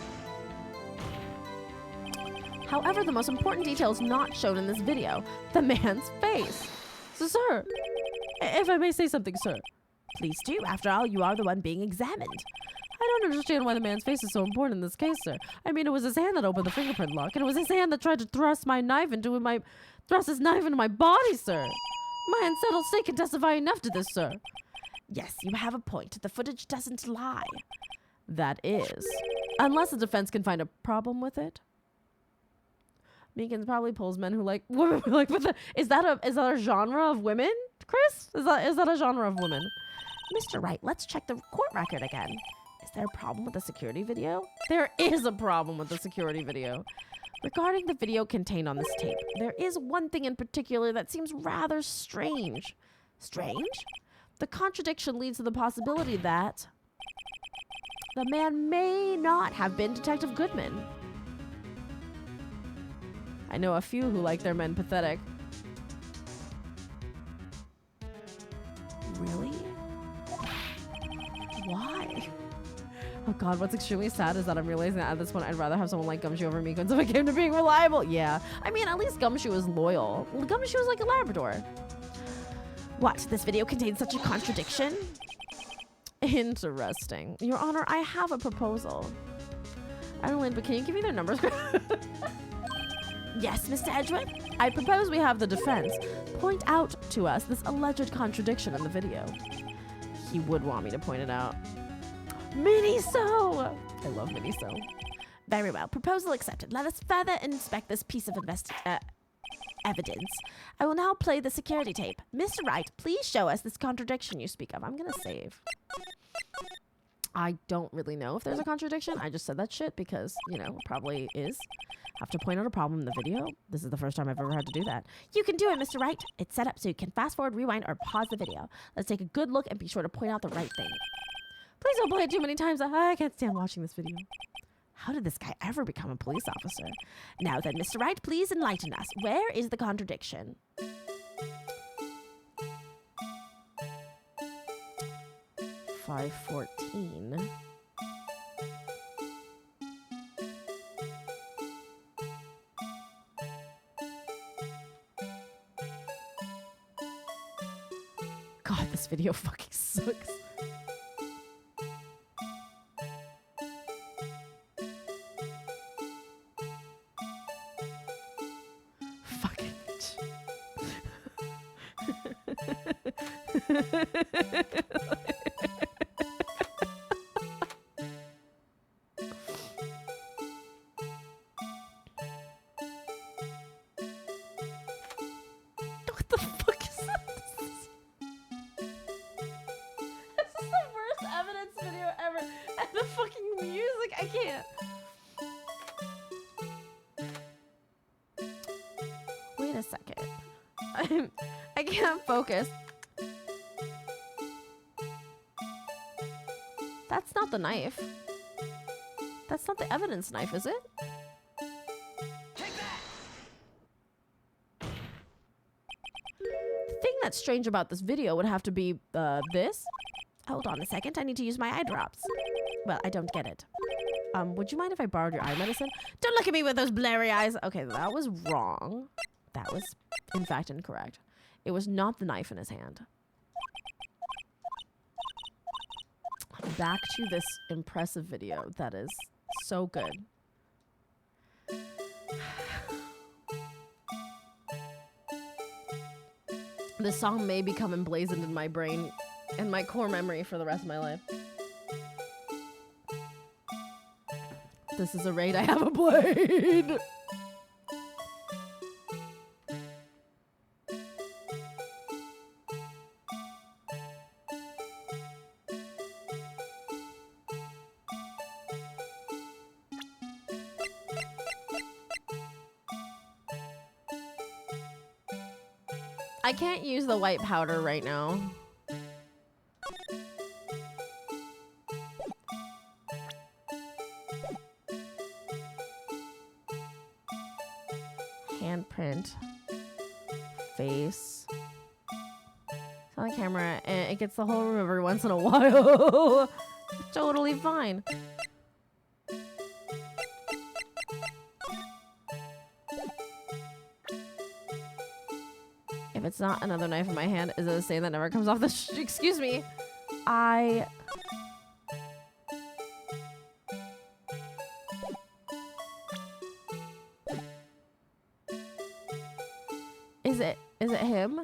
However, the most important detail is not shown in this video. The man's face. So, sir, if I may say something, sir. Please do. After all, you are the one being examined. I don't understand why the man's face is so important in this case, sir. I mean, it was his hand that opened the fingerprint lock, and it was his hand that tried to thrust his knife into my body, sir. My unsettled state can testify enough to this, sir. Yes, you have a point. The footage doesn't lie. That is. Unless the defense can find a problem with it. Meekins probably pulls men who like women. Like, is that a genre of women, Chris? Is that a genre of women? Mr. Wright, let's check the court record again. Is there a problem with the security video? There is a problem with the security video. Regarding the video contained on this tape, there is one thing in particular that seems rather strange. Strange? The contradiction leads to the possibility that the man may not have been Detective Goodman. I know a few who like their men pathetic. Really? Why? Oh god, what's extremely sad is that I'm realizing that at this point I'd rather have someone like Gumshoe over Meekins if it came to being reliable. Yeah. I mean, at least Gumshoe is loyal. Gumshoe is like a Labrador. What? This video contains such a contradiction? Interesting. Your Honor, I have a proposal. I don't know, but can you give me their numbers? Yes, Mr. Edgeworth? I propose we have the defense point out to us this alleged contradiction in the video. He would want me to point it out. Miniso! I love Miniso. Very well. Proposal accepted. Let us further inspect this piece of evidence. I will now play the security tape. Mr. Wright, please show us this contradiction you speak of. I'm going to save. I don't really know if there's a contradiction. I just said that shit because, you know, probably is. Have to point out a problem in the video. This is the first time I've ever had to do that. You can do it, Mr. Wright. It's set up so you can fast forward, rewind, or pause the video. Let's take a good look and be sure to point out the right thing. Please don't play it too many times. I can't stand watching this video. How did this guy ever become a police officer? Now then, Mr. Wright, please enlighten us. Where is the contradiction? $5.14. God, this video fucking sucks. Fucking can't focus. That's not the knife. That's not the evidence knife, is it? The thing that's strange about this video would have to be this. Hold on a second. I need to use my eye drops. Well, I don't get it. Would you mind if I borrowed your eye medicine? Don't look at me with those blurry eyes. Okay, that was wrong. That was, in fact, incorrect. It was not the knife in his hand. Back to this impressive video that is so good. This song may become emblazoned in my brain and my core memory for the rest of my life. This is a raid I haven't played. I can't use the white powder right now. Handprint. Face. It's on the camera and it gets the whole room every once in a while. Totally fine. If it's not another knife in my hand, is it a stain that never comes off the excuse me. Is it him?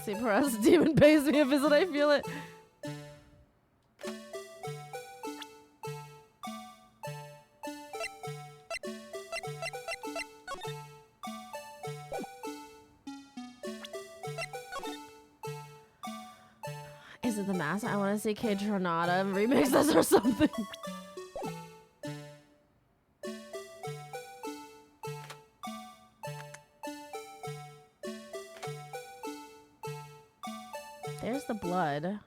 See, perhaps demon pays me a visit, I feel it. Is it the mask? I want to see K Tronada remix this or something. There's the blood.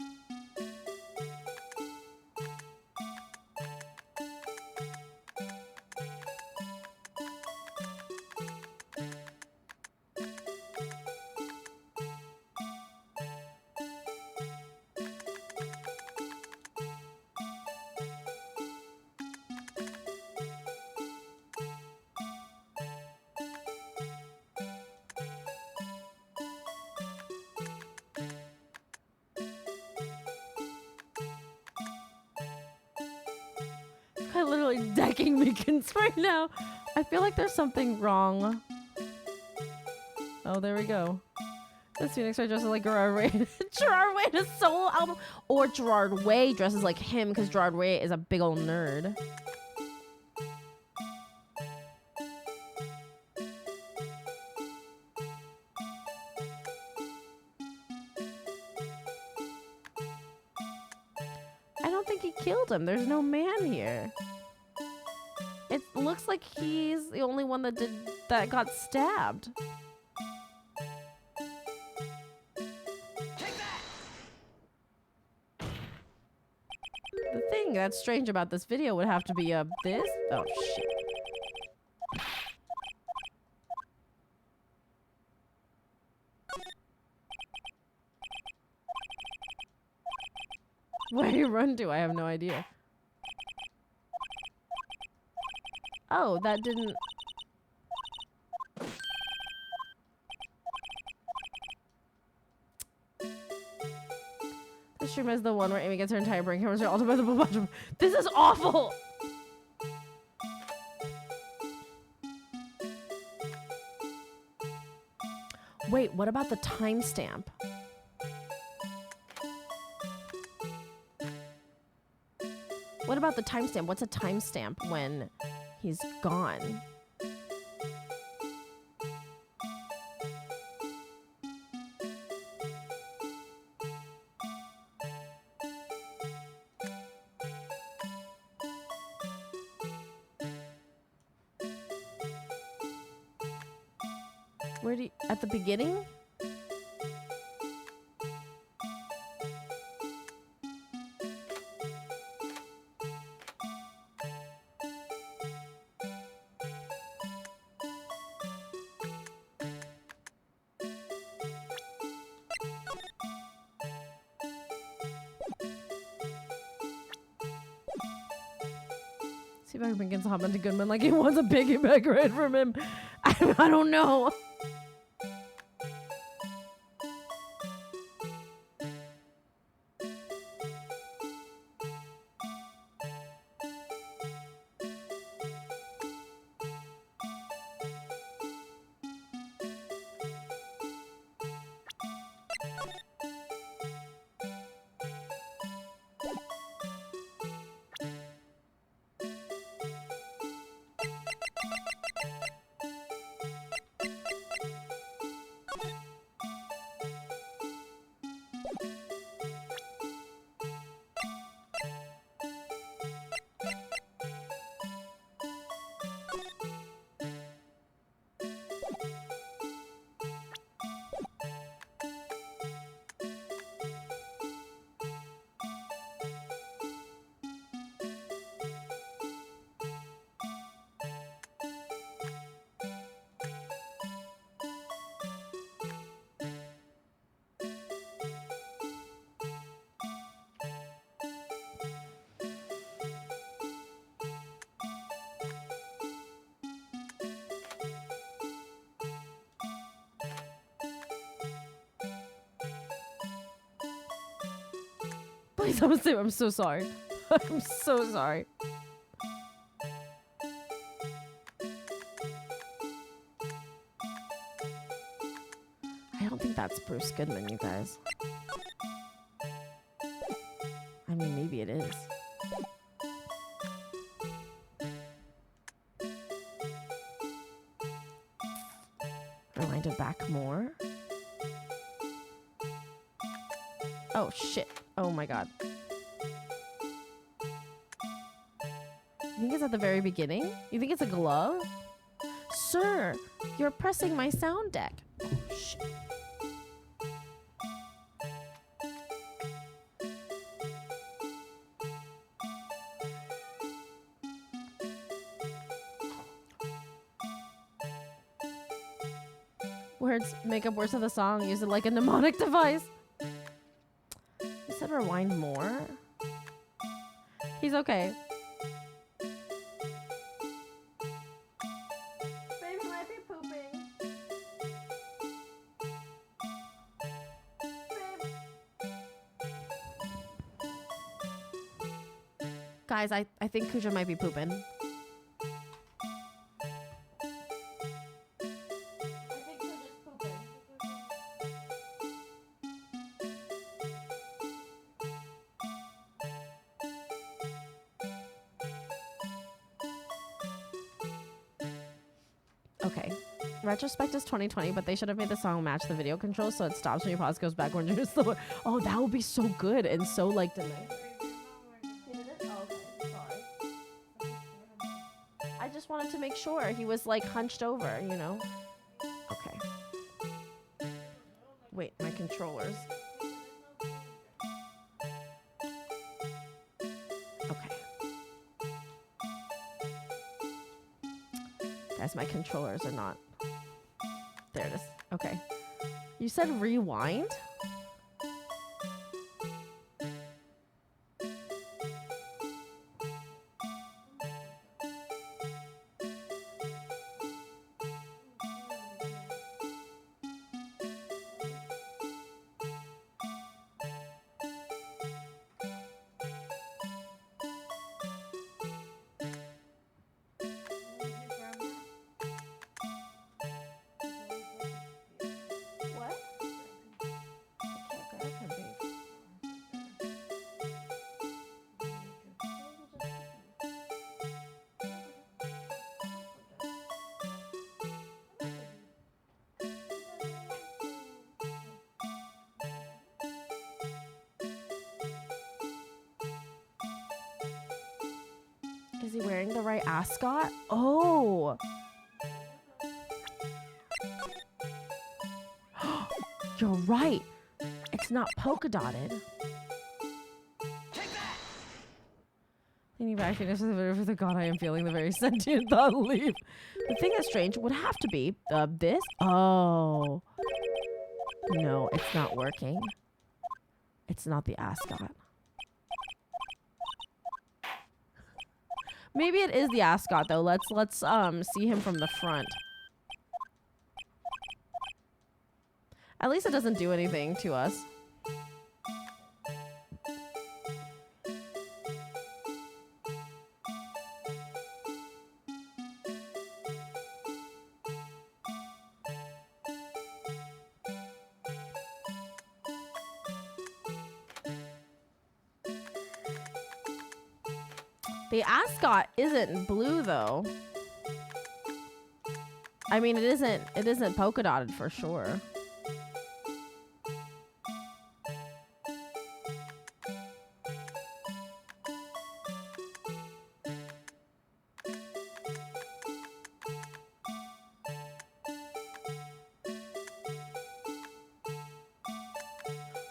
Literally decking Meekins right now. I feel like there's something wrong. Oh, there we go. This Phoenix Wright dresses like Gerard Way. Gerard Way in a solo album. Or Gerard Way dresses like him because Gerard Way is a big old nerd. I don't think he killed him. There's no man here. It looks like he's the only one that got stabbed. The thing that's strange about this video would have to be this. Oh shit. Where do you run to? I have no idea. Oh, that didn't... The stream is the one where Amy gets her entire brain cameras are altered by the bunch. This is awful! Wait, what about the timestamp? What about the timestamp? What's a timestamp when he's gone? Where do you, at the beginning? See if I can get Hotman to Goodman like he wants a piggyback ride from him. I don't know. Please, I'm so sorry. I'm so sorry. I don't think that's Bruce Goodman, you guys. I mean, maybe it is. Rewind it back more. Oh, shit. Oh, my God. You think it's at the very beginning? You think it's a glove? Sir, you're pressing my sound deck. Oh, shit. Words make up words of the song. Use it like a mnemonic device. You said rewind more? He's okay. Baby might be pooping. Babe. Guys, I think Kuja might be pooping. Okay. Retrospect is 2020, but they should have made the song match the video controls so it stops when you pause, goes back when you're slower. Oh, that would be so good and so like demented. Oh, okay. Sorry. I just wanted to make sure he was like hunched over, you know? Okay. Wait, my controllers. Okay. Guys, my controllers are not. There it is. Okay. You said rewind? What? I can't grab him, babe. Is he wearing the right ascot? Oh! You're right. It's not polka dotted. Thinking back to the god I am feeling the very sentient thought leave. The thing that's strange would have to be this. Oh. No, it's not working. It's not the ascot. Maybe it is the ascot though. Let's see him from the front. At least it doesn't do anything to us. The ascot isn't blue though. I mean, it isn't polka dotted for sure.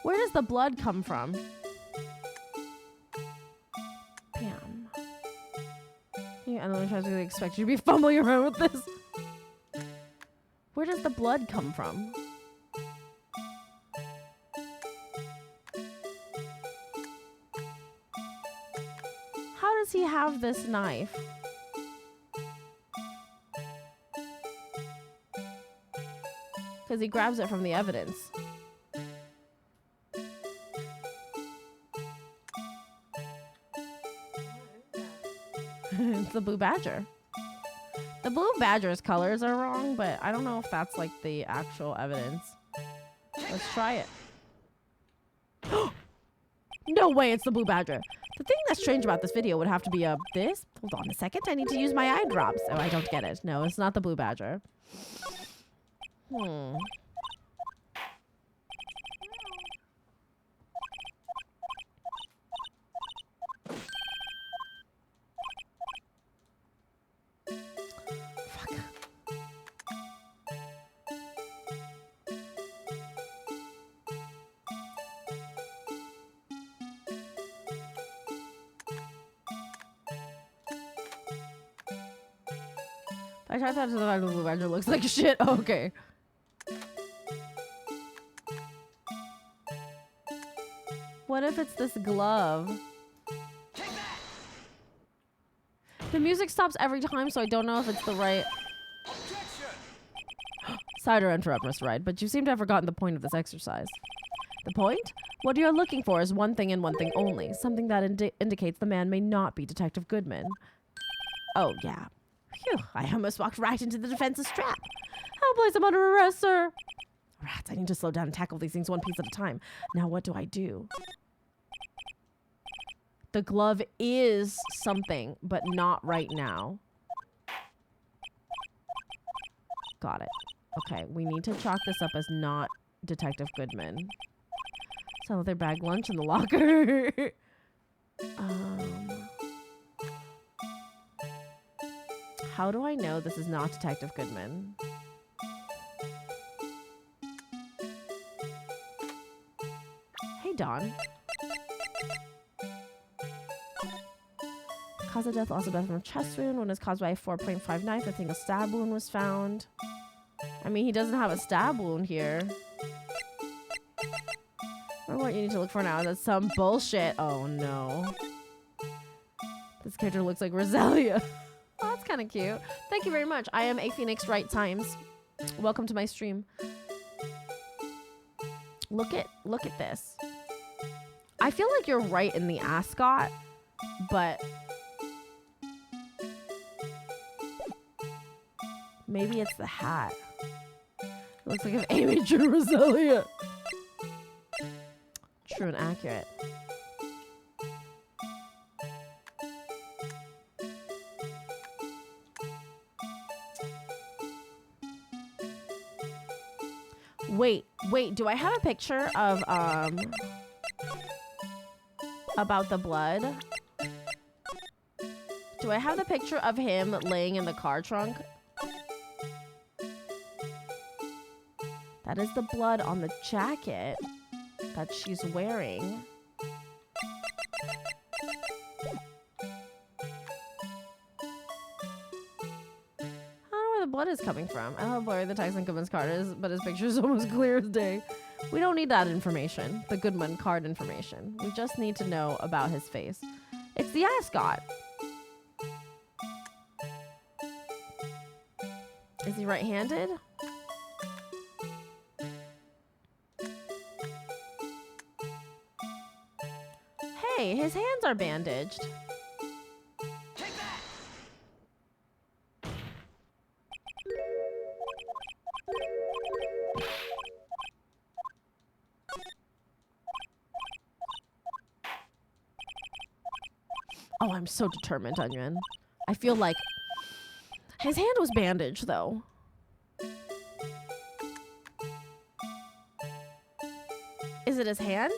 Where does the blood come from? Bam. Yeah, I don't know if I really expect you to be fumbling around with this. Where does the blood come from? How does he have this knife? Because he grabs it from the evidence. It's the blue badger. The blue badger's colors are wrong, but I don't know if that's like the actual evidence. Let's try it. No way, it's the blue badger. The thing that's strange about this video would have to be this. Hold on a second, I need to use my eye drops. Oh, I don't get it. No, it's not the blue badger. I tried that to the blue badger looks like shit. Oh, okay. What if it's this glove? The music stops every time, so I don't know if it's the right... Sorry to interrupt, Mr. Wright, but you seem to have forgotten the point of this exercise. The point? What you're looking for is one thing and one thing only. Something that indicates the man may not be Detective Goodman. Oh, yeah. Phew, I almost walked right into the defense's trap. I'll place him under arrest, sir. Rats, I need to slow down and tackle these things one piece at a time. Now what do I do? The glove is something, but not right now. Got it. Okay, we need to chalk this up as not Detective Goodman. Sell their bag lunch in the locker. How do I know this is not Detective Goodman? Hey, Dawn. Cause of death, also death from a chest wound. One is caused by a 4.5 knife. I think a stab wound was found. I mean, he doesn't have a stab wound here. Or what you need to look for now. That's some bullshit. Oh, no. This character looks like Rosalia. Oh, that's kind of cute. Thank you very much. I am A Phoenix Wright Times. Welcome to my stream. Look at this. I feel like you're right in the ascot, but maybe it's the hat. It looks like an amateur Rosalia. True and accurate. Wait, do I have a picture of, about the blood? Do I have the picture of him laying in the car trunk? That is the blood on the jacket that she's wearing. I don't know where the blood is coming from. I don't know how blurry the text on Goodman's card is, but his picture is almost clear as day. We don't need that information, the Goodman card information. We just need to know about his face. It's the ascot. Is he right-handed? Hey, his hands are bandaged. Oh, I'm so determined, Onion. I feel like his hand was bandaged, though. Is it his hand?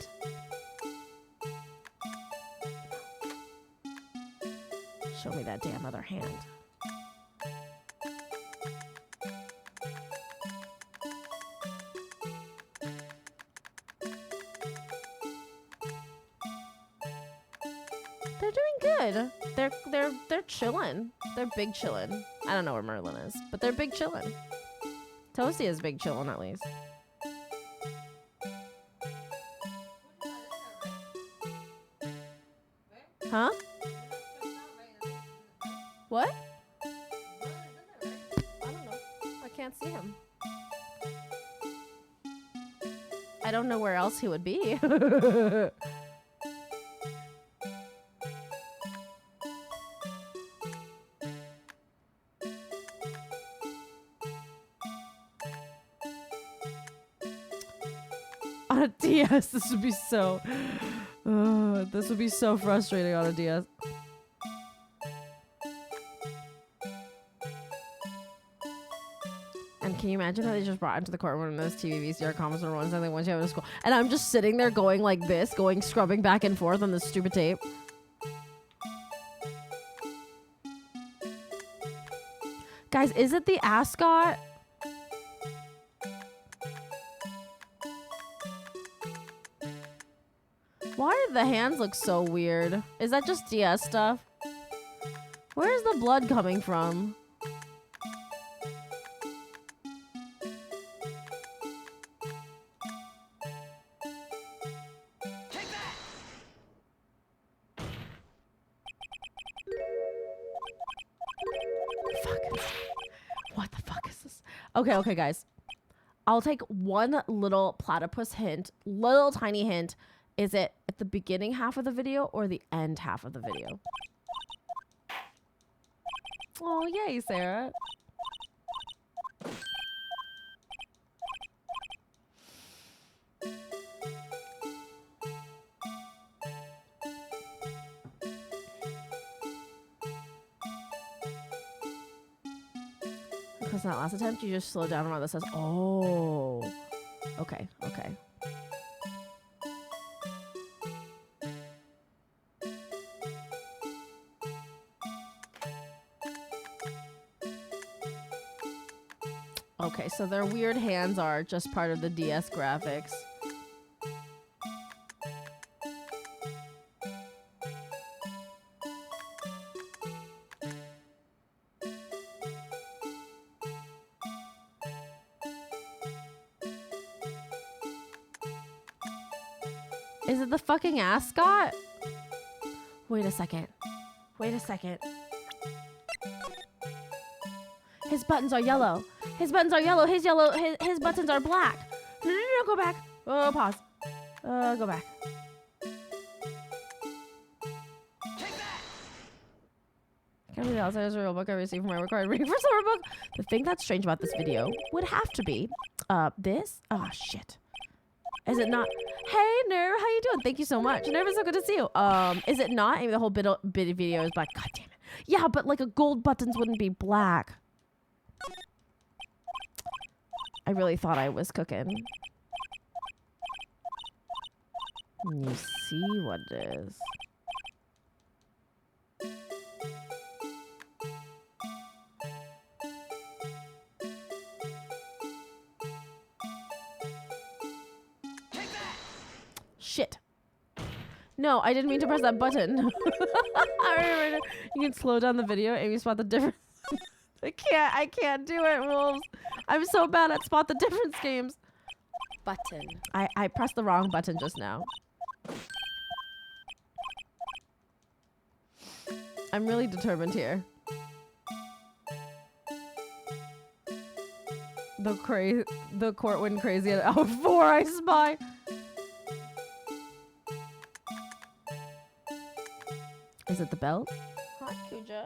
Show me that damn other hand. They're doing good. They're chilling. They're big chillin'. I don't know where Merlin is, but they're big chillin'. Toasty is big chillin' at least. Huh? What? I don't know. I can't see him. I don't know where else he would be. On a DS, this would be so... this would be so frustrating on a DS. And can you imagine that they just brought into the courtroom and those TV VCR comments or ones and they want you to school, and I'm just sitting there going like this, scrubbing back and forth on this stupid tape. Guys, is it the ascot? Why do the hands look so weird? Is that just DS stuff? Where's the blood coming from? What the fuck is this? Okay, guys. I'll take one little platypus hint, little tiny hint. Is it at the beginning half of the video or the end half of the video? Oh, yay, Sarah. Because that last attempt, you just slow down around that says, oh. Okay. Okay, so their weird hands are just part of the DS graphics. Is it the fucking ascot? Wait a second. His buttons are yellow. His buttons are black. No, go back. Oh, pause. Go back. Can't be the outsiders real book I received from my required reading for summer book. The thing that's strange about this video would have to be this. Oh shit. Is it not? Hey Nerve, how you doing? Thank you so much. Nerve, it's so good to see you. Is it not? I mean, the whole bit of video is black. God damn it. Yeah, but like a gold buttons wouldn't be black. I really thought I was cooking. You see what it is. Shit. No, I didn't mean to press that button. You can slow down the video and you spot the difference. I can't do it, Wolves. I'm so bad at spot the difference games. Button. I pressed the wrong button just now. I'm really determined here. The court went crazy at hour 4, I spy. Is it the belt? Hi, Kuja.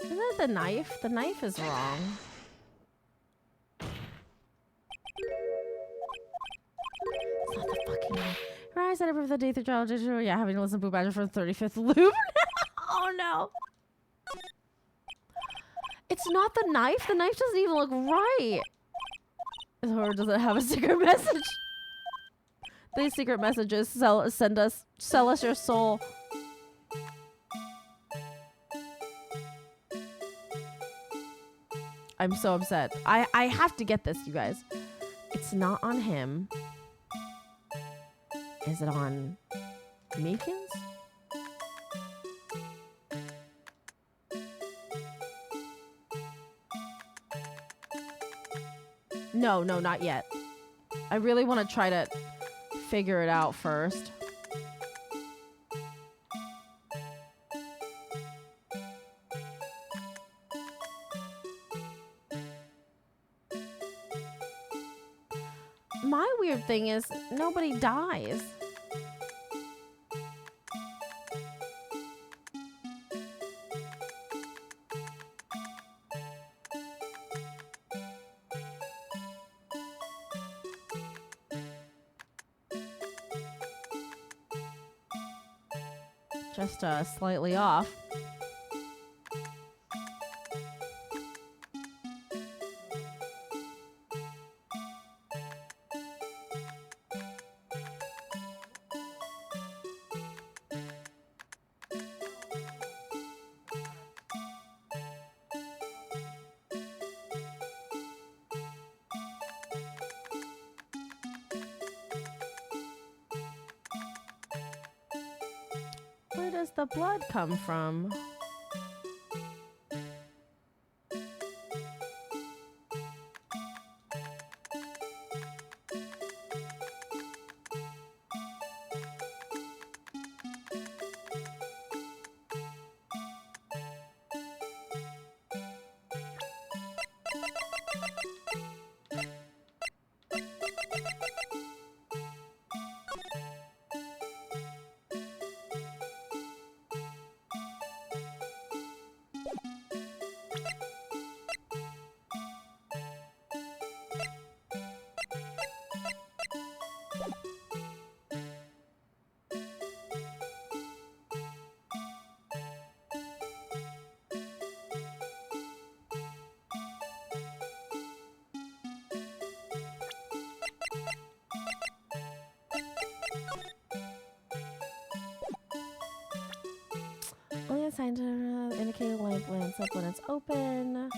Isn't it the knife? The knife is wrong. It's not the fucking knife. Rise out of the day through trial. Yeah, having to listen to Boo Badger for the 35th loop. Oh no. It's not the knife. The knife doesn't even look right. Or does it have a secret message? These secret messages sell us your soul. I'm so upset. I have to get this, you guys. It's not on him. Is it on Meekins? No, not yet. I really want to try to figure it out first. My weird thing is nobody dies. Just slightly off. Where does the blood come from? Only a sign to indicate a lamp lands up when it's open.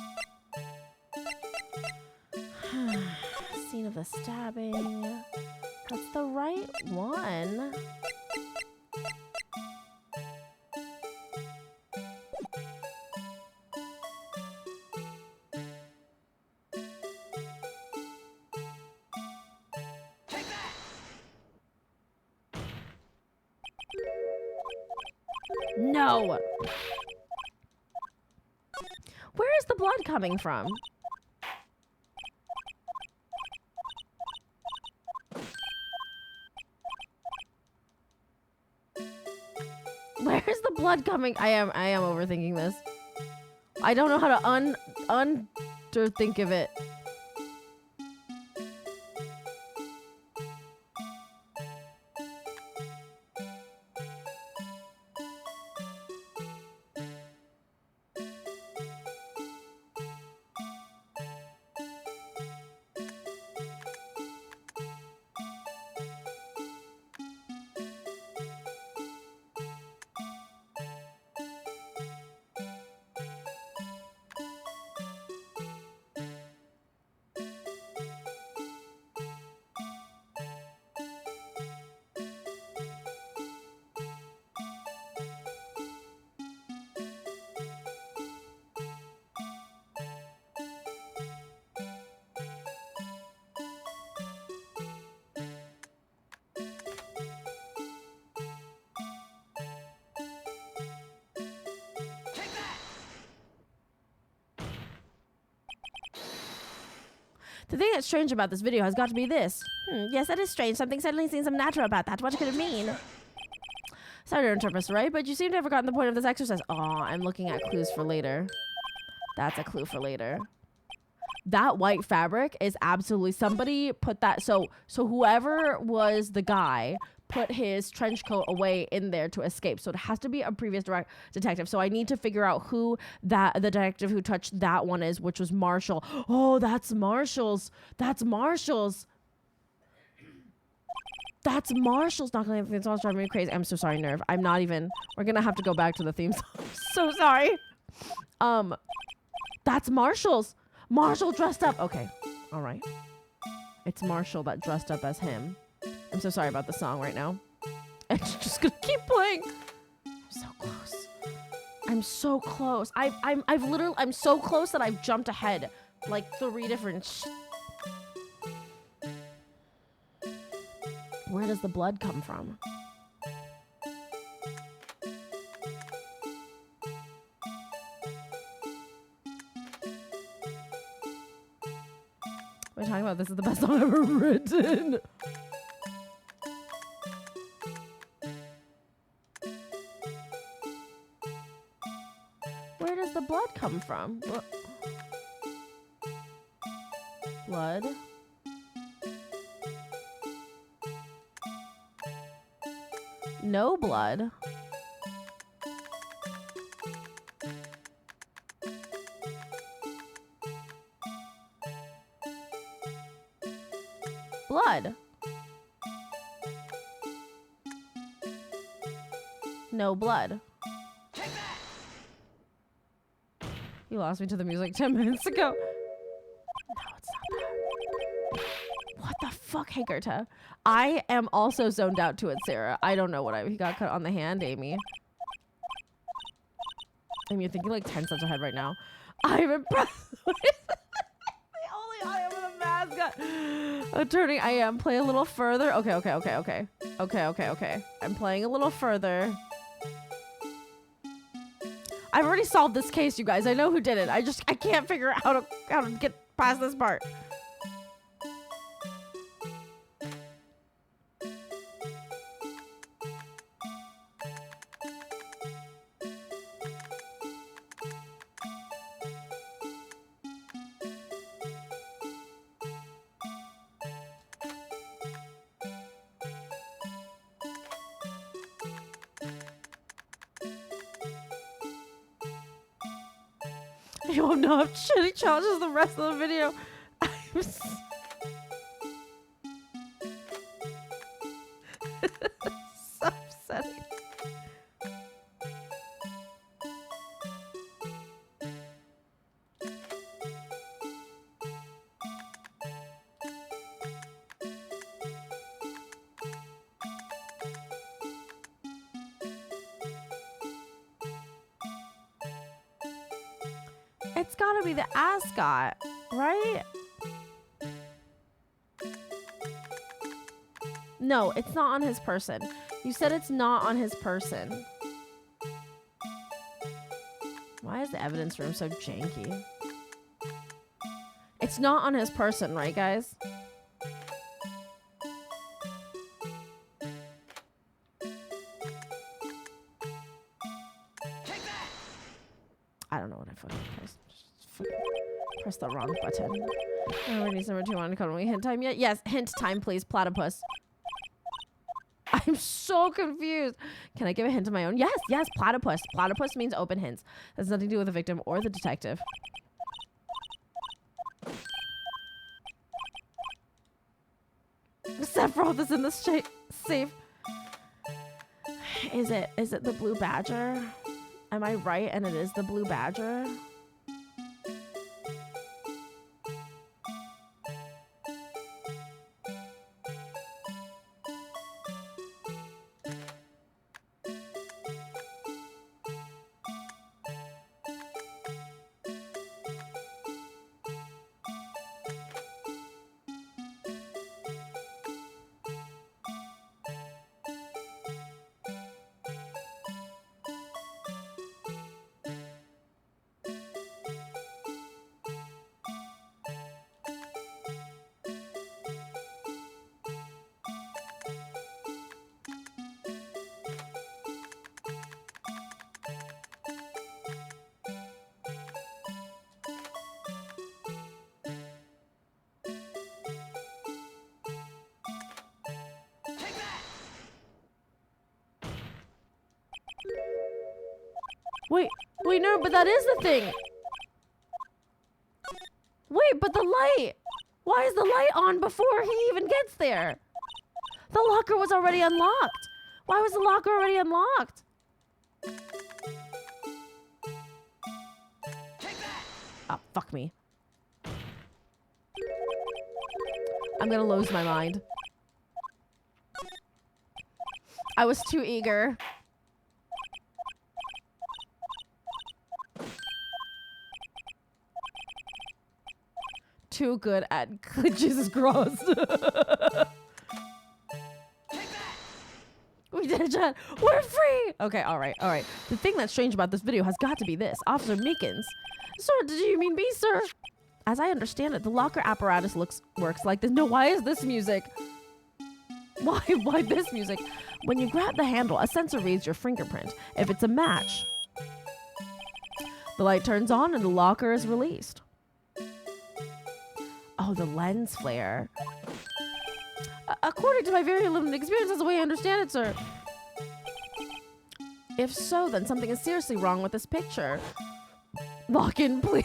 Scene of the stabbing. That's the right one. No! Where is the blood coming from? Where's the blood coming? I am overthinking this. I don't know how to think of it. The thing that's strange about this video has got to be this. Yes, that is strange. Something suddenly seems unnatural about that. What could it mean? Sorry to interrupt, right? But you seem to have forgotten the point of this exercise. Oh, I'm looking at clues for later. That's a clue for later. That white fabric is absolutely... Somebody put that... So whoever was the guy put his trench coat away in there to escape. So it has to be a previous detective. So I need to figure out who the detective who touched that one is, which was Marshall. Oh, that's Marshall's. That's Marshall's. That's Marshall's. Not gonna it's all driving me crazy. I'm so sorry, Nerve. I'm not even. We're gonna have to go back to the theme song. So sorry. That's Marshall's. Marshall dressed up. Okay. All right. It's Marshall that dressed up as him. I'm so sorry about the song right now. It's just gonna keep playing. I'm so close. I'm so close. I'm so close that I've jumped ahead like 3 different. Where does the blood come from? What are you talking about? This is the best song I've ever written. Where does the blood come from? Blood. No blood. Blood. No blood. You lost me to the music 10 minutes ago. No, it's not that. What the fuck, hey, Gerta? I am also zoned out to it, Sarah. I don't know what he got cut on the hand, Amy. Amy, you're thinking like 10 steps ahead right now. I'm impressed with the only I am in a mascot. Attorney, I am. Play a little further. Okay. I'm playing a little further. I've already solved this case, you guys. I know who did it. I can't figure out how to get past this part. You have no shitty challenges the rest of the video. I'm so upsetting. It's gotta be the ascot, right? No, it's not on his person. You said it's not on his person. Why is the evidence room so janky? It's not on his person, right, guys? fucking Christ. Just fucking press the wrong button. Oh, needs number 2 on cuddle. Hint time yet? Yes, hint time, please. Platypus. I'm so confused. Can I give a hint of my own? Yes, yes, platypus. Platypus means open hints. That's nothing to do with the victim or the detective. Sephiroth is in the safe. Is it the blue badger? Am I right? And it is the blue badger? Wait, no, but that is the thing. Wait, but the light. Why is the light on before he even gets there? The locker was already unlocked. Why was the locker already unlocked? Oh, fuck me. I'm gonna lose my mind. I was too eager. Too good at Jesus Christ. We did it, Chad. We're free. Okay, all right. The thing that's strange about this video has got to be this. Officer Meekins. Sir, did you mean me, sir? As I understand it, the locker apparatus works like this. No, why is this music? Why this music? When you grab the handle, a sensor reads your fingerprint. If it's a match, the light turns on and the locker is released. Oh, the lens flare. According to my very limited experience, that's the way I understand it, sir. If so, then something is seriously wrong with this picture. Lock in, please.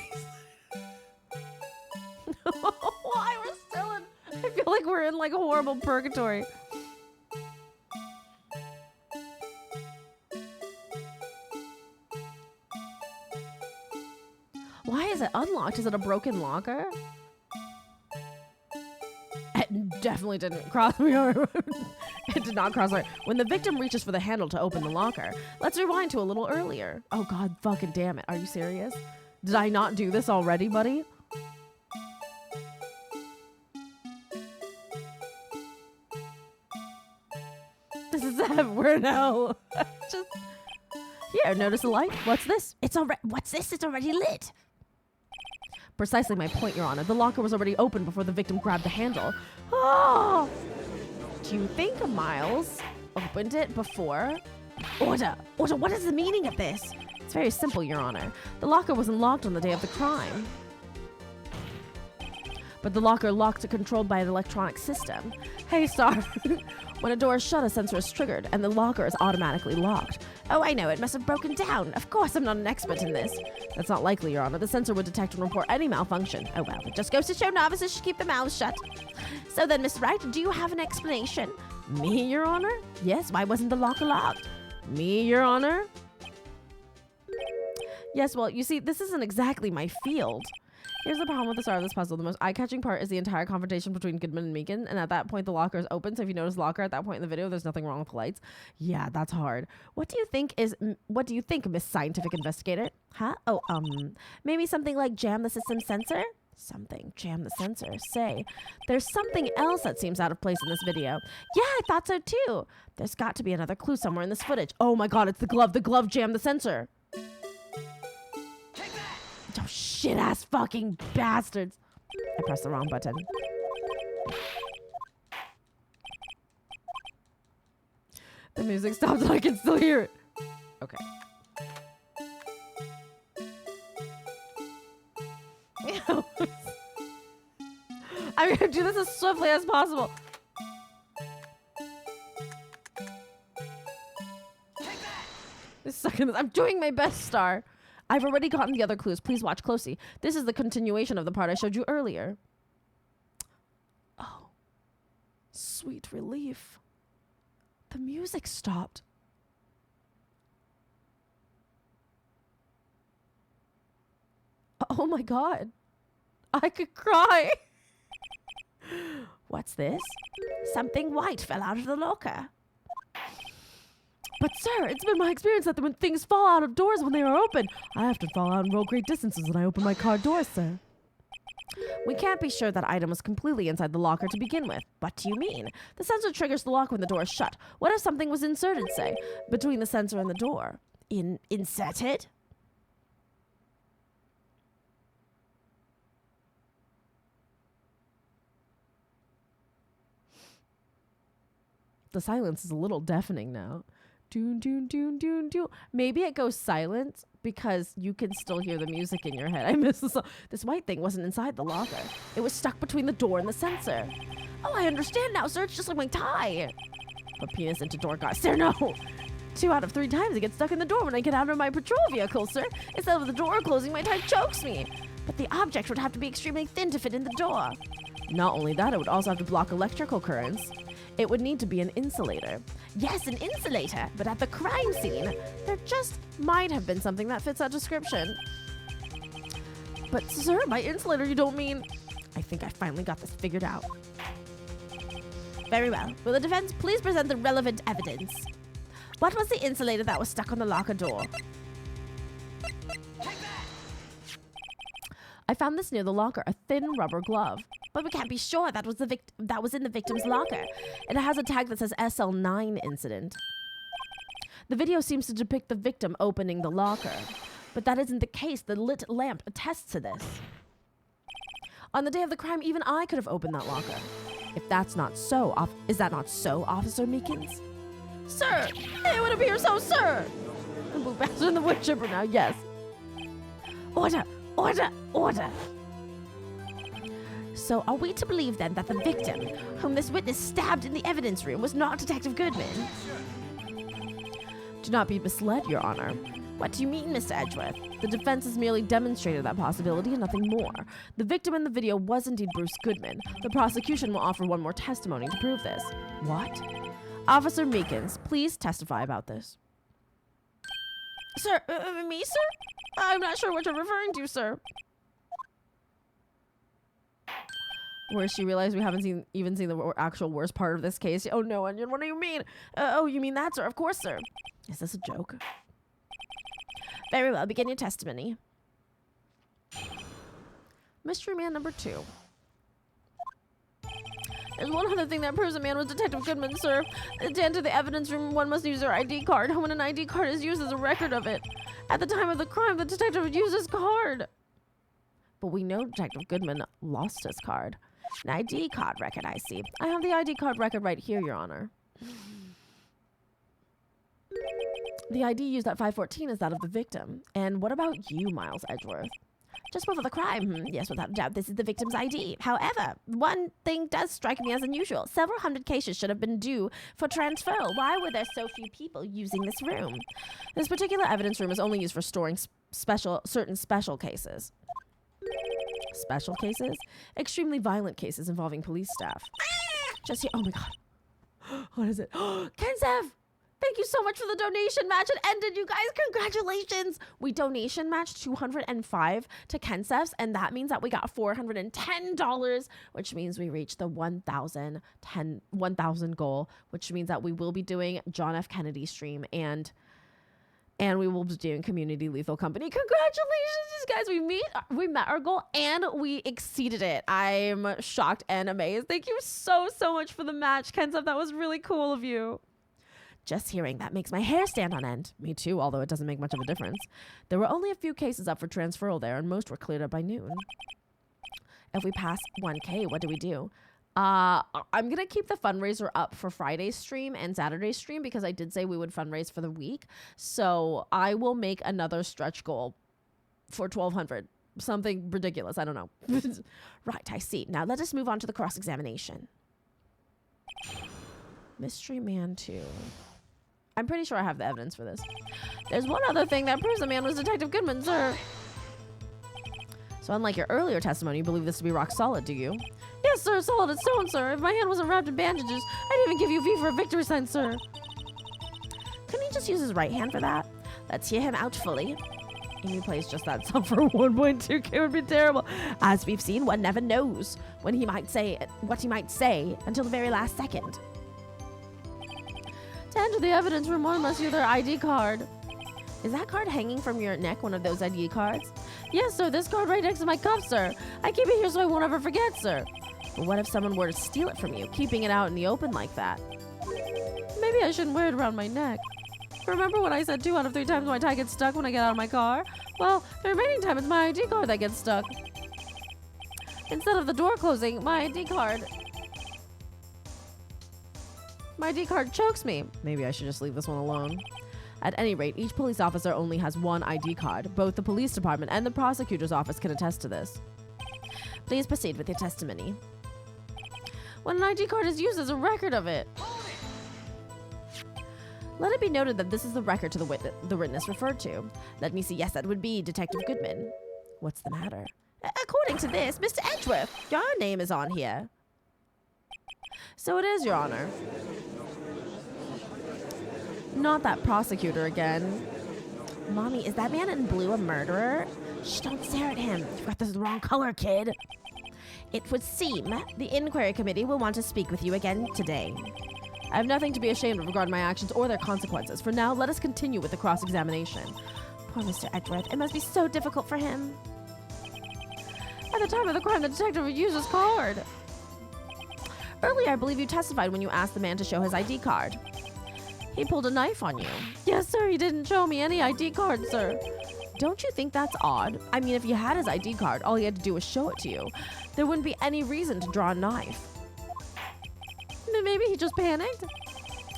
Why we're still in... I feel like we're in like a horrible purgatory. Why is it unlocked? Is it a broken locker? It definitely didn't cross me over. It did not cross my... When the victim reaches for the handle to open the locker, let's rewind to a little earlier. Oh, God fucking damn it. Are you serious? Did I not do this already, buddy? This is we're now. Just... Here, notice the light? What's this? It's already... What's this? It's already lit. Precisely my point, Your Honor. The locker was already open before the victim grabbed the handle. Oh! Do you think Miles opened it before? Order, what is the meaning of this? It's very simple, Your Honor. The locker was unlocked on the day of the crime. But the locker locked and controlled by an electronic system. Hey, sir. When a door is shut, a sensor is triggered, and the locker is automatically locked. Oh, I know, it must have broken down. Of course, I'm not an expert in this. That's not likely, Your Honor. The sensor would detect and report any malfunction. Oh, well, it just goes to show novices should keep their mouths shut. So then, Miss Wright, do you have an explanation? Me, Your Honor? Yes, why wasn't the locker locked? Me, Your Honor? Yes, well, you see, this isn't exactly my field. Here's the problem with the start of this puzzle. The most eye-catching part is the entire confrontation between Goodman and Meekin, and at that point, the locker is open. So if you notice locker at that point in the video, there's nothing wrong with the lights. Yeah, that's hard. What do you think, Miss Scientific Investigator? Huh? Oh, maybe something like jam the system sensor? Something. Jam the sensor. Say. There's something else that seems out of place in this video. Yeah, I thought so too. There's got to be another clue somewhere in this footage. Oh my God, it's the glove. The glove jammed the sensor. Oh, shit-ass fucking bastards. I pressed the wrong button. The music stopped and I can still hear it. Okay. goes. I'm gonna do this as swiftly as possible. This second, I'm doing my best, Star. I've already gotten the other clues. Please watch closely. This is the continuation of the part I showed you earlier. Oh, sweet relief. The music stopped. Oh my God. I could cry. What's this? Something white fell out of the locker. But sir, it's been my experience that when things fall out of doors when they are open, I have to fall out and roll great distances when I open my car door, sir. We can't be sure that item was completely inside the locker to begin with. What do you mean? The sensor triggers the lock when the door is shut. What if something was inserted, say, between the sensor and the door? Inserted? The silence is a little deafening now. Doon, doon, doon, doon, doon. Maybe it goes silent because you can still hear the music in your head. I miss this. This white thing wasn't inside the locker. It was stuck between the door and the sensor. Oh, I understand now, sir. It's just like my tie. But penis into door guy. Sir, no. 2 out of 3 times it gets stuck in the door when I get out of my patrol vehicle, sir. Instead of the door closing, my tie chokes me. But the object would have to be extremely thin to fit in the door. Not only that, it would also have to block electrical currents. It would need to be an insulator. Yes, an insulator, but at the crime scene, there just might have been something that fits that description. But sir, by insulator you don't mean... I think I finally got this figured out. Very well. Will the defense please present the relevant evidence? What was the insulator that was stuck on the locker door? I found this near the locker, a thin rubber glove. But we can't be sure that was in the victim's locker. It has a tag that says SL9 incident. The video seems to depict the victim opening the locker. But that isn't the case. The lit lamp attests to this. On the day of the crime, even I could have opened that locker. If that's not so, is that not so, Officer Meekins? Sir! It would appear so, sir! The blue bastard in the wood chipper now, yes. Order! Order! Order! So are we to believe then that the victim, whom this witness stabbed in the evidence room, was not Detective Goodman? Do not be misled, Your Honor. What do you mean, Mr. Edgeworth? The defense has merely demonstrated that possibility and nothing more. The victim in the video was indeed Bruce Goodman. The prosecution will offer one more testimony to prove this. What? Officer Meekins, please testify about this. Sir, me, sir? I'm not sure what you're referring to, sir. Where she realized we haven't even seen the actual worst part of this case. Oh no, Onion, what do you mean? Oh, you mean that, sir? Of course, sir. Is this a joke? Very well, begin your testimony. Mystery man number 2. There's one other thing that proves a man was Detective Goodman, sir. To enter the evidence room, one must use their ID card. When an ID card is used as a record of it, at the time of the crime, the detective would use his card. But we know Detective Goodman lost his card. An ID card record, I see. I have the ID card record right here, Your Honor. The ID used at 514 is that of the victim. And what about you, Miles Edgeworth? Just before the crime, yes, without a doubt, this is the victim's ID. However, one thing does strike me as unusual. Several hundred cases should have been due for transferal. Why were there so few people using this room? This particular evidence room is only used for storing certain special cases. Special cases? Extremely violent cases involving police staff. Just here. Oh my god. What is it? Kensev! Thank you so much for the donation match. It ended, you guys. Congratulations. We donation matched 205 to Kensef's, and that means that we got $410, which means we reached the 1,000 goal, which means that we will be doing John F. Kennedy stream and we will be doing Community Lethal Company. Congratulations, guys. We met our goal and we exceeded it. I'm shocked and amazed. Thank you so much for the match, Kensef. That was really cool of you. Just hearing that makes my hair stand on end. Me too, although it doesn't make much of a difference. There were only a few cases up for transferal there, and most were cleared up by noon. If we pass 1K, what do we do? I'm going to keep the fundraiser up for Friday's stream and Saturday's stream because I did say we would fundraise for the week. So I will make another stretch goal for 1,200 something ridiculous. I don't know. Right, I see. Now let us move on to the cross-examination. Mystery Man 2. I'm pretty sure I have the evidence for this. There's one other thing that proves the man was Detective Goodman, sir. So unlike your earlier testimony, you believe this to be rock solid, do you? Yes, sir, solid as stone, sir. If my hand wasn't wrapped in bandages, I'd even give you V for a victory sign, sir. Couldn't he just use his right hand for that? Let's hear him out fully. If he plays just that song for 1.2K would be terrible. As we've seen, one never knows what he might say until the very last second. To enter the evidence room, one must use their ID card. Is that card hanging from your neck one of those ID cards? Yes, sir. This card right next to my cuff, sir. I keep it here so I won't ever forget, sir. But what if someone were to steal it from you, keeping it out in the open like that? Maybe I shouldn't wear it around my neck. Remember when I said 2 out of 3 times my tie gets stuck when I get out of my car? Well, the remaining time it's my ID card that gets stuck. Instead of the door closing, my ID card chokes me. Maybe I should just leave this one alone. At any rate, each police officer only has one ID card. Both the police department and the prosecutor's office can attest to this. Please proceed with your testimony. When an ID card is used as a record of it. Let it be noted that this is the record to the witness referred to. Let me see. Yes, that would be Detective Goodman. What's the matter? According to this, Mr. Edgeworth, your name is on here. So it is, Your Honor. Not that prosecutor again. Mommy, is that man in blue a murderer? Shh, don't stare at him. You've got this wrong color, kid. It would seem the inquiry committee will want to speak with you again today. I have nothing to be ashamed of regarding my actions or their consequences. For now, let us continue with the cross-examination. Poor Mr. Edgeworth. It must be so difficult for him. At the time of the crime, the detective would use his card. Earlier, I believe you testified when you asked the man to show his ID card. He pulled a knife on you. Yes, sir. He didn't show me any ID card, sir. Don't you think that's odd? I mean, if you had his ID card, all he had to do was show it to you. There wouldn't be any reason to draw a knife. Maybe he just panicked?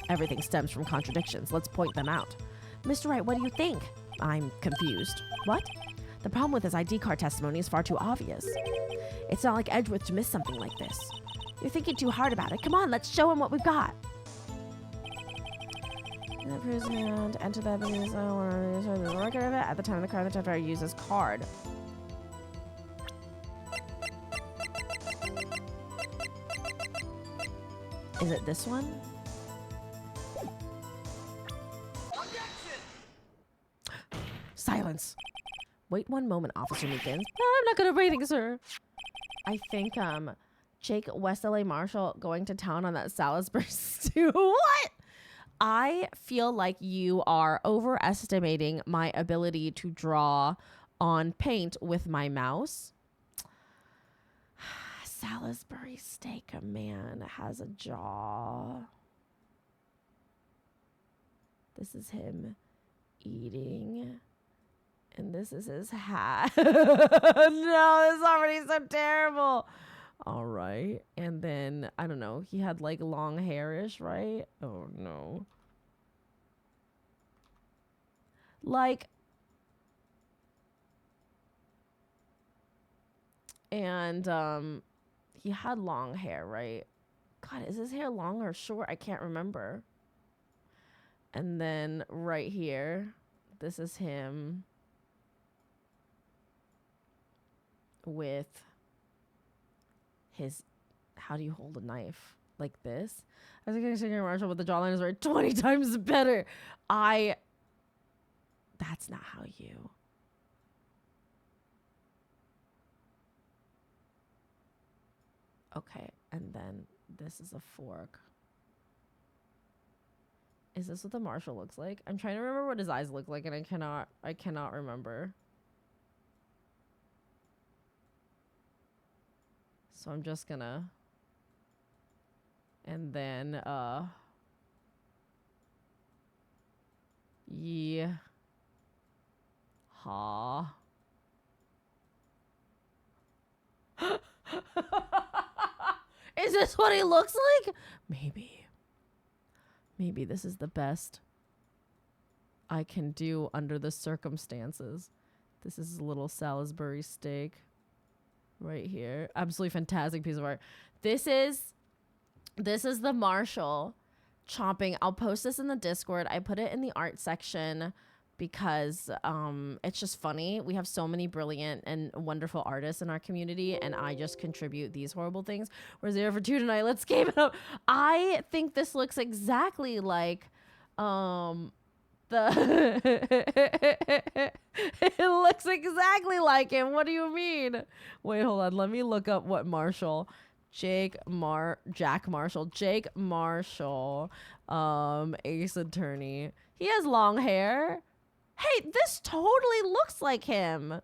Everything stems from contradictions. Let's point them out. Mr. Wright, what do you think? I'm confused. What? The problem with his ID card testimony is far too obvious. It's not like Edgeworth to miss something like this. You're thinking too hard about it. Come on, let's show him what we've got. That proves me to enter the evidence. I don't want to the record of it. At the time of the crime, the detective used his card. Is it this one? Silence. Wait one moment, Officer Meekins. No, I'm not good at waiting, sir. I think, Jake West LA Marshall going to town on that Salisbury stew. What? I feel like you are overestimating my ability to draw on paint with my mouse. Salisbury steak, a man has a jaw. This is him eating. And this is his hat. No, this is already so terrible. All right. And then, I don't know, he had like long hairish, right? Oh, no. Like, and, he had long hair, right? God, is his hair long or short? I can't remember. And then right here, this is him with his, how do you hold a knife? Like this? I was going to say Marshall, but the jawline is right 20 times better. That's not how you. Okay, and then this is a fork. Is this what the Marshall looks like? I'm trying to remember what his eyes look like, and I cannot remember. So I'm just gonna, and then, yeah. Ha. Is this what he looks like? Maybe. Maybe this is the best I can do under the circumstances. This is a little Salisbury steak right here. Absolutely fantastic piece of art. This is the Marshall chopping. I'll post this in the Discord. I put it in the art section because it's just funny. We have so many brilliant and wonderful artists in our community, and I just contribute these horrible things. We're 0 for 2 tonight. Let's game it up. I think this looks exactly like it looks exactly like him. What do you mean? Wait, hold on. Let me look up what Marshall. Jack Marshall. Jake Marshall. Ace Attorney. He has long hair. Hey, this totally looks like him.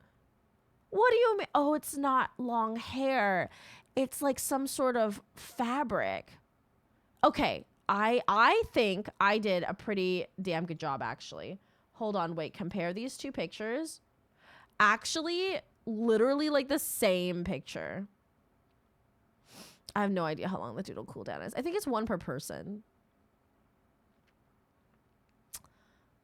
What do you mean? Oh, it's not long hair. It's like some sort of fabric. Okay. I think I did a pretty damn good job, actually. Hold on, wait. Compare these two pictures. Actually, literally like the same picture. I have no idea how long the doodle cooldown is. I think it's 1 per person.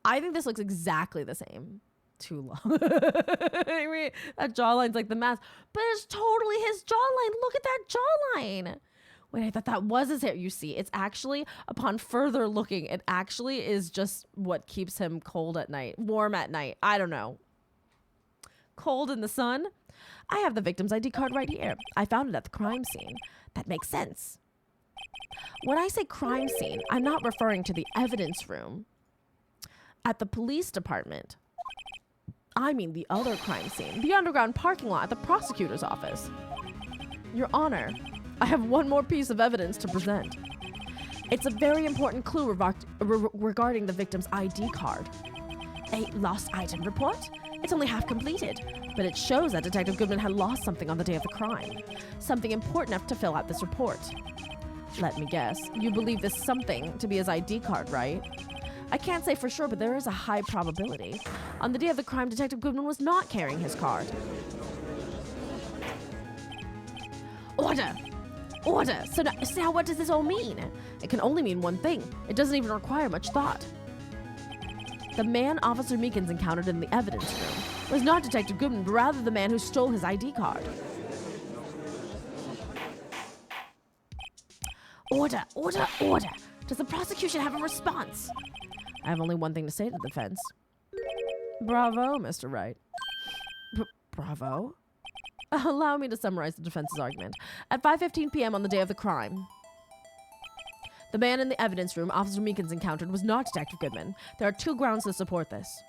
I think this looks exactly the same. Too long. I mean, that jawline's like the mask. But it's totally his jawline. Look at that jawline. Wait, I thought that was his hair. You see, it's actually, upon further looking, it actually is just what keeps him cold at night. Warm at night. I don't know. Cold in the sun? I have the victim's ID card right here. I found it at the crime scene. That makes sense. When I say crime scene, I'm not referring to the evidence room at the police department. I mean the other crime scene, the underground parking lot at the prosecutor's office. Your Honor, I have one more piece of evidence to present. It's a very important clue regarding the victim's ID card. A lost item report? It's only half completed, but it shows that Detective Goodman had lost something on the day of the crime. Something important enough to fill out this report. Let me guess, you believe this something to be his ID card, right? I can't say for sure, but there is a high probability. On the day of the crime, Detective Goodman was not carrying his card. Order! Order! So now what does this all mean? It can only mean one thing. It doesn't even require much thought. The man Officer Meekins encountered in the evidence room was not Detective Goodman, but rather the man who stole his ID card. Order! Order! Order! Does the prosecution have a response? I have only one thing to say to the defense. Bravo, Mr. Wright. Bravo? Allow me to summarize the defense's argument. At 5:15 p.m. on the day of the crime, the man in the evidence room Officer Meekins encountered was not Detective Goodman. There are 2 grounds to support this.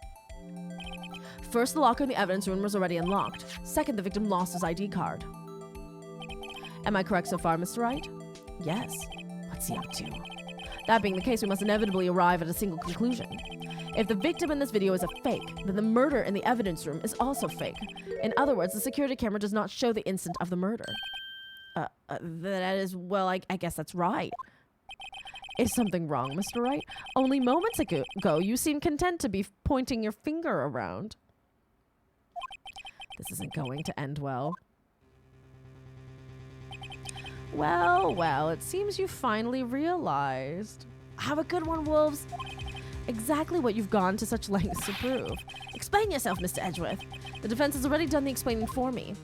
First, the locker in the evidence room was already unlocked. Second, the victim lost his ID card. Am I correct so far, Mr. Wright? Yes. What's he up to? That being the case, we must inevitably arrive at a single conclusion. If the victim in this video is a fake, then the murder in the evidence room is also fake. In other words, the security camera does not show the instant of the murder. That is, well, I guess that's right. Is something wrong, Mr. Wright? Only moments ago, you seemed content to be pointing your finger around. This isn't going to end well. Well, it seems you finally realized. Have a good one, Wolves. Exactly what you've gone to such lengths to prove. Explain yourself, Mr. Edgeworth. The defense has already done the explaining for me.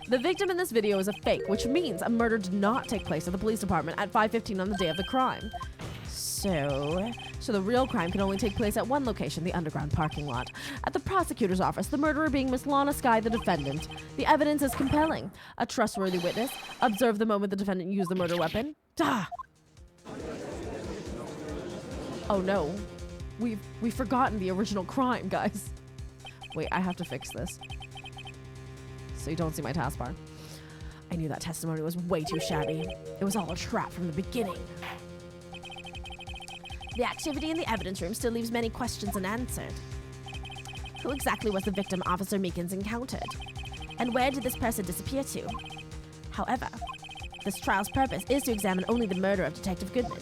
The victim in this video is a fake, which means a murder did not take place at the police department at 5:15 on the day of the crime. So the real crime can only take place at one location, the underground parking lot. At the prosecutor's office, the murderer being Miss Lana Skye, the defendant. The evidence is compelling. A trustworthy witness observed the moment the defendant used the murder weapon. Oh no. We've forgotten the original crime, guys. Wait, I have to fix this. So you don't see my taskbar. I knew that testimony was way too shabby. It was all a trap from the beginning. The activity in the evidence room still leaves many questions unanswered. Who exactly was the victim Officer Meekins encountered? And where did this person disappear to? However, this trial's purpose is to examine only the murder of Detective Goodman.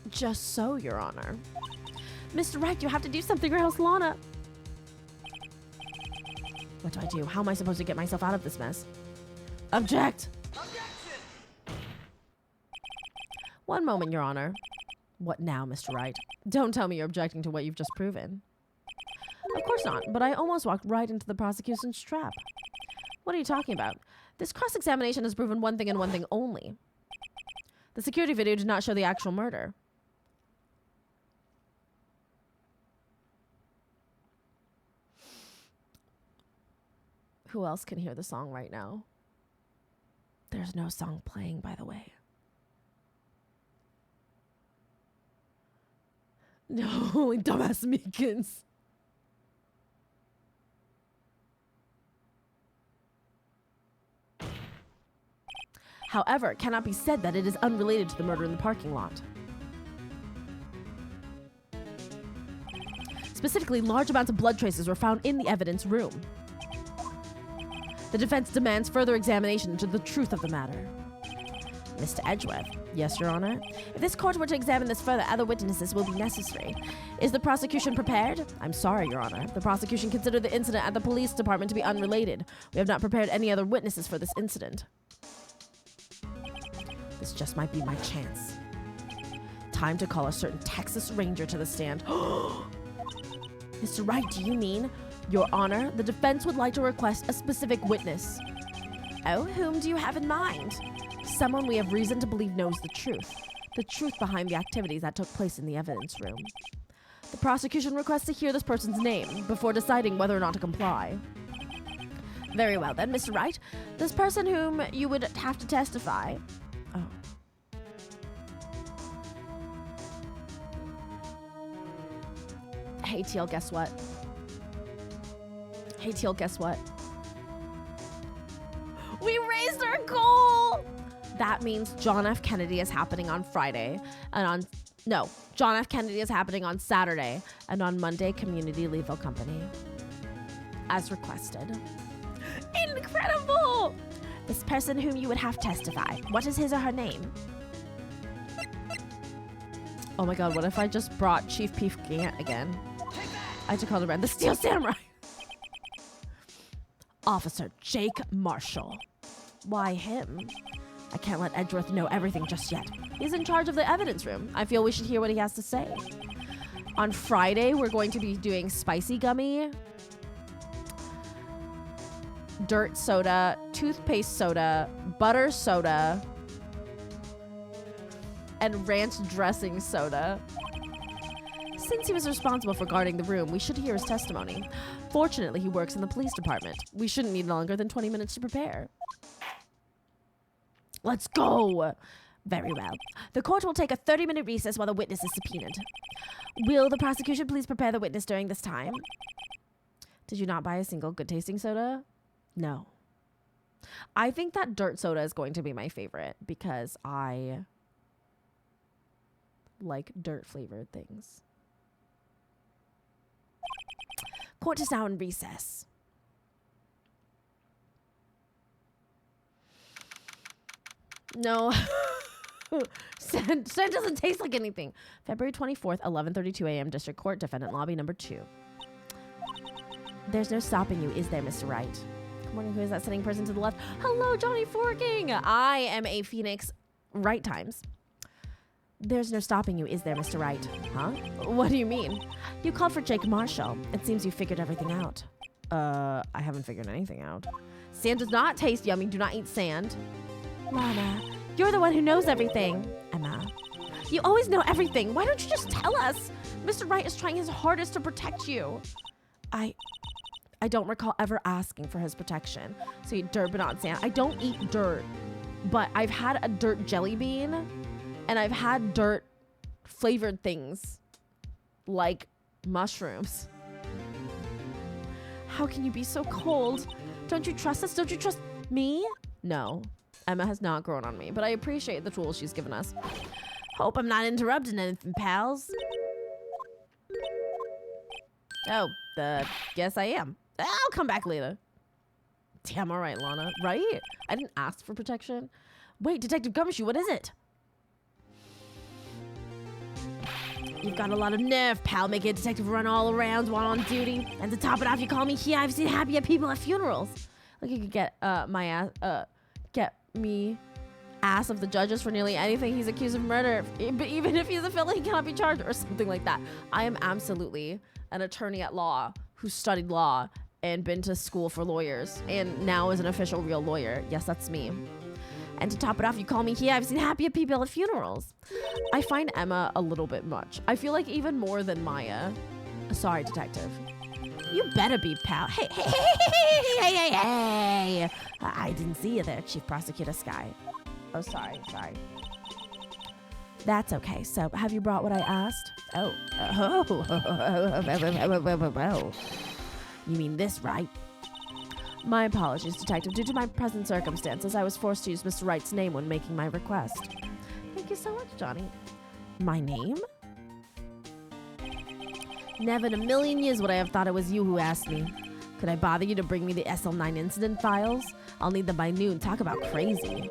Just so, Your Honor. Mr. Wright, you have to do something or else Lana... What do I do? How am I supposed to get myself out of this mess? Object! One moment, Your Honor. What now, Mr. Wright? Don't tell me you're objecting to what you've just proven. course not, but I almost walked right into the prosecution's trap. What are you talking about? This cross-examination has proven one thing and one thing only. The security video did not show the actual murder. Who else can hear the song right now? There's no song playing, by the way. No, only dumbass Meekins. However, it cannot be said that it is unrelated to the murder in the parking lot. Specifically, large amounts of blood traces were found in the evidence room. The defense demands further examination into the truth of the matter. Mr. Edgeworth. Yes, Your Honor. If this court were to examine this further, other witnesses will be necessary. Is the prosecution prepared? I'm sorry, Your Honor. The prosecution considered the incident at the police department to be unrelated. We have not prepared any other witnesses for this incident. This just might be my chance. Time to call a certain Texas Ranger to the stand. Mr. Wright, do you mean? Your Honor, the defense would like to request a specific witness. Oh, whom do you have in mind? Someone we have reason to believe knows the truth behind the activities that took place in the evidence room. The prosecution requests to hear this person's name before deciding whether or not to comply. Very well then, Mr. Wright. This person whom you would have to testify. Oh. Hey, Teal, guess what? Hey, Teal, guess what? We raised our goal! That means John F. Kennedy is happening on Friday. John F. Kennedy is happening on Saturday. And on Monday, Community Lethal Company. As requested. Incredible! This person whom you would have testify. What is his or her name? Oh my god, what if I just brought Chief Peef Gant again? I had to call the brand the Steel Samurai. Officer Jake Marshall. Why him? I can't let Edgeworth know everything just yet. He's in charge of the evidence room. I feel we should hear what he has to say. On Friday, we're going to be doing spicy gummy, dirt soda, toothpaste soda, butter soda, and ranch dressing soda. Since he was responsible for guarding the room, we should hear his testimony. Fortunately, he works in the police department. We shouldn't need longer than 20 minutes to prepare. Let's go! Very well. The court will take a 30-minute recess while the witness is subpoenaed. Will the prosecution please prepare the witness during this time? Did you not buy a single good-tasting soda? No. I think that dirt soda is going to be my favorite because I like dirt-flavored things. Court is now in recess. No. Sand doesn't taste like anything. February 24th, 11:32 a.m. District Court, Defendant Lobby number 2. There's no stopping you, is there, Mr. Wright? Good morning, who is that sitting person to the left? Hello, Johnny Forking. I am a Phoenix Wright Times. There's no stopping you, is there, Mr. Wright? Huh? What do you mean? You called for Jake Marshall. It seems you figured everything out. I haven't figured anything out. Sand does not taste yummy. Do not eat sand. Lana, you're the one who knows everything. Emma, you always know everything. Why don't you just tell us? Mr. Wright is trying his hardest to protect you. I don't recall ever asking for his protection. So eat dirt but not sand. I don't eat dirt, but I've had a dirt jelly bean and I've had dirt flavored things like mushrooms. How can you be so cold? Don't you trust us? Don't you trust me? No. Emma has not grown on me, but I appreciate the tools she's given us. Hope I'm not interrupting anything, pals. Oh, yes I am. I'll come back later. Damn, all right, Lana. Right? I didn't ask for protection. Wait, Detective Gumshoe, what is it? You've got a lot of nerve, pal. Make a detective run all around while on duty. And to top it off, you call me here. I've seen happier people at funerals. Like you could get my ass, get me ass of the judges for nearly anything he's accused of murder. But even if he's a felon, he cannot be charged or something like that. I am absolutely an attorney at law who studied law and been to school for lawyers and now is an official real lawyer. Yes, that's me. And to top it off, you call me here. I've seen happier people at funerals. I find Emma a little bit much. I feel like even more than Maya. Sorry, detective. You better be, pal. Hey, hey, hey, hey, hey, hey, hey. I didn't see you there, Chief Prosecutor Sky. Oh, sorry. That's okay. So, have you brought what I asked? Oh. You mean this, right? My apologies, Detective. Due to my present circumstances, I was forced to use Mr. Wright's name when making my request. Thank you so much, Johnny. My name? Never in a million years would I have thought it was you who asked me. Could I bother you to bring me the SL9 incident files? I'll need them by noon. Talk about crazy.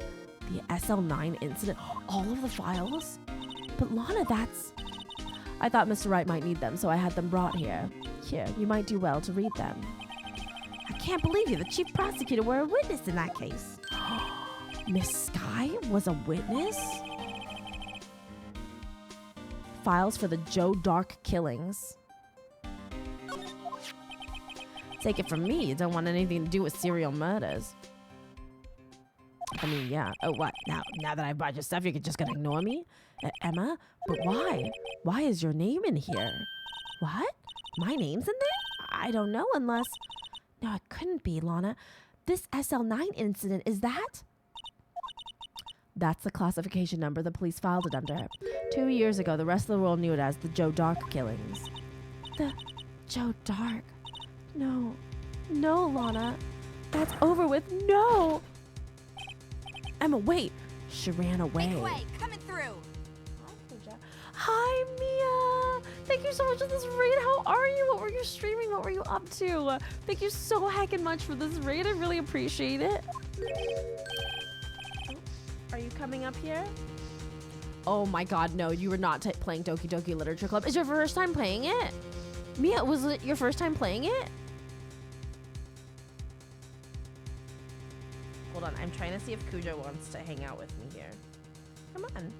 The SL9 incident? All of the files? But Lana, that's... I thought Mr. Wright might need them, so I had them brought here. Here, you might do well to read them. I can't believe you. The chief prosecutor were a witness in that case. Miss Sky was a witness? Files for the Joe Dark killings. Take it from me, you don't want anything to do with serial murders. I mean, yeah. Oh, what? Now that I bought your stuff, you're just gonna ignore me? Emma? But why? Why is your name in here? What? My name's in there? I don't know unless... No, it couldn't be, Lana. This SL9 incident, is that? That's the classification number the police filed it under. 2 years ago, the rest of the world knew it as the Joe Dark killings. The Joe Dark? No. No, Lana. That's over with. No! Emma, wait. She ran away. Make way, coming through. Hi, Mia. Thank you so much for this raid. How are you? What were you streaming? What were you up to? Thank you so heckin' much for this raid. I really appreciate it. Are you coming up here? Oh my god, no. You were not playing Doki Doki Literature Club. Is your first time playing it? Mia, was it your first time playing it? Hold on, I'm trying to see if Cujo wants to hang out with me here. Come on.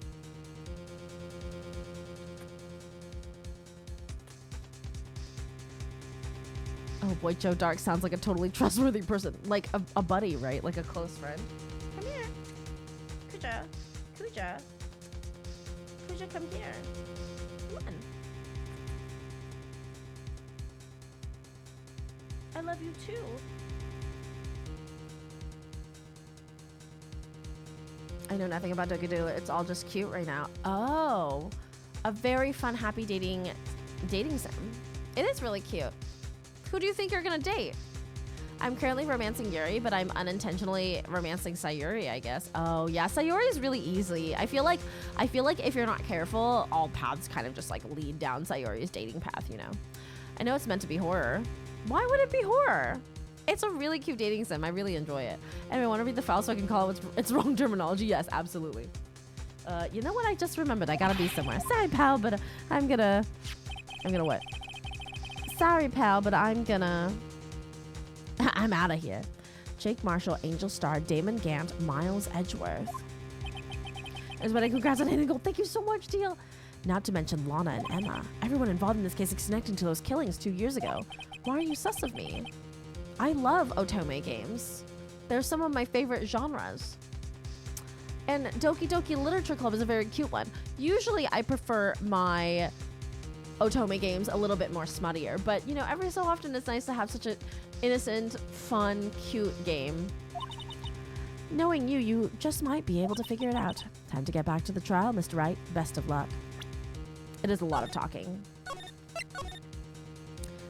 Oh boy, Joe Dark sounds like a totally trustworthy person. Like a buddy, right? Like a close friend. Come here. Cujo. Cujo. Cujo, come here. Come on. I love you too. I know nothing about Doki Doodle. It's all just cute right now. Oh, a very fun, happy dating sim. It is really cute. Who do you think you're gonna date? I'm currently romancing Yuri, but I'm unintentionally romancing Sayuri, I guess. Oh yeah, Sayuri is really easy. I feel like if you're not careful, all paths kind of just like lead down Sayuri's dating path, you know? I know it's meant to be horror. Why would it be horror? It's a really cute dating sim. I really enjoy it. Anyway, want to read the file so I can call it its wrong terminology? Yes, absolutely. You know what? I just remembered. I gotta be somewhere. Sorry, pal, but I'm gonna what? Sorry, pal, but I'm out of here. Jake Marshall, Angel Star, Damon Gant, Miles Edgeworth. Everybody, congrats on hitting gold. Thank you so much, Teal. Not to mention Lana and Emma. Everyone involved in this case is connected to those killings 2 years ago. Why are you sus of me? I love otome games. They're some of my favorite genres. And Doki Doki Literature Club is a very cute one. Usually I prefer my otome games a little bit more smuttier, but you know, every so often it's nice to have such an innocent, fun, cute game. Knowing you, you just might be able to figure it out. Time to get back to the trial, Mr. Wright. Best of luck. It is a lot of talking.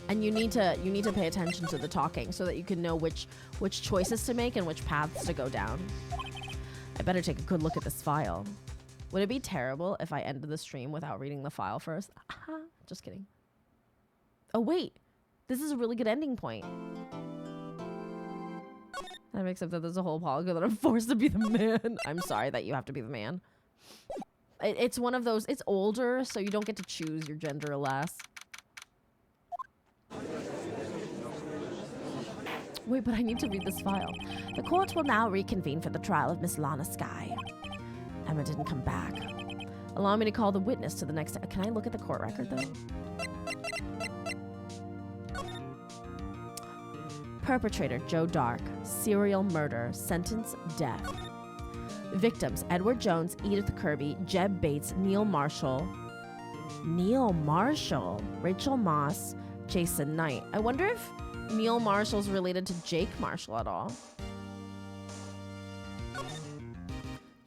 And you need to pay attention to the talking so that you can know which choices to make and which paths to go down. I better take a good look at this file. Would it be terrible if I ended the stream without reading the file first? Just kidding. Oh wait, this is a really good ending point. Except that there's a whole polygon that I'm forced to be the man. I'm sorry that you have to be the man. It's one of those, it's older, so you don't get to choose your gender, alas. Wait, but I need to read this file. The court will now reconvene for the trial of Miss Lana Sky. Emma didn't come back. Allow me to call the witness to the next... Can I look at the court record, though? Perpetrator, Joe Dark. Serial murder, sentence, death. Victims, Edward Jones, Edith Kirby, Jeb Bates, Neil Marshall, Rachel Moss, Jason Knight. I wonder if Neil Marshall's related to Jake Marshall at all.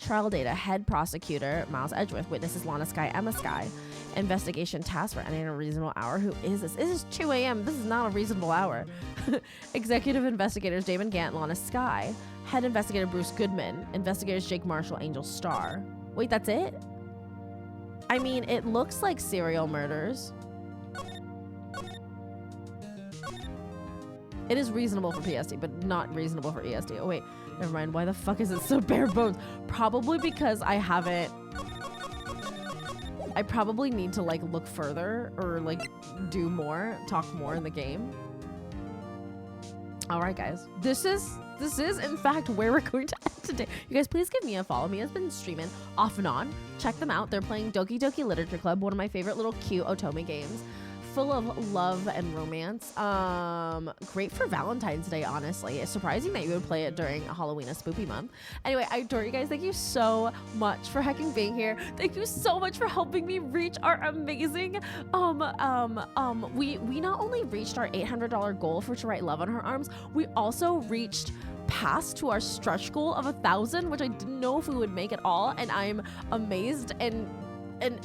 Trial data, head prosecutor, Miles Edgeworth. Witnesses, Lana Skye, Emma Skye. Investigation task for any reasonable hour. Who is this? This is 2 a.m. This is not a reasonable hour. Executive investigators, Damon Gant, Lana Skye. Head investigator, Bruce Goodman. Investigators, Jake Marshall, Angel Starr. Wait, that's it? I mean, it looks like serial murders. It is reasonable for PST, but not reasonable for ESD. Oh, wait. Never mind. Why the fuck is it so bare bones? Probably because I haven't... I probably need to, like, look further or, like, do more, talk more in the game. All right, guys. This is, in fact, where we're going to end today. You guys, please give me a follow. Mia's been streaming off and on. Check them out. They're playing Doki Doki Literature Club, one of my favorite little cute otome games. Full of love and romance. Great for Valentine's Day, honestly. It's surprising that you would play it during Halloween, a spoopy month. Anyway, I adore you guys. Thank you so much for hecking being here. Thank you so much for helping me reach our amazing, we not only reached our $800 goal for To Write Love on Her Arms, we also reached past to our stretch goal of 1,000, which I didn't know if we would make at all, and I'm amazed and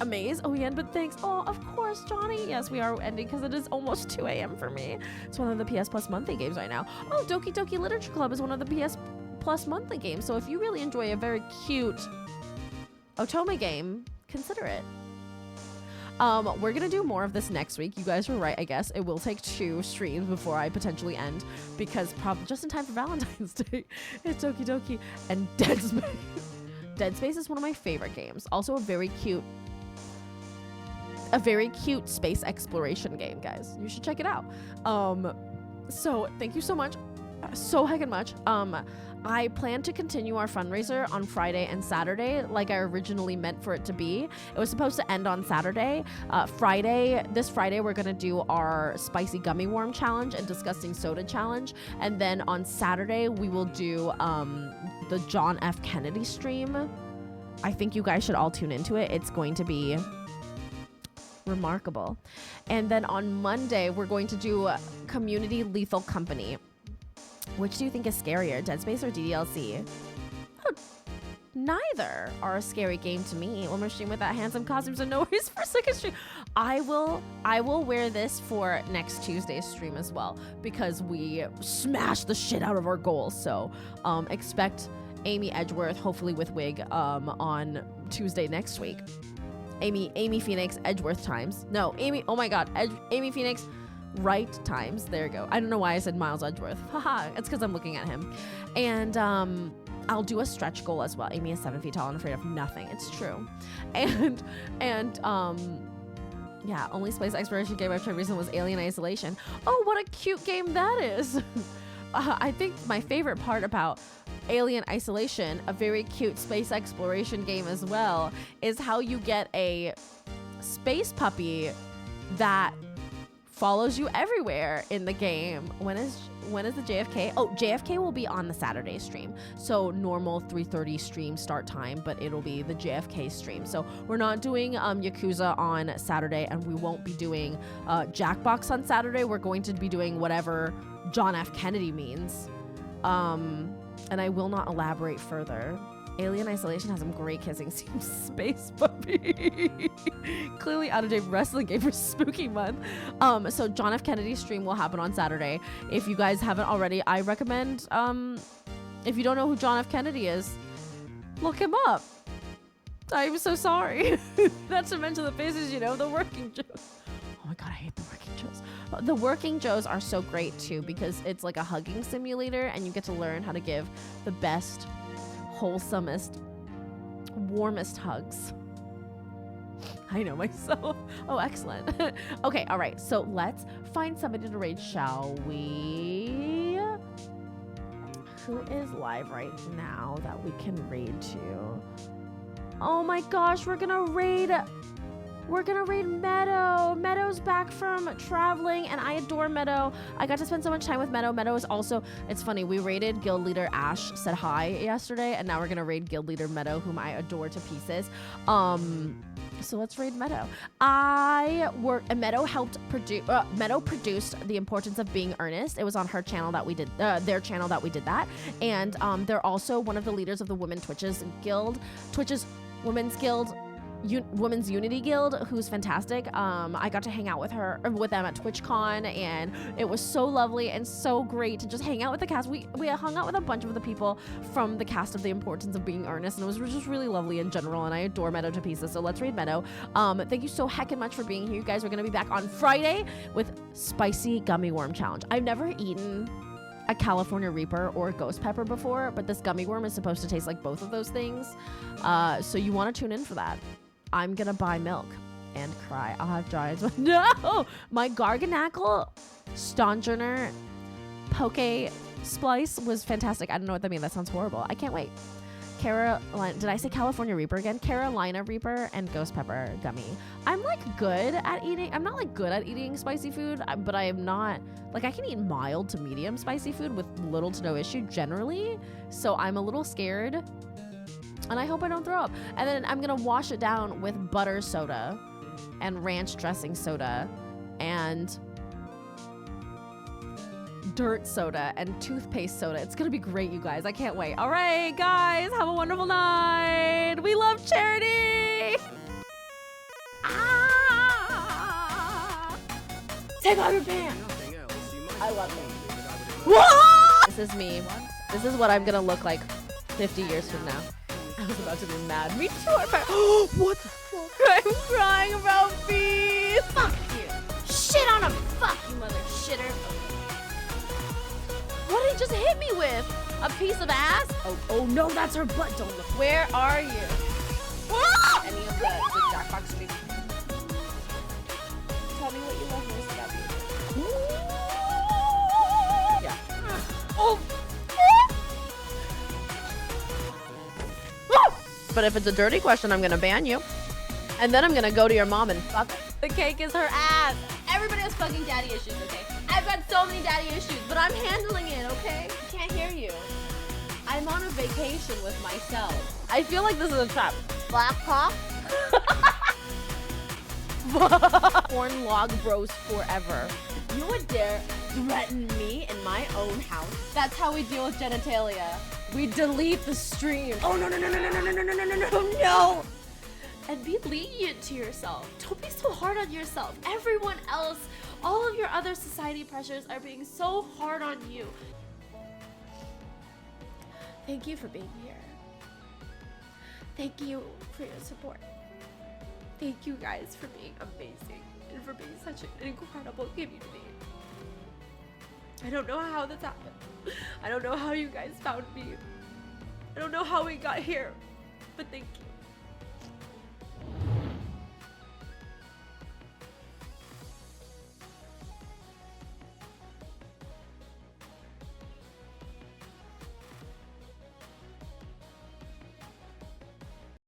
amazed. Oh, yeah, but thanks. Oh, of course, Johnny. Yes, we are ending because it is almost 2 a.m. for me. It's one of the PS Plus monthly games right now. Oh, Doki Doki Literature Club is one of the PS Plus monthly games. So if you really enjoy a very cute otome game, consider it. We're gonna do more of this next week. You guys were right, I guess. It will take 2 streams before I potentially end because probably just in time for Valentine's Day. It's Doki Doki and Dead Space. Dead Space is one of my favorite games. Also a very cute space exploration game, guys. You should check it out. So thank you so much. So heckin' much. I plan to continue our fundraiser on Friday and Saturday like I originally meant for it to be. It was supposed to end on Saturday. This Friday, we're gonna do our spicy gummy worm challenge and disgusting soda challenge. And then on Saturday, we will do the John F. Kennedy stream. I think you guys should all tune into it. It's going to be remarkable. And then on Monday, we're going to do Community Lethal Company. Which do you think is scarier, Dead Space or DDLC? Oh, neither are a scary game to me. When we're streaming with that handsome costume, so no worries for second stream. I will wear this for next Tuesday's stream as well because we smashed the shit out of our goals. So expect Amy Edgeworth, hopefully with wig, on Tuesday next week. Amy Phoenix Edgeworth times. No, Amy. Oh my God, Amy Phoenix. Wright times. There you go. I don't know why I said Miles Edgeworth. Haha. It's because I'm looking at him. And I'll do a stretch goal as well. Amy is 7 feet tall and afraid of nothing. It's true. And yeah, only space exploration game I tried recently was Alien Isolation. Oh, what a cute game that is. I think my favorite part about Alien Isolation, a very cute space exploration game as well, is how you get a space puppy that follows you everywhere in the game. When is the JFK? Oh, JFK will be on the Saturday stream. So normal 3:30 stream start time, but it'll be the JFK stream. So we're not doing Yakuza on Saturday, and we won't be doing Jackbox on Saturday. We're going to be doing whatever John F. Kennedy means. And I will not elaborate further. Alien Isolation has some great kissing scenes. Space puppy. Clearly out of date wrestling game for spooky month. So John F. Kennedy's stream will happen on Saturday. If you guys haven't already, I recommend, if you don't know who John F. Kennedy is, look him up. I'm so sorry. Not to mention the faces, you know, the working Joes. Oh my God, I hate the working Joes. The working Joes are so great too because it's like a hugging simulator and you get to learn how to give the best, wholesomest, warmest hugs. I know myself. Oh, excellent. Okay, all right. So let's find somebody to raid, shall we? Who is live right now that we can raid to? Oh my gosh, we're gonna raid we're gonna raid Meadow. Meadow's back from traveling, and I adore Meadow. I got to spend so much time with Meadow. Meadow is also, it's funny, we raided guild leader Ash, said hi yesterday, and now we're gonna raid guild leader Meadow, whom I adore to pieces. So let's raid Meadow. Meadow Meadow produced The Importance of Being Earnest. It was on her channel that we did, their channel that we did that. And they're also one of the leaders of the Women Twitches Guild, Twitches Women's Guild, Women's Unity Guild, who's fantastic. I got to hang out with them at TwitchCon, and it was so lovely and so great to just hang out with the cast. We hung out with a bunch of the people from the cast of The Importance of Being Earnest, and it was just really lovely in general, and I adore Meadow to pieces. So let's raid Meadow. Thank you so heckin' much for being here, you guys. We're gonna be back on Friday with Spicy Gummy Worm Challenge. I've never eaten a California Reaper or a Ghost Pepper before, but this gummy worm is supposed to taste like both of those things. So you want to tune in for that. I'm gonna buy milk and cry. I'll have giants. No! My Garganackle Stonjourner Poke Splice was fantastic. I don't know what that means. That sounds horrible. I can't wait. Did I say California Reaper again? Carolina Reaper and Ghost Pepper Gummy. I'm like good at eating. I'm not like good at eating spicy food, but I am not, like I can eat mild to medium spicy food with little to no issue generally. So I'm a little scared. And I hope I don't throw up. And then I'm gonna wash it down with butter soda and ranch dressing soda and dirt soda and toothpaste soda. It's gonna be great, you guys. I can't wait. All right, guys, have a wonderful night. We love charity. Ah! Take off your pants. I love you. Whoa! This is me. This is what I'm gonna look like 50 years from now. I was about to be mad. Me too. What the fuck? I'm crying about bees. Fuck you. Shit on a fuck, you mother shitter. What did he just hit me with? A piece of ass? Oh no, that's her butt. Don't look. Where are you? Ah! Any of the Jackbox streams? Tell me what you love most about me. Yeah. Oh. But if it's a dirty question, I'm gonna ban you. And then I'm gonna go to your mom and fuck her. The cake is her ass. Everybody has fucking daddy issues, okay? I've got so many daddy issues, but I'm handling it, okay? I can't hear you. I'm on a vacation with myself. I feel like this is a trap. Black cock? Porn log bros forever. You would dare threaten me in my own house? That's how we deal with genitalia. We delete the stream. Oh no. No! And be lenient to yourself. Don't be so hard on yourself. Everyone else, all of your other society pressures are being so hard on you. Thank you for being here. Thank you for your support. Thank you guys for being amazing and for being such an incredible community. I don't know how this happened. I don't know how you guys found me. I don't know how we got here, but thank you.